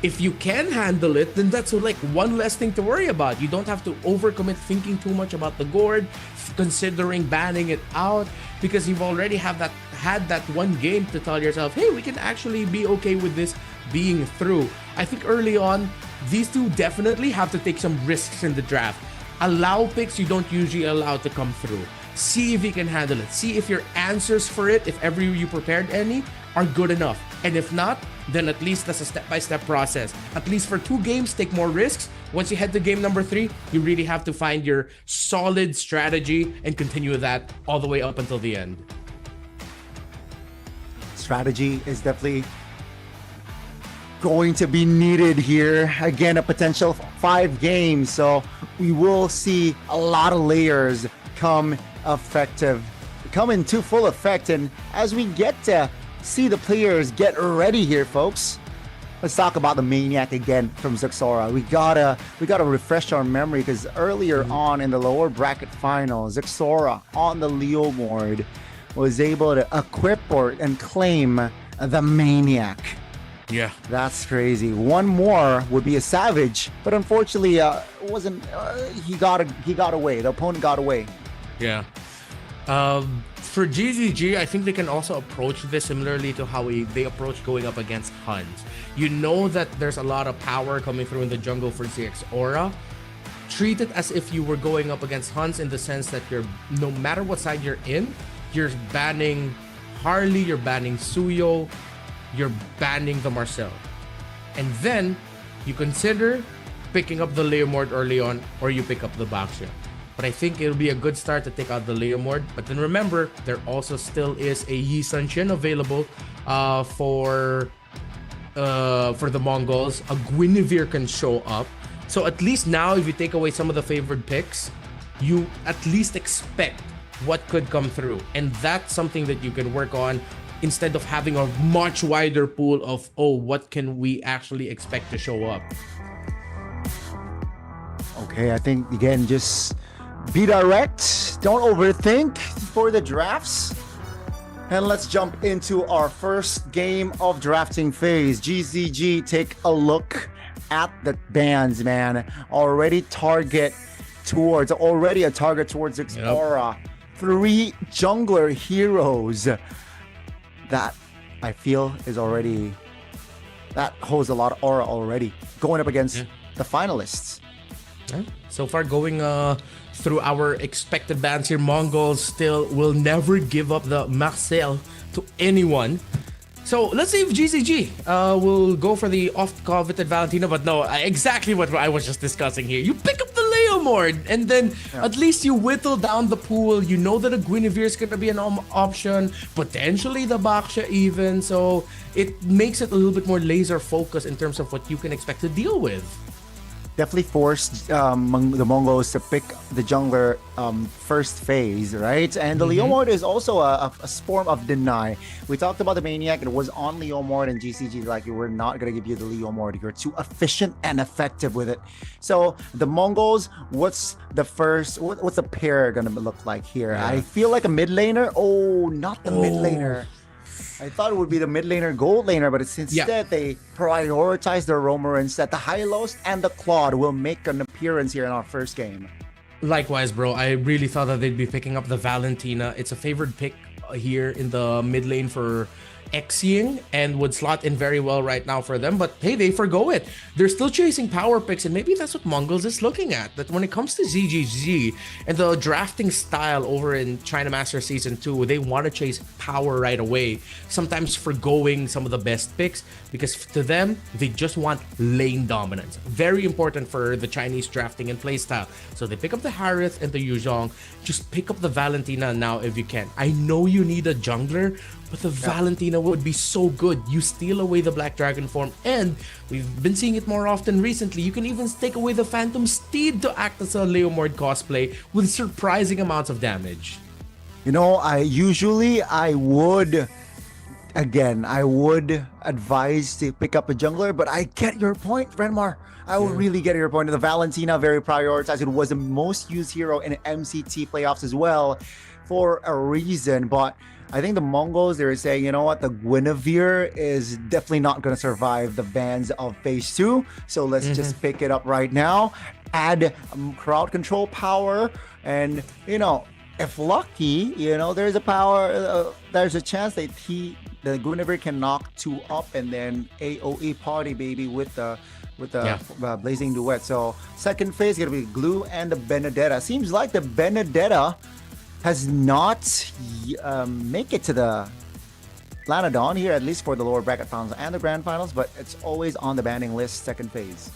If you can handle it, then that's like one less thing to worry about. You don't have to overcommit thinking too much about the Gord, considering banning it out, because you've already had that one game to tell yourself, hey, we can actually be okay with this being through. I think early on, these two definitely have to take some risks in the draft. Allow picks you don't usually allow to come through. See if you can handle it. See if your answers for it, if ever you prepared any, are good enough. And if not, then at least that's a step-by-step process. At least for 2 games, take more risks. Once you head to game number 3, you really have to find your solid strategy and continue that all the way up until the end. Strategy is definitely going to be needed here. Again, a potential 5 games, so we will see a lot of layers come into full effect. And as we get to see the players get ready here, folks, let's talk about the Maniac again from Zexora. We gotta refresh our memory, because earlier on in the lower bracket finals, Zexora on the Leomord was able to equip and claim the Maniac. Yeah, that's crazy. One more would be a Savage, but unfortunately, wasn't. He got away. The opponent got away. Yeah. For GZG, I think they can also approach this similarly to how they approach going up against HUNS. You know that there's a lot of power coming through in the jungle for Zexora. Treat it as if you were going up against HUNS, in the sense that no matter what side you're in, you're banning Harley, you're banning Suyo, you're banning the Marcel. And then you consider picking up the Leomord early on, or you pick up the Baxia. But I think it'll be a good start to take out the Leomord. But then remember, there also still is a Yi Sun-Shin available for the Mongols. A Guinevere can show up. So at least now, if you take away some of the favored picks, you at least expect what could come through. And that's something that you can work on, instead of having a much wider pool of, oh, what can we actually expect to show up? Okay, I think, again, just be direct. Don't overthink for the drafts. And let's jump into our first game of drafting phase. GZG, take a look at the bans, man. Already a target towards Zexora. Yep. 3 jungler heroes. That I feel is already, that holds a lot of aura already, going up against the finalists. So far, going through our expected bans here, Mongols still will never give up the Marcel to anyone. So let's see if GZG will go for the oft-coveted Valentina, but no, exactly what I was just discussing here. You pick up the Leomord, and then at least you whittle down the pool. You know that a Guinevere is going to be an option, potentially the Baxia even. So it makes it a little bit more laser focused in terms of what you can expect to deal with. Definitely forced the Mongols to pick the jungler first phase, right? And the Leomord is also a form of deny. We talked about the Maniac. It was on Leomord, and GCG like, we're not going to give you the Leomord. You're too efficient and effective with it. So the Mongols, what's the pair going to look like here? Yeah. I feel like a mid laner. Oh, not the mid laner. I thought it would be the mid laner, gold laner, but it's instead they prioritize their roamer instead. The Hylos and the Claude will make an appearance here in our first game. Likewise, bro. I really thought that they'd be picking up the Valentina. It's a favored pick here in the mid lane for Xing and would slot in very well right now for them. But hey, they forgo it. They're still chasing power picks, and maybe that's what MongolZ is looking at. That when it comes to ZGG and the drafting style over in China Masters Season 2, they want to chase power right away, sometimes forgoing some of the best picks, because to them, they just want lane dominance. Very important for the Chinese drafting and playstyle. So they pick up the Harith and the Yuzhong. Just pick up the Valentina now if you can. I know you need a jungler, but the Valentina would be so good. You steal away the Black Dragon form, and we've been seeing it more often recently. You can even take away the Phantom Steed to act as a Leomord cosplay with surprising amounts of damage. You know, I would advise to pick up a jungler, but I get your point, Renmar. I would really get your point. The Valentina, very prioritized. It was the most used hero in MCT playoffs as well, for a reason. But I think the Mongols, they're saying, you know what, the Guinevere is definitely not going to survive the bans of Phase 2. So let's just pick it up right now, add crowd control power, and, you know, if lucky, you know, there's a chance that the Guinevere can knock 2 up and then AoE party, baby, with the Blazing Duet. So second phase is going to be Glue and the Benedetta. Seems like the Benedetta has not make it to the Lanadon here, at least for the lower bracket finals and the grand finals, but it's always on the banning list, second phase.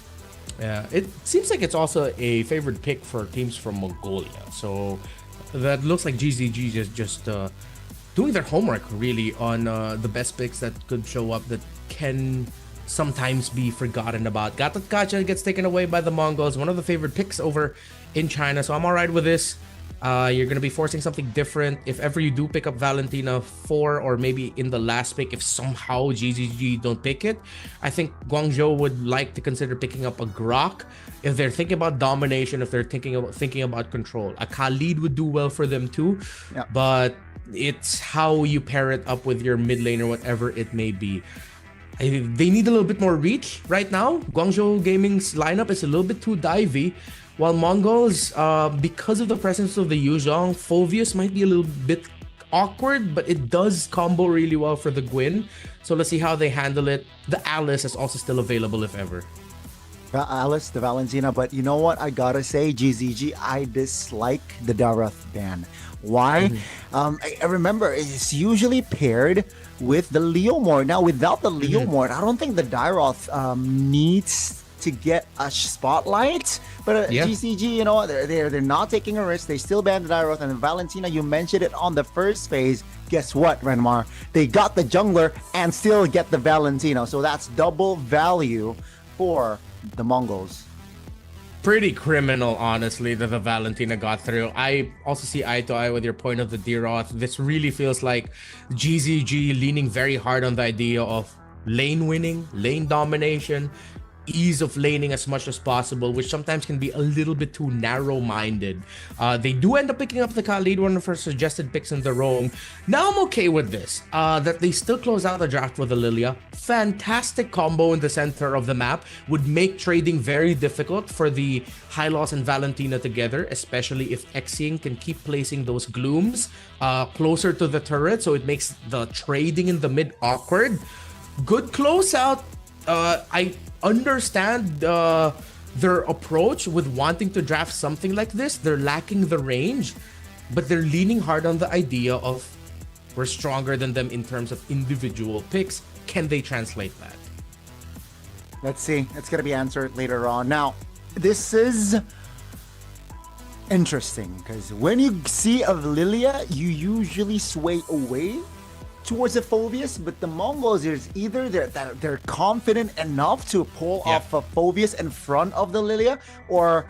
Yeah, it seems like it's also a favored pick for teams from Mongolia. So that looks like GZG is just doing their homework really on the best picks that could show up that can sometimes be forgotten about. Gatatkacha gets taken away by the Mongols, one of the favorite picks over in China. So I'm all right with this. You're going to be forcing something different. If ever you do pick up Valentina 4, or maybe in the last pick, if somehow GGG don't pick it, I think Guangzhou would like to consider picking up a Grok. If they're thinking about domination, if they're thinking about control, a Khalid would do well for them too. Yeah. But it's how you pair it up with your mid lane or whatever it may be. They need a little bit more reach right now. Guangzhou Gaming's lineup is a little bit too divey, while Mongols, because of the presence of the Yuzhong, Phoveus might be a little bit awkward, but it does combo really well for the Gwyn. So let's see how they handle it. The Alice is also still available if ever. Alice, the Valentina, but you know what? I gotta say, GZG, I dislike the Darath ban. Why? I remember it's usually paired with the Leomord. Now, without the Leomord, I don't think the Darath needs to get a spotlight, but GCG, you know, they're not taking a risk. They still banned the Dairoth, and Valentina, you mentioned it on the first phase. Guess what, Renmar? They got the jungler and still get the Valentina, so that's double value for the Mongols. Pretty criminal, honestly, that the Valentina got through. I also see eye to eye with your point of the Dairoth. This really feels like GZG leaning very hard on the idea of lane winning, lane domination, ease of laning as much as possible, which sometimes can be a little bit too narrow-minded. They do end up picking up the Khalid, one of our suggested picks in the roam. Now I'm okay with this, that they still close out the draft with the Lilia. Fantastic combo in the center of the map, would make trading very difficult for the Hylos and Valentina together, especially if Xing can keep placing those glooms closer to the turret, so it makes the trading in the mid awkward. Good closeout. I understand their approach with wanting to draft something like this. They're lacking the range, but they're leaning hard on the idea of we're stronger than them in terms of individual picks. Can they translate that? Let's see. It's going to be answered later on. Now, this is interesting because when you see a Lilia, you usually sway away towards the Phoveus, but the Mongols is either they're confident enough to pull off a Phoveus in front of the Lilia, or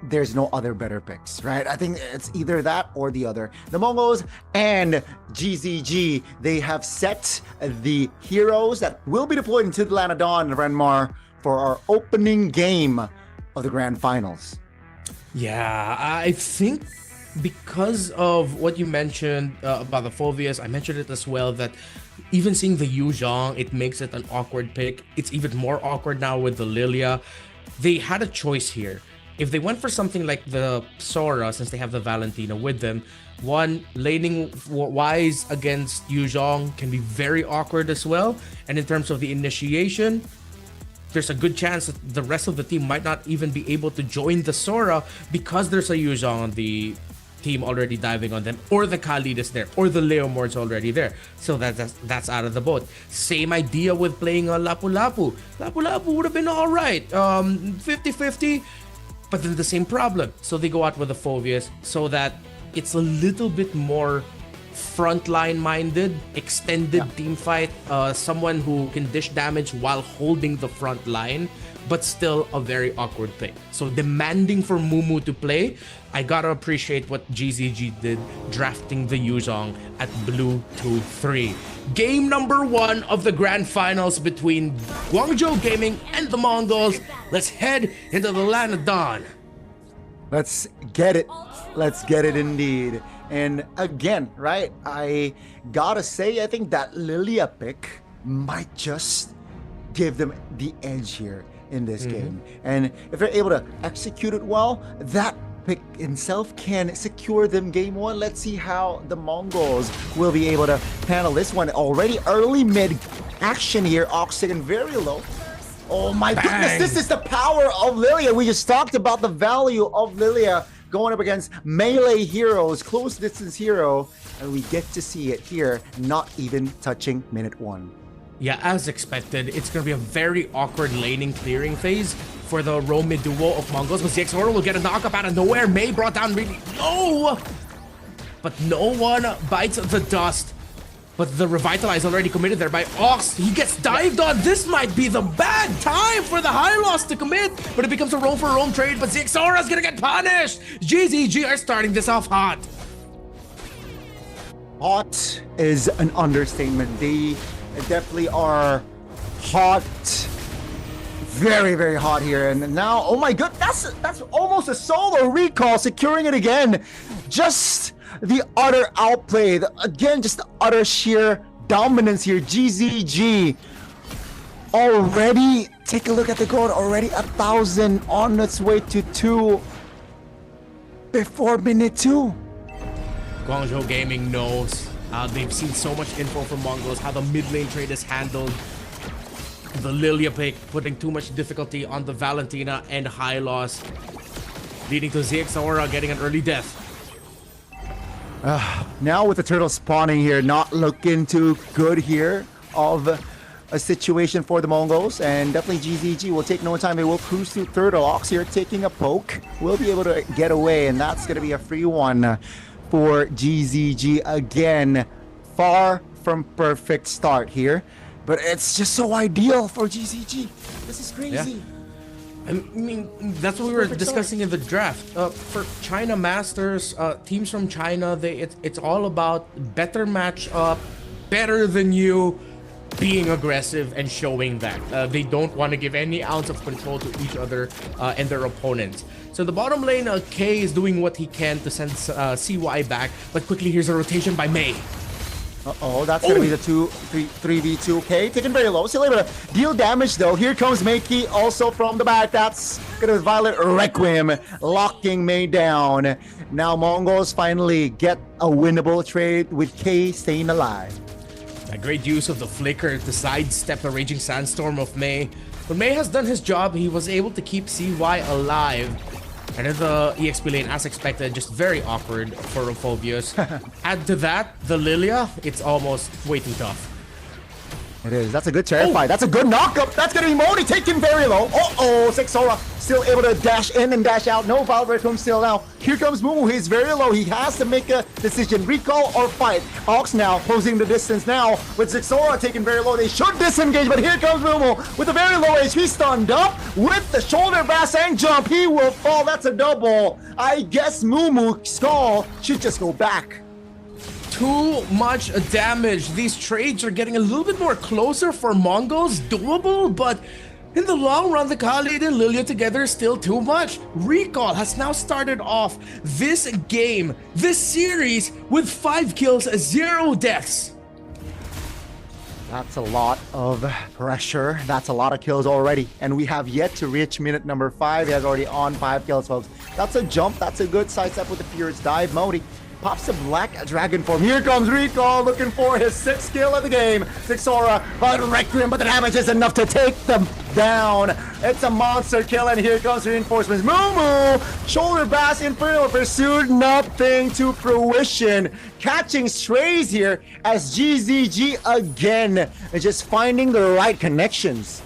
there's no other better picks, right? I think it's either that or the other. The Mongols and GZG, they have set the heroes that will be deployed into the Lanadon, Renmar, for our opening game of the grand finals. Yeah, I think because of what you mentioned about the Phoveus, I mentioned it as well, that even seeing the Yuzhong, it makes it an awkward pick. It's even more awkward now with the Lilia. They had a choice here. If they went for something like the Sora, since they have the Valentina with them, one, laning wise against Yu Zhong can be very awkward as well. And in terms of the initiation, there's a good chance that the rest of the team might not even be able to join the Sora because there's a Yu Zhong on the team already diving on them, or the Khalid is there, or the Leomord's already there. So that's out of the boat. Same idea with playing a Lapu Lapu. Lapu Lapu would have been all right, 50-50, but then the same problem. So they go out with the Phoveus so that it's a little bit more frontline minded, extended team fight, someone who can dish damage while holding the front line, but still a very awkward thing. So demanding for Mumu to play, I gotta appreciate what GZG did drafting the Yu Zhong at blue 2-3. Game number 1 of the grand finals between Guangzhou Gaming and the Mongols. Let's head into the land of dawn. Let's get it. Let's get it indeed. And again, right, I gotta say, I think that Lilia pick might just give them the edge here in this game. And if they're able to execute it well, that pick itself can secure them game 1. Let's see how the Mongols will be able to handle this one. Already early mid action here. Ox taken very low. Oh my goodness, this is the power of Lilia. We just talked about the value of Lilia going up against melee heroes, close distance hero, and we get to see it here, not even touching minute 1. Yeah, as expected, it's going to be a very awkward laning clearing phase for the Romy duo of Mongols, but ZXORA will get a knock-up out of nowhere. Mei brought down really low, but no one bites the dust. But the Revitalize already committed there by Ox. He gets dived on. This might be the bad time for the high loss to commit, but it becomes a roam for roam trade, but ZXORA is going to get punished. GZG are starting this off hot. Hot is an understatement. They definitely are hot, very, very hot here. And now, oh my god, that's almost a solo recall, securing it again. Just the utter outplay, again, just the utter sheer dominance here. GZG already, take a look at the gold, already 1,000 on its way to 2 before minute 2. Guangzhou Gaming knows. They've seen so much info from Mongols, how the mid lane trade is handled. The Lilia pick putting too much difficulty on the Valentina and high loss, leading to ZXORA getting an early death. Now with the turtle spawning here, not looking too good here of a situation for the Mongols, and definitely GZG will take no time. They will cruise through turtle. Ox here taking a poke, will be able to get away, and that's going to be a free one for GZG. Again, far from perfect start here, but it's just so ideal for GZG. This is crazy. Yeah. I mean, that's what we were discussing in the draft. For China Masters, teams from China, it's all about better matchup, better than you, being aggressive and showing that. They don't want to give any ounce of control to each other and their opponents. So the bottom lane, K is doing what he can to send CY back, but quickly here's a rotation by Mei. Uh-oh, that's going to be the 3v2. K taken very low, still able to deal damage though. Here comes Meiki also from the back. That's going to Violet Requiem, locking Mei down. Now Mongols finally get a winnable trade with K staying alive. A great use of the flicker to sidestep the Raging Sandstorm of Mei. But Mei has done his job. He was able to keep CY alive. And in the EXP lane, as expected, just very awkward for Phoveus. Add to that, the Lilia, it's almost way too tough. It is. That's a good terrify. That's a good knockup. That's going to be Modi taken very low. Uh-oh, ZXORA still able to dash in and dash out. No Valkyrie from still now. Here comes Mumu. He's very low. He has to make a decision. Recall or fight. Ox now closing the distance now with ZXORA taken very low. They should disengage, but here comes Mumu with a very low HP, stunned up with the shoulder pass and jump. He will fall. That's a double. I guess Mumu Skull should just go back. Too much damage. These trades are getting a little bit more closer for Mongols. Doable, but in the long run, the Khalid and Lilia together is still too much. Recall has now started off this game, this series, with 5 kills, 0 deaths. That's a lot of pressure. That's a lot of kills already. And we have yet to reach minute number 5. He has already on 5 kills, folks. That's a jump. That's a good sidestep with the Furious Dive. Modi pops the Black Dragon form. Here comes Recall looking for his 6th kill of the game. Sixora, but Requiem, but the damage is enough to take them down. It's a monster kill, and here comes reinforcements. Mumu, shoulder bash, Inferno pursued, nothing to fruition. Catching strays here as GZG again is just finding the right connections.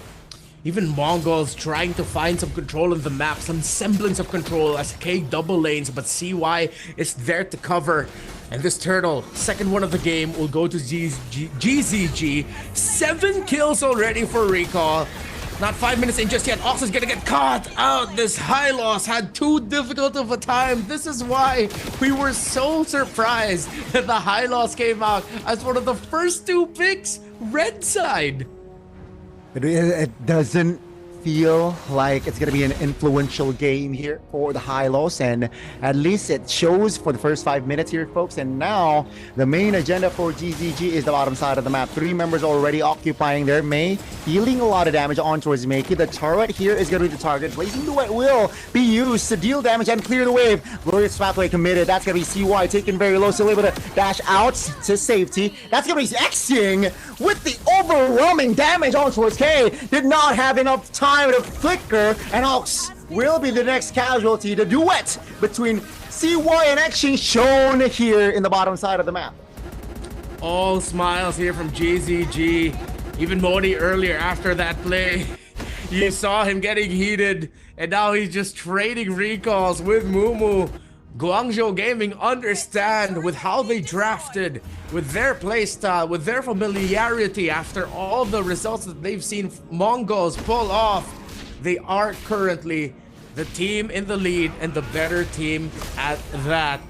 Even MongolZ trying to find some control of the map, some semblance of control as K double lanes, but CY is there to cover. And this turtle, second one of the game, will go to GZG. 7 kills already for Recall. Not 5 minutes in just yet. Ox is gonna get caught out. This high loss had too difficult of a time. This is why we were so surprised that the high loss came out as one of the first 2 picks, red side. It doesn't feel like it's going to be an influential game here for the Hylos, and at least it shows for the first 5 minutes here, folks. And now the main agenda for GZG is the bottom side of the map. 3 members already occupying there. Mei dealing a lot of damage on towards Meiki. The turret here is going to be the target. Blazing Duet will be used to deal damage and clear the wave. Glorious Pathway committed. That's going to be CY taken very low, still able to dash out to safety. That's going to be Xing with the overwhelming damage on towards K. Did not have enough time to flicker, and Ox will be the next casualty. The duet between CY and Xing shown here in the bottom side of the map. All smiles here from GZG. Even Modi earlier after that play, you saw him getting heated, and now he's just trading recalls with Mumu. Guangzhou Gaming understand with how they drafted, with their playstyle, with their familiarity after all the results that they've seen Mongols pull off. They are currently the team in the lead and the better team at that.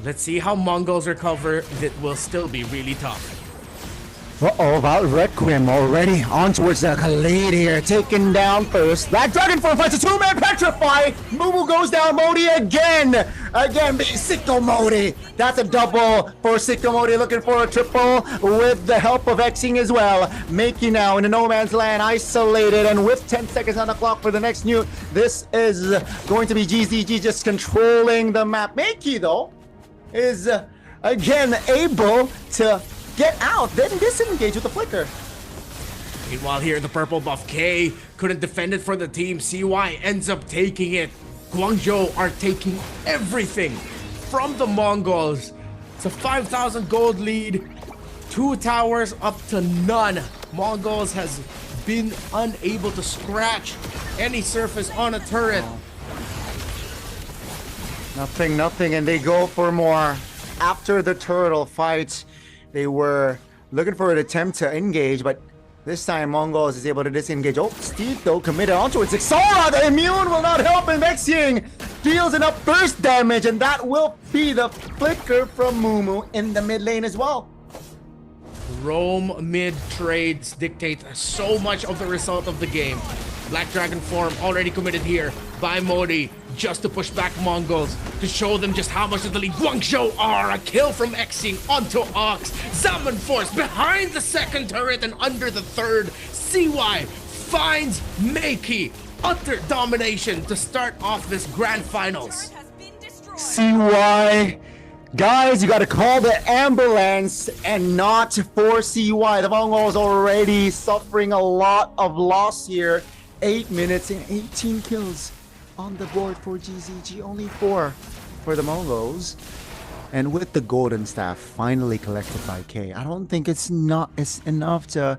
Let's see how Mongols recover. It will still be really tough. Uh-oh, about Requiem already on towards the Khalid here, taken down first. That Dragon Form fights a 2-man Petrify. Mumu goes down, Modi again. Again, Sicko Modi. That's a double for Sicko Modi, looking for a triple with the help of Xing as well. Meiki now in a no man's land, isolated, and with 10 seconds on the clock for the next nuke. This is going to be GZG just controlling the map. Meiki, though, is again able to get out, then disengage with the flicker. Meanwhile here, the purple buff K couldn't defend it for the team. CY ends up taking it. Guangzhou are taking everything from the Mongols. It's a 5,000 gold lead. 2 towers up to none. Mongols has been unable to scratch any surface on a turret. Nothing, and they go for more. After the turtle fight, they were looking for an attempt to engage, but this time Mongols is able to disengage. Oh, Steve though committed onto it. Xora, the immune will not help him. Xing deals enough burst damage, and that will be the flicker from Mumu in the mid lane as well. Roam mid trades dictate so much of the result of the game. Black Dragon form already committed here by Modi, just to push back Mongols, to show them just how much of the lead Guangzhou are. A kill from Xing onto Ox. Zaman Force behind the second turret and under the third. CY finds Meiki. Utter domination to start off this grand finals. CY, guys, you gotta call the ambulance and not for CY. The Mongols already suffering a lot of loss here. 8 minutes and 18 kills on the board for GZG, only 4 for the Mongols. And with the golden staff finally collected by K, I don't think it's enough to,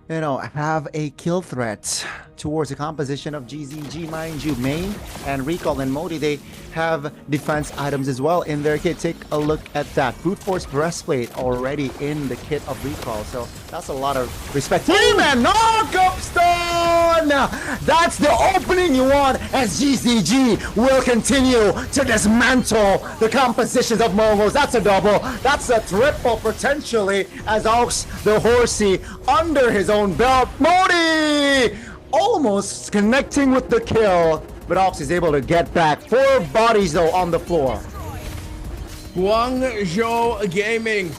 have a kill threat towards the composition of GZG. Mind you, Main and Recall and Modi, they have defense items as well in their kit. Take a look at that. Brute Force Breastplate already in the kit of Recall, so that's a lot of respect. 3-man knock-up stun! That's the opening you want, as GZG will continue to dismantle the compositions of Mongols. That's a double. That's a triple potentially, as Ox the Horsey under his own belt. Modi almost connecting with the kill, but Ox is able to get back. 4 bodies though on the floor. Guangzhou Gaming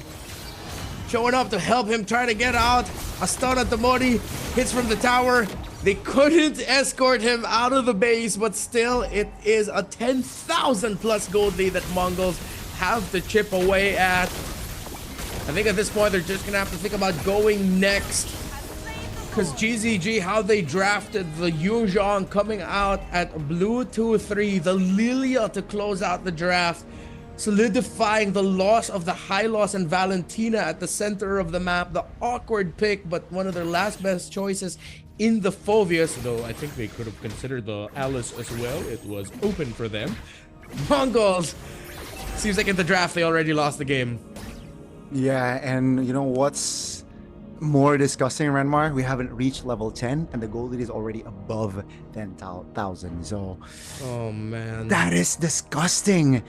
showing up to help him try to get out. A stun at the Mori, hits from the tower. They couldn't escort him out of the base, but still, it is a 10,000 plus gold lead that Mongols have to chip away at. I think at this point, they're just gonna have to think about going next. Because GZG, how they drafted the Yuzhong coming out at blue 2-3, the Lilia to close out the draft, solidifying the loss of the Hylos and Valentina at the center of the map. The awkward pick, but one of their last best choices in the Phoveus, though I think they could have considered the Alice as well. It was open for them. Mongols, seems like in the draft they already lost the game. Yeah, and you know what's more disgusting, Renmar? We haven't reached level 10 and the gold lead is already above 10,000. So, oh man, that is disgusting.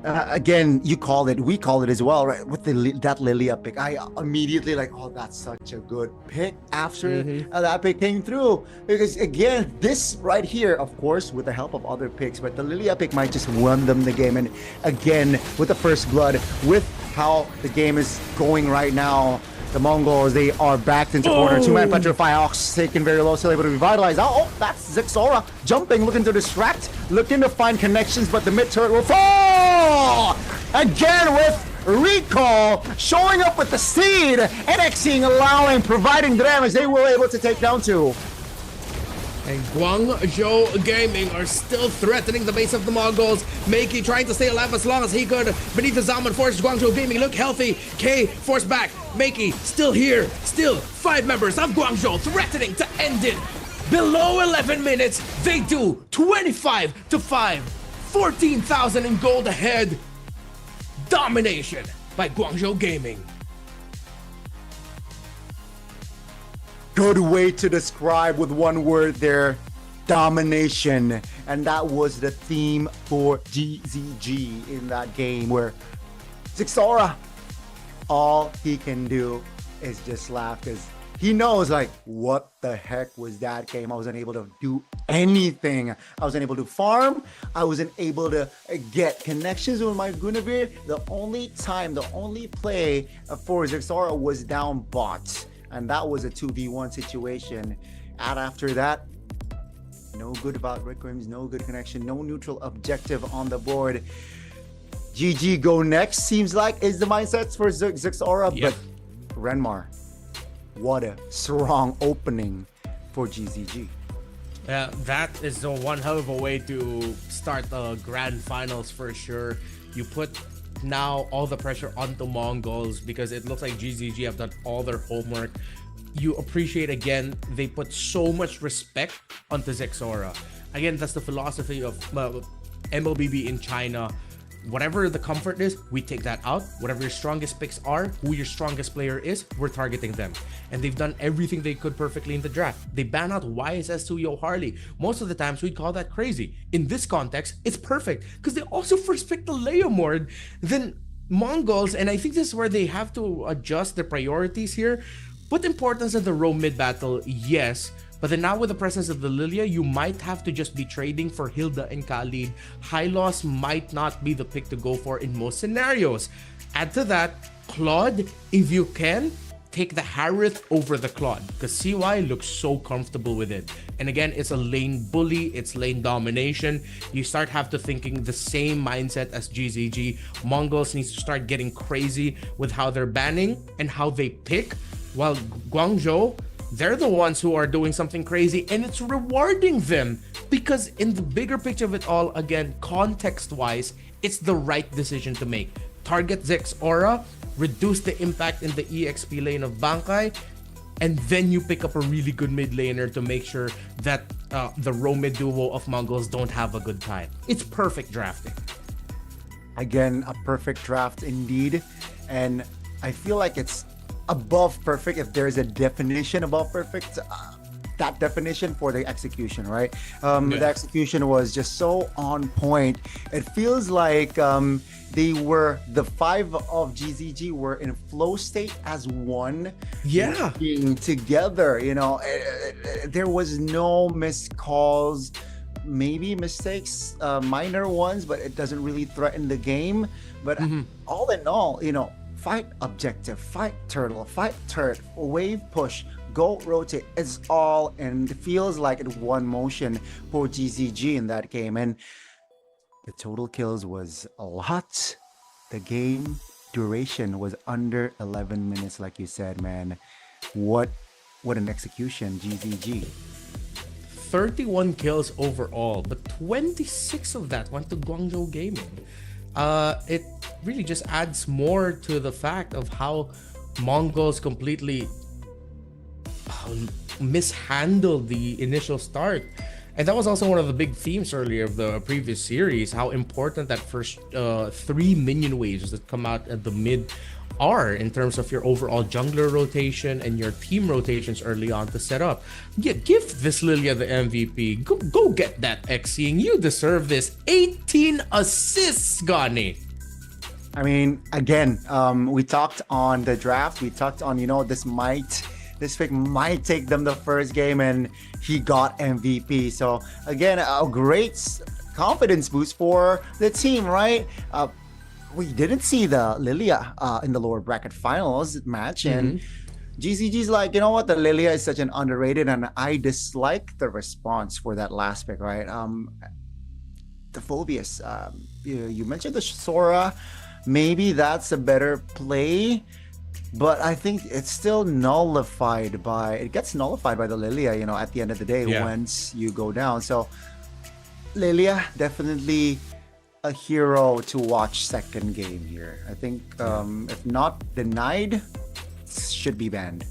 Again, you called it, we called it as well, right? With that Lilia pick, I immediately like, oh, that's such a good pick after that pick came through. Because again, this right here, of course, with the help of other picks, but the Lilia pick might just won them the game. And again, with the first blood, with how the game is going right now, the Mongols, they are backed into corner. Two-man Petrify Ox taken very low, still able to revitalize. Oh, that's Zixora jumping, looking to distract, looking to find connections, but the mid turret will fall! Again with Recall, showing up with the Seed, NXing, allowing, providing damage. They were able to take down two. And Guangzhou Gaming are still threatening the base of the Mongols. Meiki trying to stay alive as long as he could. Beneath the Zaman forces Guangzhou Gaming look healthy. K forced back. Meiki still here. Still 5 members of Guangzhou threatening to end it. Below 11 minutes, they do 25-5. 14,000 in gold ahead. Domination by Guangzhou Gaming. Good way to describe with one word there, domination. And that was the theme for GZG in that game, where Zixora, all he can do is just laugh, because he knows, like, what the heck was that game? I wasn't able to do anything. I wasn't able to farm. I wasn't able to get connections with my Guinevere. The only play for Zixora was down bot. And that was a 2v1 situation. And after that, no good about Rick Rims, no good connection, no neutral objective on the board. GG go next, seems like, is the mindset for Zixora. Yep. But Renmar, what a strong opening for GZG. Yeah, that is one hell of a way to start the grand finals for sure. You put now all the pressure onto Mongols because it looks like GZG have done all their homework. You appreciate, again, they put so much respect onto Zixora. Again, that's the philosophy of MLBB in China. Whatever the comfort is, we take that out. Whatever your strongest picks are, who your strongest player is, we're targeting them. And they've done everything they could perfectly in the draft. They ban out YSS to Yo Harley. Most of the times, we'd call that crazy. In this context, it's perfect because they also first picked the Leomord, then Mongols, and I think this is where they have to adjust their priorities here. Put importance in the row mid battle, yes. But then now with the presence of the Lilia, you might have to just be trading for Hilda and Khalid. Hylos might not be the pick to go for in most scenarios. Add to that, Claude, if you can, take the Harith over the Claude, because CY looks so comfortable with it. And again, it's a lane bully, it's lane domination. You start have to thinking the same mindset as GZG. Mongols needs to start getting crazy with how they're banning and how they pick, while Guangzhou, they're the ones who are doing something crazy, and it's rewarding them because in the bigger picture of it all, again, context-wise, it's the right decision to make. Target Zixora, reduce the impact in the EXP lane of Bankai, and then you pick up a really good mid laner to make sure that the row mid duo of Mongols don't have a good time. It's perfect drafting. Again, a perfect draft indeed. And I feel like it's above perfect if there's a definition above perfect. That definition for the execution, right? The execution was just so on point. It feels like they were, the 5 of GZG were in flow state as one. Yeah. Being together, you know, there was no missed calls, maybe mistakes, minor ones, but it doesn't really threaten the game. But all in all, you know, fight objective, fight turtle, fight turret, wave push, go rotate. It's all, and it feels like it one motion for GZG in that game. And the total kills was a lot. The game duration was under 11 minutes, like you said, man. What an execution, GZG. 31 kills overall, but 26 of that went to Guangzhou Gaming. It really just adds more to the fact of how Mongols completely mishandled the initial start. And that was also one of the big themes earlier of the previous series, how important that first 3 minion waves that come out at the mid are in terms of your overall jungler rotation and your team rotations early on to set up. Yeah, give this Lilia the MVP. Go get that Xing. You deserve this. 18 assists, Gani. I mean, again, we talked on the draft. We talked on, this pick might take them the first game, and he got MVP. So again, a great confidence boost for the team, right? We didn't see the Lilia in the lower bracket finals match, and GCG's like, you know what, the Lilia is such an underrated, and I dislike the response for that last pick, right? The Phobius, you mentioned the Sora, maybe that's a better play, but I think it's still nullified by the Lilia, at the end of the day, once you go down. So Lilia definitely a hero to watch second game here. I think if not denied, should be banned.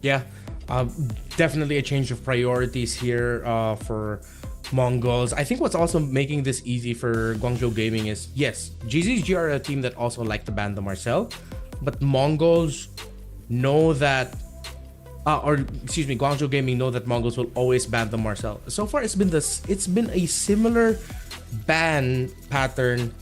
Yeah, definitely a change of priorities here for Mongols. I think what's also making this easy for Guangzhou Gaming is, yes, GZG are a team that also like to ban the Marcel, but Mongols know that Guangzhou Gaming know that Mongols will always ban the Marcel. So far, it's been a similar ban pattern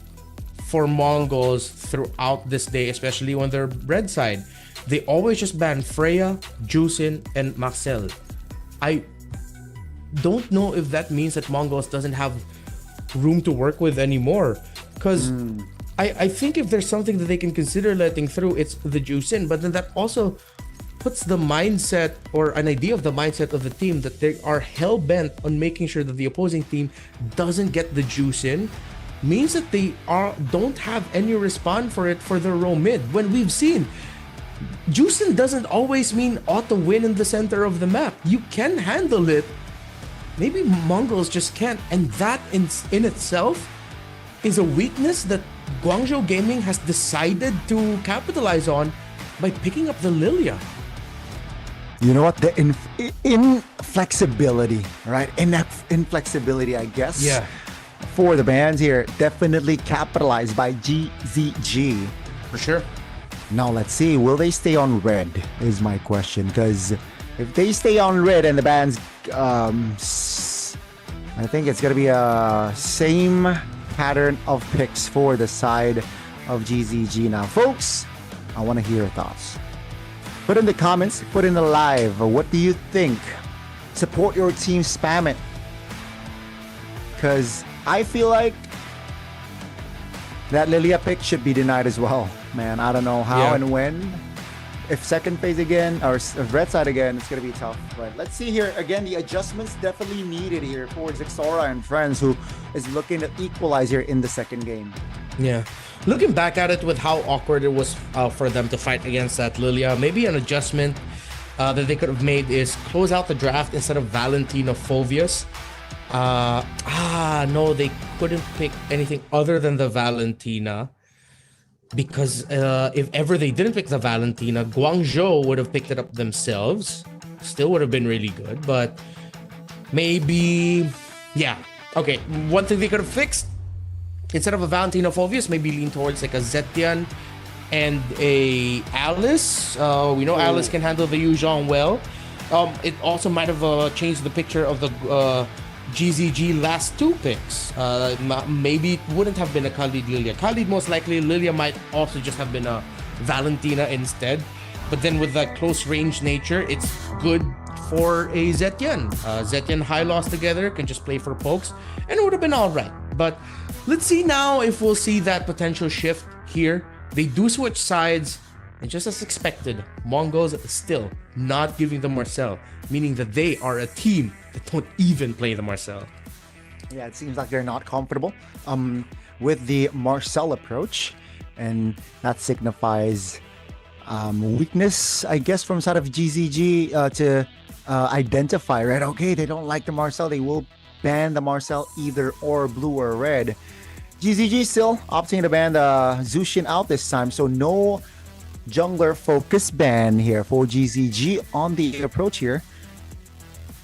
for Mongols throughout this day, especially when they're red side. They always just ban Freya, Jusin, and Marcel. I don't know if that means that Mongols doesn't have room to work with anymore, because I think if there's something that they can consider letting through, it's the Jusin, but then that also puts the mindset, or an idea of the mindset of the team, that they are hell-bent on making sure that the opposing team doesn't get the juice in, means that they don't have any respawn for it for their row mid. When we've seen, juicing doesn't always mean auto win in the center of the map. You can handle it. Maybe Mongols just can't, and that in itself is a weakness that Guangzhou Gaming has decided to capitalize on by picking up the Lilia. You know what? The inflexibility, right? Inflexibility, I guess. Yeah. For the bans here, definitely capitalized by GZG. For sure. Now let's see, will they stay on red is my question, because if they stay on red and the bans, I think it's gonna be a same pattern of picks for the side of GZG. Now folks, I want to hear your thoughts. Put in the comments, put in the live, what do you think? Support your team, spam it, because I feel like that Lilia pick should be denied as well, man. I don't know how and when. If second phase again, or if red side again, it's going to be tough. But let's see here. Again, the adjustments definitely needed here for Zixora and friends, who is looking to equalize here in the second game. Yeah. Looking back at it with how awkward it was for them to fight against that Lilia, maybe an adjustment that they could have made is close out the draft instead of Valentina Phovius. No, they couldn't pick anything other than the Valentina, because if ever they didn't pick the Valentina, Guangzhou would have picked it up themselves. Still would have been really good, but maybe, yeah. Okay, one thing they could have fixed, instead of a Valentina Phovius, maybe lean towards like a Zetian and a Alice. We know Alice can handle the Yu Zhong well. It also might have changed the picture of the GZG last two picks. Maybe it wouldn't have been a Khalid Lilia. Khalid most likely, Lilia might also just have been a Valentina instead. But then with that close range nature, it's good for a Zetian. Zetian high loss together, can just play for pokes, and it would have been alright. But let's see now if we'll see that potential shift here they do switch sides, and just as expected, MongolZ still not giving the Marcel, meaning that they are a team that don't even play the Marcel. Yeah, it seems like they're not comfortable with the Marcel approach, and that signifies weakness, I guess, from side of GZG to identify, right? Okay, they don't like the Marcel. They will ban the Marcel either or blue or red. GZG still opting to ban the Zushin out this time, so no jungler focus ban here for GZG on the approach here.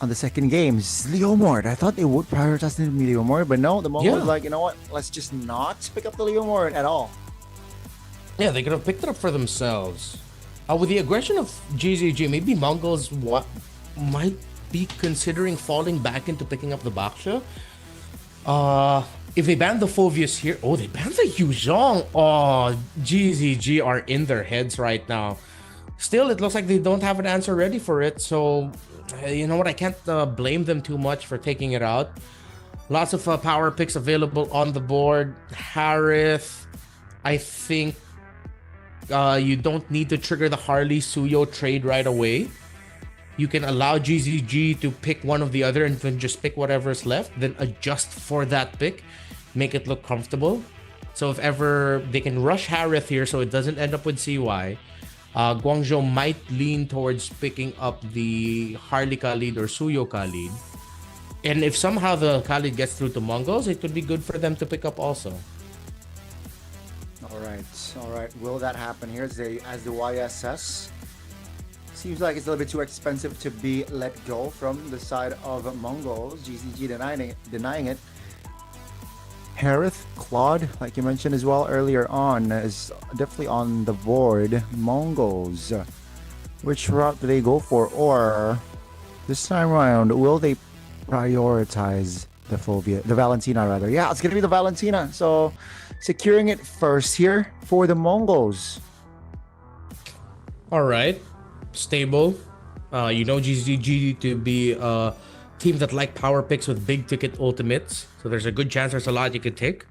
On the second game, Leomord. I thought they would prioritize the Leomord, but no, the Mongols like, you know what? Let's just not pick up the Leomord at all. Yeah, they could have picked it up for themselves. With the aggression of GZG, maybe Mongols might be considering falling back into picking up the Baksha. If they ban the Phoveus here, they banned the Yuzhong. GZG are in their heads right now. Still, it looks like they don't have an answer ready for it, so you know what? I can't blame them too much for taking it out. Lots of power picks available on the board. Harith, I think you don't need to trigger the Harley Suyo trade right away. You can allow GZG to pick one of the other and then just pick whatever's left, then adjust for that pick, make it look comfortable. So if ever they can rush Harith here so it doesn't end up with CY, Guangzhou might lean towards picking up the Harley Khalid or Suyo Khalid. And if somehow the Khalid gets through to Mongols, it could be good for them to pick up also. All right. Will that happen here as the YSS? Seems like it's a little bit too expensive to be let go from the side of Mongols. GZG denying it. Harith, Claude, like you mentioned as well earlier on, is definitely on the board. Mongols, which route do they go for? Or this time around, will they prioritize the Valentina rather? Yeah, it's gonna be the Valentina. So securing it first here for the Mongols. All right, stable. GZG to be a team that like power picks with big ticket ultimates. So there's a good chance there's a lot you could take.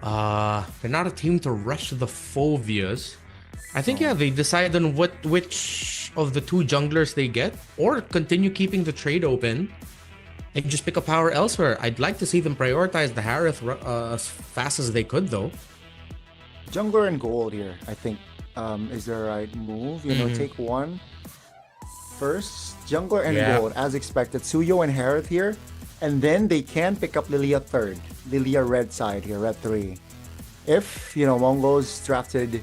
They're not a team to rush the Phoveus. I think they decide on which of the two junglers they get, or continue keeping the trade open and just pick up power elsewhere. I'd like to see them prioritize the Harith as fast as they could, though. Jungler and gold here, I think, is the right move. Take one first. Jungler and gold, as expected. Suyo and Harith here. And then they can pick up Lilia third. Lilia red side here, red 3. If, Mongols drafted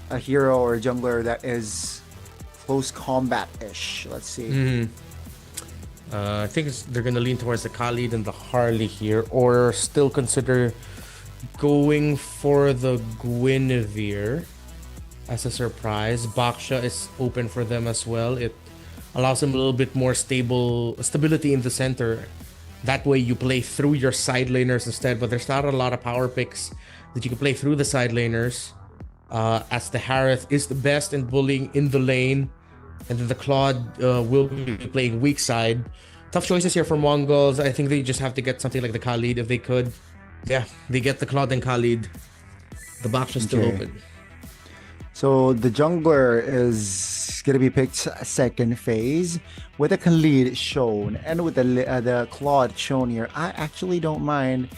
a hero or a jungler that is close combat-ish. Let's see. I think they're going to lean towards the Khalid and the Harley here, or still consider going for the Guinevere as a surprise. Baksha is open for them as well. It allows them a little bit more stability in the center. That way you play through your side laners instead, but there's not a lot of power picks that you can play through the side laners, as the Harith is the best in bullying in the lane, and then the Claude will be playing weak side. Tough choices here for Mongols. I think they just have to get something like the Khalid if they could. Yeah, they get the Claude and Khalid. The box is still open. So the jungler is going to be picked second phase with the Khalid shown and with the Claude shown here. I actually don't mind.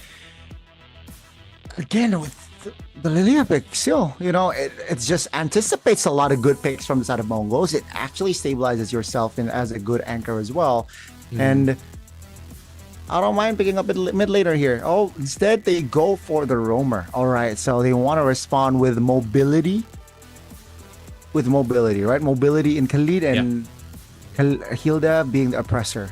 Again, with the Lilia pick, still, it just anticipates a lot of good picks from the side of Mongols. It actually stabilizes yourself as a good anchor as well. And I don't mind picking up mid later here. Instead they go for the roamer. All right, so they want to respond with mobility. Right? Mobility in Khalid and Hilda being the oppressor.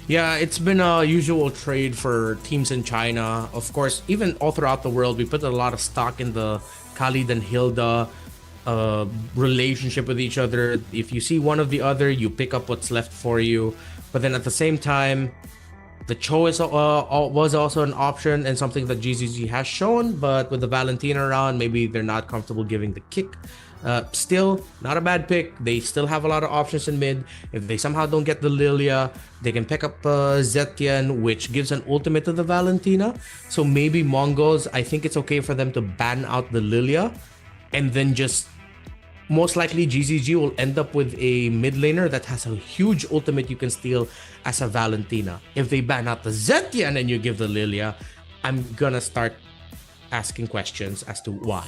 Yeah, it's been a usual trade for teams in China. Of course, even all throughout the world, we put a lot of stock in the Khalid and Hilda relationship with each other. If you see one of the other, you pick up what's left for you. But then at the same time, the Cho was also an option and something that GZG has shown. But with the Valentina around, maybe they're not comfortable giving the kick. Still, not a bad pick. They still have a lot of options in mid. If they somehow don't get the Lilia, they can pick up Zetian, which gives an ultimate to the Valentina. So maybe Mongols, I think it's okay for them to ban out the Lilia and then just most likely GZG will end up with a mid laner that has a huge ultimate you can steal as a Valentina. If they ban out the Zetian and you give the Lilia, I'm gonna start asking questions as to why.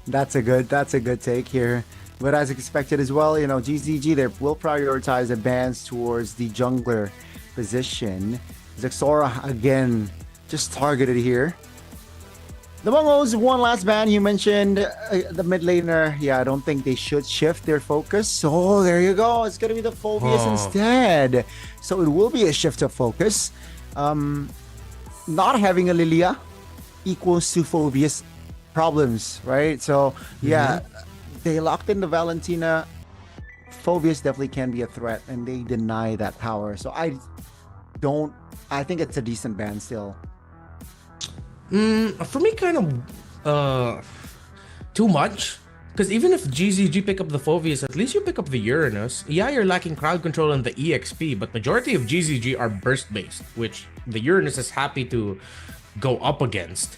That's a good take here. But as expected as well, you know, GZG, they will prioritize the bans towards the jungler position. Zexora again just targeted here. The Mongols, one last ban. You mentioned the mid laner. Yeah, I don't think they should shift their focus. So there you go. It's gonna be the Phobius instead. So it will be a shift of focus. Not having a Lilia equals to Phobius problems, right? So yeah, they locked in the Valentina. Phobius definitely can be a threat, and they deny that power. So I think it's a decent ban still. For me, kind of too much. Because even if GZG pick up the Phobius, at least you pick up the Uranus. Yeah, you're lacking crowd control and the EXP, but majority of GZG are burst based, which the Uranus is happy to go up against.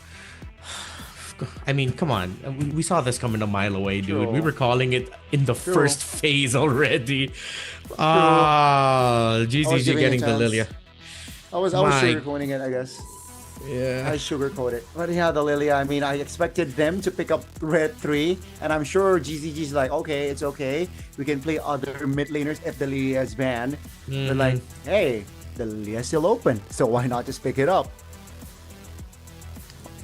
I mean, come on. We saw this coming a mile away, dude. True. We were calling it in the first phase already. GZG getting the Lilia. I was sugarcoating it, I guess. Yeah. I sugarcoat it. But yeah, the Lilia, I mean, I expected them to pick up Red 3, and I'm sure GZG's like, okay, it's okay. We can play other mid laners if the Lilia is banned. They're like, hey, the Lilia is still open, so why not just pick it up?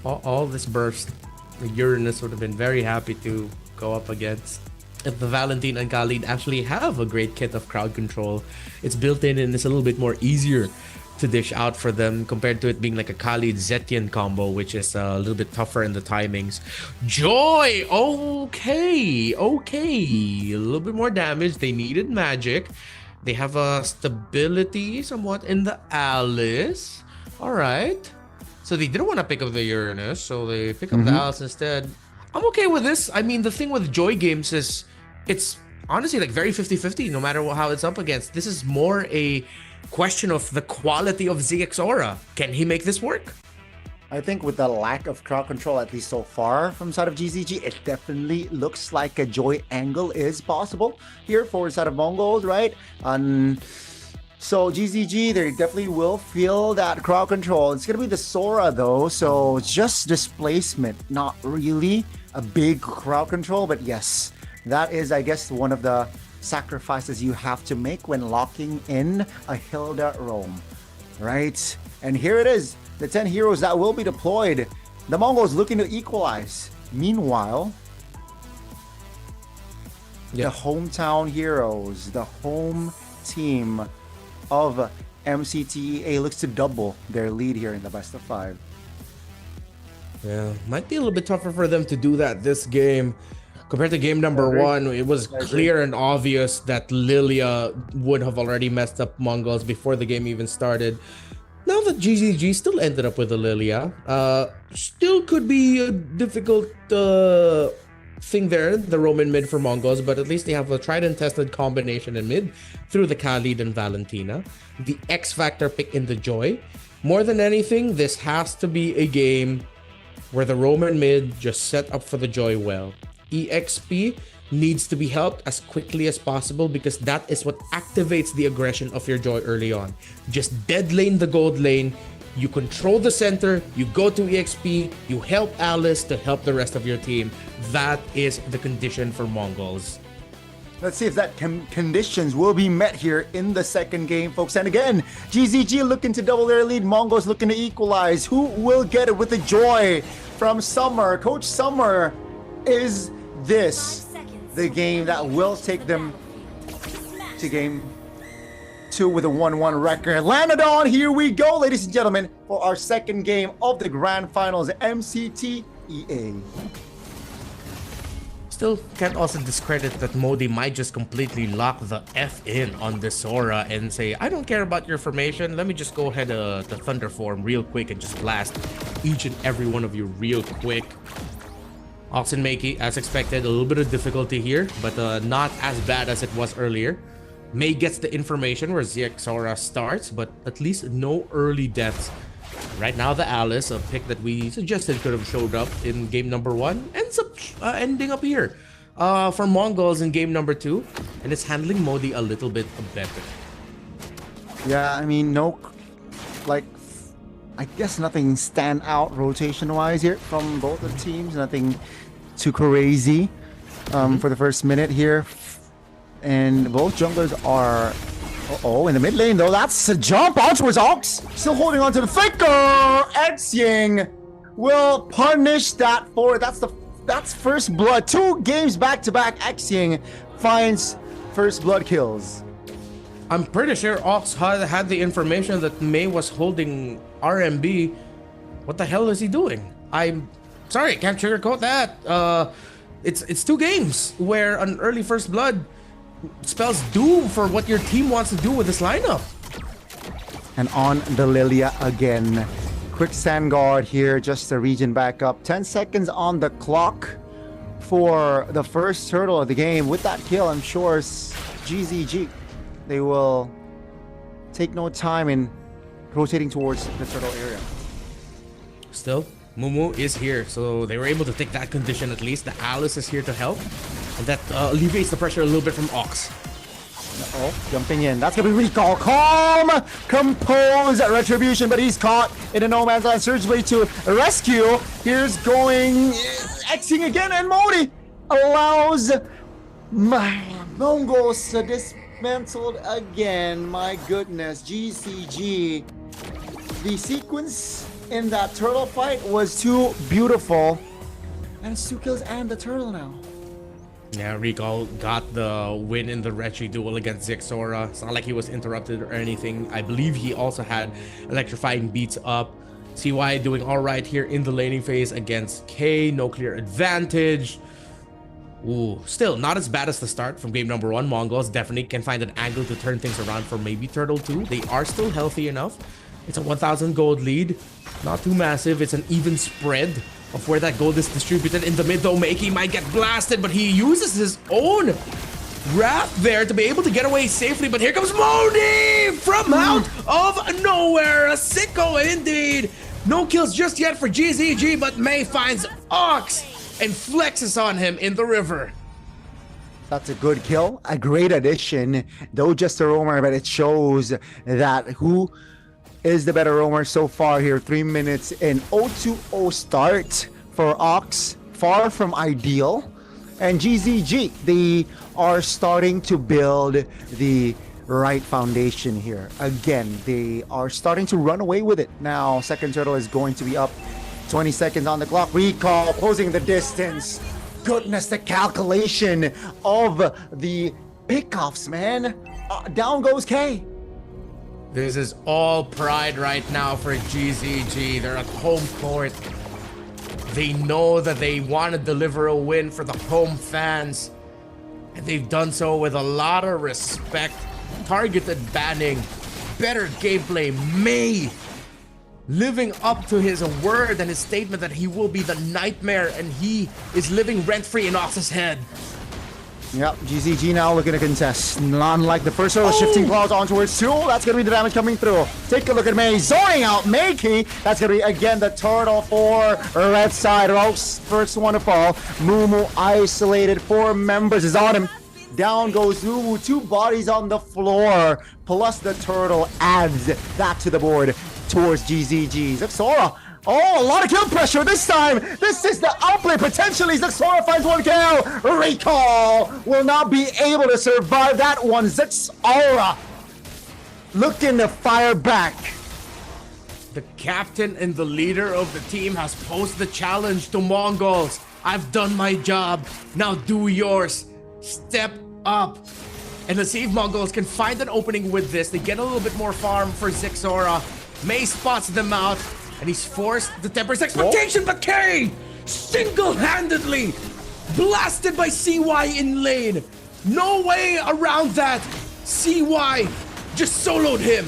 All this burst, the Uranus would have been very happy to go up against. If the Valentine and Khalid actually have a great kit of crowd control, it's built in and it's a little bit more easier to dish out for them compared to it being like a Khalid Zetian combo, which is a little bit tougher in the timings. Joy, okay, a little bit more damage. They needed magic. They have a stability somewhat in the Alice. All right. So they didn't want to pick up the Uranus, so they pick up the Alice instead. I'm okay with this. I mean, the thing with Joy games is it's honestly like very 50-50 no matter how it's up against. This is more a question of the quality of Zexora. Can he make this work? I think with the lack of crowd control, at least so far from side of GZG, it definitely looks like a Joy angle is possible here for side of Mongols, right? So GZG, they definitely will feel that crowd control. It's going to be the Sora though, so just displacement, not really a big crowd control, but yes, that is, I guess, one of the sacrifices you have to make when locking in a Hilda roam, right? And here it is, the 10 heroes that will be deployed. The Mongols looking to equalize. Meanwhile, the hometown heroes, the home team of MCT looks to double their lead here in the best of 5. Yeah, might be a little bit tougher for them to do that this game. Compared to game number 1, it was clear and obvious that Lilia would have already messed up Mongols before the game even started. Now that GZG still ended up with a Lilia, still could be a difficult thing there, the Roman mid for Mongols, but at least they have a tried and tested combination in mid through the Khalid and Valentina. The X Factor pick in the Joy. More than anything, this has to be a game where the Roman mid just set up for the Joy well. EXP needs to be helped as quickly as possible because that is what activates the aggression of your Joy early on. Just dead lane the gold lane, you control the center, you go to EXP, you help Alice to help the rest of your team. That is the condition for Mongols. Let's see if that conditions will be met here in the second game, folks. And again, GZG looking to double their lead. Mongols looking to equalize. Who will get it with the Joy from Summer? Coach Summer, is this the game that will take them to game 2 with a 1-1 record? Lanadon, here we go, ladies and gentlemen, for our second game of the Grand Finals, MCT EA. Still can't also discredit that Modi might just completely lock the F in on this Sora and say, I don't care about your formation, let me just go ahead to Thunder form real quick and just blast each and every one of you real quick. Oxen Makey, as expected, a little bit of difficulty here, but not as bad as it was earlier. May gets the information where Zexora starts, but at least no early deaths right now the Alice, a pick that we suggested could have showed up in game number 1, ends up ending up here for Mongols in game number 2, and it's handling Modi a little bit better. Yeah, I mean, no, like, I guess nothing stand out rotation-wise here from both the teams. Nothing too crazy for the first minute here. And both junglers are... Uh-oh, in the mid lane, though. That's a jump out towards Ox. Still holding on to the flicker. Xing will punish that for... That's first blood. 2 games back-to-back. Xing finds first blood kills. I'm pretty sure Ox had the information that Mei was holding RMB. What the hell is he doing? I'm sorry, can't sugarcoat that. It's 2 games where an early first blood spells doom for what your team wants to do with this lineup. And on the Lilia again. Quick sand guard here, just to regen back up. 10 seconds on the clock for the first turtle of the game. With that kill, I'm sure GZG. They will take no time in rotating towards the turtle area. Still, Mumu is here, so they were able to take that condition at least. The Alice is here to help, and that alleviates the pressure a little bit from Ox. Oh, jumping in. That's gonna be recall. Calm, compose, retribution, but he's caught in a no man's land. Surge Blade to rescue. Here's going Xing again, and Modi allows MongolZ dismantled again. My goodness, GCG. The sequence in that turtle fight was too beautiful, and it's 2 kills and the turtle now. Yeah, Recall got the win in the Retri duel against Zixora. It's not like he was interrupted or anything. I believe he also had electrifying beats up. CY doing all right here in the laning phase against K. No clear advantage. Ooh, still not as bad as the start from game number 1. Mongols definitely can find an angle to turn things around for maybe Turtle 2. They are still healthy enough. It's a 1,000 gold lead. Not too massive. It's an even spread of where that gold is distributed. In the mid though, Makey might get blasted, but he uses his own wrath there to be able to get away safely. But here comes Modi from out of nowhere. A sicko indeed. No kills just yet for GZG, but Mei finds Ox and flexes on him in the river. That's a good kill, a great addition, though just a roamer, but it shows that who is the better roamer so far here. 3 minutes in. 0-2-0 start for Ox, far from ideal. And GZG, they are starting to build the right foundation here. Again, they are starting to run away with it. Now, second turtle is going to be up. 20 seconds on the clock. Recall, closing the distance. Goodness, the calculation of the pickoffs, man. Down goes K. This is all pride right now for GZG. They're at home court. They know that they want to deliver a win for the home fans. And they've done so with a lot of respect. Targeted banning. Better gameplay. Mei living up to his word and his statement that he will be the nightmare, and he is living rent-free in Ox's head. Yep, GZG now looking to contest. Unlike the first turtle, shifting claws on towards 2. That's going to be the damage coming through. Take a look at Mei zoning out Makey. That's going to be, again, the turtle for red side. Rose, first one to fall. Mumu isolated. 4 members is on him. Down goes Mumu. 2 bodies on the floor. Plus the turtle adds that to the board towards GZG. Zixora. Oh, a lot of kill pressure this time. This is the outplay potentially. Zixora finds 1 kill. Recall will not be able to survive that one. Zixora looking to fire back. The captain and the leader of the team has posed the challenge to Mongols. I've done my job. Now do yours. Step up. And let's see if Mongols can find an opening with this. They get a little bit more farm for Zixora. Mei spots them out, and he's forced to temper his expectation, but K single-handedly blasted by CY in lane. No way around that. CY just soloed him.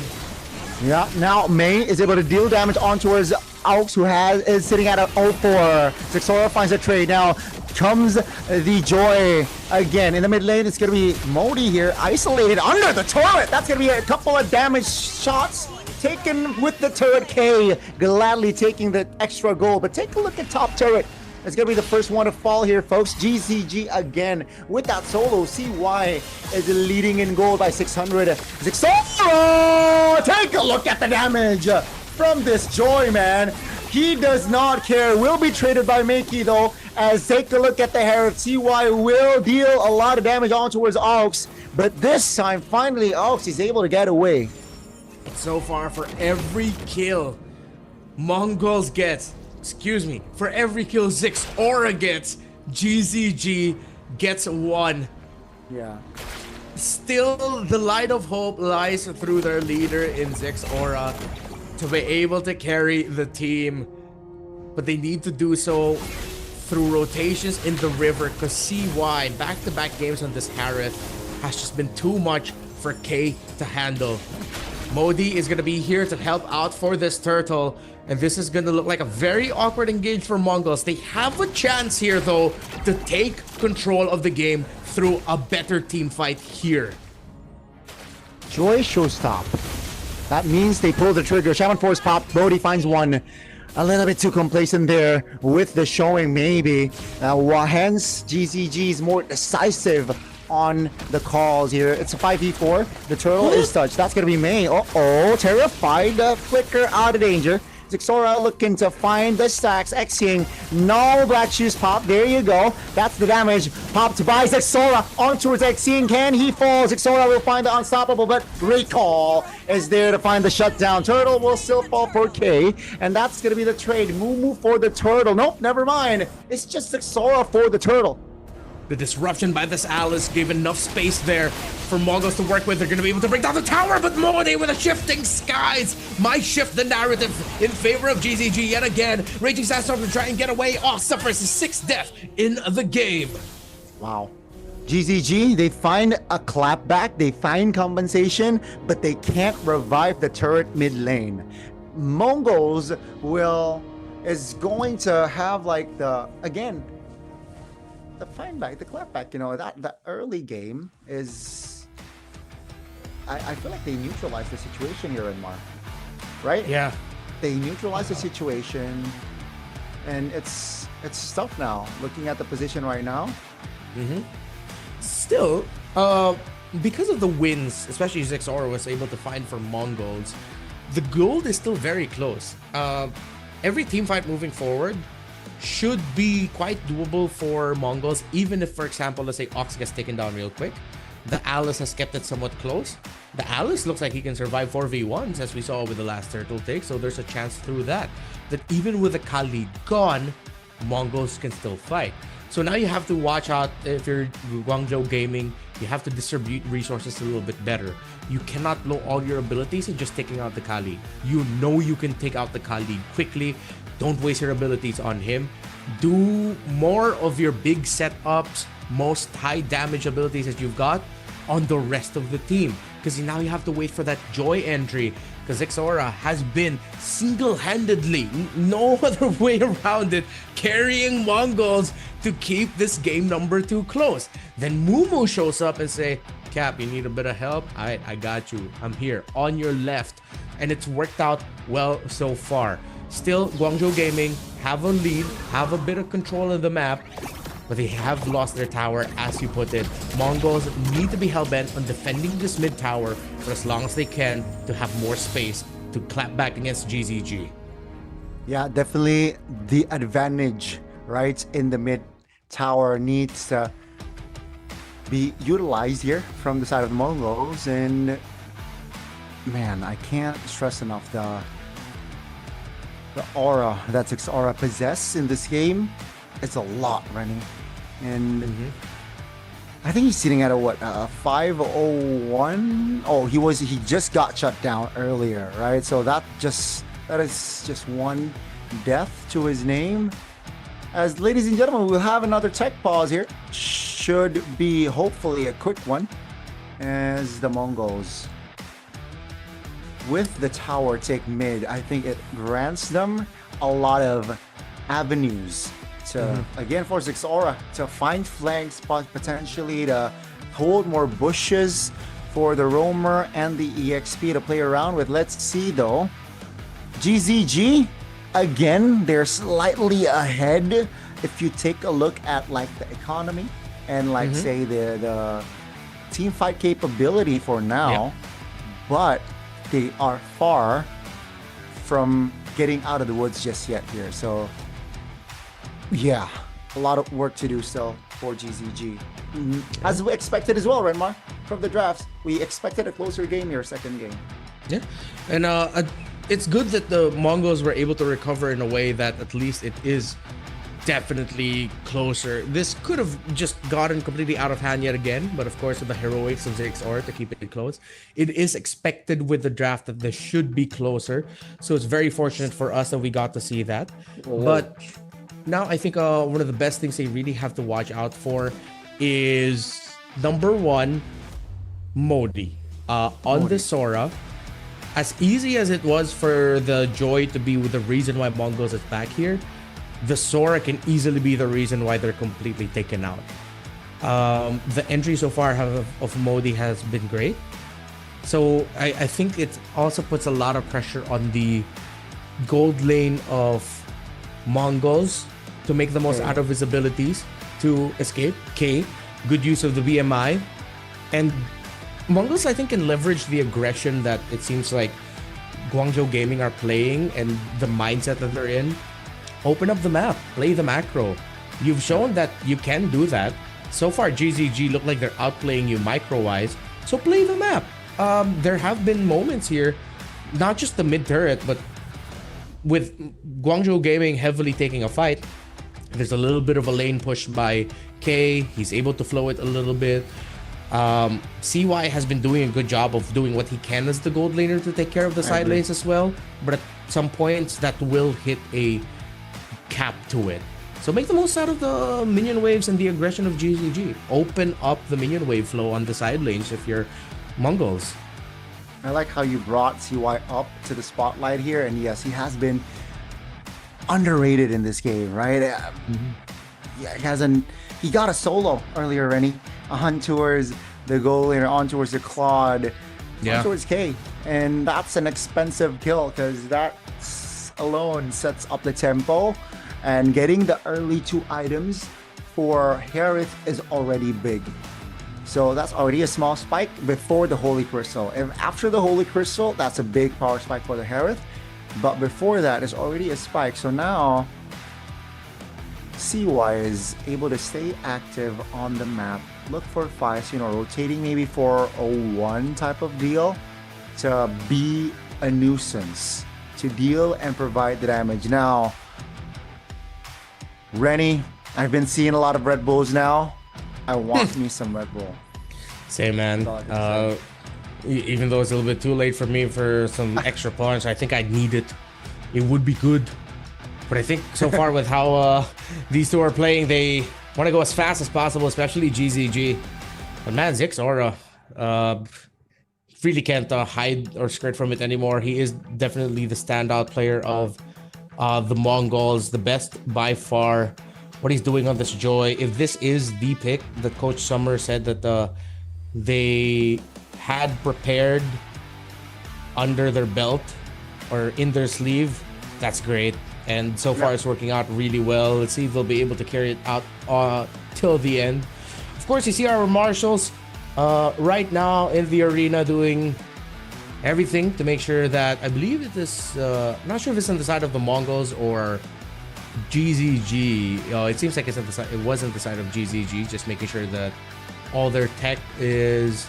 Yeah, now Mei is able to deal damage on towards Aux, who is sitting at an 0-4. Zixora finds a trade. Now comes the joy again. In the mid lane, it's going to be Modi here, isolated under the turret. That's going to be a couple of damage shots taken with the turret. K gladly taking the extra goal, but take a look at top turret. It's going to be the first one to fall here, folks. GZG again with that solo. CY is leading in goal by 600. Zixora! Take a look at the damage from this Joy, man. He does not care. Will be traded by Makey, though, as take a look at the Herald. CY will deal a lot of damage on towards Aux, but this time, finally, Aux is able to get away. So far, for every kill MongolZ gets, for every kill Zixora gets, GZG gets 1. Yeah. Still, the light of hope lies through their leader in Zixora to be able to carry the team. But they need to do so through rotations in the river, because CY, back-to-back games on this Harith, has just been too much for K to handle. Modi is going to be here to help out for this turtle, and this is going to look like a very awkward engage for MongolZ. They have a chance here, though, to take control of the game through a better team fight here. Joy showstop. That means they pull the trigger. Shaman Force pop. Modi finds one. A little bit too complacent there with the showing, maybe. Hence, GZG is more decisive on the calls here. It's a 5v4. The turtle is touched. That's going to be May. Uh-oh. Terrified. Flicker out of danger. Zixora looking to find the stacks. Xing. No black shoes pop. There you go. That's the damage. Popped by Zixora on towards Xing. Can he fall? Zixora will find the unstoppable, but Recall is there to find the shutdown. Turtle will still fall for K, and that's going to be the trade. Moo for the turtle. Nope, never mind. It's just Zixora for the turtle. The disruption by this Alice gave enough space there for MongolZ to work with. They're going to be able to bring down the tower, but Modi with a shifting skies might shift the narrative in favor of GZG yet again. Raging Sandstorm to try and get away. Suffers his 6th death in the game. Wow. GZG, they find a clapback, they find compensation, but they can't revive the turret mid lane. MongolZ is going to have like the find back, the clapback, that early game is, I feel like they neutralized the situation here in Mar, right? Yeah. They neutralized the situation, and it's tough now, looking at the position right now. Still, because of the wins, especially Zixora was able to find for MongolZ, the gold is still very close. Every team fight moving forward should be quite doable for MongolZ, even if, for example, let's say Ox gets taken down real quick. The Alice has kept it somewhat close. The Alice looks like he can survive 4v1s, as we saw with the last turtle take, so there's a chance through that even with the Kali gone, MongolZ can still fight. So now you have to watch out. If you're Guangzhou Gaming, you have to distribute resources a little bit better. You cannot blow all your abilities and just taking out the Kali. You know you can take out the Kali quickly. Don't waste your abilities on him. Do more of your big setups, most high damage abilities that you've got on the rest of the team. Because now you have to wait for that Joy entry. Because Zixora has been single-handedly, no other way around it, carrying MongolZ to keep this game number 2 close. Then Mumu shows up and say, Cap, you need a bit of help? I got you. I'm here on your left. And it's worked out well so far. Still, Guangzhou Gaming have a lead, have a bit of control of the map, but they have lost their tower, as you put it. MongolZ need to be hell-bent on defending this mid tower for as long as they can to have more space to clap back against GZG. Yeah, definitely the advantage, right, in the mid tower needs to be utilized here from the side of the MongolZ. And man, I can't stress enough the aura that Zixora possesses in this game. It's a lot, Rennie. And I think he's sitting at a 501. Oh, he just got shut down earlier, right? So that is just one death to his name. As ladies and gentlemen, we'll have another tech pause here. Should be hopefully a quick one, as the MongolZ with the tower take mid. I think it grants them a lot of avenues to again for Zixora to find flanks, potentially to hold more bushes for the Roamer and the EXP to play around with. Let's see though. GZG, again, they're slightly ahead if you take a look at like the economy and like say the team fight capability for now, but they are far from getting out of the woods just yet here. So yeah, a lot of work to do still for GZG. As we expected as well, Renmar, from the drafts. We expected a closer game here, second game. Yeah, and it's good that the Mongols were able to recover in a way that at least it is definitely closer. This could have just gotten completely out of hand yet again, but of course with the heroics of ZXOR to keep it close, it is expected with the draft that this should be closer. So it's very fortunate for us that we got to see that. But now I think one of the best things they really have to watch out for is number one, Modi on the Sora. As easy as it was for the Joy to be with the reason why MongolZ is back here, the Sora can easily be the reason why they're completely taken out. The entry so far of Modi has been great. So I think it also puts a lot of pressure on the gold lane of Mongols to make the most out of his abilities to escape. K, good use of the BMI. And Mongols, I think, can leverage the aggression that it seems like Guangzhou Gaming are playing and the mindset that they're in. Open up the map, play the macro. You've shown that you can do that. So far, GZG look like they're outplaying you micro-wise. So play the map. There have been moments here, not just the mid-turret, but with Guangzhou Gaming heavily taking a fight, there's a little bit of a lane push by K. He's able to flow it a little bit. CY has been doing a good job of doing what he can as the gold laner to take care of the side lanes as well. But at some points, that will hit a cap to it. So make the most out of the minion waves and the aggression of GZG. Open up the minion wave flow on the side lanes if you're Mongols. I like how you brought CY up to the spotlight here, and yes, he has been underrated in this game, right? Yeah, he got a solo earlier, Rennie, on towards the goal laner, on towards the Claude, on towards K, and that's an expensive kill because that alone sets up the tempo, and getting the early 2 items for Harith is already big. So that's already a small spike before the Holy Crystal. And after the Holy Crystal, that's a big power spike for the Harith. But before that, it's already a spike. So now, CY is able to stay active on the map. Look for fights, rotating maybe for a 1 type of deal to be a nuisance, to deal and provide the damage. Now, Rennie, I've been seeing a lot of Red Bulls now. I want me some Red Bull. Same, man. Even though it's a little bit too late for me for some extra punch, I think I need it. It would be good. But I think so far with how these two are playing, they want to go as fast as possible, especially GZG. But man, ZXOR really can't hide or skirt from it anymore. He is definitely the standout player of the Mongols, the best by far. What he's doing on this Joy, if this is the pick that Coach Summer said that they had prepared under their belt or in their sleeve, that's great. And so far it's working out really well. Let's see if they'll be able to carry it out till the end. Of course, you see our marshals right now in the arena doing everything to make sure that, I believe it is, not sure if it's on the side of the Mongols or GZG. It seems like it wasn't the side of GZG, just making sure that all their tech is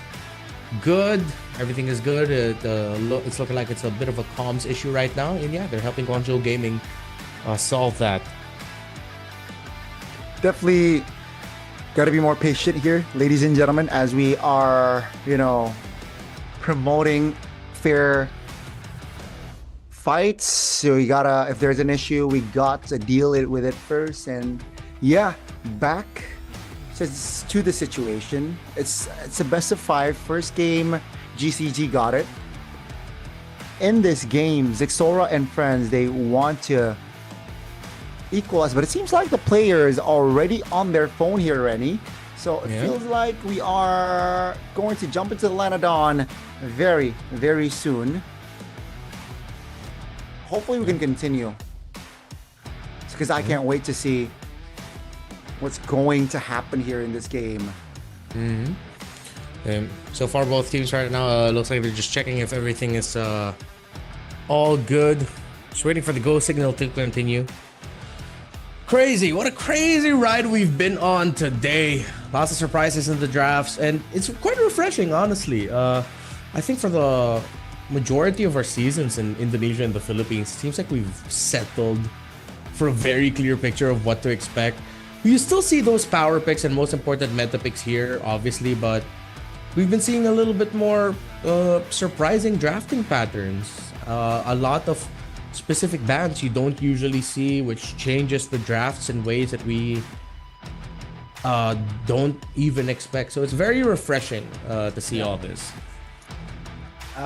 good, everything is good. It's looking like it's a bit of a comms issue right now, and yeah, they're helping Guangzhou Gaming solve that. Definitely got to be more patient here, ladies and gentlemen, as we are, promoting fair fights. So we gotta, if there's an issue, we got to deal with it first. And yeah, back to the situation. It's a best of 5 first game. GCG got it. In this game, ZXOR and friends, they want to equalize, but it seems like the player is already on their phone here, Rennie. So it feels like we are going to jump into the Lanadon very, very soon. Hopefully we can continue. Because I can't wait to see what's going to happen here in this game. So far, both teams right now looks like they're just checking if everything is all good. Just waiting for the go signal to continue. Crazy. What a crazy ride we've been on today. Lots of surprises in the drafts, and it's quite refreshing, honestly. I think for the majority of our seasons in Indonesia and the Philippines, it seems like we've settled for a very clear picture of what to expect. You still see those power picks and most important meta picks here, obviously, but we've been seeing a little bit more surprising drafting patterns. A lot of specific bans you don't usually see, which changes the drafts in ways that we don't even expect. So it's very refreshing to see all this.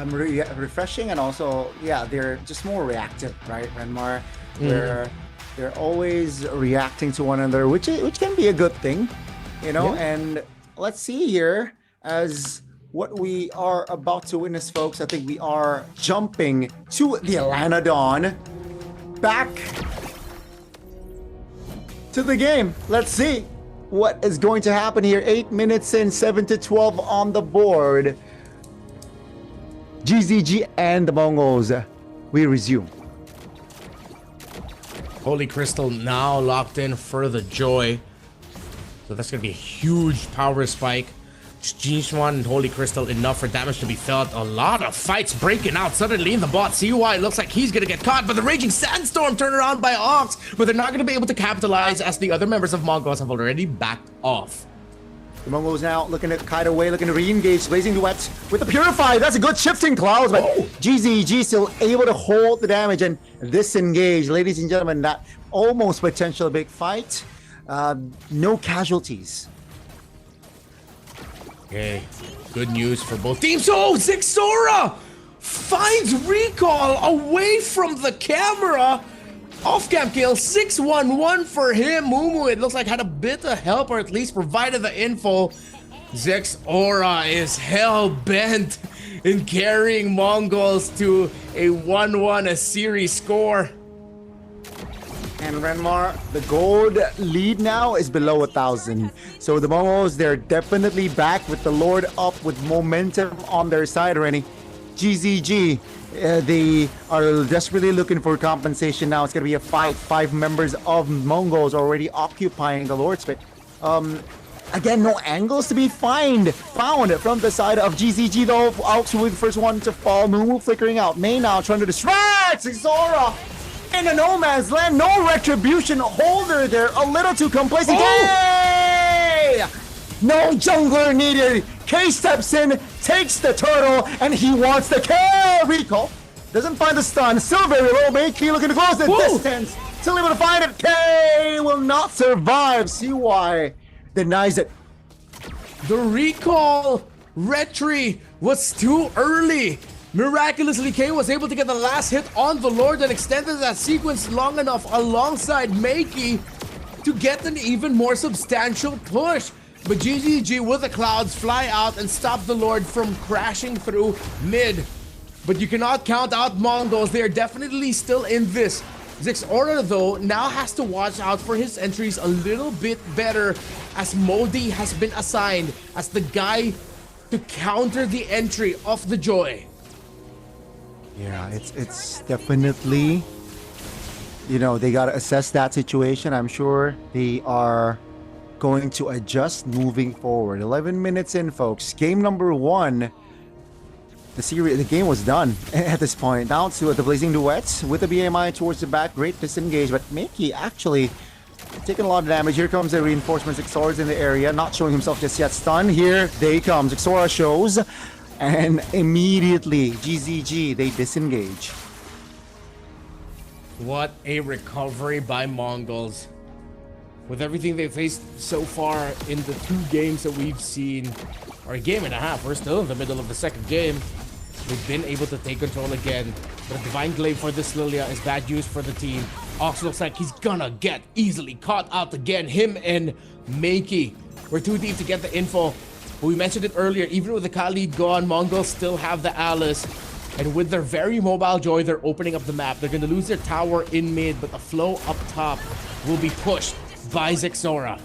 Refreshing, and also, they're just more reactive, right, Renmar? They're always reacting to one another, which can be a good thing, you know. And let's see here as what we are about to witness, folks. I think we are jumping to the Lanadon. Back to the game. Let's see what is going to happen here. 8 minutes in, 7-12 on the board. GZG and the MongolZ. We resume. Holy Crystal now locked in for the Joy. So that's going to be a huge power spike. G1 and Holy Crystal enough for damage to be felt. A lot of fights breaking out suddenly in the bot. CY looks like he's going to get caught, but the Raging Sandstorm turned around by Ox. But they're not going to be able to capitalize as the other members of MongolZ have already backed off. The Mongols now looking to kite away, looking to re-engage. Blazing Duets with the Purify. That's a good shifting clouds, but GZG still able to hold the damage and disengage. Ladies and gentlemen, that almost potential big fight. No casualties. Okay, good news for both teams. Oh, Zixora finds recall away from the camera. Off-cam kill, 6-1-1 for him. Mumu, it looks like, had a bit of help, or at least provided the info. Zixora is hell-bent in carrying Mongols to a 1-1 series score. And Renmar, the gold lead now is below 1,000. So the Mongols, they're definitely back with the Lord up with momentum on their side already. GZG, they are desperately looking for compensation now. It's going to be a fight. 5 members of Mongols already occupying the Lord's Pit. Again, no angles to be found from the side of GZG, though. Aux will be the first one to fall. Mumu flickering out. May now trying to distract Zora in a no man's land. No retribution holder there. A little too complacent. Hey! No jungler needed. K steps in, takes the turtle, and he wants the kill. Recall. Doesn't find the stun. Still very low. Makey looking to close the distance. Still able to find it. K will not survive. CY denies it. The recall retry was too early. Miraculously, K was able to get the last hit on the Lord and extended that sequence long enough alongside Makey to get an even more substantial push. But GGG with the clouds fly out and stop the Lord from crashing through mid. But you cannot count out Mongols. They are definitely still in this. Zixora, though, now has to watch out for his entries a little bit better, as Modi has been assigned as the guy to counter the entry of the Joy. Yeah, it's definitely, you know, they got to assess that situation. I'm sure they are going to adjust moving forward. 11 minutes in, folks. Game number 1. The game was done at this point. Down to the Blazing Duets with the BMI towards the back. Great disengage, but Mickey actually taking a lot of damage. Here comes the reinforcements. Xor's in the area, not showing himself just yet. Stun. Here they come. Xora shows, and immediately GZG, they disengage. What a recovery by Mongols. With everything they've faced so far in the 2 games that we've seen, or a game and a half, we're still in the middle of the second game. They've been able to take control again. But a Divine Glaive for this Lilia is bad news for the team. Ox looks like he's gonna get easily caught out again. Him and Makey We're too deep to get the info. But we mentioned it earlier, even with the Khalid gone, Mongols still have the Alice. And with their very mobile Joy, they're opening up the map. They're going to lose their tower in mid, but the flow up top will be pushed by Zixora.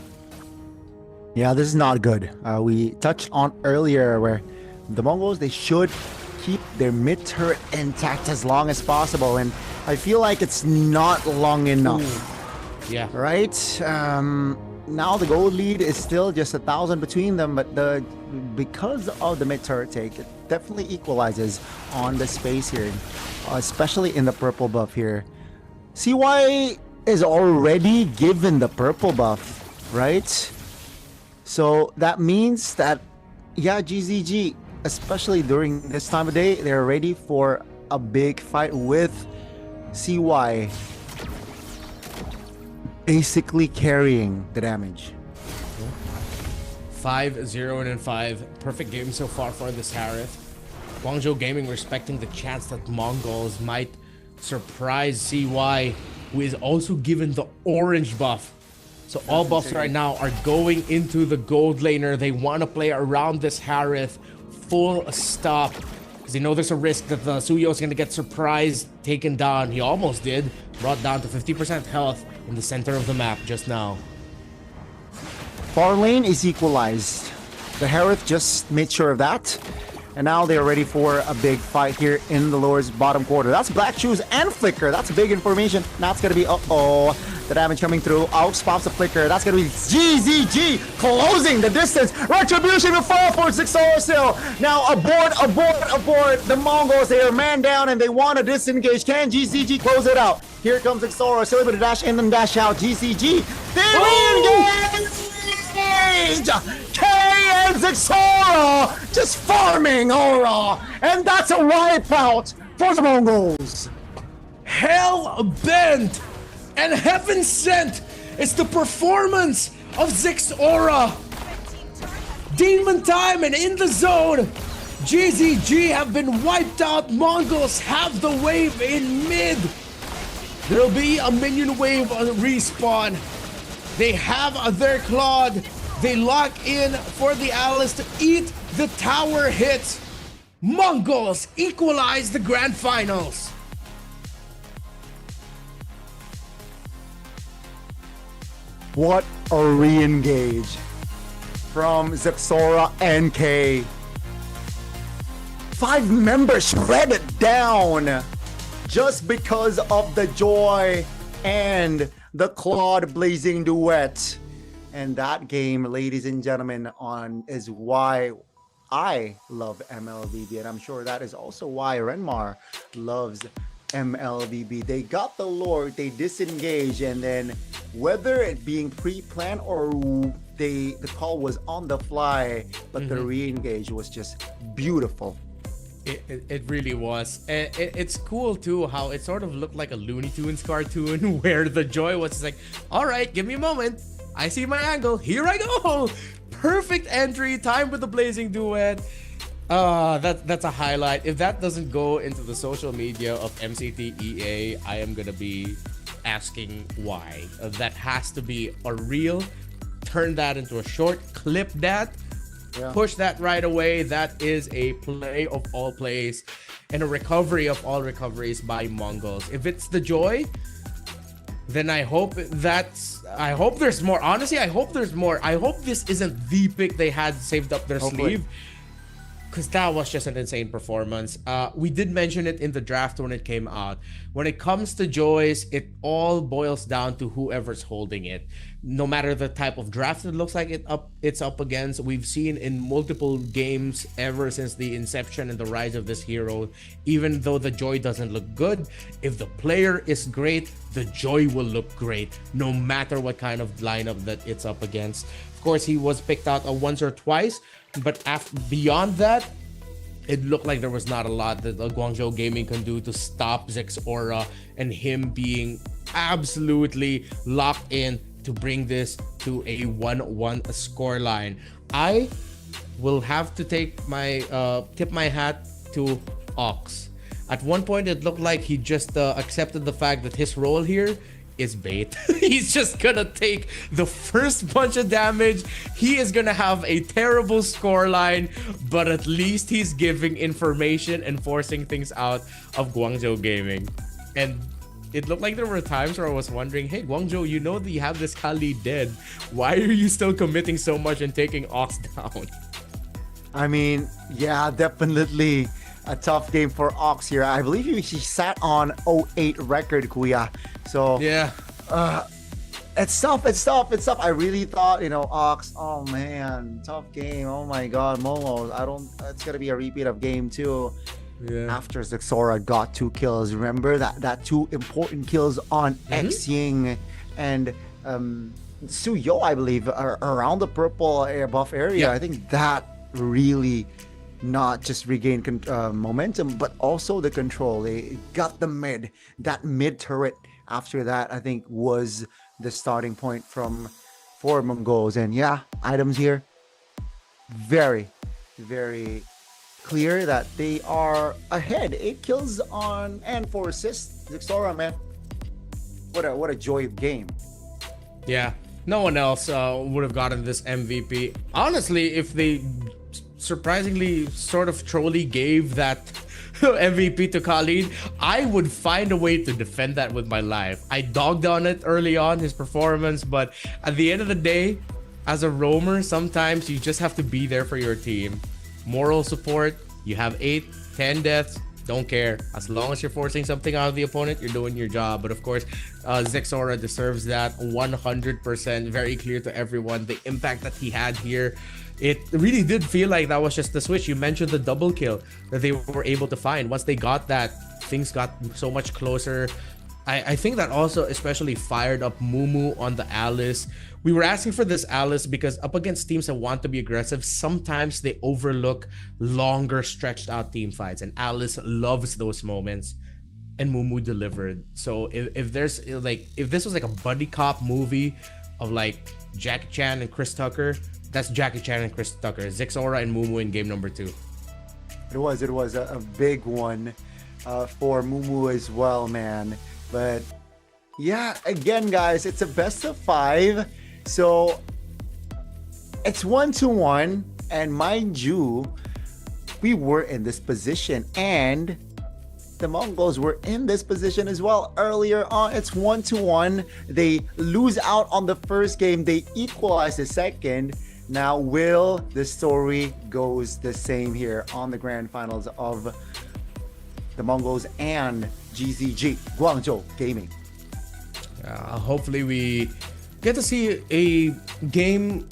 Yeah, this is not good. We touched on earlier where the Mongols, they should keep their mid turret intact as long as possible. And I feel like it's not long enough. Ooh. Yeah. Right? Now the gold lead is still just 1,000 between them, but because of the mid turret take, it definitely equalizes on the space here, especially in the purple buff here. CY is already given the purple buff, right? So that means that, yeah, GZG, especially during this time of day, they're ready for a big fight with CY basically carrying the damage. 5-0-5. Perfect game so far for this Harith. Guangzhou Gaming respecting the chance that Mongols might surprise CY, who is also given the orange buff. So all buffs right now are going into the gold laner. They want to play around this Harith full stop, because they know there's a risk that the Suyo is going to get surprised, taken down. He almost did. Brought down to 50% health in the center of the map just now. Far lane is equalized. The Harith just made sure of that. And now they're ready for a big fight here in the lower's bottom quarter. That's Black Shoes and Flicker. That's big information. Now it's going to be, the damage coming through. Aux pops the Flicker. That's going to be GZG closing the distance. Retribution will fall for Zixora still. Now abort. The Mongols, they are man down and they want to disengage. Can GZG close it out? Here comes Zixora. Still able to dash in and dash out. GZG. They re-engage! K and Zixora just farming Aura, and that's a wipeout for the Mongols. Hell bent and heaven sent is the performance of Zixora. Demon time and in the zone. GZG have been wiped out. Mongols have the wave in mid. There'll be a minion wave on respawn. They have their Claude. They lock in for the Alice to eat the tower hit. Mongols equalize the grand finals. What a re-engage from Zixora and K. 5 members shredded down just because of the Joy and the Claude Blazing duet. And that game, ladies and gentlemen, is why I love MLVB, and I'm sure that is also why Renmar loves MLVB. They got the lore, they disengage, and then whether it being pre-planned or the call was on the fly, but the re-engage was just beautiful. It really was. It's cool too how it sort of looked like a Looney Tunes cartoon where the Joy was like, all right, give me a moment. I see my angle. Here I go. Perfect entry. Time with the Blazing duet. That's a highlight. If that doesn't go into the social media of MCT EA, I am gonna be asking why. That has to be a reel. Turn that into a short. Clip that. Yeah. Push that right away. That is a play of all plays and a recovery of all recoveries by Mongols. If it's the Joy, then I hope there's more. Honestly, I hope there's more. I hope this isn't the pick they had saved up their sleeve, because that was just an insane performance. We did mention it in the draft when it came out. When it comes to Joys, it all boils down to whoever's holding it. No matter the type of draft it looks like it's up against. We've seen in multiple games ever since the inception and the rise of this hero, even though the Joy doesn't look good, if the player is great, the Joy will look great, no matter what kind of lineup that it's up against. Of course, he was picked out once or twice, but beyond that, it looked like there was not a lot that the Guangzhou Gaming can do to stop Zixora and him being absolutely locked in to bring this to a 1-1 scoreline. I will have to take my tip my hat to Ox. At one point, it looked like he just accepted the fact that his role here is bait. He's just gonna take the first bunch of damage. He is gonna have a terrible scoreline, but at least he's giving information and forcing things out of Guangzhou Gaming. And it looked like there were times where I was wondering, hey, Guangzhou, you know that you have this Kali dead. Why are you still committing so much and taking Ox down? I mean, yeah, definitely a tough game for Ox here. I believe he sat on 0-8 record, Kuya. So yeah, it's tough. I really thought, Ox, oh man, tough game. Oh my God, Momo. It's gonna be a repeat of game 2. Yeah. After Zexora got 2 kills. Remember that 2 important kills on X-Ying and Suyo, I believe, around the purple buff area. I think that really not just regained momentum, but also the control. They got the that mid turret. After that, I think was the starting point for Mongols. And yeah, items here, very, very clear that they are ahead. 8 kills on and 4 assists. Zexora, man, what a joy of game. Yeah, no one else would have gotten this MVP. Honestly, if they surprisingly sort of trolly gave that MVP to Khalid, I would find a way to defend that with my life. I dogged on it early on, his performance, but at the end of the day, as a roamer, sometimes you just have to be there for your team. Moral support, you have 8, 10 deaths, don't care. As long as you're forcing something out of the opponent, you're doing your job. But of course, Zexora deserves that 100%. Very clear to everyone. The impact that he had here, it really did feel like that was just the switch. You mentioned the double kill that they were able to find. Once they got that, things got so much closer. I think that also especially fired up Mumu on the Alice. We were asking for this Alice because up against teams that want to be aggressive, sometimes they overlook longer stretched out team fights, and Alice loves those moments, and Mumu delivered. So if this was like a buddy cop movie of like Jackie Chan and Chris Tucker, that's Jackie Chan and Chris Tucker. Zexora and Mumu in game number 2. It was a big one for Mumu as well, man. But yeah, again, guys, it's a best of 5. So it's 1-1. And mind you, we were in this position. And the Mongols were in this position as well earlier on. It's 1-1. They lose out on the first game. They equalize the second. Now, will the story goes the same here on the grand finals of the Mongols and GZG, Guangzhou Gaming? Hopefully we get to see a game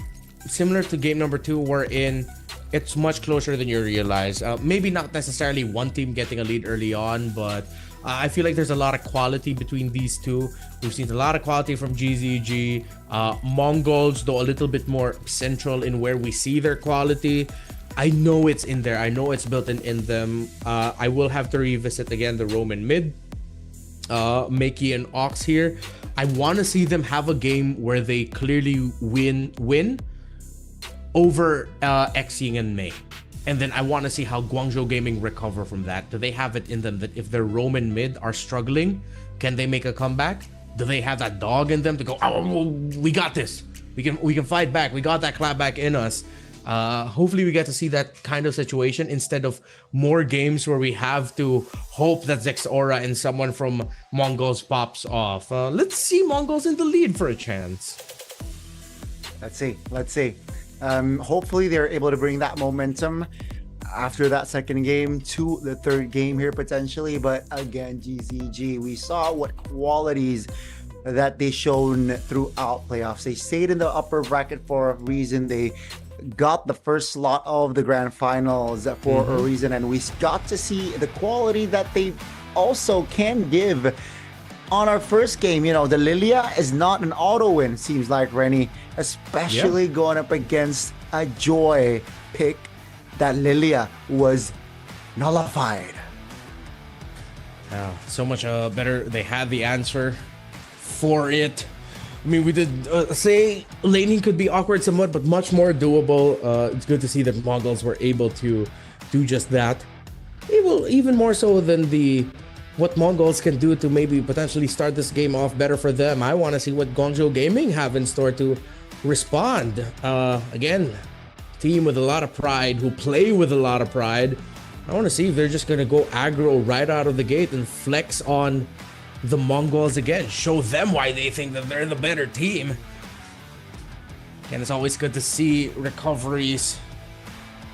similar to game number 2, wherein it's much closer than you realize. Maybe not necessarily one team getting a lead early on, but I feel like there's a lot of quality between these two. We've seen a lot of quality from GZG. Mongols, though a little bit more central in where we see their quality. I know it's in there. I know it's built in them. I will have to revisit again the Roman mid. Makey and Ox here. I want to see them have a game where they clearly win over X-Ying and Mei. And then I want to see how Guangzhou Gaming recover from that. Do they have it in them that if their Roman mid are struggling, can they make a comeback? Do they have that dog in them to go, oh, we got this. We can fight back. We got that clap back in us. Hopefully we get to see that kind of situation instead of more games where we have to hope that Zexora and someone from Mongols pops off. Let's see Mongols in the lead for a chance. Let's see. Hopefully they're able to bring that momentum after that second game to the third game here potentially. But again, GZG, we saw what qualities that they shown throughout playoffs. They stayed in the upper bracket for a reason. They got the first slot of the grand finals for a reason, and we got to see the quality that they also can give on our first game. You know, the Lilia is not an auto win, seems like, Rennie, especially going up against a Joy pick. That Lilia was nullified. So much better. They had the answer for it. I mean, we did say laning could be awkward somewhat, but much more doable. It's good to see that Mongols were able to do just that. Even more so than the what Mongols can do to maybe potentially start this game off better for them. I want to see what Guangzhou Gaming have in store to respond. Again, team with a lot of pride, who play with a lot of pride. I want to see if they're just going to go aggro right out of the gate and flex on the Mongols again. Show them why they think that they're the better team. And it's always good to see recoveries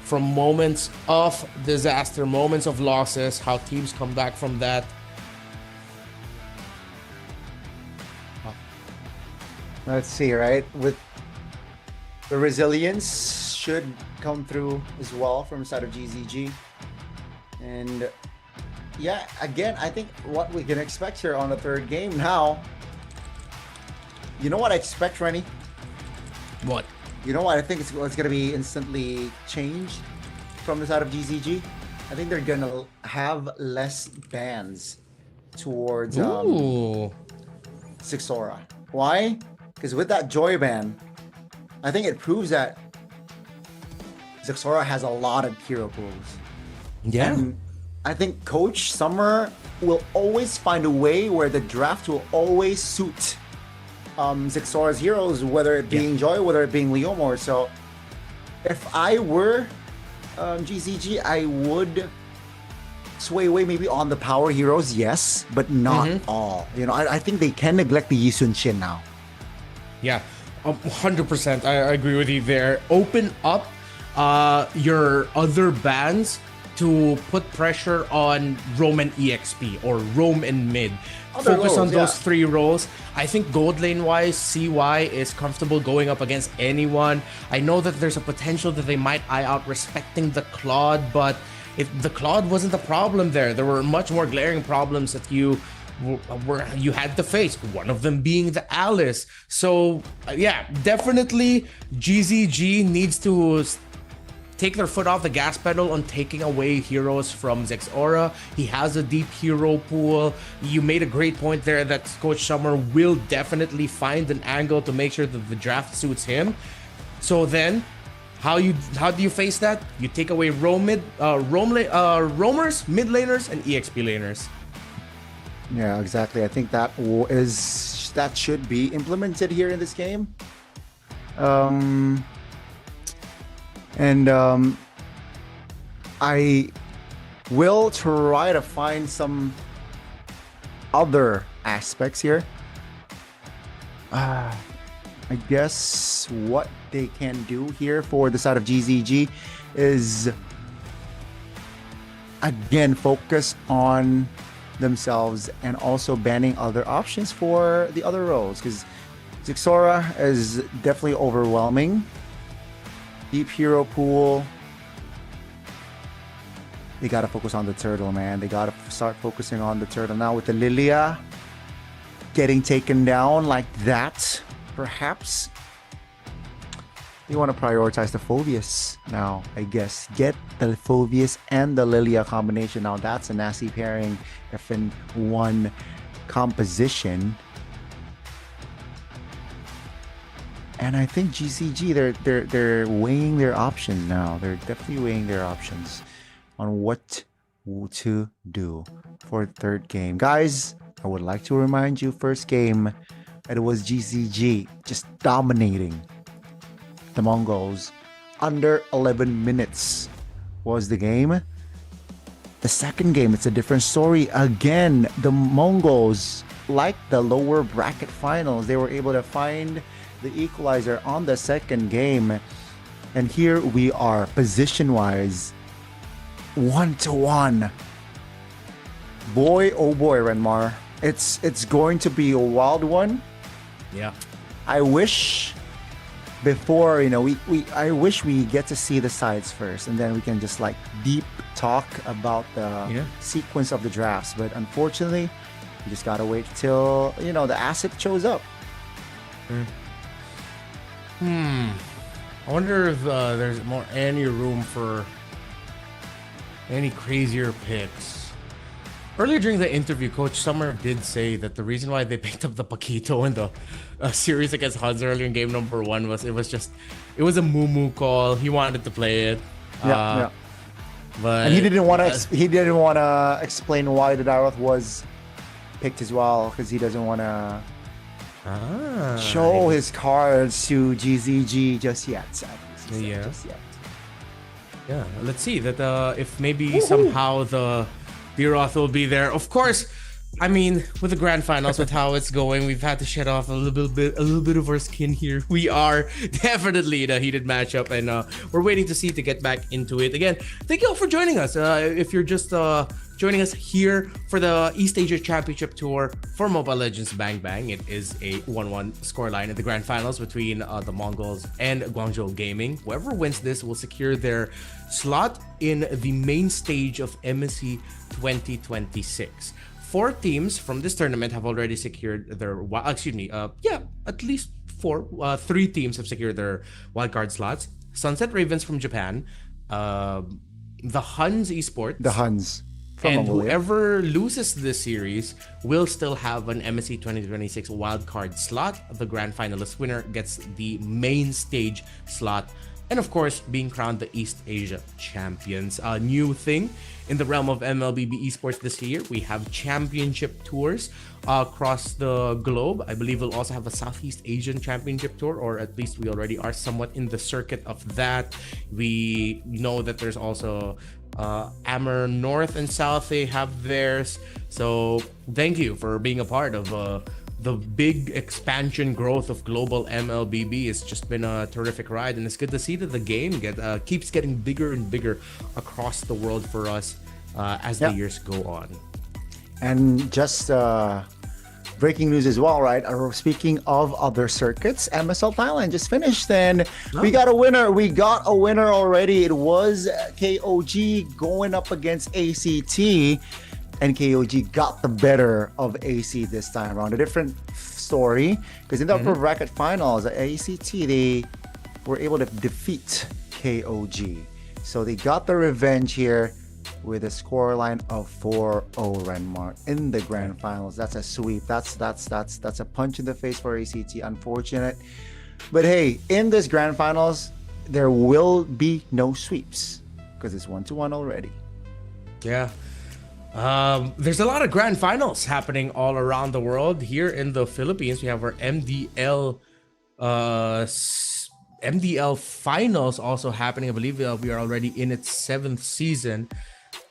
from moments of disaster, moments of losses, how teams come back from that. Let's see, right? With the resilience should come through as well from the side of GZG. And yeah, again, I think what we can expect here on the third game now. You know what I expect, Rennie? What? You know what? I think it's going to be instantly changed from the side of GZG. I think they're going to have less bans towards Zixora. Why? Because with that Joy ban, I think it proves that Zixora has a lot of hero pools. Yeah. And I think Coach Summer will always find a way where the draft will always suit Zixora's heroes, whether it being Joy, whether it being Leomor. So if I were GZG, I would sway away maybe on the power heroes, yes, but not all. You know, I think they can neglect the Yisun Shin now. Yeah, 100%. I agree with you there. Open up your other bans to put pressure on Roam and EXP or Roam and mid. Focus on those three roles. I think gold lane wise, CY is comfortable going up against anyone. I know that there's a potential that they might eye out respecting the Claude, but if the Claude wasn't the problem there were much more glaring problems that you had to face, one of them being the Alice. So yeah, definitely GZG needs to take their foot off the gas pedal on taking away heroes from Zixora. He has a deep hero pool. You made a great point there that Coach Summer will definitely find an angle to make sure that the draft suits him. So then, how do you face that? You take away roamers, mid laners, and EXP laners. Yeah, exactly. I think that should be implemented here in this game. I will try to find some other aspects here. I guess what they can do here for the side of GZG is again focus on themselves and also banning other options for the other roles, because Zixora is definitely overwhelming. Deep hero pool. They gotta focus on the turtle, man. They gotta start focusing on the turtle now with the Lilia getting taken down like that. Perhaps they want to prioritize the Phoveus now, I guess. Get the Phoveus and the Lilia combination. Now that's a nasty pairing if in one composition. And I think GCG, they're weighing their options now. They're definitely weighing their options on what to do for the third game. Guys, I would like to remind you, first game, it was GCG just dominating the Mongols. Under 11 minutes was the game. The second game, it's a different story. Again, the Mongols, like the lower bracket finals, they were able to find the equalizer on the second game. And here we are, position-wise, 1-1. Boy, oh boy, Renmar. It's going to be a wild one. Yeah. I wish before, I wish we get to see the sides first, and then we can just like deep talk about the sequence of the drafts. But unfortunately, we just gotta wait till, the asset shows up. I wonder if there's any room for any crazier picks. Earlier during the interview, Coach Summer did say that the reason why they picked up the Paquito in the series against HUNS earlier in game number 1 was it was a moo call. He wanted to play it. And he didn't want to explain why the Daroth was picked as well, because he doesn't want to show his cards to GZG just yet. Sadly. Yeah. Just yet. Yeah. Let's see that if maybe somehow the Daroth will be there. Of course. I mean, with the grand finals, with how it's going, we've had to shed off a little bit of our skin here. We are definitely in a heated matchup, and we're waiting to get back into it. Again, thank you all for joining us. If you're just joining us here for the East Asia Championship Tour for Mobile Legends Bang Bang, it is a 1-1 scoreline in the grand finals between the Mongols and Guangzhou Gaming. Whoever wins this will secure their slot in the main stage of MSC 2026. 4 teams from this tournament have already secured their at least 3 teams have secured their wildcard slots. Sunset Ravens from Japan, the HUNS Esports, the HUNS from and Mongolian. Whoever loses this series will still have an MSC 2026 wildcard slot. The grand finalist winner gets the main stage slot, and of course being crowned the East Asia champions. A new thing in the realm of MLBB esports this year, we have championship tours across the globe. I believe we'll also have a Southeast Asian championship tour, or at least we already are somewhat in the circuit of that. We know that there's also Amur North and South, they have theirs. So thank you for being a part of the big expansion growth of global MLBB. It's just been a terrific ride, and it's good to see that the game keeps getting bigger and bigger across the world for us as the years go on. And just breaking news as well, right? Speaking of other circuits, MSL Thailand just finished, and we got a winner. We got a winner already. It was KOG going up against ACT. And KOG got the better of AC this time around. A different story, because in the upper bracket finals, ACT, they were able to defeat KOG. So they got the revenge here with a scoreline of 4-0 Renmar in the grand finals. That's a sweep. That's a punch in the face for ACT. Unfortunate. But hey, in this grand finals, there will be no sweeps because it's 1-1 already. Yeah. There's a lot of grand finals happening all around the world. Here in the Philippines, we have our MDL finals also happening. I believe we are already in its 7th season.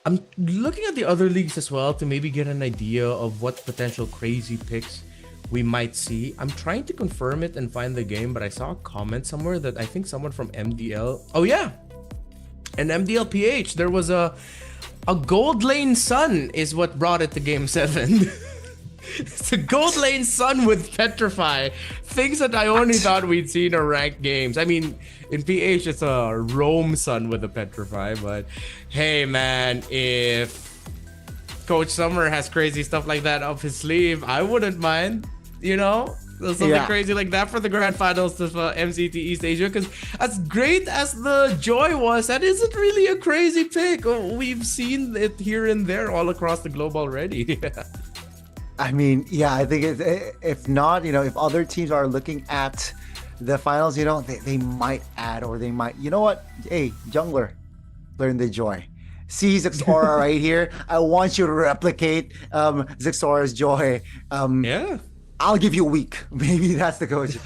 I'm looking at the other leagues as well to maybe get an idea of what potential crazy picks we might see. I'm trying to confirm it and find the game, but I saw a comment somewhere that I think someone from MDL. Oh yeah, and MDL PH. There was a gold lane sun is what brought it to game 7. It's a gold lane sun with Petrify. Things that I only thought we'd see in a ranked games. I mean, in PH, it's a Roam sun with a Petrify. But hey, man, if Coach Summer has crazy stuff like that up his sleeve, I wouldn't mind, you know? Something crazy like that for the grand finals of MCT East Asia, because as great as the joy was, that isn't really a crazy pick. We've seen it here and there all across the globe already. I mean, yeah, I think if not, if other teams are looking at the finals, they might add, or they might, you know what? Hey, jungler, learn the joy. See Zixora right here. I want you to replicate Zixora's joy. Yeah. I'll give you a week. Maybe that's the coach.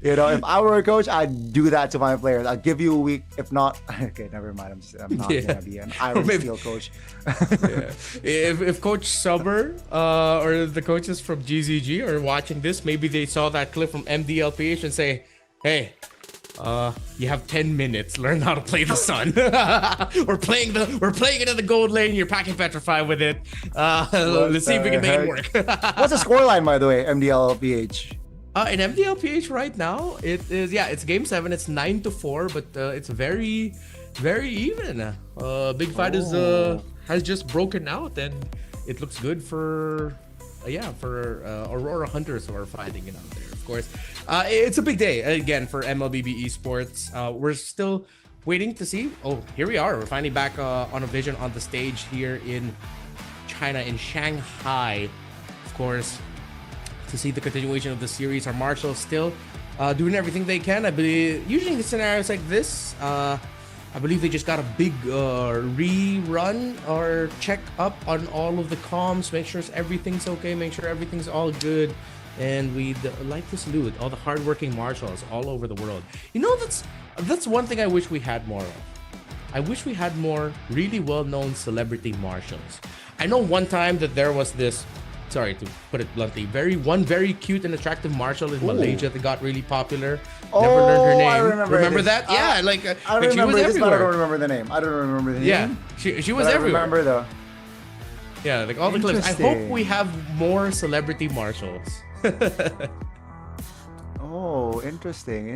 If I were a coach, I'd do that to my players. I'll give you a week. If not, okay, never mind. I'm not gonna be an Iron Steel coach. If Coach Summer or the coaches from GZG are watching this, maybe they saw that clip from MDLPH and say, "Hey, you have 10 minutes. Learn how to play the sun. we're playing it in the gold lane. You're packing Petrify with it. Let's see if we can make it work." What's the scoreline, by the way, MDLPH? In MDLPH right now, it's game 7. It's 9-4, but it's very, very even. Big Fight has just broken out, and it looks good for Aurora Hunters who are fighting it out there. Of course, it's a big day again for MLBB esports. We're still waiting to see. Oh, here we are. We're finally back on a vision on the stage here in China, in Shanghai. Of course, to see the continuation of the series. Our marshals still doing everything they can. I believe usually in scenarios like this, I believe they just got a big rerun or check up on all of the comms, make sure everything's okay, make sure everything's all good. And we'd like to salute all the hardworking marshals all over the world. You know, that's one thing I wish we had more of. I wish we had more really well-known celebrity marshals. I know one time that there was this, sorry to put it bluntly, very cute and attractive marshal in Malaysia that got really popular. Never learned her name. I remember that? Yeah, like I but she was remember this, but I everywhere. don't remember the name. I don't remember the name. Yeah, she was but everywhere. I remember though. Yeah, like all the clips. I hope we have more celebrity marshals. Oh, interesting.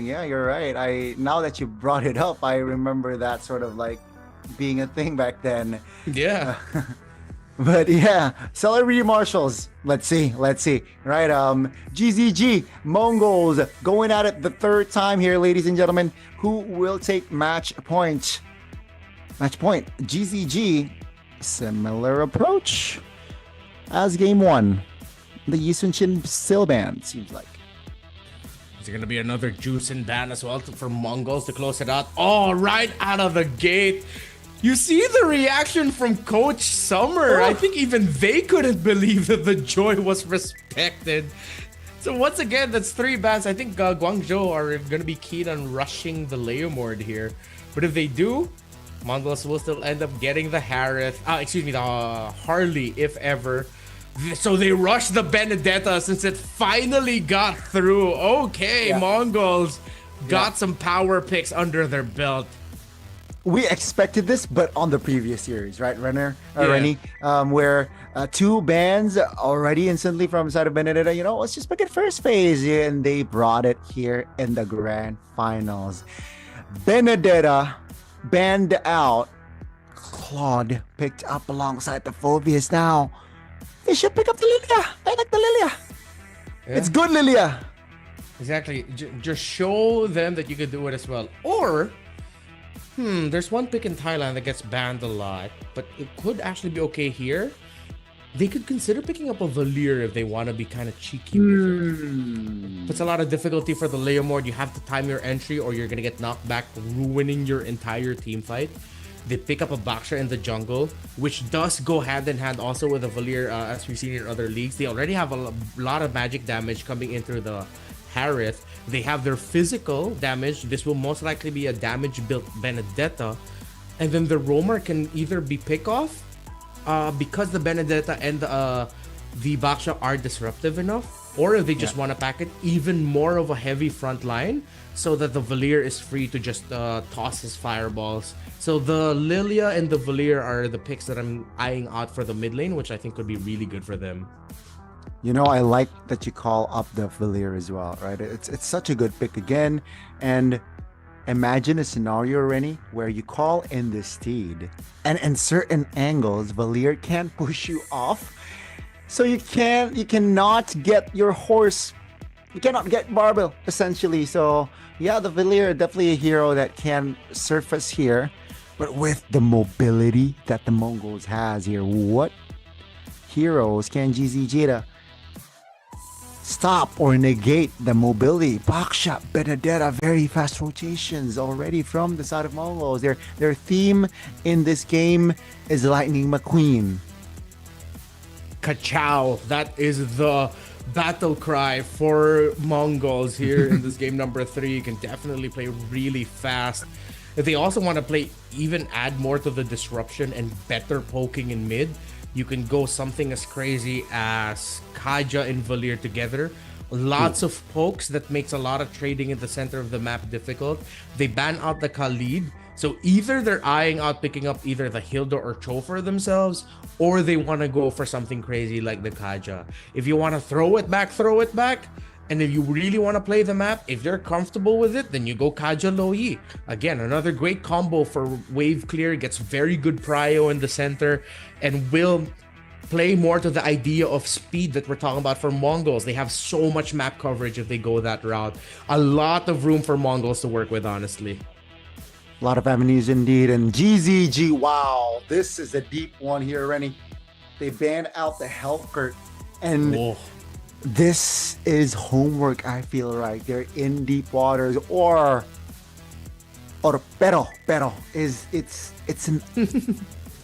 Yeah, you're right. Now that you brought it up, I remember that sort of like being a thing back then. Yeah. But yeah, celebrity marshals. Let's see. Right, GZG, MongolZ going at it the third time here, ladies and gentlemen. Who will take match point? GZG, similar approach as game one. The Yisunshin still banned, seems like. Is there going to be another Juicin ban as well for MongolZ to close it out? Oh, right out of the gate. You see the reaction from Coach Summer. I think even they couldn't believe that the joy was respected. So once again, that's 3 bans. I think Guangzhou are going to be keen on rushing the Leomord here. But if they do, MongolZ will still end up getting the the Harley, if ever. So they rushed the Benedetta since it finally got through. Okay, yeah. MongolZ got some power picks under their belt. We expected this, but on the previous series, right, Rennie? Where 2 bans already instantly from side of Benedetta. You know, let's just pick it first phase, and they brought it here in the grand finals. Benedetta banned out. Claude picked up alongside the Phobias now. They should pick up the Lilia. I like the Lilia. Yeah. It's good, Lilia. Exactly. Just show them that you can do it as well. Or, there's one pick in Thailand that gets banned a lot, but it could actually be okay here. They could consider picking up a Valir if they want to be kind of cheeky with it. Puts a lot of difficulty for the Leomord. You have to time your entry or you're going to get knocked back, ruining your entire team fight. They pick up a Baksha in the jungle, which does go hand in hand also with a Valir, as we've seen in other leagues. They already have a lot of magic damage coming into the Harith. They have their physical damage. This will most likely be a damage-built Benedetta. And then the Roamer can either be pick-off, because the Benedetta and the Baksha are disruptive enough, or if they just want to pack it, even more of a heavy front line, so that the Valir is free to just toss his fireballs. So the Lilia and the Valir are the picks that I'm eyeing out for the mid lane, which I think could be really good for them. You know, I like that you call up the Valir as well, right? It's such a good pick again. And imagine a scenario, Rennie, where you call in the steed, and in certain angles, Valir can't push you off. So you cannot get your horse. You cannot get Barbell, essentially. So yeah, the Valir definitely a hero that can surface here. But with the mobility that the MongolZ has here, what heroes can GZG stop or negate the mobility? Baksha, Benedetta, very fast rotations already from the side of MongolZ. Their theme in this game is Lightning McQueen. Ka-chow. That is the battle cry for MongolZ here in this game number 3. You can definitely play really fast. If they also want to play, even add more to the disruption and better poking in mid, you can go something as crazy as Kaja and Valir together. Lots of pokes that makes a lot of trading in the center of the map difficult. They ban out the Khalid. So either they're eyeing out picking up either the Hilda or Cho for themselves, or they want to go for something crazy like the Kaja. If you want to throw it back. And if you really want to play the map, if they're comfortable with it, then you go Kaja Loyi. Again, another great combo for wave clear. Gets very good prio in the center and will play more to the idea of speed that we're talking about for MongolZ. They have so much map coverage if they go that route. A lot of room for MongolZ to work with, honestly. A lot of avenues indeed. And GZG, wow, this is a deep one here, Rennie. They banned out the Helkert. And this is homework, I feel, right? They're in deep waters. Or or pero is it's an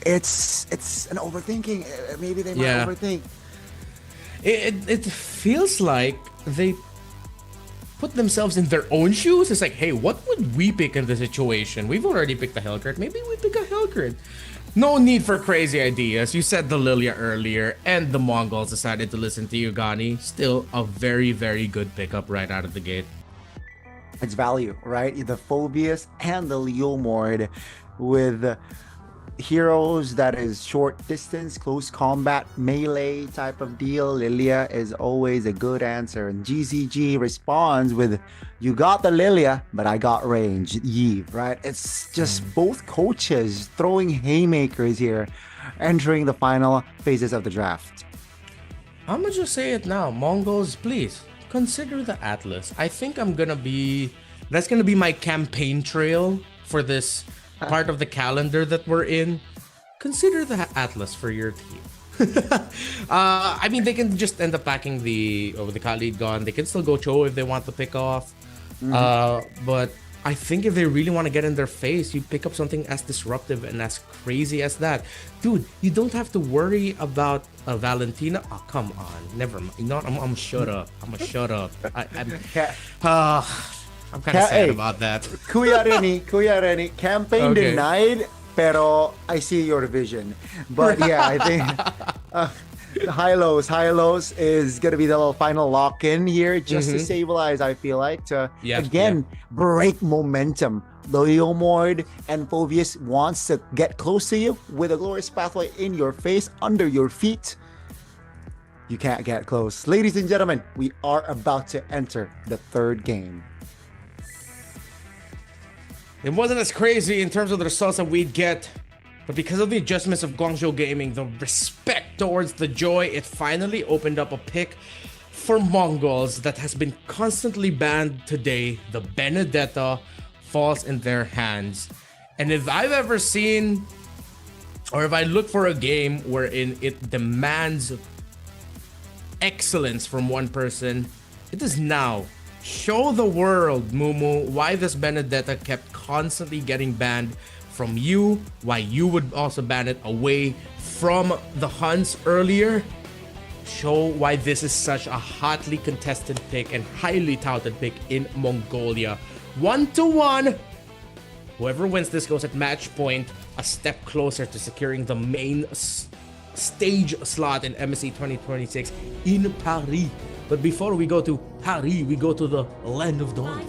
it's an overthinking. Maybe they might overthink. It feels like they put themselves in their own shoes. It's like, hey, what would we pick in this situation? We've already picked a Hellcurt. Maybe we pick a Hellcurt. No need for crazy ideas. You said the Lilia earlier, and the Mongols decided to listen to you, Gani. Still a very, very good pickup right out of the gate. It's value, right? The Phobius and the Leomord with heroes that is short distance, close combat, melee type of deal. Lilia is always a good answer. And GZG responds with, you got the Lilia, but I got range. Yves, right? It's just both coaches throwing haymakers here, entering the final phases of the draft. I'm gonna just say it now. Mongols, please consider the Atlas. I think that's gonna be my campaign trail for this part of the calendar that we're in. Consider the Atlas for your team. I mean, they can just end up packing the Khalid Gon. They can still go Cho if they want to pick off. But I think if they really want to get in their face, you pick up something as disruptive and as crazy as that. Dude, you don't have to worry about Valentina. Oh, come on. Never mind. You know what? I'm gonna shut up. I'm kind of sad about that. Kuya Reni, campaign denied, pero I see your vision. But yeah, I think high lows is gonna be the final lock-in here, just to stabilize. I feel like to break momentum. The Leomord and Phobius wants to get close to you with a glorious pathway in your face, under your feet. You can't get close. Ladies and gentlemen, we are about to enter the third game. It wasn't as crazy in terms of the results that we'd get, but because of the adjustments of Guangzhou Gaming, the respect towards the Joy, it finally opened up a pick for Mongols that has been constantly banned today. The Benedetta falls in their hands. And if I've ever seen, or if I look for a game wherein it demands excellence from one person, it is now. Show the world, Mumu, why this Benedetta kept constantly getting banned from you, why you would also ban it away from the HUNS earlier. Show why this is such a hotly contested pick and highly touted pick in Mongolia. 1-1. Whoever wins this goes at match point, a step closer to securing the main stage slot in MSC 2026 in Paris. But before we go to Paris, we go to the Land of Dawn.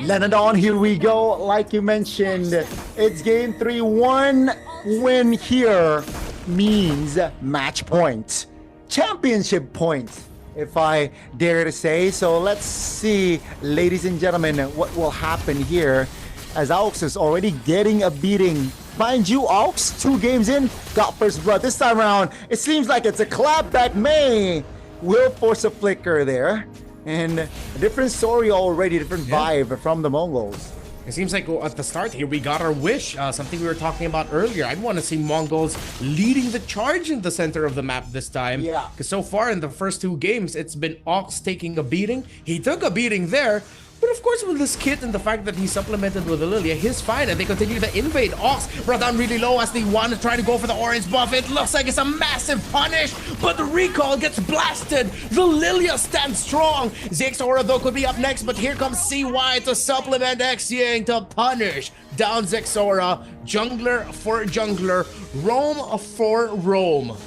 Land of Dawn, here we go. Like you mentioned, it's game 3. One win here means match point. Championship point, if I dare to say. So let's see, ladies and gentlemen, what will happen here as Aux is already getting a beating. Mind you, Aux, 2 games in, got first blood. This time around, it seems like it's a clap that may will force a flicker there. And a different story already, different vibe from the Mongols. It seems like at the start here, we got our wish. Something we were talking about earlier. I want to see Mongols leading the charge in the center of the map this time. Yeah. Because so far in the first 2 games, it's been Aux taking a beating. He took a beating there. But of course, with this kit and the fact that he's supplemented with a Lilia, he's fine, and they continue to invade. Aux brought down really low as they want to try to go for the orange buff. It looks like it's a massive punish, but the recall gets blasted. The Lilia stands strong. Zexora, though, could be up next, but here comes CY to supplement Xiang to punish down Zexora. Jungler for jungler, roam for roam.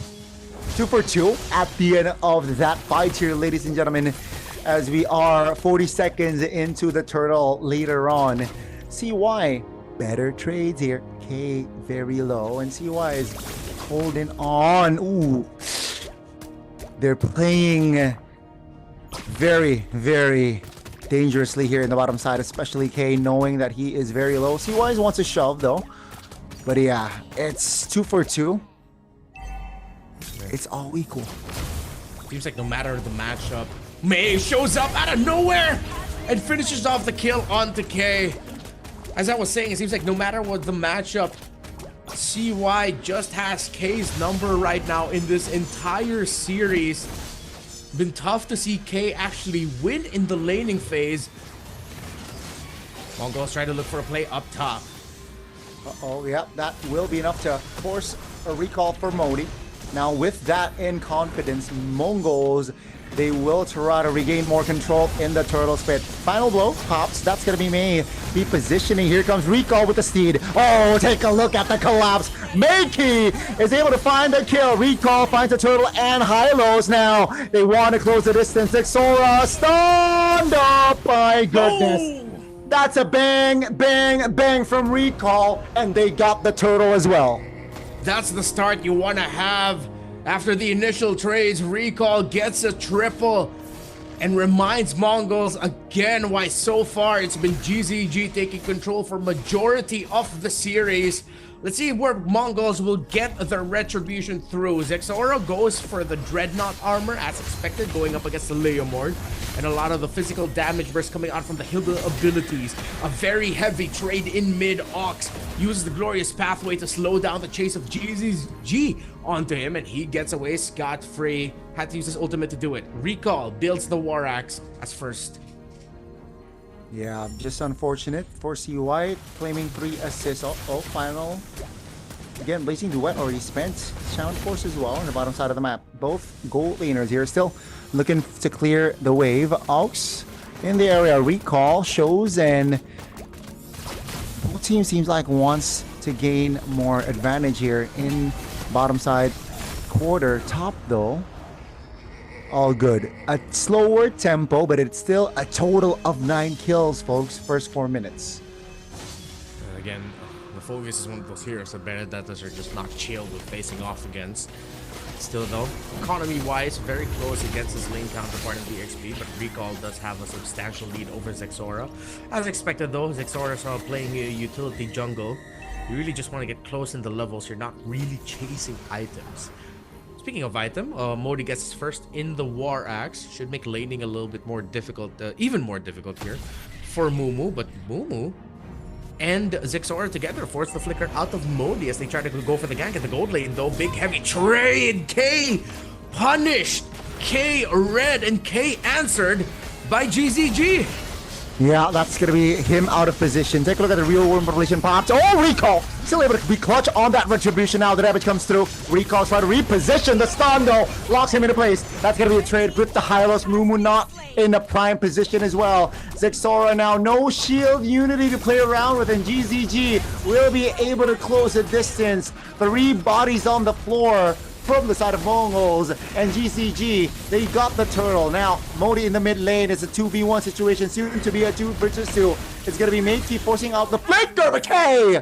2 for 2 at the end of that fight here, ladies and gentlemen. As we are 40 seconds into the turtle later on. CY, better trades here. K very low, and CY is holding on. Ooh, they're playing very, very dangerously here in the bottom side, especially K, knowing that he is very low. CY wants a shove though, but yeah, it's 2 for 2. It's all equal. Seems like no matter the matchup, Mei shows up out of nowhere and finishes off the kill onto K. As I was saying, it seems like no matter what the matchup, CY just has K's number right now in this entire series. Been tough to see K actually win in the laning phase. Mongols try to look for a play up top. Uh-oh, yeah, that will be enough to force a recall for Modi. Now, with that in confidence, Mongols, they will try to regain more control in the turtle spit. Final blow pops. That's going to be May. Be positioning. Here comes recall with the steed. Oh, take a look at the collapse. Meiki is able to find the kill. Recall finds the turtle and Hylos now. They want to close the distance. Xora stunned up. My goodness. Oh! That's a bang, bang, bang from recall. And they got the turtle as well. That's the start you want to have. After the initial trades, recall gets a triple and reminds Mongols again why so far it's been GZG taking control for majority of the series. Let's see where Mongols will get their retribution through. Xora goes for the Dreadnought armor as expected, going up against the Leomord. And a lot of the physical damage burst coming out from the Hilda abilities. A very heavy trade in mid. Ox uses the glorious pathway to slow down the chase of GZG onto him, and he gets away scot-free. Had to use his ultimate to do it. Recall builds the War Axe as first. Yeah, just unfortunate for C White, claiming 3 assists. Oh, final. Again, Blazing Duet already spent. Sound Force as well on the bottom side of the map. Both gold laners here still looking to clear the wave. Aux in the area. Recall shows, and both teams seems like wants to gain more advantage here in bottom side quarter. Top though, all good. A slower tempo, but it's still a total of 9 kills, folks. First 4 minutes. Again, the focus is one of those heroes that Benedettas are just not chill with facing off against. Still though, economy-wise, very close against his lane counterpart in the XP, but Recall does have a substantial lead over Xora. As expected though, Xora saw playing a utility jungle. You really just want to get close in the levels. You're not really chasing items. Speaking of item, Modi gets his first in the War Axe. Should make laning a little bit more difficult, even more difficult here for Mumu. But Mumu and Xora together force the flicker out of Modi as they try to go for the gank at the gold lane though. Big heavy trade. K punished. K read and K answered by GZG. Yeah, that's going to be him out of position. Take a look at the real world population pops. Oh, Recall! Still able to be clutch on that retribution now. The damage comes through. Recall trying to reposition the stun though. Locks him into place. That's going to be a trade with the Hylos. Mumu not in a prime position as well. Xora now no shield unity to play around with, and GZG will be able to close the distance. 3 bodies on the floor from the side of Mongols, and GCG, they got the turtle. Now, Modi in the mid lane. It's a 2v1 situation, soon to be a 2 versus 2. It's gonna be Meiki forcing out the flicker, but K,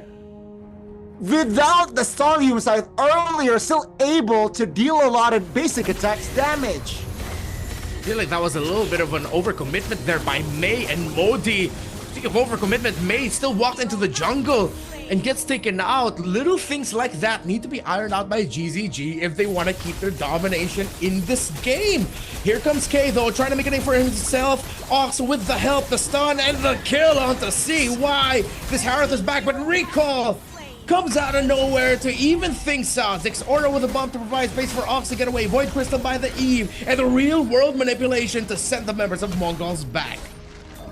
without the Stolium scythe earlier, still able to deal a lot of basic attacks damage. I feel like that was a little bit of an overcommitment there by May and Modi. Speaking of overcommitment, May still walked into the jungle and gets taken out. Little things like that need to be ironed out by GZG if they want to keep their domination in this game. Here comes K though, trying to make a name for himself. Ox with the help, the stun, and the kill onto CY. This Harith is back, but Recall comes out of nowhere to even things out. Xora with a bomb to provide space for Ox to get away. Void Crystal by the Eve, and the real world manipulation to send the members of MongolZ back.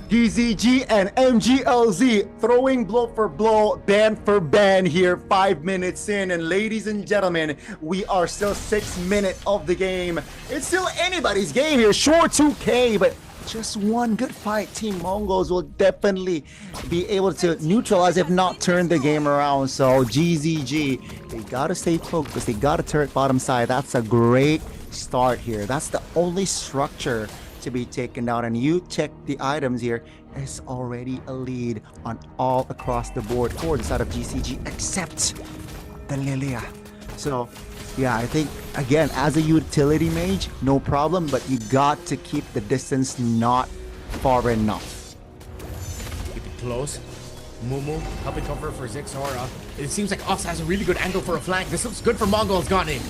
GZG and MGLZ throwing blow for blow, band for band here, 5 minutes in. And ladies and gentlemen, we are still 6 minutes of the game. It's still anybody's game here. Sure, 2K, but just one good fight. Team Mongols will definitely be able to neutralize, if not turn the game around. So GZG, they gotta stay focused. They gotta turret bottom side. That's a great start here. That's the only structure to be taken down, and you check the items here. It's already a lead on all across the board for the side of GCG, except the Lilia. So yeah, I think again, as a utility mage, no problem, but you got to keep the distance not far enough. Keep it close. Mumu helping cover for Xora. It seems like Ox has a really good angle for a flank. This looks good for Mongols. Got him.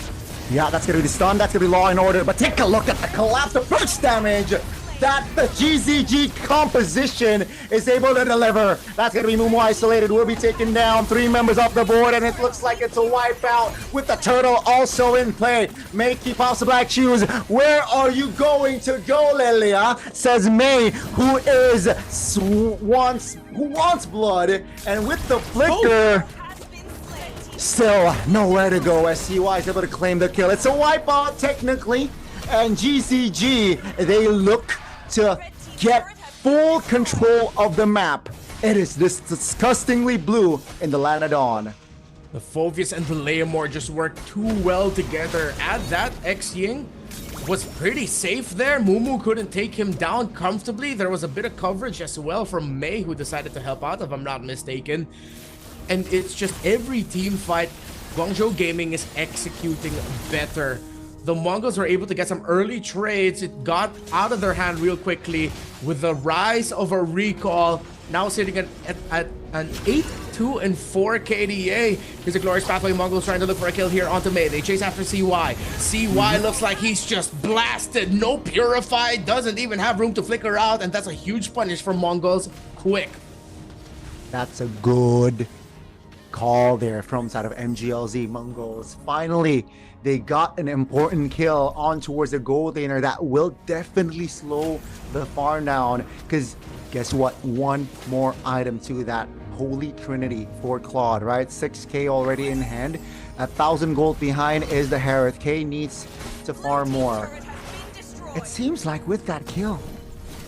Yeah, that's gonna be the stun, that's gonna be law and order, but take a look at the collapse, the first damage that the GZG composition is able to deliver. That's going to be Mumu isolated. Will be taken down. 3 members off the board, and it looks like it's a wipeout with the turtle also in play. May keep off the black shoes. Where are you going to go, Lelia? Says May, who wants blood, and with the flicker. Still nowhere to go as CY is able to claim the kill. It's a wipeout technically, and GCG, they look to get full control of the map. It is this disgustingly blue in the Land of Dawn. The Phoveus and the Leomore just worked too well together. At that, X-Ying was pretty safe there. Mumu couldn't take him down comfortably. There was a bit of coverage as well from May, who decided to help out, if I'm not mistaken. And it's just every team fight, Guangzhou Gaming is executing better. The Mongols were able to get some early trades. It got out of their hand real quickly with the rise of a recall. Now sitting at an 8-2 and 4 KDA. Here's a glorious pathway. Mongols trying to look for a kill here onto May. They chase after CY. CY looks like he's just blasted. No Purify. Doesn't even have room to flicker out. And that's a huge punish for Mongols. Quick. That's a good call there from side of MGLZ. Mongols finally, they got an important kill on towards the gold laner that will definitely slow the farm down, because guess what, one more item to that holy trinity for Claude, right? 6k already in hand, 1,000 gold behind is the Harith. K needs to farm more. It seems like with that kill,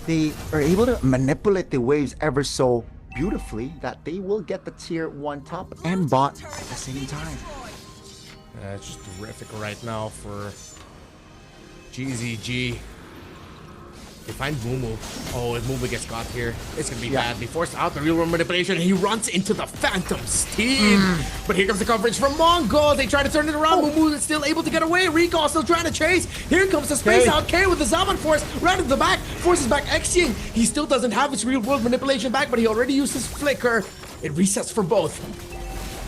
they are able to manipulate the waves ever so beautifully that they will get the tier 1 top and bot at the same time. It's just terrific right now for GZG. They find Mumu. Oh, if Mumu gets caught here, it's gonna be bad. He forced out the real world manipulation. He runs into the Phantom Steed. But here comes the coverage from Mongol. They try to turn it around. Mumu is still able to get away. Recall still trying to chase. Here comes the space out. K with the Zaman Force right at the back. Forces back X-Ying. He still doesn't have his real world manipulation back, but he already used his flicker. It resets for both.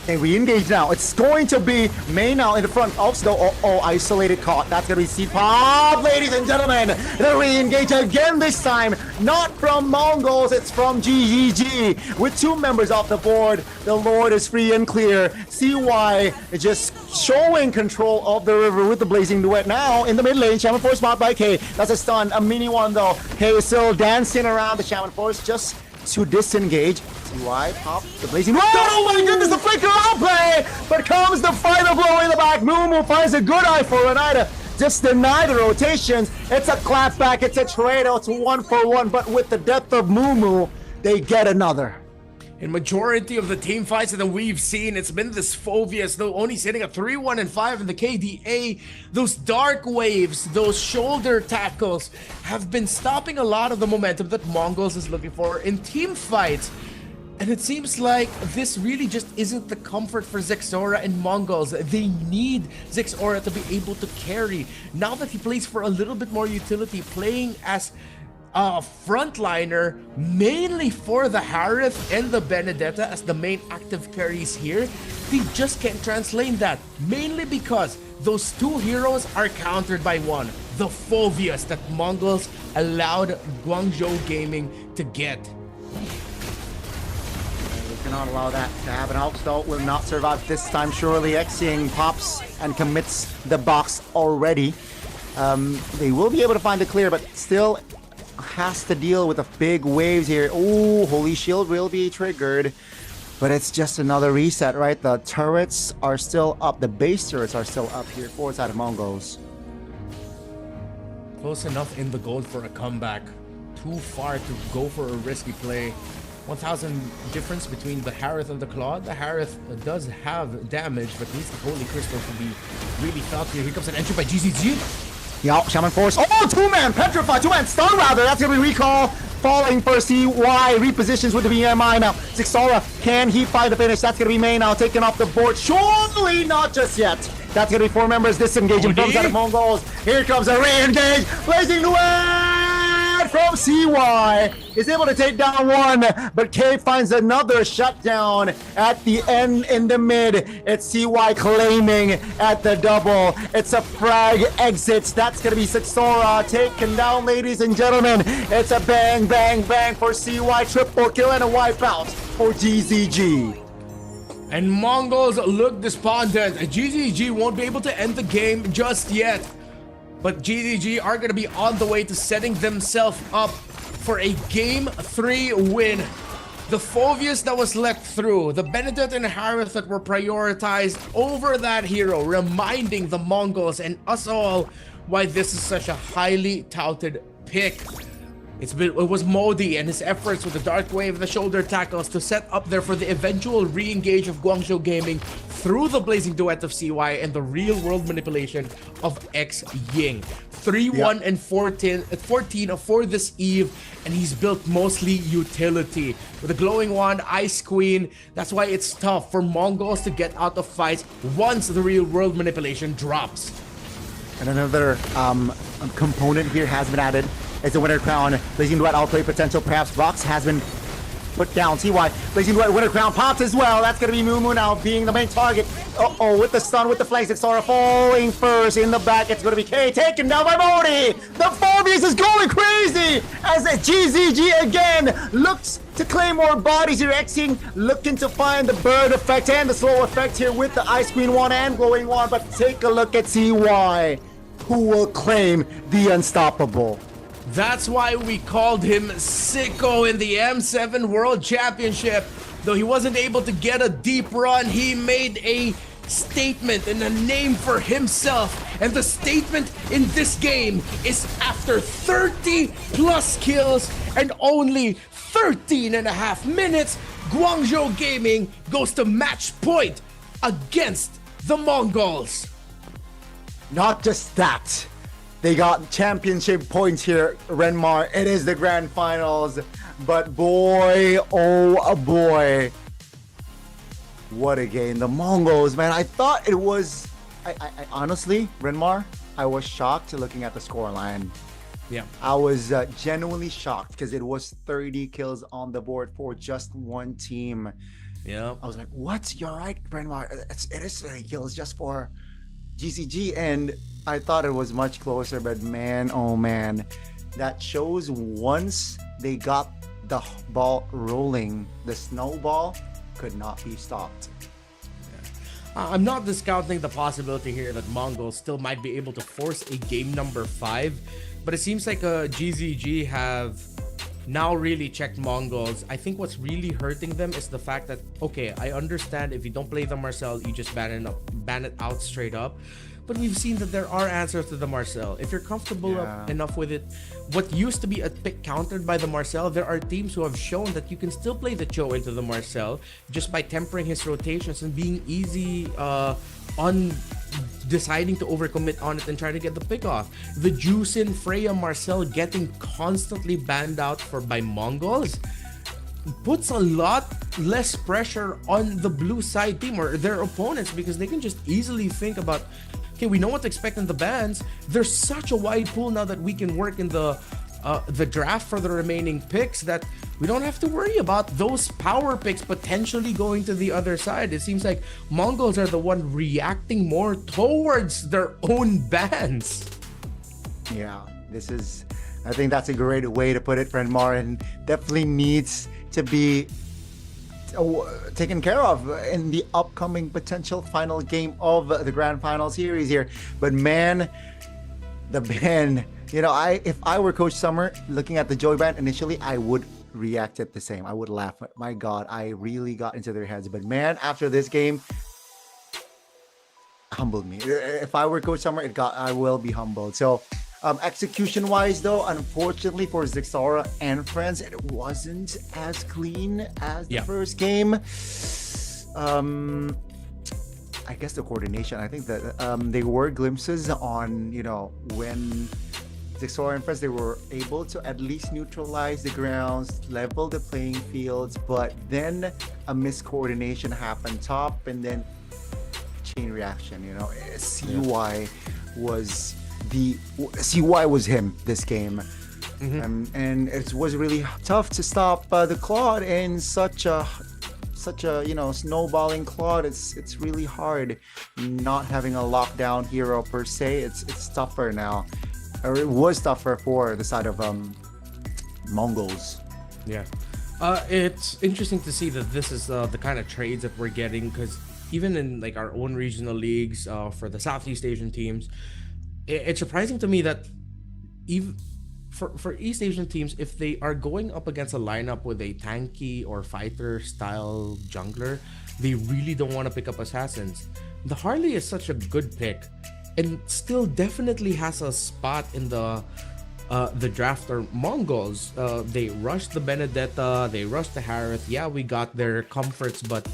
And we engage now. It's going to be May now in the front. Also, isolated caught. That's going to be Seed Pop, ladies and gentlemen. The re-engage again this time. Not from Mongols, it's from GGG. With 2 members off the board, the Lord is free and clear. CY just showing control of the river with the Blazing Duet now in the mid lane. Shaman Force spot by K. That's a stun, a mini one though. K is still dancing around the Shaman Force just to disengage. CY pop the Blazing. Oh my goodness, the flicker outplay! But comes the final blow in the back. Mumu finds a good eye for Renata. Just deny the rotations. It's a clapback, it's a trade out, it's 1-for-1. But with the depth of Mumu, they get another. In majority of the team fights that we've seen, it's been this Phoveus, though only sitting at 3-1 and 5 in the KDA. Those dark waves, those shoulder tackles have been stopping a lot of the momentum that Mongols is looking for in team fights. And it seems like this really just isn't the comfort for Zexora and Mongols. They need Zexora to be able to carry. Now that he plays for a little bit more utility, playing as a frontliner, mainly for the Harith and the Benedetta as the main active carries here, they just can't translate that. Mainly because those 2 heroes are countered by one, the Phoveus that Mongols allowed Guangzhou Gaming to get. Cannot allow that to happen. Alkstal will not survive this time. Surely X-Ying pops and commits the box already. They will be able to find the clear, but still has to deal with the big waves here. Oh, Holy Shield will be triggered, but it's just another reset, right? The turrets are still up. The base turrets are still up here for side of Mongols. Close enough in the gold for a comeback. Too far to go for a risky play. 1,000 difference between the Harith and the Claude. The Harith does have damage, but needs the Holy Crystal to be really felt here. Here comes an entry by GZG. Yeah, Shaman Force. Oh, 2-man Petrify, 2-man stun rather. That's gonna be recall. Falling for CY. Repositions with the BMI now. Zexora, can he find the finish? That's gonna be May now, taking off the board. Surely not just yet. That's gonna be 4 members disengaging from the Mongols. Here comes a re-engage. Blazing Duet from CY is able to take down one, but K finds another shutdown at the end in the mid. It's CY claiming at the double. It's a frag exit. That's going to be Zixora taken down, ladies and gentlemen. It's a bang, bang, bang for CY. Triple kill and a wipeout for GZG. And Mongols look despondent. GZG won't be able to end the game just yet. But GZG are going to be on the way to setting themselves up for a Game 3 win. The Phoveus that was let through, the Benedict and Harith that were prioritized over that hero, reminding the Mongols and us all why this is such a highly touted pick. It was Modi and his efforts with the Dark Wave and the shoulder tackles to set up there for the eventual re-engage of Guangzhou Gaming through the blazing duet of CY and the real-world manipulation of X Ying. 3-1 and 14 for this Eve, and he's built mostly utility. With the Glowing Wand, Ice Queen, that's why it's tough for Mongols to get out of fights once the real-world manipulation drops. And another component here has been added. It's a Winter Crown. Blazing Duet outplay potential. Perhaps Vox has been put down. CY. Blazing Duet Winter Crown pops as well. That's going to be Mumu now being the main target. Uh-oh, with the stun, with the flanks. Zixora falling first. In the back, it's going to be K taken down by Modi. The Phoveus is going crazy as GZG again looks to claim more bodies here. Xing looking to find the bird effect and the slow effect here with the Ice Queen Wand and Glowing Wand. But take a look at CY, who will claim the unstoppable. That's why we called him Sicko in the M7 World Championship. Though he wasn't able to get a deep run, he made a statement and a name for himself. And the statement in this game is after 30 plus kills and only 13 and a half minutes, Guangzhou Gaming goes to match point against the Mongols. Not just that. They got championship points here, Renmar. It is the grand finals. But boy, oh boy. What a game. The Mongols, man. I thought it was... I honestly, Renmar, I was shocked looking at the scoreline. Yeah. I was genuinely shocked because it was 30 kills on the board for just one team. Yeah. I was like, what? You're right, Renmar. It is 30 kills just for GCG, and I thought it was much closer, but man, oh man, that shows once they got the ball rolling, the snowball could not be stopped. I'm not discounting the possibility here that Mongols still might be able to force a game number 5, but it seems like GZG have now really checked Mongols. I think what's really hurting them is the fact that, okay, I understand if you don't play the Marcel, you just ban it out straight up. But we've seen that there are answers to the Marcel. If you're comfortable enough with it, what used to be a pick countered by the Marcel, there are teams who have shown that you can still play the Cho into the Marcel just by tempering his rotations and being easy on deciding to overcommit on it and try to get the pick off. The Juicin Freya Marcel getting constantly banned out by Mongols puts a lot less pressure on the blue side team or their opponents, because they can just easily think about, okay, we know what to expect in the bans. There's such a wide pool now that we can work in the draft for the remaining picks that we don't have to worry about those power picks potentially going to the other side. It seems like Mongols are the one reacting more towards their own bans. Yeah, I think that's a great way to put it, Renmar, and definitely needs to be taken care of in the upcoming potential final game of the grand final series here. But man, the ban, if I were Coach Summer looking at the Joey ban initially, I would react it the same. I would laugh. My God, I really got into their heads. But man, after this game, humbled me. If I were Coach Summer, I will be humbled. So execution wise though, unfortunately for Zixora and friends, it wasn't as clean as the first game. I guess the coordination, I think that there were glimpses on, when Zixora and friends, they were able to at least neutralize the grounds, level the playing fields, but then a miscoordination happened top, and then chain reaction. CY was him this game. And it was really tough to stop the Claude in such a snowballing Claude. It's really hard not having a lockdown hero per se. It's tougher now, or it was tougher for the side of Mongols. Yeah. It's interesting to see that this is the kind of trades that we're getting, because even in like our own regional leagues for the Southeast Asian teams, it's surprising to me that even for East Asian teams, if they are going up against a lineup with a tanky or fighter style jungler, they really don't want to pick up assassins. The Harley is such a good pick and still definitely has a spot in the draft. Or Mongols, they rushed the Benedetta, they rushed the Harith. Yeah, we got their comforts, but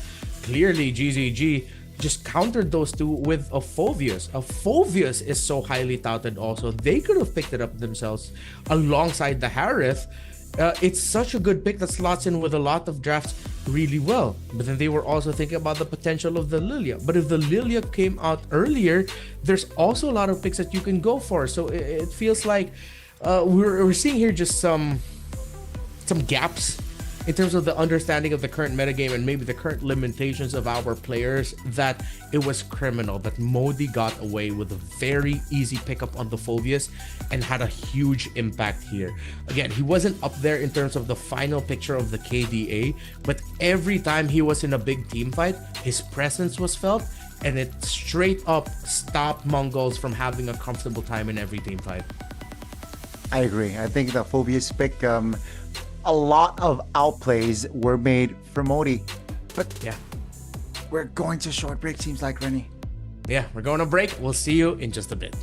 clearly GZG just countered those two with a Phoveus. A Phoveus is so highly touted also. They could have picked it up themselves alongside the Harith. It's such a good pick that slots in with a lot of drafts really well. But then they were also thinking about the potential of the Lilia. But if the Lilia came out earlier, there's also a lot of picks that you can go for. So it feels like we're seeing here just some gaps in terms of the understanding of the current metagame and maybe the current limitations of our players, that it was criminal that Modi got away with a very easy pickup on the Phoveus and had a huge impact here. Again, he wasn't up there in terms of the final picture of the KDA, but every time he was in a big team fight, his presence was felt, and it straight up stopped Mongols from having a comfortable time in every team fight. I agree. I think the Phoveus pick, a lot of outplays were made for Modi. But yeah, we're going to short break, seems like, Rennie. Yeah, we're going to break. We'll see you in just a bit.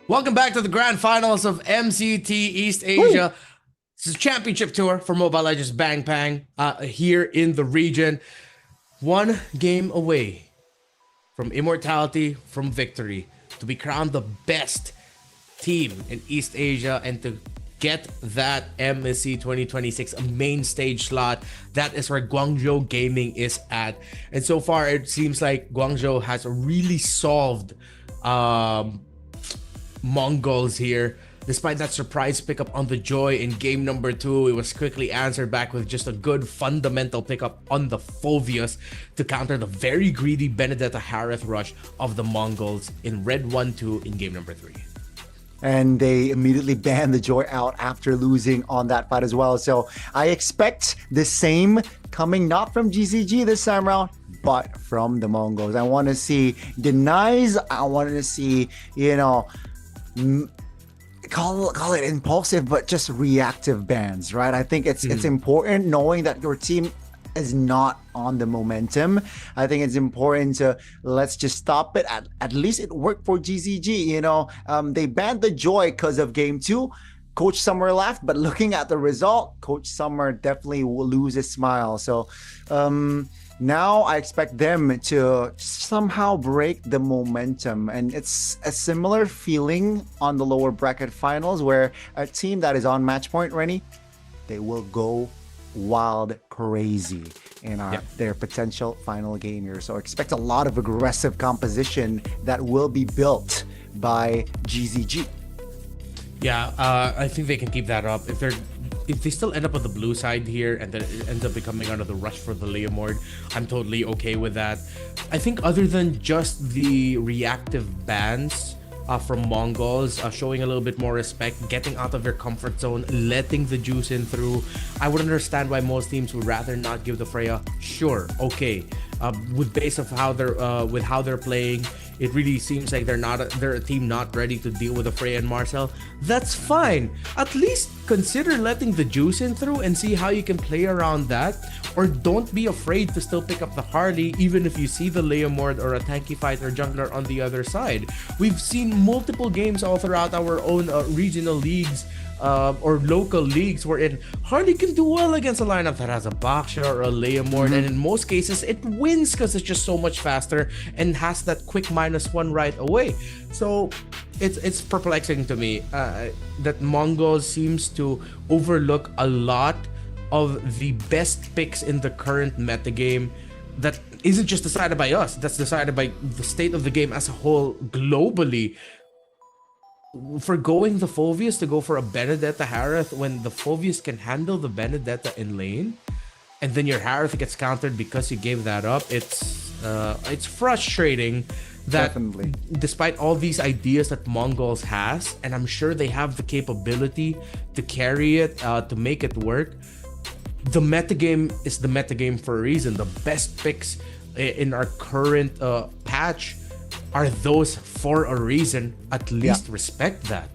Welcome back to the grand finals of MCT East Asia. This is a championship tour for Mobile Legends Bang Bang here in the region. One game away from immortality, from victory, to be crowned the best team in East Asia and to get that MSC 2026 main stage slot. That is where Guangzhou Gaming is at. And so far, it seems like Guangzhou has really solved MongolZ here. Despite that surprise pickup on the Joy in game number 2, it was quickly answered back with just a good fundamental pickup on the Phoveus to counter the very greedy Benedetta Harith rush of the Mongols in Red 1-2 in game number 3. And they immediately banned the Joy out after losing on that fight as well. So I expect the same coming not from GCG this time around, but from the Mongols. I want to see denies. I want to see, call it impulsive, but just reactive bans, right? I think it's important knowing that your team is not on the momentum. I think it's important to let's just stop it. At least it worked for GCG. They banned the Joy because of game 2. Coach Summer left, but looking at the result, Coach Summer definitely will lose his smile. So now I expect them to somehow break the momentum. And it's a similar feeling on the lower bracket finals where a team that is on match point, Rennie, they will go wild crazy in their potential final game here. So expect a lot of aggressive composition that will be built by GZG. Yeah, I think they can keep that up. If they still end up on the blue side here and then it ends up becoming under the rush for the Leomord, I'm totally okay with that. I think other than just the reactive bans from Mongols, showing a little bit more respect, getting out of their comfort zone, letting the juice in through, I would understand why most teams would rather not give the Freya. Sure, okay. With base of how they're playing, it really seems like they're a team not ready to deal with the Freya and Marcel. That's fine. At least consider letting the juice in through and see how you can play around that. Or don't be afraid to still pick up the Harley even if you see the Leomord or a tanky fighter jungler on the other side. We've seen multiple games all throughout our own regional leagues or local leagues wherein Harley can do well against a lineup that has a Baksha or a Leomord, and in most cases it wins because it's just so much faster and has that quick -1 right away. So it's perplexing to me that Mongol seems to overlook a lot of the best picks in the current metagame that isn't just decided by us, that's decided by the state of the game as a whole globally. For going the Phoveus to go for a Benedetta Harith when the Phoveus can handle the Benedetta in lane, and then your Harith gets countered because you gave that up, it's frustrating that Definitely. Despite all these ideas that Mongols has, and I'm sure they have the capability to carry it, to make it work, the metagame is the metagame for a reason. The best picks in our current patch are those for a reason. At least respect that.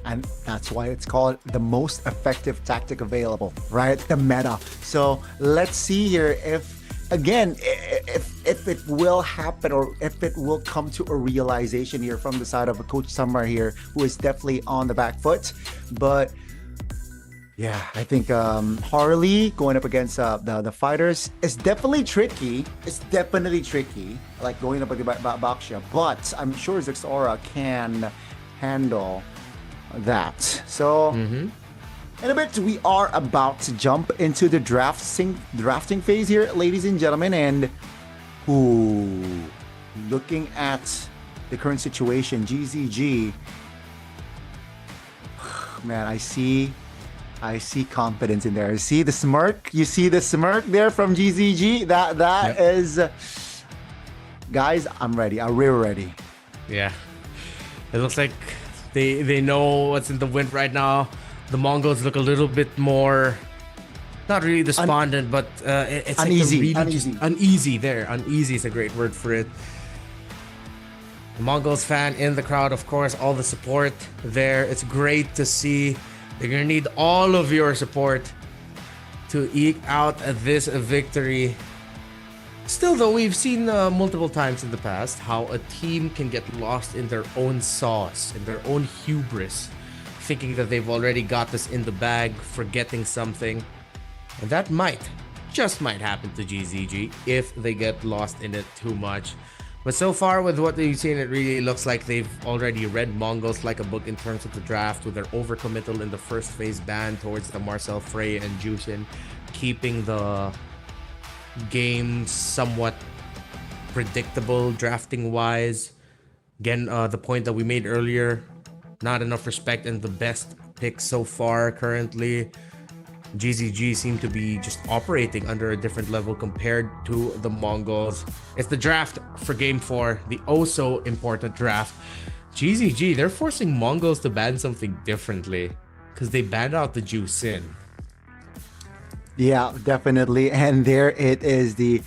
And that's why it's called the most effective tactic available, right? The meta. So let's see here if it will happen or if it will come to a realization here from the side of a Coach Summer here, who is definitely on the back foot. But yeah, I think Harley going up against the fighters is definitely tricky. It's definitely tricky, like going up against Baksha. But I'm sure Zixora can handle that. So in a bit, we are about to jump into the drafting phase here, ladies and gentlemen. And looking at the current situation, GZG, man, I see confidence in there. I see the smirk. You see the smirk there from GZG. That is, guys, I'm ready. I'm real ready. Yeah, it looks like they know what's in the wind right now. The Mongols look a little bit more, not really despondent, but it's uneasy. Like uneasy. There, uneasy is a great word for it. The Mongols fan in the crowd, of course, all the support there. It's great to see. They're gonna need all of your support to eke out this victory. Still, though, we've seen multiple times in the past how a team can get lost in their own sauce, in their own hubris, thinking that they've already got this in the bag, forgetting something. And that just might happen to GZG if they get lost in it too much. But so far, with what we've seen, it really looks like they've already read Mongols like a book in terms of the draft, with their overcommittal in the first phase ban towards the Marcel Frey and Jushin, keeping the game somewhat predictable drafting wise. Again, the point that we made earlier, not enough respect and the best pick so far currently. GZG seem to be just operating under a different level compared to the Mongols. It's the draft for Game 4, the oh-so important draft. GZG, they're forcing Mongols to ban something differently because they banned out the Jusin. Yeah, definitely. And there it is, the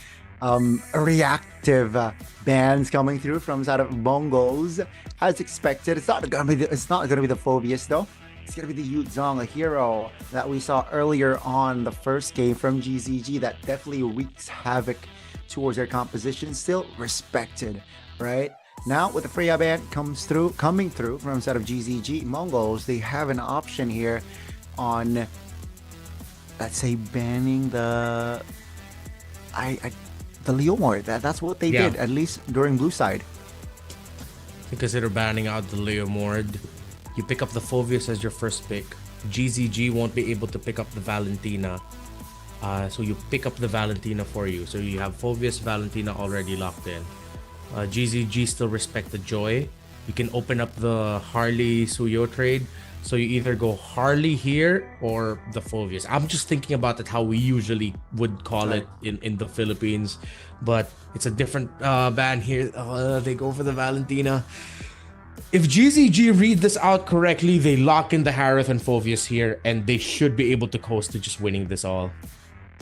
reactive bans coming through from side of Mongols as expected. It's not gonna be the Phobius though. It's going to be the Yuzong, a hero that we saw earlier on the first game from GZG that definitely wreaks havoc towards their composition. Still respected, right? Now with the Freya ban coming through from the side of GZG, Mongols, they have an option here on, let's say, banning the Leomord. That's what they did, at least during blue side. You consider banning out the Leomord. You pick up the Phobius as your first pick. GZG won't be able to pick up the Valentina. So you pick up the Valentina for you. So you have Phobius, Valentina already locked in. GZG still respect the Joy. You can open up the Harley Suyo trade. So you either go Harley here or the Phobius. I'm just thinking about it how we usually would call it in the Philippines. But it's a different ban here. They go for the Valentina. If GZG read this out correctly, they lock in the Harith and Phobius here, and they should be able to coast to just winning this all.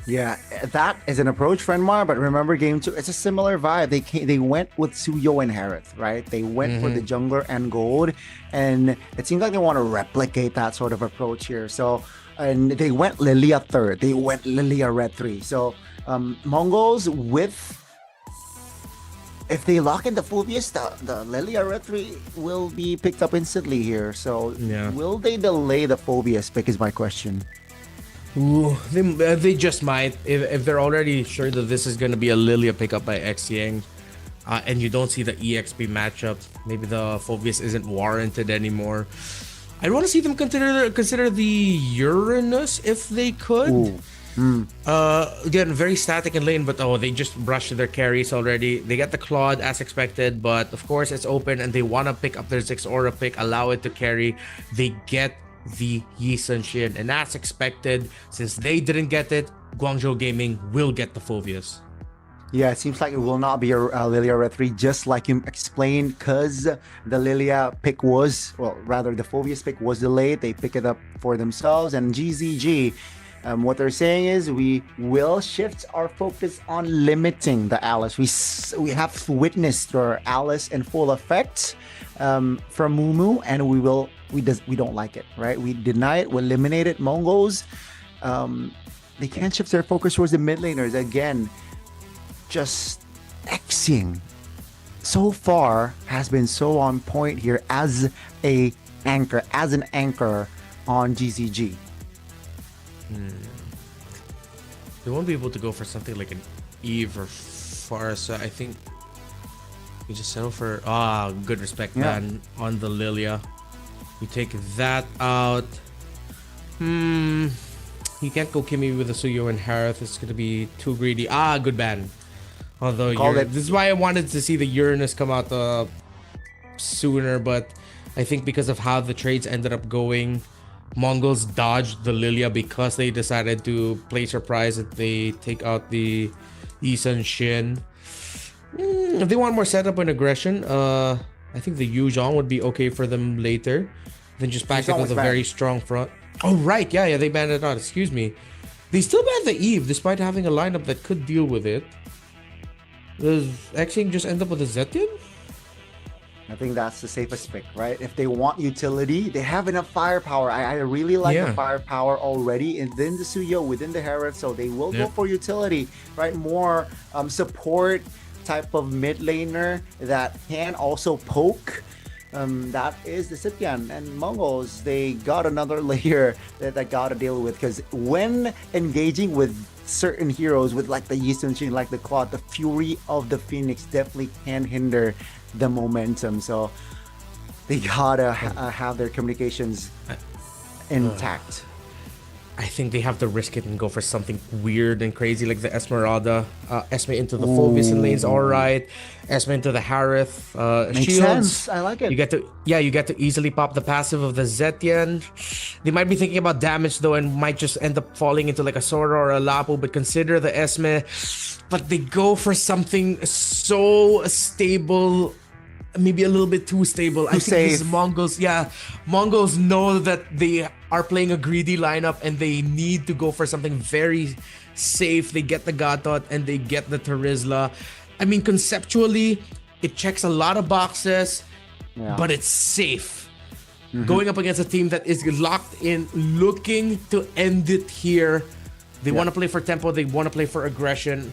Yeah, that is an approach, Friendmar, but remember game 2, it's a similar vibe. They went with Suyo and Harith, right? They went for the jungler and gold, and it seems like they want to replicate that sort of approach here. So, and they went Lilia 3rd, they went Lilia Red 3. So, Mongols with... If they lock in the Phobius, the Lilia Red 3 will be picked up instantly here. So, will they delay the Phobius pick is my question. Ooh, they just might. If they're already sure that this is going to be a Lilia pickup by Xiang, and you don't see the EXP matchup, maybe the Phobius isn't warranted anymore. I want to see them consider the Uranus if they could. Ooh. Again, very static in lane, but they just brushed their carries already. They get the Claude as expected, but of course it's open and they want to pick up their Ziggs Aura pick, allow it to carry. They get the Yi Sun Shin, and as expected, since they didn't get it, Guangzhou Gaming will get the Phobius. Yeah, it seems like it will not be a Lilia Red 3, just like you explained, because the Lilia pick was, well, rather the Phobius pick was delayed. They pick it up for themselves, and GZG, what they're saying is we will shift our focus on limiting the Alice. We have witnessed our Alice in full effect from Mumu, and we don't like it, right? We deny it, we eliminate it. Mongols, they can't shift their focus towards the mid laners again. Just Xing so far has been so on point here as an anchor on GZG. They won't be able to go for something like an Eve or Farsa. I think you just settle for good respect ban on the Lilia. You take that out. You can't go Kimmy with the Suyo and Harith. It's gonna be too greedy. Good ban. Although this is why I wanted to see the Uranus come out sooner, but I think because of how the trades ended up going, Mongols dodged the Lilia because they decided to play surprise that they take out the Yi Sun Shin. If they want more setup and aggression, I think the Yu Zhong would be okay for them later. Then just pack it with a very strong front. Oh, right. Yeah, they banned it out. Excuse me. They still banned the Eve despite having a lineup that could deal with it. Does Xing just end up with a Zetian? I think that's the safest pick, right? If they want utility, they have enough firepower. I really like the firepower already within the Suyo, within the Herald, so they will go for utility, right? More support type of mid laner that can also poke. That is the Scythian and Mongols. They got another layer that got to deal with, because when engaging with certain heroes with like the Yi Sun-shin, like the Claude, the Fury of the Phoenix definitely can hinder the momentum. So they gotta have their communications intact. I think they have to risk it and go for something weird and crazy like the Esmeralda. Esme into the Fulvison lane's alright. Esme into the Harith. Makes Shields. sense. I like it. You get to easily pop the passive of the Zetian. They might be thinking about damage though, and might just end up falling into like a Sora or a Lapu, but consider the Esme. But they go for something so stable, maybe a little bit too stable. I think these Mongols, Mongols know that they are playing a greedy lineup and they need to go for something very safe. They get the Gatot and they get the Terizla. I mean, conceptually, it checks a lot of boxes, but it's safe. Going up against a team that is locked in, looking to end it here. They want to play for tempo. They want to play for aggression.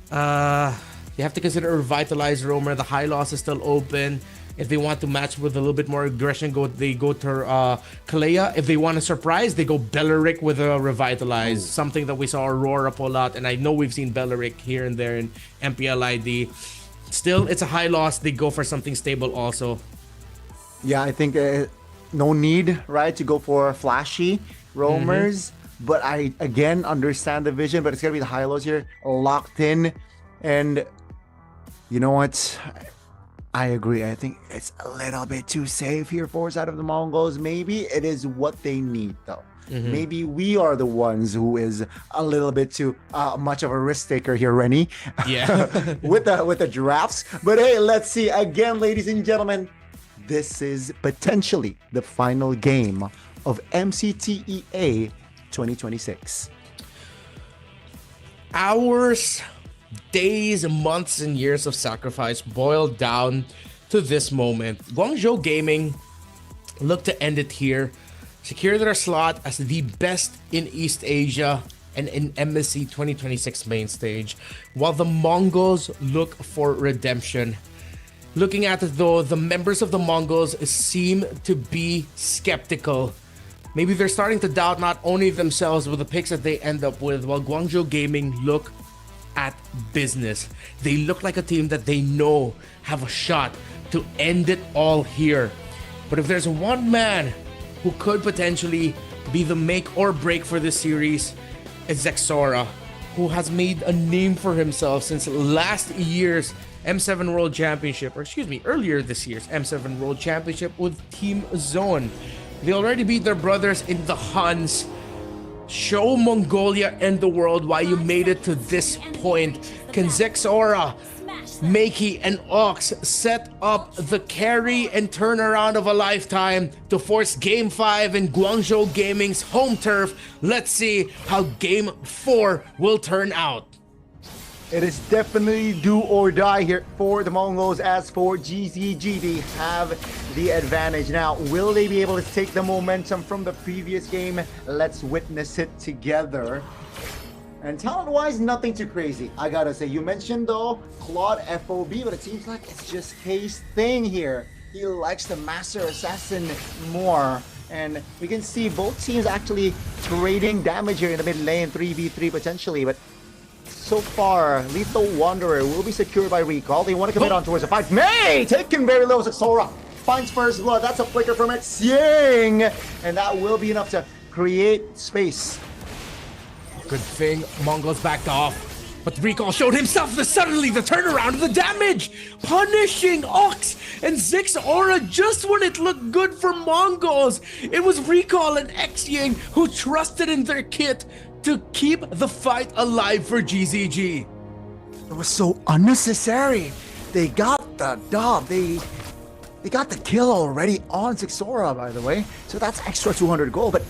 They have to consider a revitalized Roamer. The high loss is still open. If they want to match with a little bit more aggression, they go to Kalea. If they want to surprise, they go Belleric with a revitalized. Something that we saw Aurora pull out, and I know we've seen Belleric here and there in MPLID. Still, it's a high loss. They go for something stable also. Yeah, I think no need, right, to go for flashy roamers. But I, again, understand the vision, but it's going to be the high lows here, locked in. And you know what? I agree. I think it's a little bit too safe here for side of the Mongols. Maybe it is what they need, though. Maybe we are the ones who is a little bit too much of a risk taker here, Rennie. Yeah. with the drafts. But hey, let's see again, ladies and gentlemen. This is potentially the final game of MCTEA 2026. Hours, days, months, and years of sacrifice boiled down to this moment. Guangzhou Gaming look to end it here, secure their slot as the best in East Asia and in MSC 2026 main stage, while the Mongols look for redemption. Looking at it though, the members of the Mongols seem to be skeptical. Maybe they're starting to doubt not only themselves but the picks that they end up with, while Guangzhou Gaming look at business. They look like a team that they know have a shot to end it all here. But if there's one man who could potentially be the make or break for this series, it's Zexora, who has made a name for himself since last year's M7 World Championship, or excuse me, earlier this year's M7 World Championship with Team Zone. They already beat their brothers in the HUNS. Show Mongolia and the world why you made it to this point. Can Zexora, Makey, and Ox set up the carry and turnaround of a lifetime to force Game 5 in Guangzhou Gaming's home turf? Let's see how Game 4 will turn out. It is definitely do or die here for the Mongols. As for GZG, they have the advantage. Now, will they be able to take the momentum from the previous game? Let's witness it together. And talent-wise, nothing too crazy, I gotta say. You mentioned, though, Claude FOB, but it seems like it's just K's thing here. He likes the Master Assassin more. And we can see both teams actually trading damage here in the mid lane, 3v3 potentially, but so far, Lethal Wanderer will be secured by Recall. They want to commit on towards the fight. May! Taken very low. Zexora finds first blood. That's a flicker from Xing. And that will be enough to create space. Good thing Mongols backed off. But Recall showed himself suddenly the turnaround of the damage. Punishing Ox and Zexora just when it looked good for Mongols. It was Recall and Xing who trusted in their kit to keep the fight alive for GZG. It was so unnecessary. They got the dub. They got the kill already on Zexora, by the way. So that's extra 200 gold, but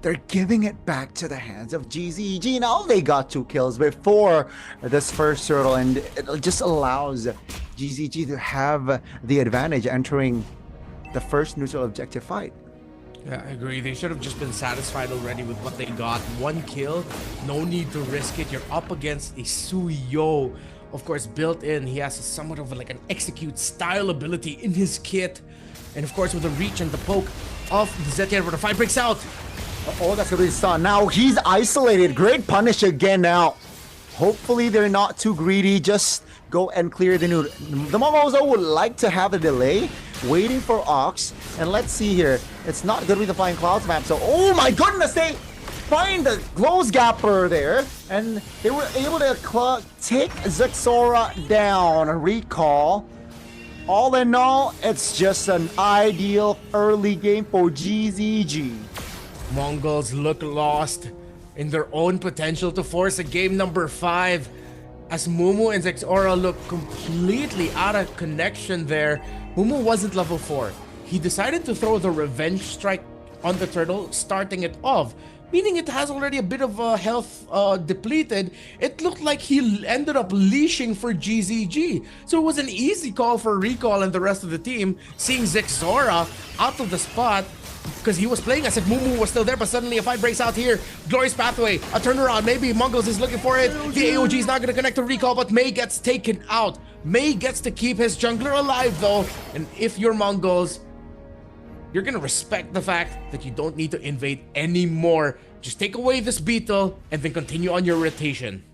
they're giving it back to the hands of GZG. Now they got 2 kills before this first turtle, and it just allows GZG to have the advantage entering the first neutral objective fight. Yeah, I agree. They should have just been satisfied already with what they got. 1 kill, no need to risk it. You're up against a Suyo. Of course, built in, he has somewhat of like an execute style ability in his kit. And of course, with the reach and the poke of the ZTN, where the fight breaks out. Oh, that's gonna be stun. Now he's isolated. Great punish again now. Hopefully they're not too greedy. Just go and clear the nude. The Mongols would like to have a delay, waiting for Ox. And let's see here. It's not gonna be the Flying Clouds map. So, oh my goodness, they find the close gapper there. And they were able to take Zexora down. Recall. All in all, it's just an ideal early game for GZG. Mongols look lost in their own potential to force a game number 5, as Mumu and Zexora look completely out of connection there. Mumu wasn't level 4. He decided to throw the revenge strike on the turtle, starting it off, meaning it has already a bit of health depleted. It looked like he ended up leashing for GZG. So it was an easy call for Recall and the rest of the team, seeing Zexora out of the spot, because he was playing as if Mumu was still there, but suddenly a fight breaks out here. Glorious Pathway, a turnaround, maybe MongolZ is looking for it. The AOG is not going to connect to Recall, but Mei gets taken out. Mei gets to keep his jungler alive though, and if you're Mongols, you're going to respect the fact that you don't need to invade anymore. Just take away this beetle and then continue on your rotation.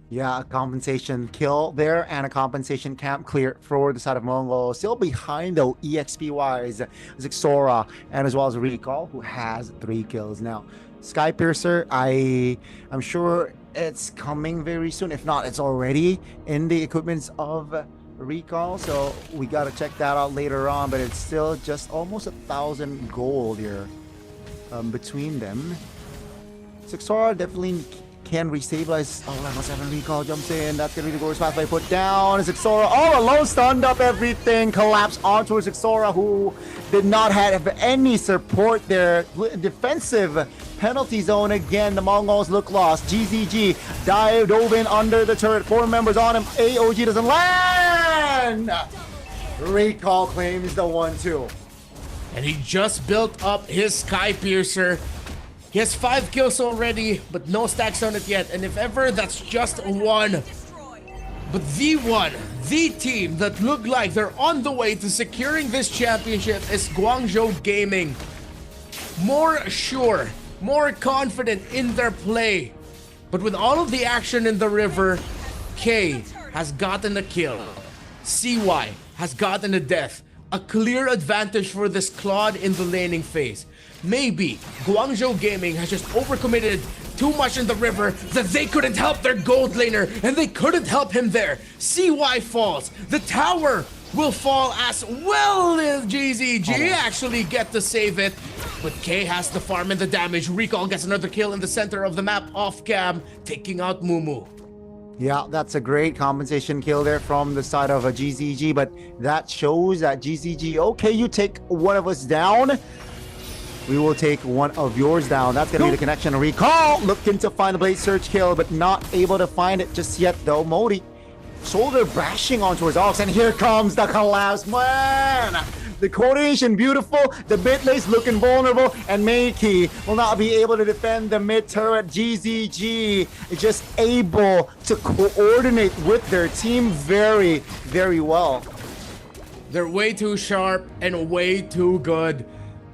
Yeah, a compensation kill there and a compensation camp clear for the side of Mongol. Still behind though, EXP-wise, Zexora and as well as Recall, who has 3 kills now. Skypiercer, I'm sure it's coming very soon. If not, it's already in the equipments of Recall, so we gotta check that out later on. But it's still just almost 1,000 gold here between them. Zexora definitely can restabilize. Oh, level 7 Recall jumps in. That's gonna be the Glorious Pathway put down. Zexora all alone, stunned up everything. Collapse onto Zexora, who did not have any support there. Defensive penalty zone again. The Mongols look lost. GZG dove in under the turret. 4 members on him. AOG doesn't land. Recall claims the 1-2. And he just built up his Skypiercer. He has 5 kills already, but no stacks on it yet. And if ever, that's just 1. But the team that look like they're on the way to securing this championship is Guangzhou Gaming. More sure, more confident in their play. But with all of the action in the river, K has gotten a kill. CY has gotten a death. A clear advantage for this Claude in the laning phase. Maybe Guangzhou Gaming has just overcommitted too much in the river that they couldn't help their gold laner, and they couldn't help him there. CY falls. The tower will fall as well as GZG actually get to save it. But K has the farm and the damage. Recall gets another kill in the center of the map off cam, taking out Mumu. Yeah, that's a great compensation kill there from the side of a GZG, but that shows that GZG, okay, you take one of us down, we will take one of yours down. That's gonna be the connection. Recall looking to find the blade search kill, but not able to find it just yet though. Modi shoulder bashing onto his Ox, and here comes the collapse. Man, the coordination beautiful, the mid lane's looking vulnerable, and Meiki will not be able to defend the mid turret. GZG is just able to coordinate with their team very, very well. They're way too sharp and way too good.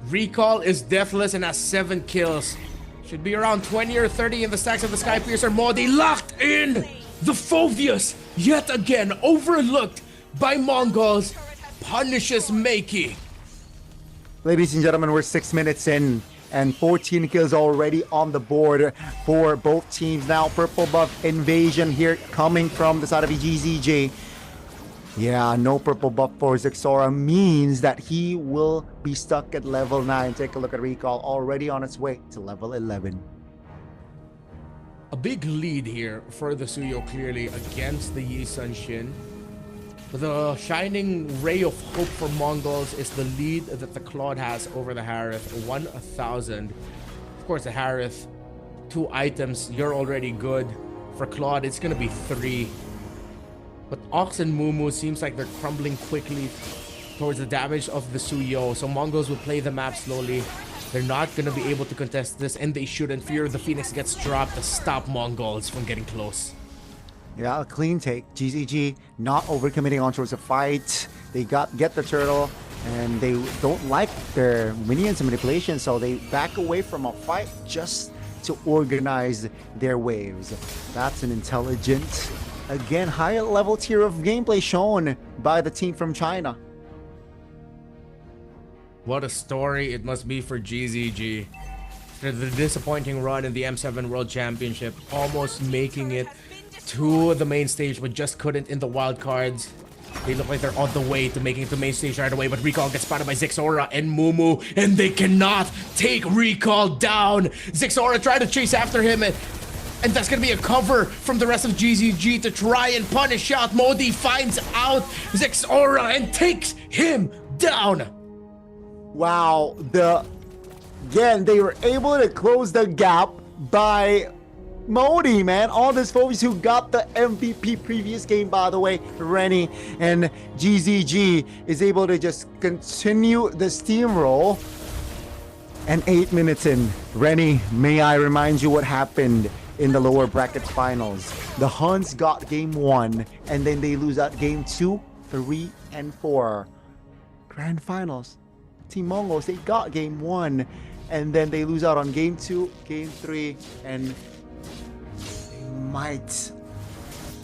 Recall is deathless and has 7 kills. Should be around 20 or 30 in the stacks of the Skypiercer. Modi locked in! The Phobius, yet again overlooked by Mongols, punishes Meiki. Ladies and gentlemen, we're 6 minutes in and 14 kills already on the board for both teams now. Purple buff invasion here coming from the side of GZG. Yeah, no purple buff for Zexora means that he will be stuck at level 9. Take a look at Recall, already on its way to level 11. A big lead here for the Suyo clearly against the Yi Sun Shin. But the shining ray of hope for Mongols is the lead that the Claude has over the Harith, 1,000. Of course, the Harith, 2 items, you're already good. For Claude, it's going to be 3. But Ox and Mumu seems like they're crumbling quickly towards the damage of the Suyo. So Mongols will play the map slowly. They're not going to be able to contest this, and they shouldn't. Fear of the Phoenix gets dropped to stop Mongols from getting close. Yeah, a clean take. GZG not overcommitting on towards a fight. They get the turtle, and they don't like their minions manipulation, so they back away from a fight just to organize their waves. That's an intelligent, again, higher level tier of gameplay shown by the team from China. What a story it must be for GZG. After the disappointing run in the M7 World Championship, almost making it to the main stage, but just couldn't in the wildcards. They look like they're on the way to making it to the main stage right away, but Recall gets spotted by Zixora and Mumu, and they cannot take Recall down. Zixora tried to chase after him, and that's gonna be a cover from the rest of GZG to try and punish out. Modi finds out Zixora and takes him down. Wow, again, they were able to close the gap by Modi, man. All these folks who got the MVP previous game, by the way, Rennie, and GZG is able to just continue the steamroll. And 8 minutes in, Rennie, may I remind you what happened in the lower bracket finals? The HUNS got game 1, and then they lose out game 2, 3, and 4. Grand finals. Team Mongols, they got game 1, and then they lose out on game 2, game 3, and they might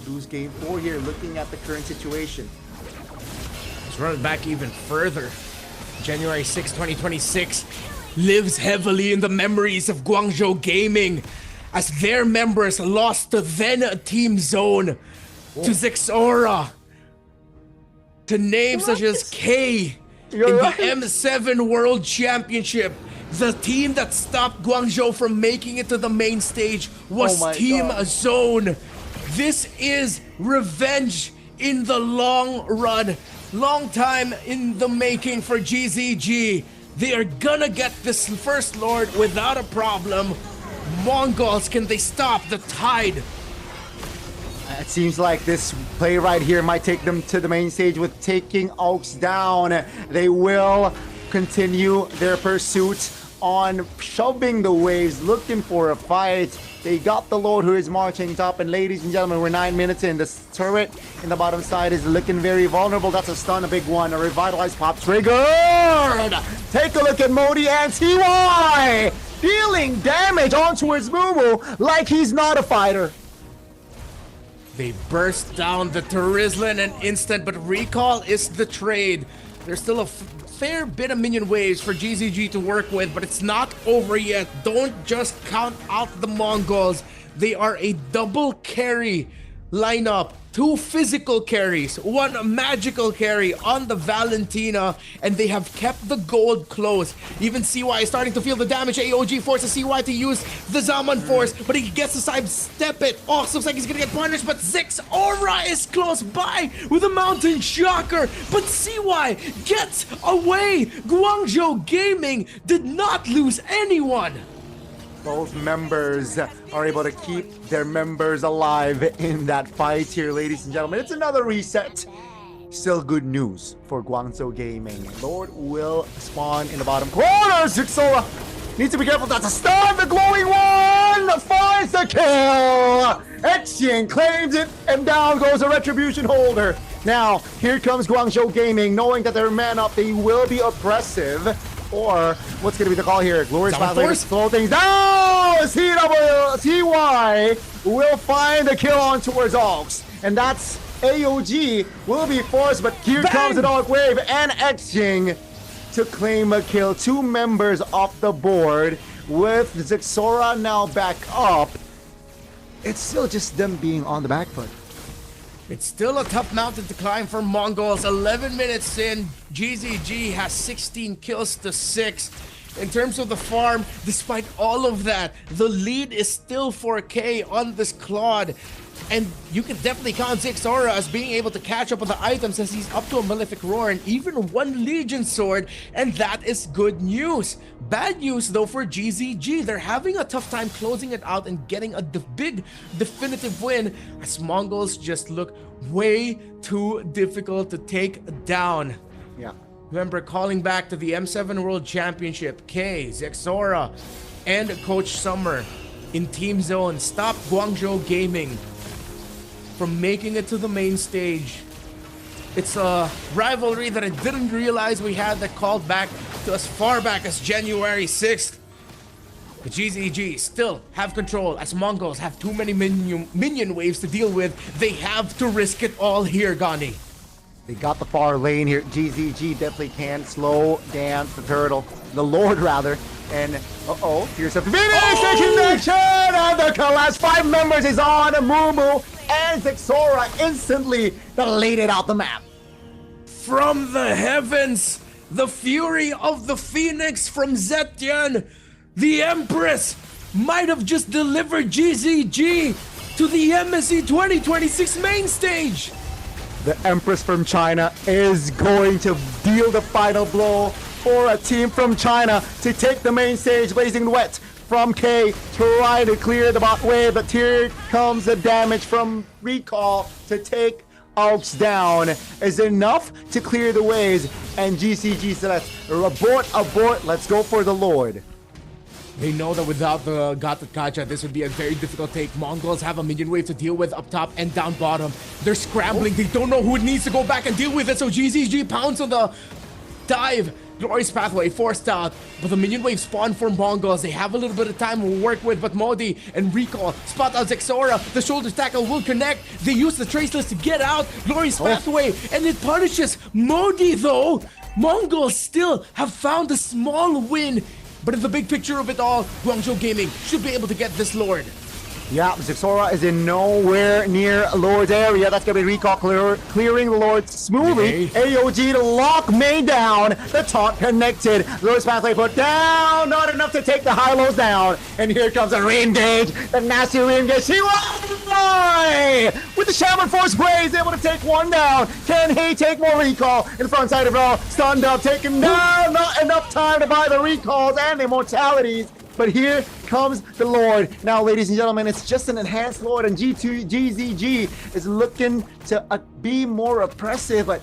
lose game 4 here, looking at the current situation. Let's run it back even further. January 6, 2026 lives heavily in the memories of Guangzhou Gaming as their members lost to then Team Zone, to Zixora, to names such as K in the M7 World Championship. The team that stopped Guangzhou from making it to the main stage was Team Zone. This is revenge in the long run. Long time in the making for GZG. They are gonna get this First Lord without a problem. Mongols, can they stop the tide? It seems like this play right here might take them to the main stage with taking Oaks down. They will continue their pursuit on shoving the waves, looking for a fight. They got the Lord who is marching top, and ladies and gentlemen, we're 9 minutes in. This turret in the bottom side is looking very vulnerable. That's a stun, a big one, a revitalized pop triggered. Take a look at Modi and TY dealing damage on towards Mumu like he's not a fighter. They burst down the Terizla in an instant, but Recall is the trade. There's still a fair bit of minion waves for GZG to work with, but it's not over yet. Don't just count out the Mongols. They are a double carry lineup. 2 physical carries, 1 magical carry on the Valentina, and they have kept the gold close. Even CY is starting to feel the damage. AOG forces CY to use the Zaman Force, but he gets to sidestep it. Oh, looks like he's gonna get punished, but Zixora is close by with a Mountain Shocker, but CY gets away. Guangzhou Gaming did not lose anyone. Both members are able to keep their members alive in that fight here, ladies and gentlemen. It's another reset. Still good news for Guangzhou Gaming. Lord will spawn in the bottom corner. Zixora needs to be careful. That's a stun. The glowing one finds the kill. Exing claims it, and down goes a retribution holder. Now, here comes Guangzhou Gaming, knowing that they're man up. They will be oppressive. Or what's going to be the call here? Glorious Pathway to slow things down. CY will find the kill on towards Oaks. And that's AOG will be forced, but here comes the Dog Wave and Xing to claim a kill. 2 members off the board with Zixora now back up. It's still just them being on the back foot. It's still a tough mountain to climb for Mongols. 11 minutes in, GZG has 16 kills to 6. in terms of the farm, despite all of that, the lead is still 4K on this Claude. And you can definitely count Zixora as being able to catch up on the items as he's up to a Malefic Roar and even one Legion Sword, and that is good news. Bad news though for GZG. They're having a tough time closing it out and getting a big definitive win as Mongols just look way too difficult to take down. Yeah. Remember, calling back to the M7 World Championship, K, Zixora, and Coach Summer in Team Zone stopped Guangzhou Gaming from making it to the main stage. It's a rivalry that I didn't realize we had that called back to as far back as January 6th. But GZG still have control as Mongols have too many minion waves to deal with. They have to risk it all here, Gandhi. They got the far lane here. GZG definitely can slow down the turtle. The Lord, rather. And, here's a finish connection! And the last 5 members is on Mumu. And Zixora instantly deleted out the map. From the heavens, the fury of the Phoenix from Zetian. The Empress might have just delivered GZG to the MSC 2026 main stage. The Empress from China is going to deal the final blow for a team from China to take the main stage. Blazing Wet from K trying to clear the bot wave, but here comes the damage from Recall to take Aux down. Is enough to clear the waves, and GCG says, abort, let's go for the Lord. They know that without the Gata Kacha, this would be a very difficult take. Mongols have a minion wave to deal with up top and down bottom. They're scrambling. They don't know who needs to go back and deal with it. So GZG pounds on the dive. Glorious Pathway forced out, but the minion wave spawned for Mongols. They have a little bit of time to work with, but Modi and Recall spot out Zixora. The shoulder tackle will connect. They use the Traceless to get out. Glorious Pathway, and it punishes Modi though. Mongols still have found a small win, but in the big picture of it all, Guangzhou Gaming should be able to get this Lord. Yeah, Zixora is in nowhere near Lord's area. That's going to be Recall clearing the Lord smoothly. AOG to lock main down. The taunt connected. Glorious Pathway put down. Not enough to take the high-lows down. And here comes a re-engage. The nasty re-engage. He won! With the Shaman Force Blaze, able to take one down. Can he take more Recall? In the front side of it all. Stunned up, taken down. Not enough time to buy the Recalls and the Immortalities. But here comes the Lord. Now, ladies and gentlemen, it's just an enhanced Lord, and GZG is looking to be more oppressive, but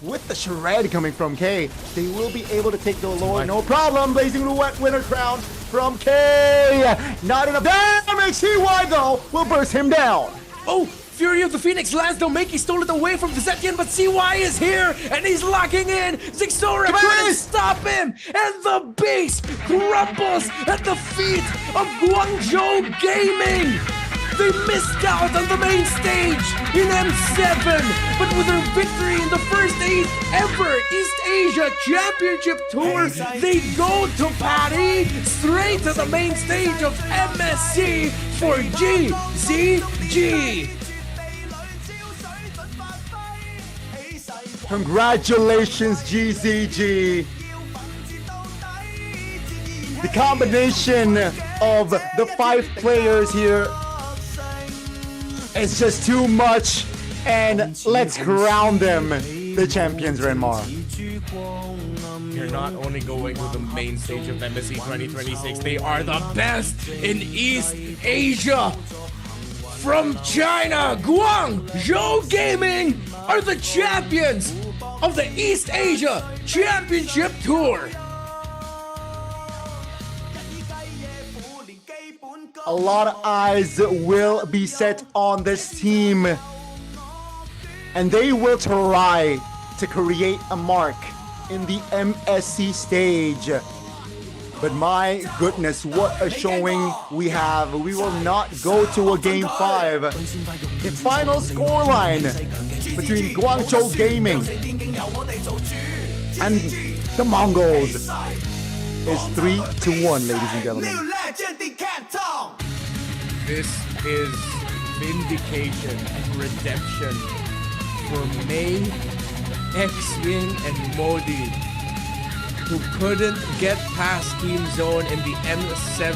with the shred coming from K, they will be able to take the Lord. No problem. Blazing Roulette winner crown from K. Not enough damage. CY, though, will burst him down. Oh! Fury of the Phoenix lands, Domeki stole it away from the Zetian, but CY is here, and he's locking in. Zixora couldn't stop him, and the base crumbles at the feet of Guangzhou Gaming. They missed out on the main stage in M7, but with their victory in the first ever East Asia Championship Tour, they go to Paris, straight to the main stage of MSC for GZG. Congratulations, GZG. The combination of the 5 players here is just too much, and let's crown them the champions, Renmar. They're not only going to the main stage of MSC 2026, they are the best in East Asia. From China, Guangzhou Gaming are the champions of the East Asia Championship Tour. A lot of eyes will be set on this team, and they will try to create a mark in the MSC stage. But my goodness, what a showing we have. We will not go to a Game 5. The final scoreline between Guangzhou Gaming and the Mongols is 3-1, ladies and gentlemen. This is vindication and redemption for Mei, X-Wing, and Modi. who couldn't get past Team Zone in the M7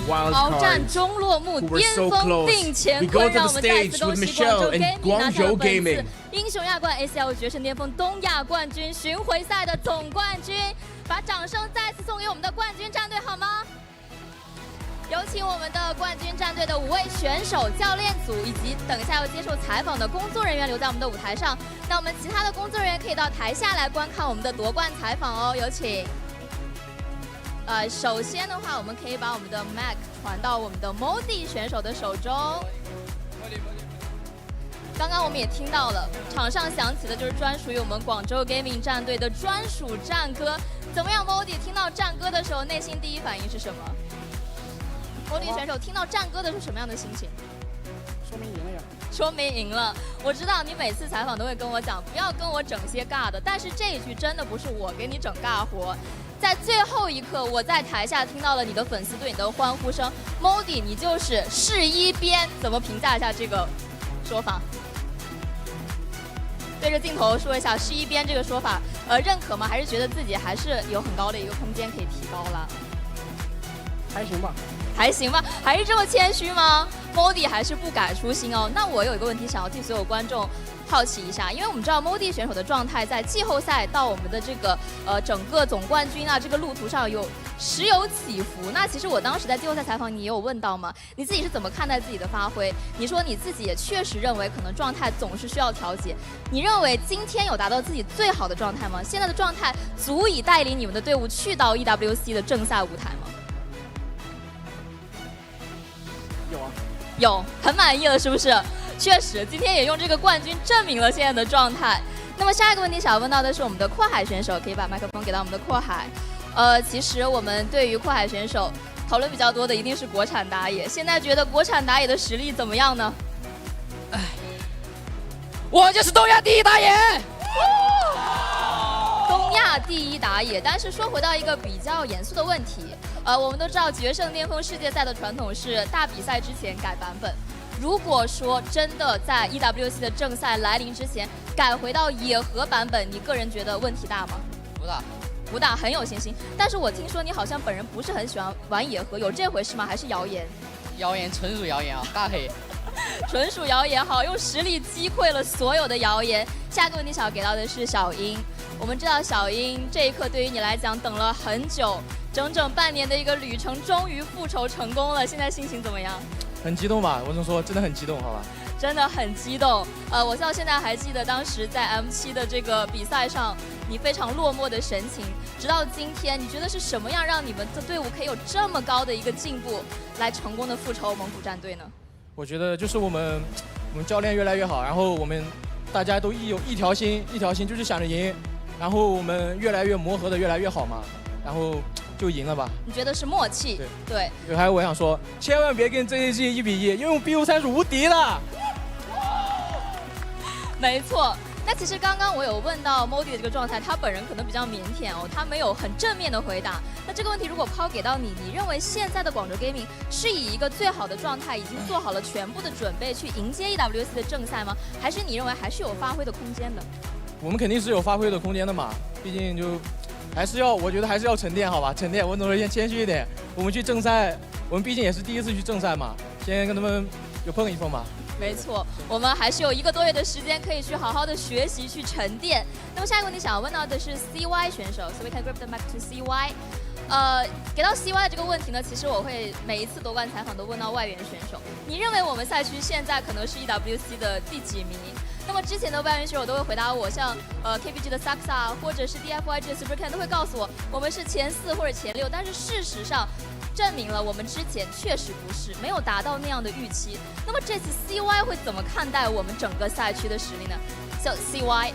鏖战终落幕，巅峰定乾坤，让我们再次恭喜广州 Gaming 拿下了本次英雄亚冠 ACL 决胜巅峰东亚冠军巡回赛的总冠军。把掌声再次送给我们的冠军战队好吗？有请我们的冠军战队的5位选手、教练组以及等一下要接受采访的工作人员留在我们的舞台上。那我们其他的工作人员可以到台下来观看我们的夺冠采访哦，有请。首先的话，我们可以把我们的 Mac 传到我们的 MongolZ 选手的手中。刚刚我们也听到了，场上响起的就是专属于我们广州 Gaming 战队的专属战歌。怎么样 ，MongolZ 听到战歌的时候，内心第一反应是什么？MongolZ 选手听到战歌的是什么样的心情？说明赢了呀！说明赢了。我知道你每次采访都会跟我讲，不要跟我整些尬的，但是这一句真的不是我给你整尬活。在最后一刻，我在台下听到了你的粉丝对你的欢呼声。MongolZ， 你就是试一边，怎么评价一下这个说法？对着镜头说一下，试一边这个说法，认可吗？还是觉得自己还是有很高的一个空间可以提高了？还行吧。还行吧，还是这么谦虚吗 ？MongolZ 还是不改初心哦。那我有一个问题想要替所有观众好奇一下，因为我们知道 MongolZ 选手的状态在季后赛到我们的这个整个总冠军啊这个路途上时有起伏。那其实我当时在季后赛采访你也有问到嘛，你自己是怎么看待自己的发挥？你说你自己也确实认为可能状态总是需要调节。你认为今天有达到自己最好的状态吗？现在的状态足以带领你们的队伍去到 EWC 的正赛舞台吗？有啊，有，很满意了，是不是？确实，今天也用这个冠军证明了现在的状态。那么下一个问题想要问到的是我们的阔海选手，可以把麦克风给到我们的阔海。其实我们对于阔海选手讨论比较多的一定是国产打野，现在觉得国产打野的实力怎么样呢？我就是东亚第一打野。东亚第一打野，但是说回到一个比较严肃的问题，我们都知道决胜巅峰世界赛的传统是大比赛之前改版本。如果说真的在 EWC 的正赛来临之前改回到野合版本，你个人觉得问题大吗？不大，不大，很有信心。但是我听说你好像本人不是很喜欢玩野合，有这回事吗？还是谣言？谣言，纯属谣言啊，大黑。纯属谣言，好，用实力击溃了所有的谣言。下一个问题想要给到的是小英，我们知道小英这一刻对于你来讲等了很久，整整半年的一个旅程，终于复仇成功了，现在心情怎么样？很激动吧，我只能说真的很激动，好吧？真的很激动。我到现在还记得当时在 M7 的这个比赛上，你非常落寞的神情。直到今天，你觉得是什么样让你们的队伍可以有这么高的一个进步，来成功的复仇蒙古战队呢？我觉得就是我们教练越来越好，然后我们大家都有一条心就是想着赢，然后我们越来越磨合的越来越好嘛，然后就赢了吧。你觉得是默契？对。还有我想说，千万别跟 JCG 1-1，因为我们 BO3是无敌的。没错。那其实刚刚我有问到 MongolZ 的这个状态，他本人可能比较腼腆哦，他没有很正面的回答。那这个问题如果抛给到你，你认为现在的广州 Gaming 是以一个最好的状态，已经做好了全部的准备去迎接 EWC 的正赛吗？还是你认为还是有发挥的空间的？我们肯定是有发挥的空间的嘛，毕竟就我觉得还是要沉淀，好吧？沉淀，我总是先谦虚一点。我们去正赛，我们毕竟也是第一次去正赛嘛，先跟他们有碰一碰嘛。没错，我们还是有1个多月的时间可以去好好的学习，去沉淀。那么下一个问题想要问到的是 CY 选手 ，so we can grab the mic to CY。给到 CY 的这个问题呢，其实我会每一次夺冠采访都问到外援选手，你认为我们赛区现在可能是 EWC 的第几名？那么之前的外援选手都会回答我，像KPG 的 Saxa 或者是 DFYG 的 SuperCan 都会告诉我们是前4或者前6，但是事实上证明了我们之前确实不是，没有达到那样的预期。那么这次 CY 会怎么看待我们整个赛区的实力呢 ？So CY,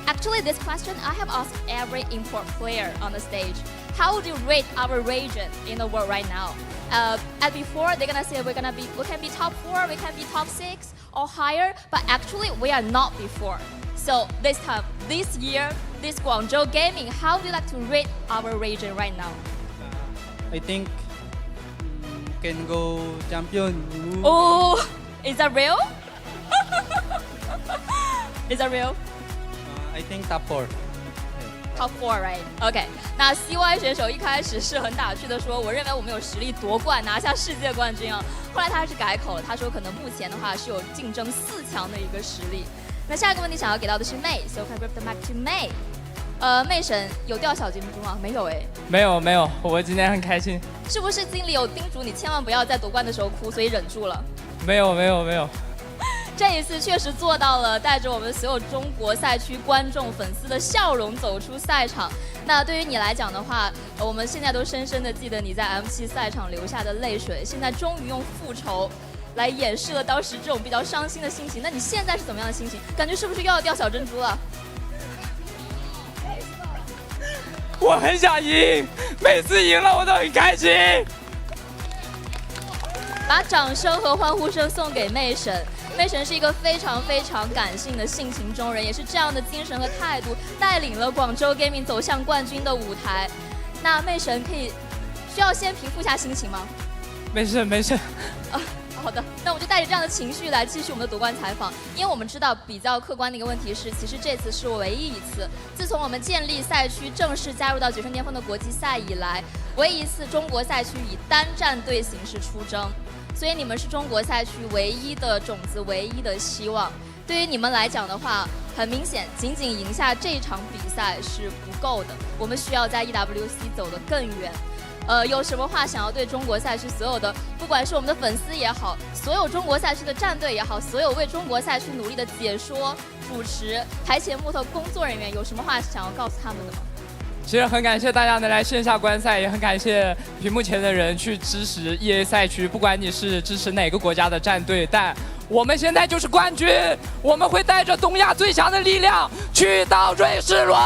actually this question I have asked every import player on the stage. How would you rate our region in the world right now? As before, they're gonna say we can be top 4, we can be top 6 or higher, but actually we are not before. So this time, this year, this Guangzhou Gaming, how would you like to rate our region right now? I think can go champion. Oh, is that real? Is that real? I think top 4. Top 4 right? OK， 那 CY 选手一开始是很打趣的说，我认为我们有实力夺冠，拿下世界冠军啊。后来他还是改口了，他说可能目前的话是有竞争4强的一个实力。那下一个问题想要给到的是 May，so can I grab the mic to May？ May 神有掉小金珠吗？没有哎。没有，我今天很开心。是不是经理有叮嘱你千万不要在夺冠的时候哭，所以忍住了？没有。这一次确实做到了，带着我们所有中国赛区观众粉丝的笑容走出赛场。那对于你来讲的话，我们现在都深深的记得你在 M7 赛场流下的泪水，现在终于用复仇来掩饰了当时这种比较伤心的心情。那你现在是怎么样的心情？感觉是不是又要掉小珍珠了？我很想赢，每次赢了我都很开心。把掌声和欢呼声送给妹神。妹神是一个非常感性的性情中人，也是这样的精神和态度带领了广州 Gaming 走向冠军的舞台。那妹神需要先平复一下心情吗？没事。啊，好的，那我们就带着这样的情绪来继续我们的夺冠采访。因为我们知道比较客观的一个问题是，其实这次是唯一一次，自从我们建立赛区正式加入到决胜巅峰的国际赛以来，唯一一次中国赛区以单战队形式出征。所以你们是中国赛区唯一的种子，唯一的希望。对于你们来讲的话，很明显，仅仅赢下这场比赛是不够的，我们需要在 EWC 走得更远。有什么话想要对中国赛区所有的，不管是我们的粉丝也好，所有中国赛区的战队也好，所有为中国赛区努力的解说、主持、台前幕后工作人员，有什么话想要告诉他们的吗？其实很感谢大家能来线下观赛，也很感谢屏幕前的人去支持 EA 赛区。不管你是支持哪个国家的战队，但我们现在就是冠军，我们会带着东亚最强的力量去到瑞士轮。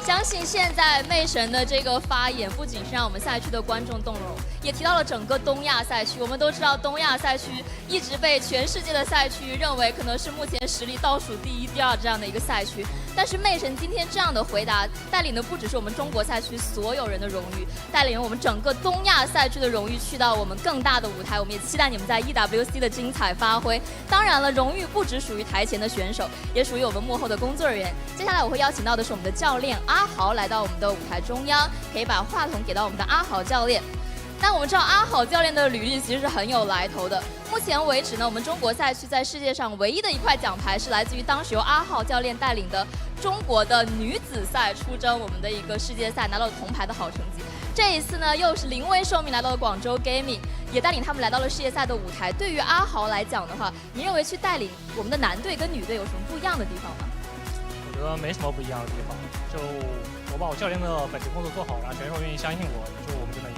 相信现在妹神的这个发言，不仅是让我们赛区的观众动容，也提到了整个东亚赛区。我们都知道，东亚赛区一直被全世界的赛区认为可能是目前实力倒数第1、第2这样的一个赛区。但是妹神今天这样的回答，带领的不只是我们中国赛区所有人的荣誉，带领了我们整个东亚赛区的荣誉去到我们更大的舞台。我们也期待你们在 EWC 的精彩发挥。当然了，荣誉不只属于台前的选手，也属于我们幕后的工作人员。接下来我会邀请到的是我们的教练阿豪来到我们的舞台中央，可以把话筒给到我们的阿豪教练。那我们知道阿豪教练的履历其实是很有来头的。目前为止呢，我们中国赛区在世界上唯一的一块奖牌是来自于当时由阿豪教练带领的中国的女子赛出征我们的一个世界赛，拿到了铜牌的好成绩。这一次呢，又是临危受命来到了广州 Gaming， 也带领他们来到了世界赛的舞台。对于阿豪来讲的话，你认为去带领我们的男队跟女队有什么不一样的地方吗？我觉得没什么不一样的地方，就我把我教练的本职工作做好了，选手愿意相信我，就我们就能赢。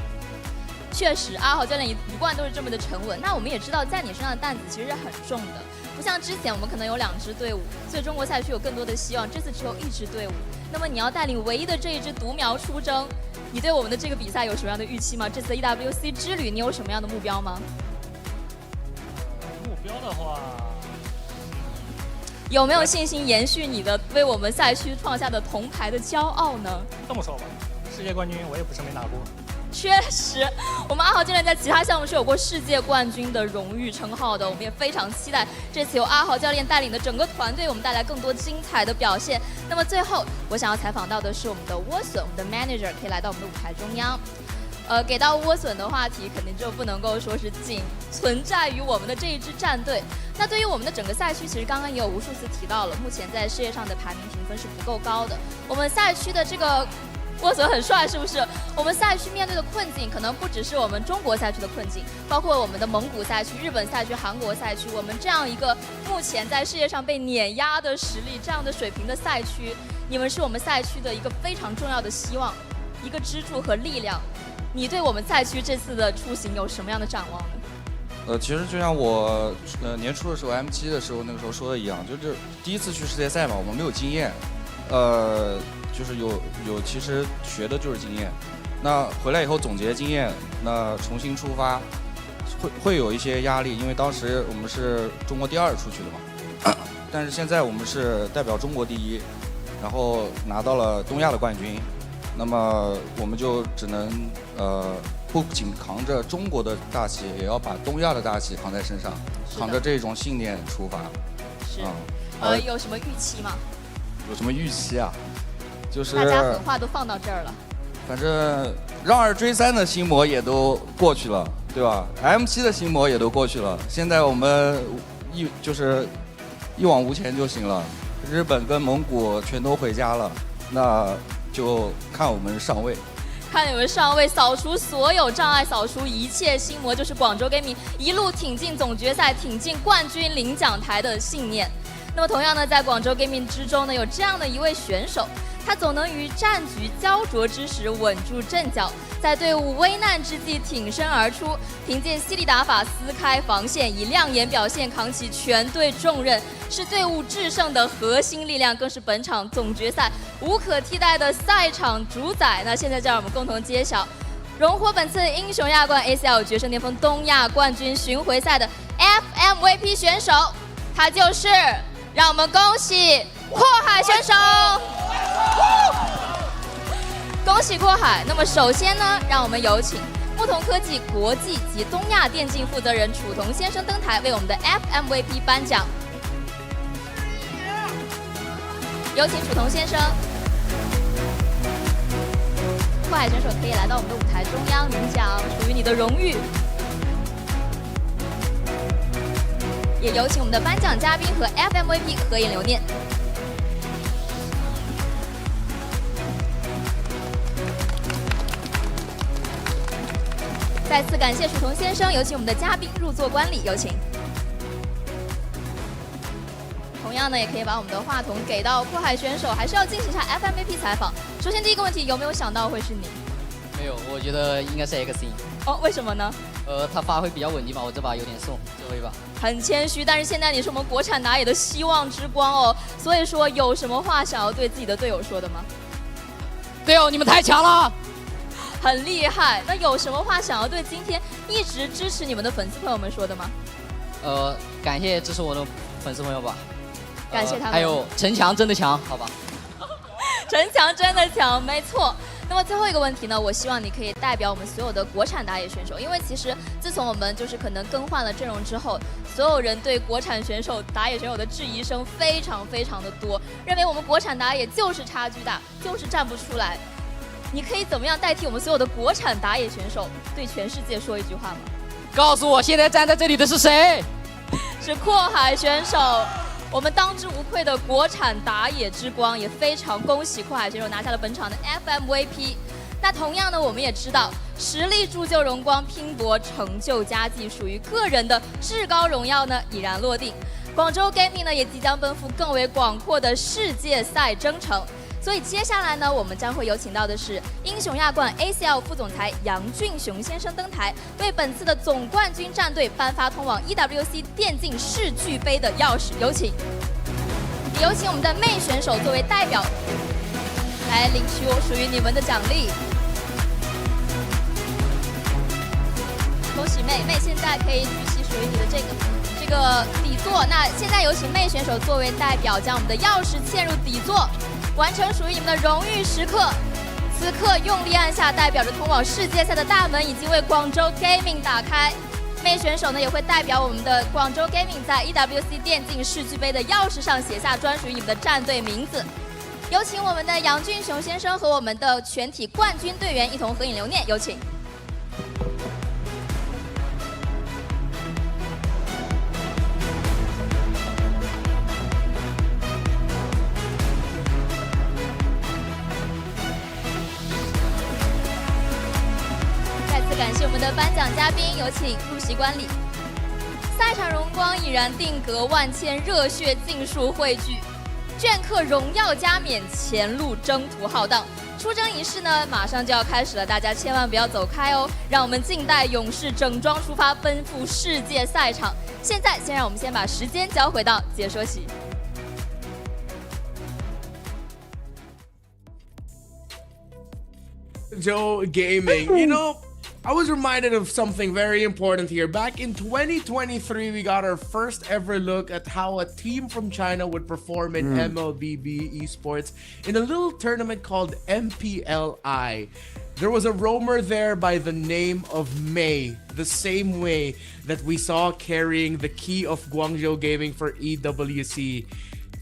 确实，阿豪教练一贯都是这么的沉稳。那我们也知道，在你身上的担子其实是很重的，不像之前我们可能有2支队伍，所以中国赛区有更多的希望。这次只有1支队伍，那么你要带领唯一的这一支独苗出征，你对我们的这个比赛有什么样的预期吗？这次的 EWC 之旅，你有什么样的目标吗？目标的话，有没有信心延续你的为我们赛区创下的铜牌的骄傲呢？这么说吧，世界冠军我也不是没拿过。确实，我们阿豪教练在其他项目是有过世界冠军的荣誉称号的。我们也非常期待这次由阿豪教练带领的整个团队，我们带来更多精彩的表现。那么最后，我想要采访到的是我们的莴笋，我们的 manager 可以来到我们的舞台中央。给到莴笋的话题，肯定就不能够说是仅存在于我们的这一支战队。那对于我们的整个赛区，其实刚刚也有无数次提到了，目前在世界上的排名评分是不够高的。我们赛区的这个莴笋很帅，是不是？我们赛区面对的困境，可能不只是我们中国赛区的困境，包括我们的蒙古赛区、日本赛区、韩国赛区。我们这样一个目前在世界上被碾压的实力、这样的水平的赛区，你们是我们赛区的一个非常重要的希望，一个支柱和力量。你对我们赛区这次的出行有什么样的展望呢？其实就像我年初的时候 M7 的时候，那个时候说的一样，就是第一次去世界赛嘛，我们没有经验，就是其实学的就是经验。那回来以后总结经验，那重新出发，会有一些压力，因为当时我们是中国第2出去的嘛，但是现在我们是代表中国第1，然后拿到了东亚的冠军，那么我们就只能不仅扛着中国的大旗，也要把东亚的大旗扛在身上，扛着这种信念出发。是，有什么预期吗？有什么预期啊？就是大家狠话都放到这儿了。反正让2追3的心魔也都过去了，对吧 ？M7的心魔也都过去了，现在我们就是一往无前就行了。日本跟蒙古全都回家了，那就看我们上位。看你们上位，扫除所有障碍，扫除一切心魔，就是广州 Gaming 一路挺进总决赛、挺进冠军领奖台的信念。那么同样呢，在广州 Gaming 之中呢，有这样的一位选手，他总能于战局焦灼之时稳住阵脚，在队伍危难之际挺身而出，凭借犀利打法撕开防线，以亮眼表现扛起全队重任，是队伍制胜的核心力量，更是本场总决赛无可替代的赛场主宰。那现在就让我们共同揭晓荣获本次英雄亚冠 ACL 决胜巅峰东亚冠军巡回赛的 FMVP 选手，他就是让我们恭喜阔海选手。恭喜阔海！那么首先呢，让我们有请木桐科技国际及东亚电竞负责人楚桐先生登台，为我们的 FMVP 颁奖。有请楚桐先生。阔海选手可以来到我们的舞台中央领奖，属于你的荣誉。也有请我们的颁奖嘉宾和 FMVP 合影留念。再次感谢楚桐先生，有请我们的嘉宾入座观礼，有请。同样呢，也可以把我们的话筒给到阔海选手，还是要进行一下 FMVP 采访。首先第一个问题，有没有想到会是你？没有，我觉得应该是 XC。哦，为什么呢？他发挥比较稳定吧，我这把有点送，最后一把。很谦虚，但是现在你是我们国产打野的希望之光哦，所以说有什么话想要对自己的队友说的吗？队友，你们太强了！很厉害，那有什么话想要对今天一直支持你们的粉丝朋友们说的吗？感谢支持我的粉丝朋友吧，感谢他们。还有陈强真的强，好吧？陈强真的强，没错。那么最后一个问题呢，我希望你可以代表我们所有的国产打野选手，因为其实自从我们就是可能更换了阵容之后，所有人对国产选手、打野选手的质疑声非常非常的多，认为我们国产打野就是差距大，就是站不出来。你可以怎么样代替我们所有的国产打野选手对全世界说一句话吗？告诉我，现在站在这里的是谁？是阔海选手，我们当之无愧的国产打野之光，也非常恭喜阔海选手拿下了本场的 FMVP。那同样呢，我们也知道，实力铸就荣光，拼搏成就佳绩，属于个人的至高荣耀呢已然落定。广州 Gaming 呢也即将奔赴更为广阔的世界赛征程。所以接下来呢，我们将会有请到的是英雄亚冠 ACL 副总裁杨俊雄先生登台，为本次的总冠军战队颁发通往 EWC 电竞世俱杯的钥匙。有请，也有请我们的妹选手作为代表来领取属于你们的奖励。恭喜妹，妹现在可以举起属于你的这个底座。那现在有请妹选手作为代表，将我们的钥匙嵌入底座。完成属于你们的荣誉时刻，此刻用力按下，代表着通往世界赛的大门已经为广州 Gaming 打开。妹选手呢也会代表我们的广州 Gaming 在 EWC 电竞世俱杯的钥匙上写下专属于你们的战队名字。有请我们的杨俊雄先生和我们的全体冠军队员一同合影留念，有请。感谢我们的颁奖嘉宾，有请入席观礼。赛场荣光已然定格，万千热血尽数汇聚，镌刻荣耀加冕，前路征途浩荡。出征仪式呢，马上就要开始了，大家千万不要走开哦！让我们静待勇士整装出发，奔赴世界赛场。现在，让我们先把时间交回到解说席。Joe Gaming, you know, I was reminded of something very important here. Back in 2023, we got our first ever look at how a team from China would perform in MLBB esports in a little tournament called MPLI. There was a roamer there by the name of Mei, the same way that we saw carrying the key of Guangzhou Gaming for EWC.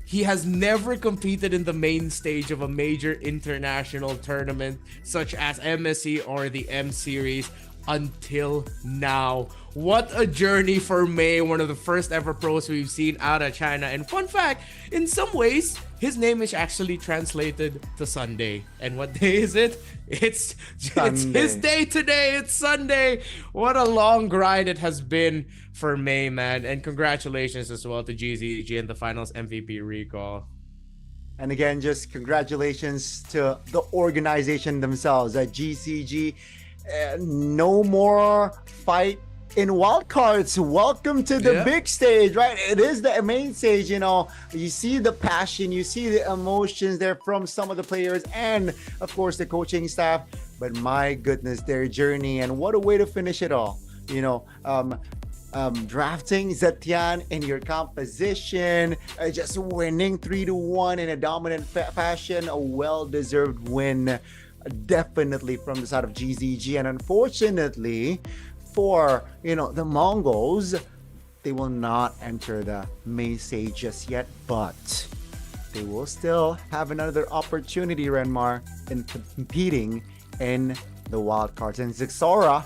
He has never competed in the main stage of a major international tournament such as MSC or the M Series until now. What a journey for Mei, one of the first ever pros we've seen out of China. And fun fact, in some ways, his name is actually translated to Sunday. And what day is it? It's his day today. It's Sunday. What a long grind it has been for Mei, man. And congratulations as well to GZG and the finals MVP recall. And again, just congratulations to the organization themselves at GCG. No more fight in wildcards. Welcome to the big stage, right? It is the main stage, you know. You see the passion, you see the emotions there from some of the players and, of course, the coaching staff. But my goodness, their journey, and what a way to finish it all. You know, drafting Zetian in your composition, just winning 3-1 in a dominant fashion, a well-deserved win. Definitely from the side of GZG, and unfortunately for the Mongols, they will not enter the main stage just yet, but they will still have another opportunity, Renmar, in competing in the wildcards. And Zixora,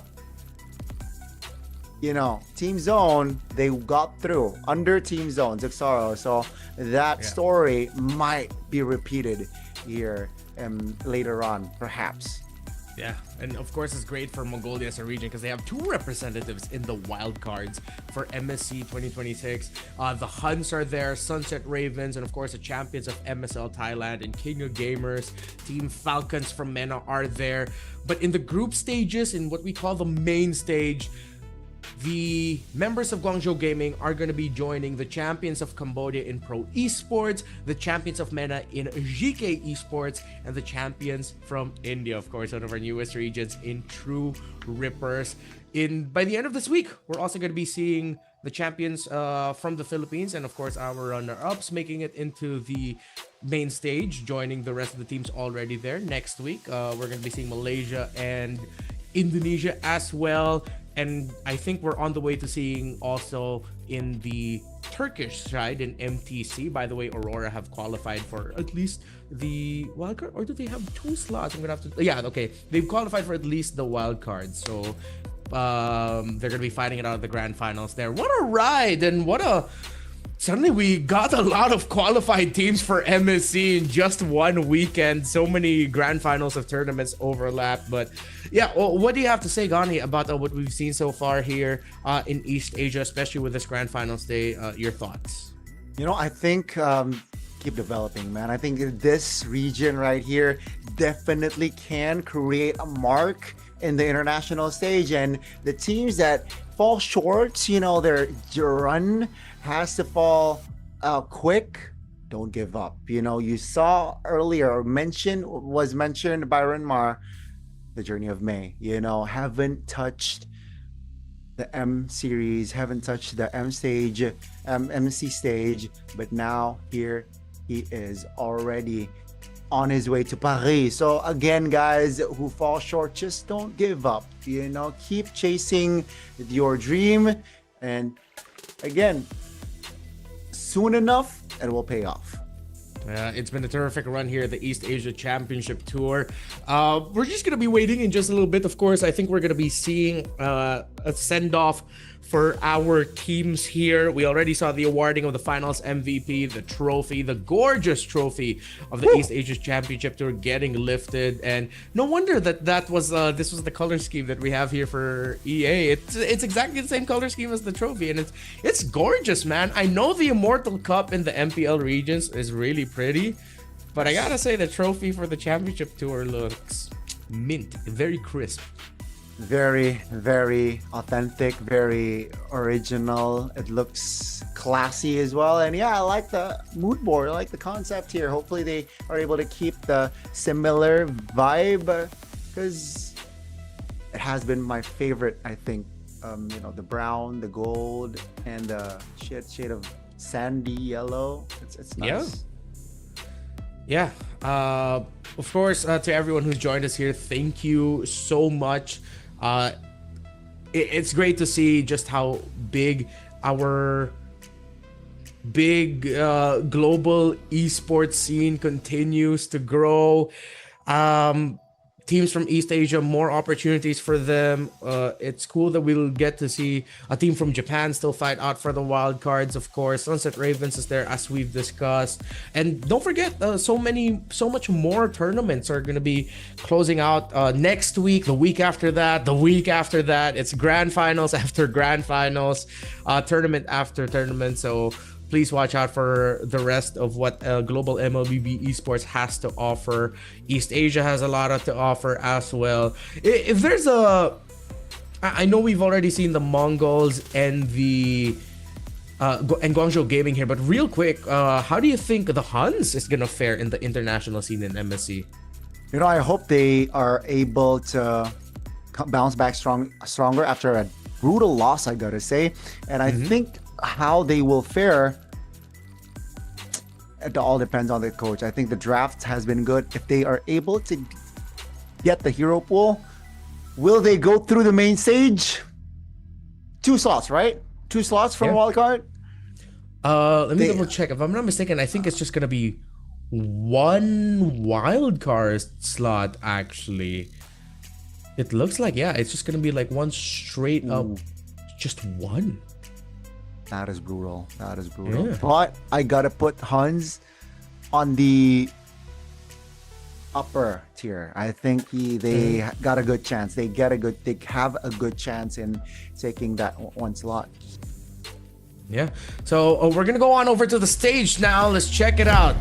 Team Zone, they got through under Team Zone, Zixora, so that story might be repeated here later on, perhaps. Yeah, and of course it's great for Mongolia as a region because they have 2 representatives in the wildcards for MSC 2026. The HUNS are there, Sunset Ravens, and of course the champions of MSL Thailand and King of Gamers. Team Falcons from MENA are there. But in the group stages, in what we call the main stage, the members of Guangzhou Gaming are going to be joining the champions of Cambodia in Pro Esports, the champions of MENA in GK Esports, and the champions from India, of course, one of our newest regions, in True Rippers. By the end of this week, we're also going to be seeing the champions from the Philippines and, of course, our runner-ups making it into the main stage, joining the rest of the teams already there. Next week, we're going to be seeing Malaysia and Indonesia as well. And I think we're on the way to seeing also in the Turkish side in MTC. By the way, Aurora have qualified for at least the wildcard, or do they have 2 slots? I'm gonna have to. Yeah, okay. They've qualified for at least the wildcard. So they're gonna be fighting it out of the grand finals there. What a ride, and suddenly we got a lot of qualified teams for MSC in just one weekend. So many grand finals of tournaments overlap. But yeah, what do you have to say, Gani, about what we've seen so far here in East Asia, especially with this grand finals day? Your thoughts? I think keep developing, man. I think this region right here definitely can create a mark in the international stage, and the teams that fall short, their run has to fall quick. Don't give up. You saw earlier was mentioned by Renmar, the journey of Mei. Haven't touched the M series, haven't touched the M stage, MC stage, but now here he is already on his way to Paris. So again, guys who fall short, just don't give up. Keep chasing your dream, and again, soon enough it will pay off. It's been a terrific run here at the East Asia Championship Tour. We're just going to be waiting in just a little bit. Of course, I think we're going to be seeing a send-off for our teams here. We already saw the awarding of the finals MVP, the trophy, the gorgeous trophy of the East Asia Championship Tour getting lifted. And no wonder that this was the color scheme that we have here for EA. It's exactly the same color scheme as the trophy, and it's gorgeous, man. I know the Immortal Cup in the MPL regions is really pretty, but I gotta say the trophy for the Championship Tour looks mint, very crisp. Very, very authentic, very original. It looks classy as well. And yeah, I like the mood board. I like the concept here. Hopefully they are able to keep the similar vibe, because it has been my favorite, I think. The brown, the gold, and the shade of sandy yellow. It's nice. Yeah. Of course, to everyone who's joined us here, thank you so much. It's great to see just how big our global esports scene continues to grow. Teams from East Asia, more opportunities for them. It's cool that we'll get to see a team from Japan still fight out for the wild cards, of course. Sunset Ravens is there, as we've discussed. And don't forget, so much more tournaments are going to be closing out next week, the week after that, the week after that. It's grand finals after grand finals, tournament after tournament. So please watch out for the rest of what global MLBB esports has to offer. East Asia has a lot to offer as well. If there's I know we've already seen the MongolZ and the and Guangzhou Gaming here, but real quick, how do you think the HUNS is gonna fare in the international scene in MSC? I hope they are able to bounce back stronger after a brutal loss, I gotta say. And I think how they will fare, it all depends on the coach. I think the draft has been good. If they are able to get the hero pool, will they go through the main stage? 2 slots, right? 2 slots from wildcard? Let me double check. If I'm not mistaken, I think it's just gonna be 1 wildcard slot, actually. It looks like, it's just gonna be like 1 straight up, just 1. That is brutal. Yeah. But I gotta put HUNS on the upper tier. I think they got a good chance. They have a good chance in taking that 1 slot. Yeah. So we're gonna go on over to the stage now. Let's check it out.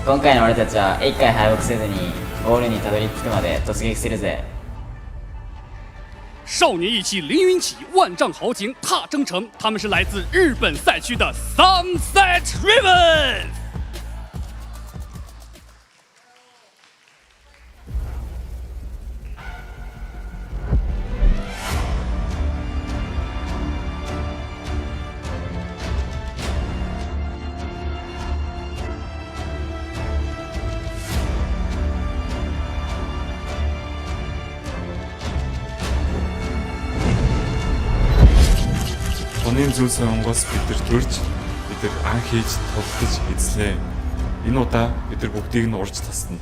今回の俺たちは一回敗北せずにゴールにたどり着くまで突撃するぜ。少年意气凌云起，万丈豪情踏征程。他们是来自日本赛区的 Sunset Ravens。Оны зүйлсэн онгоос бид нар төрж бид нар ан хийж тоглож эзлээ. Энэ удаа бид нар бүгдийг нь урьж тасна.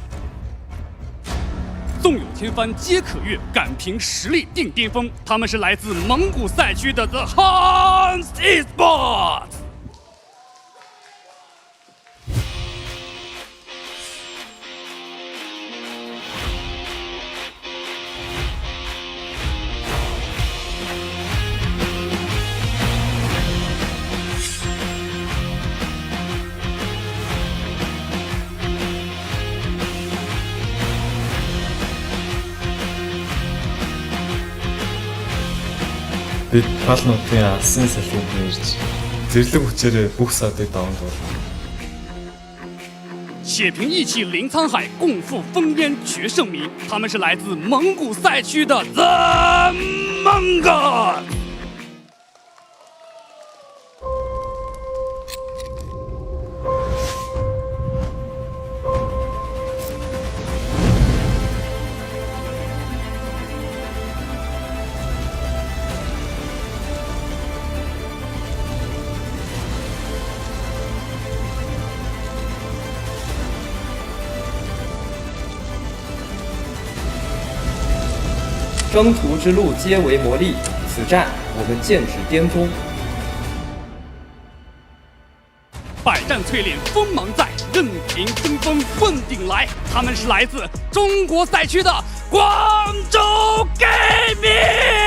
纵有千帆皆可越，敢凭实力定巅峰。他们是来自蒙古赛区的 The HUNS Esports。Бид гал нутгийн алсын салхинд нэрж зэрлэг хүчээрээ бүх садыг даван туулна. 且凭义气临沧海，共赴烽烟决胜名。他们是来自蒙古赛区的 The MongolZ。 征途之路皆为磨砺，此战我们剑指巅峰。百战淬炼锋芒在，任凭争锋问鼎来。他们是来自中国赛区的广州 Gaming。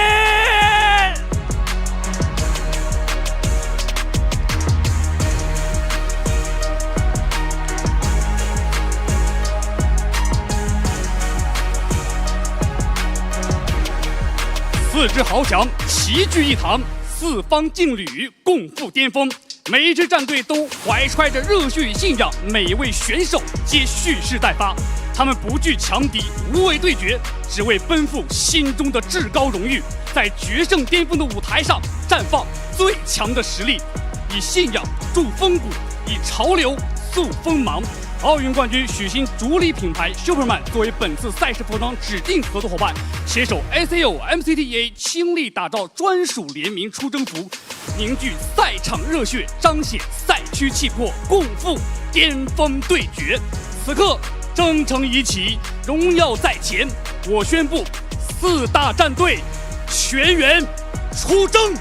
4支豪强齐聚一堂，4方劲旅共赴巅峰。每一支战队都怀揣着热血与信仰，每一位选手皆蓄势待发。他们不惧强敌，无畏对决，只为奔赴心中的至高荣誉，在决胜巅峰的舞台上绽放最强的实力，以信仰铸风骨，以潮流塑锋芒。奥运冠军许昕主理品牌 Superman 作为本次赛事服装指定合作伙伴，携手 ACL MCT 倾力打造专属联名出征服，凝聚赛场热血，彰显赛区气魄，共赴巅峰对决。此刻征程已起，荣耀在前，我宣布4大战队全员出征。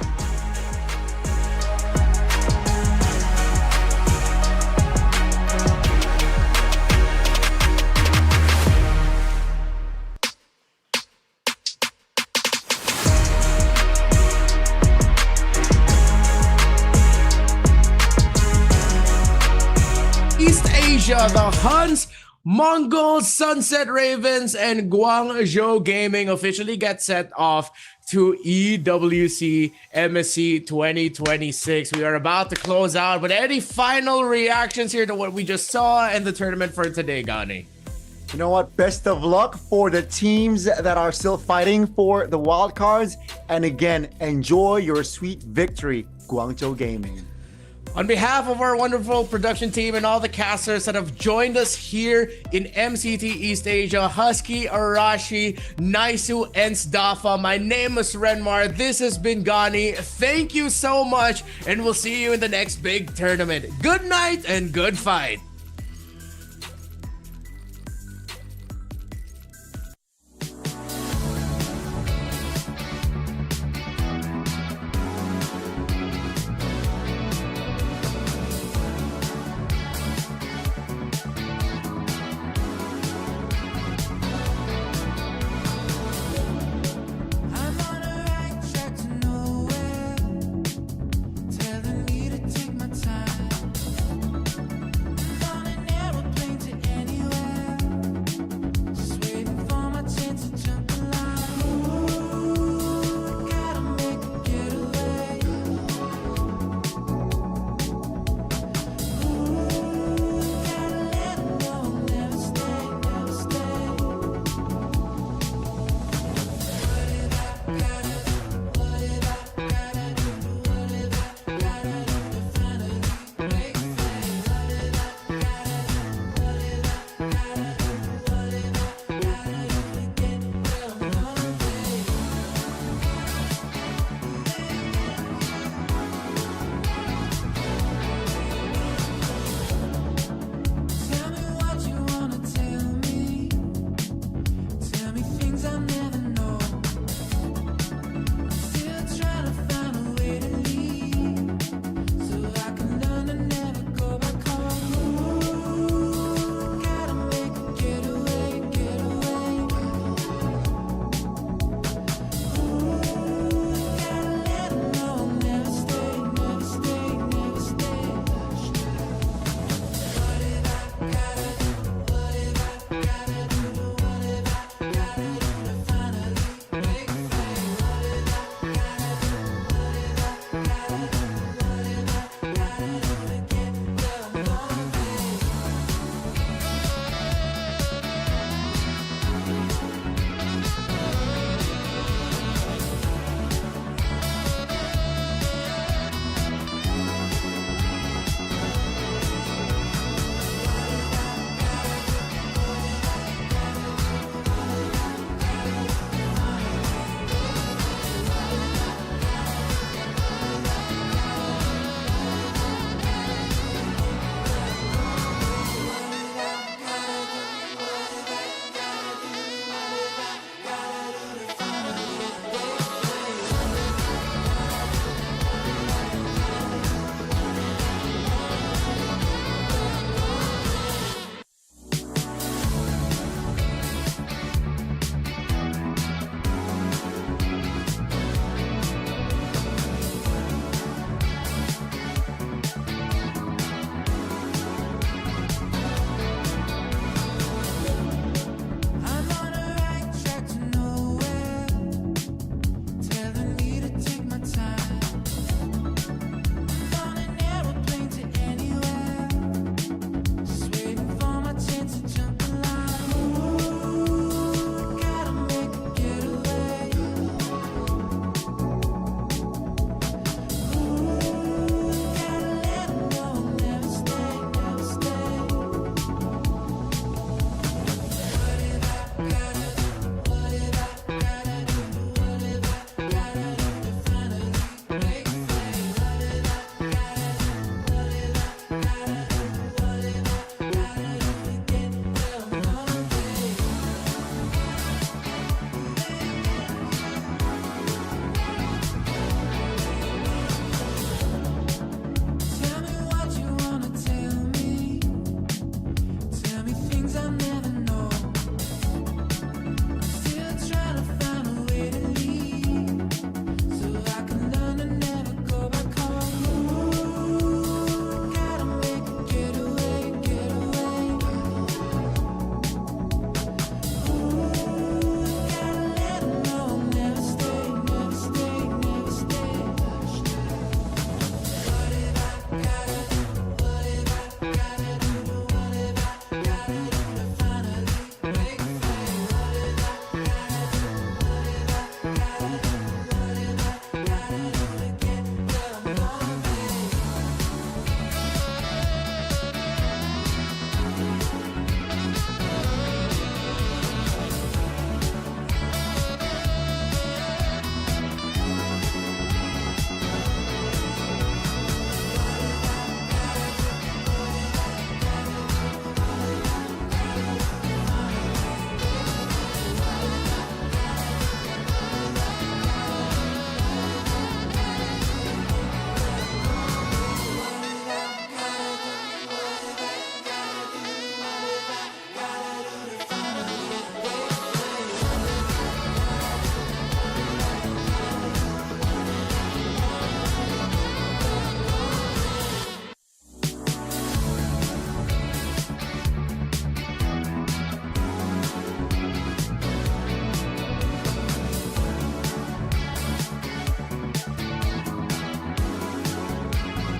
East Asia, the HUNS, Mongols, Sunset Ravens, and Guangzhou Gaming officially get set off to EWC MSC 2026. We are about to close out, but any final reactions here to what we just saw in the tournament for today, Gani? You know what? Best of luck for the teams that are still fighting for the wild cards. And again, enjoy your sweet victory, Guangzhou Gaming. On behalf of our wonderful production team and all the casters that have joined us here in MCT East Asia, Husky, Arashi, Naisu, and Sdafa, my name is Renmar. This has been Gani. Thank you so much, and we'll see you in the next big tournament. Good night and good fight.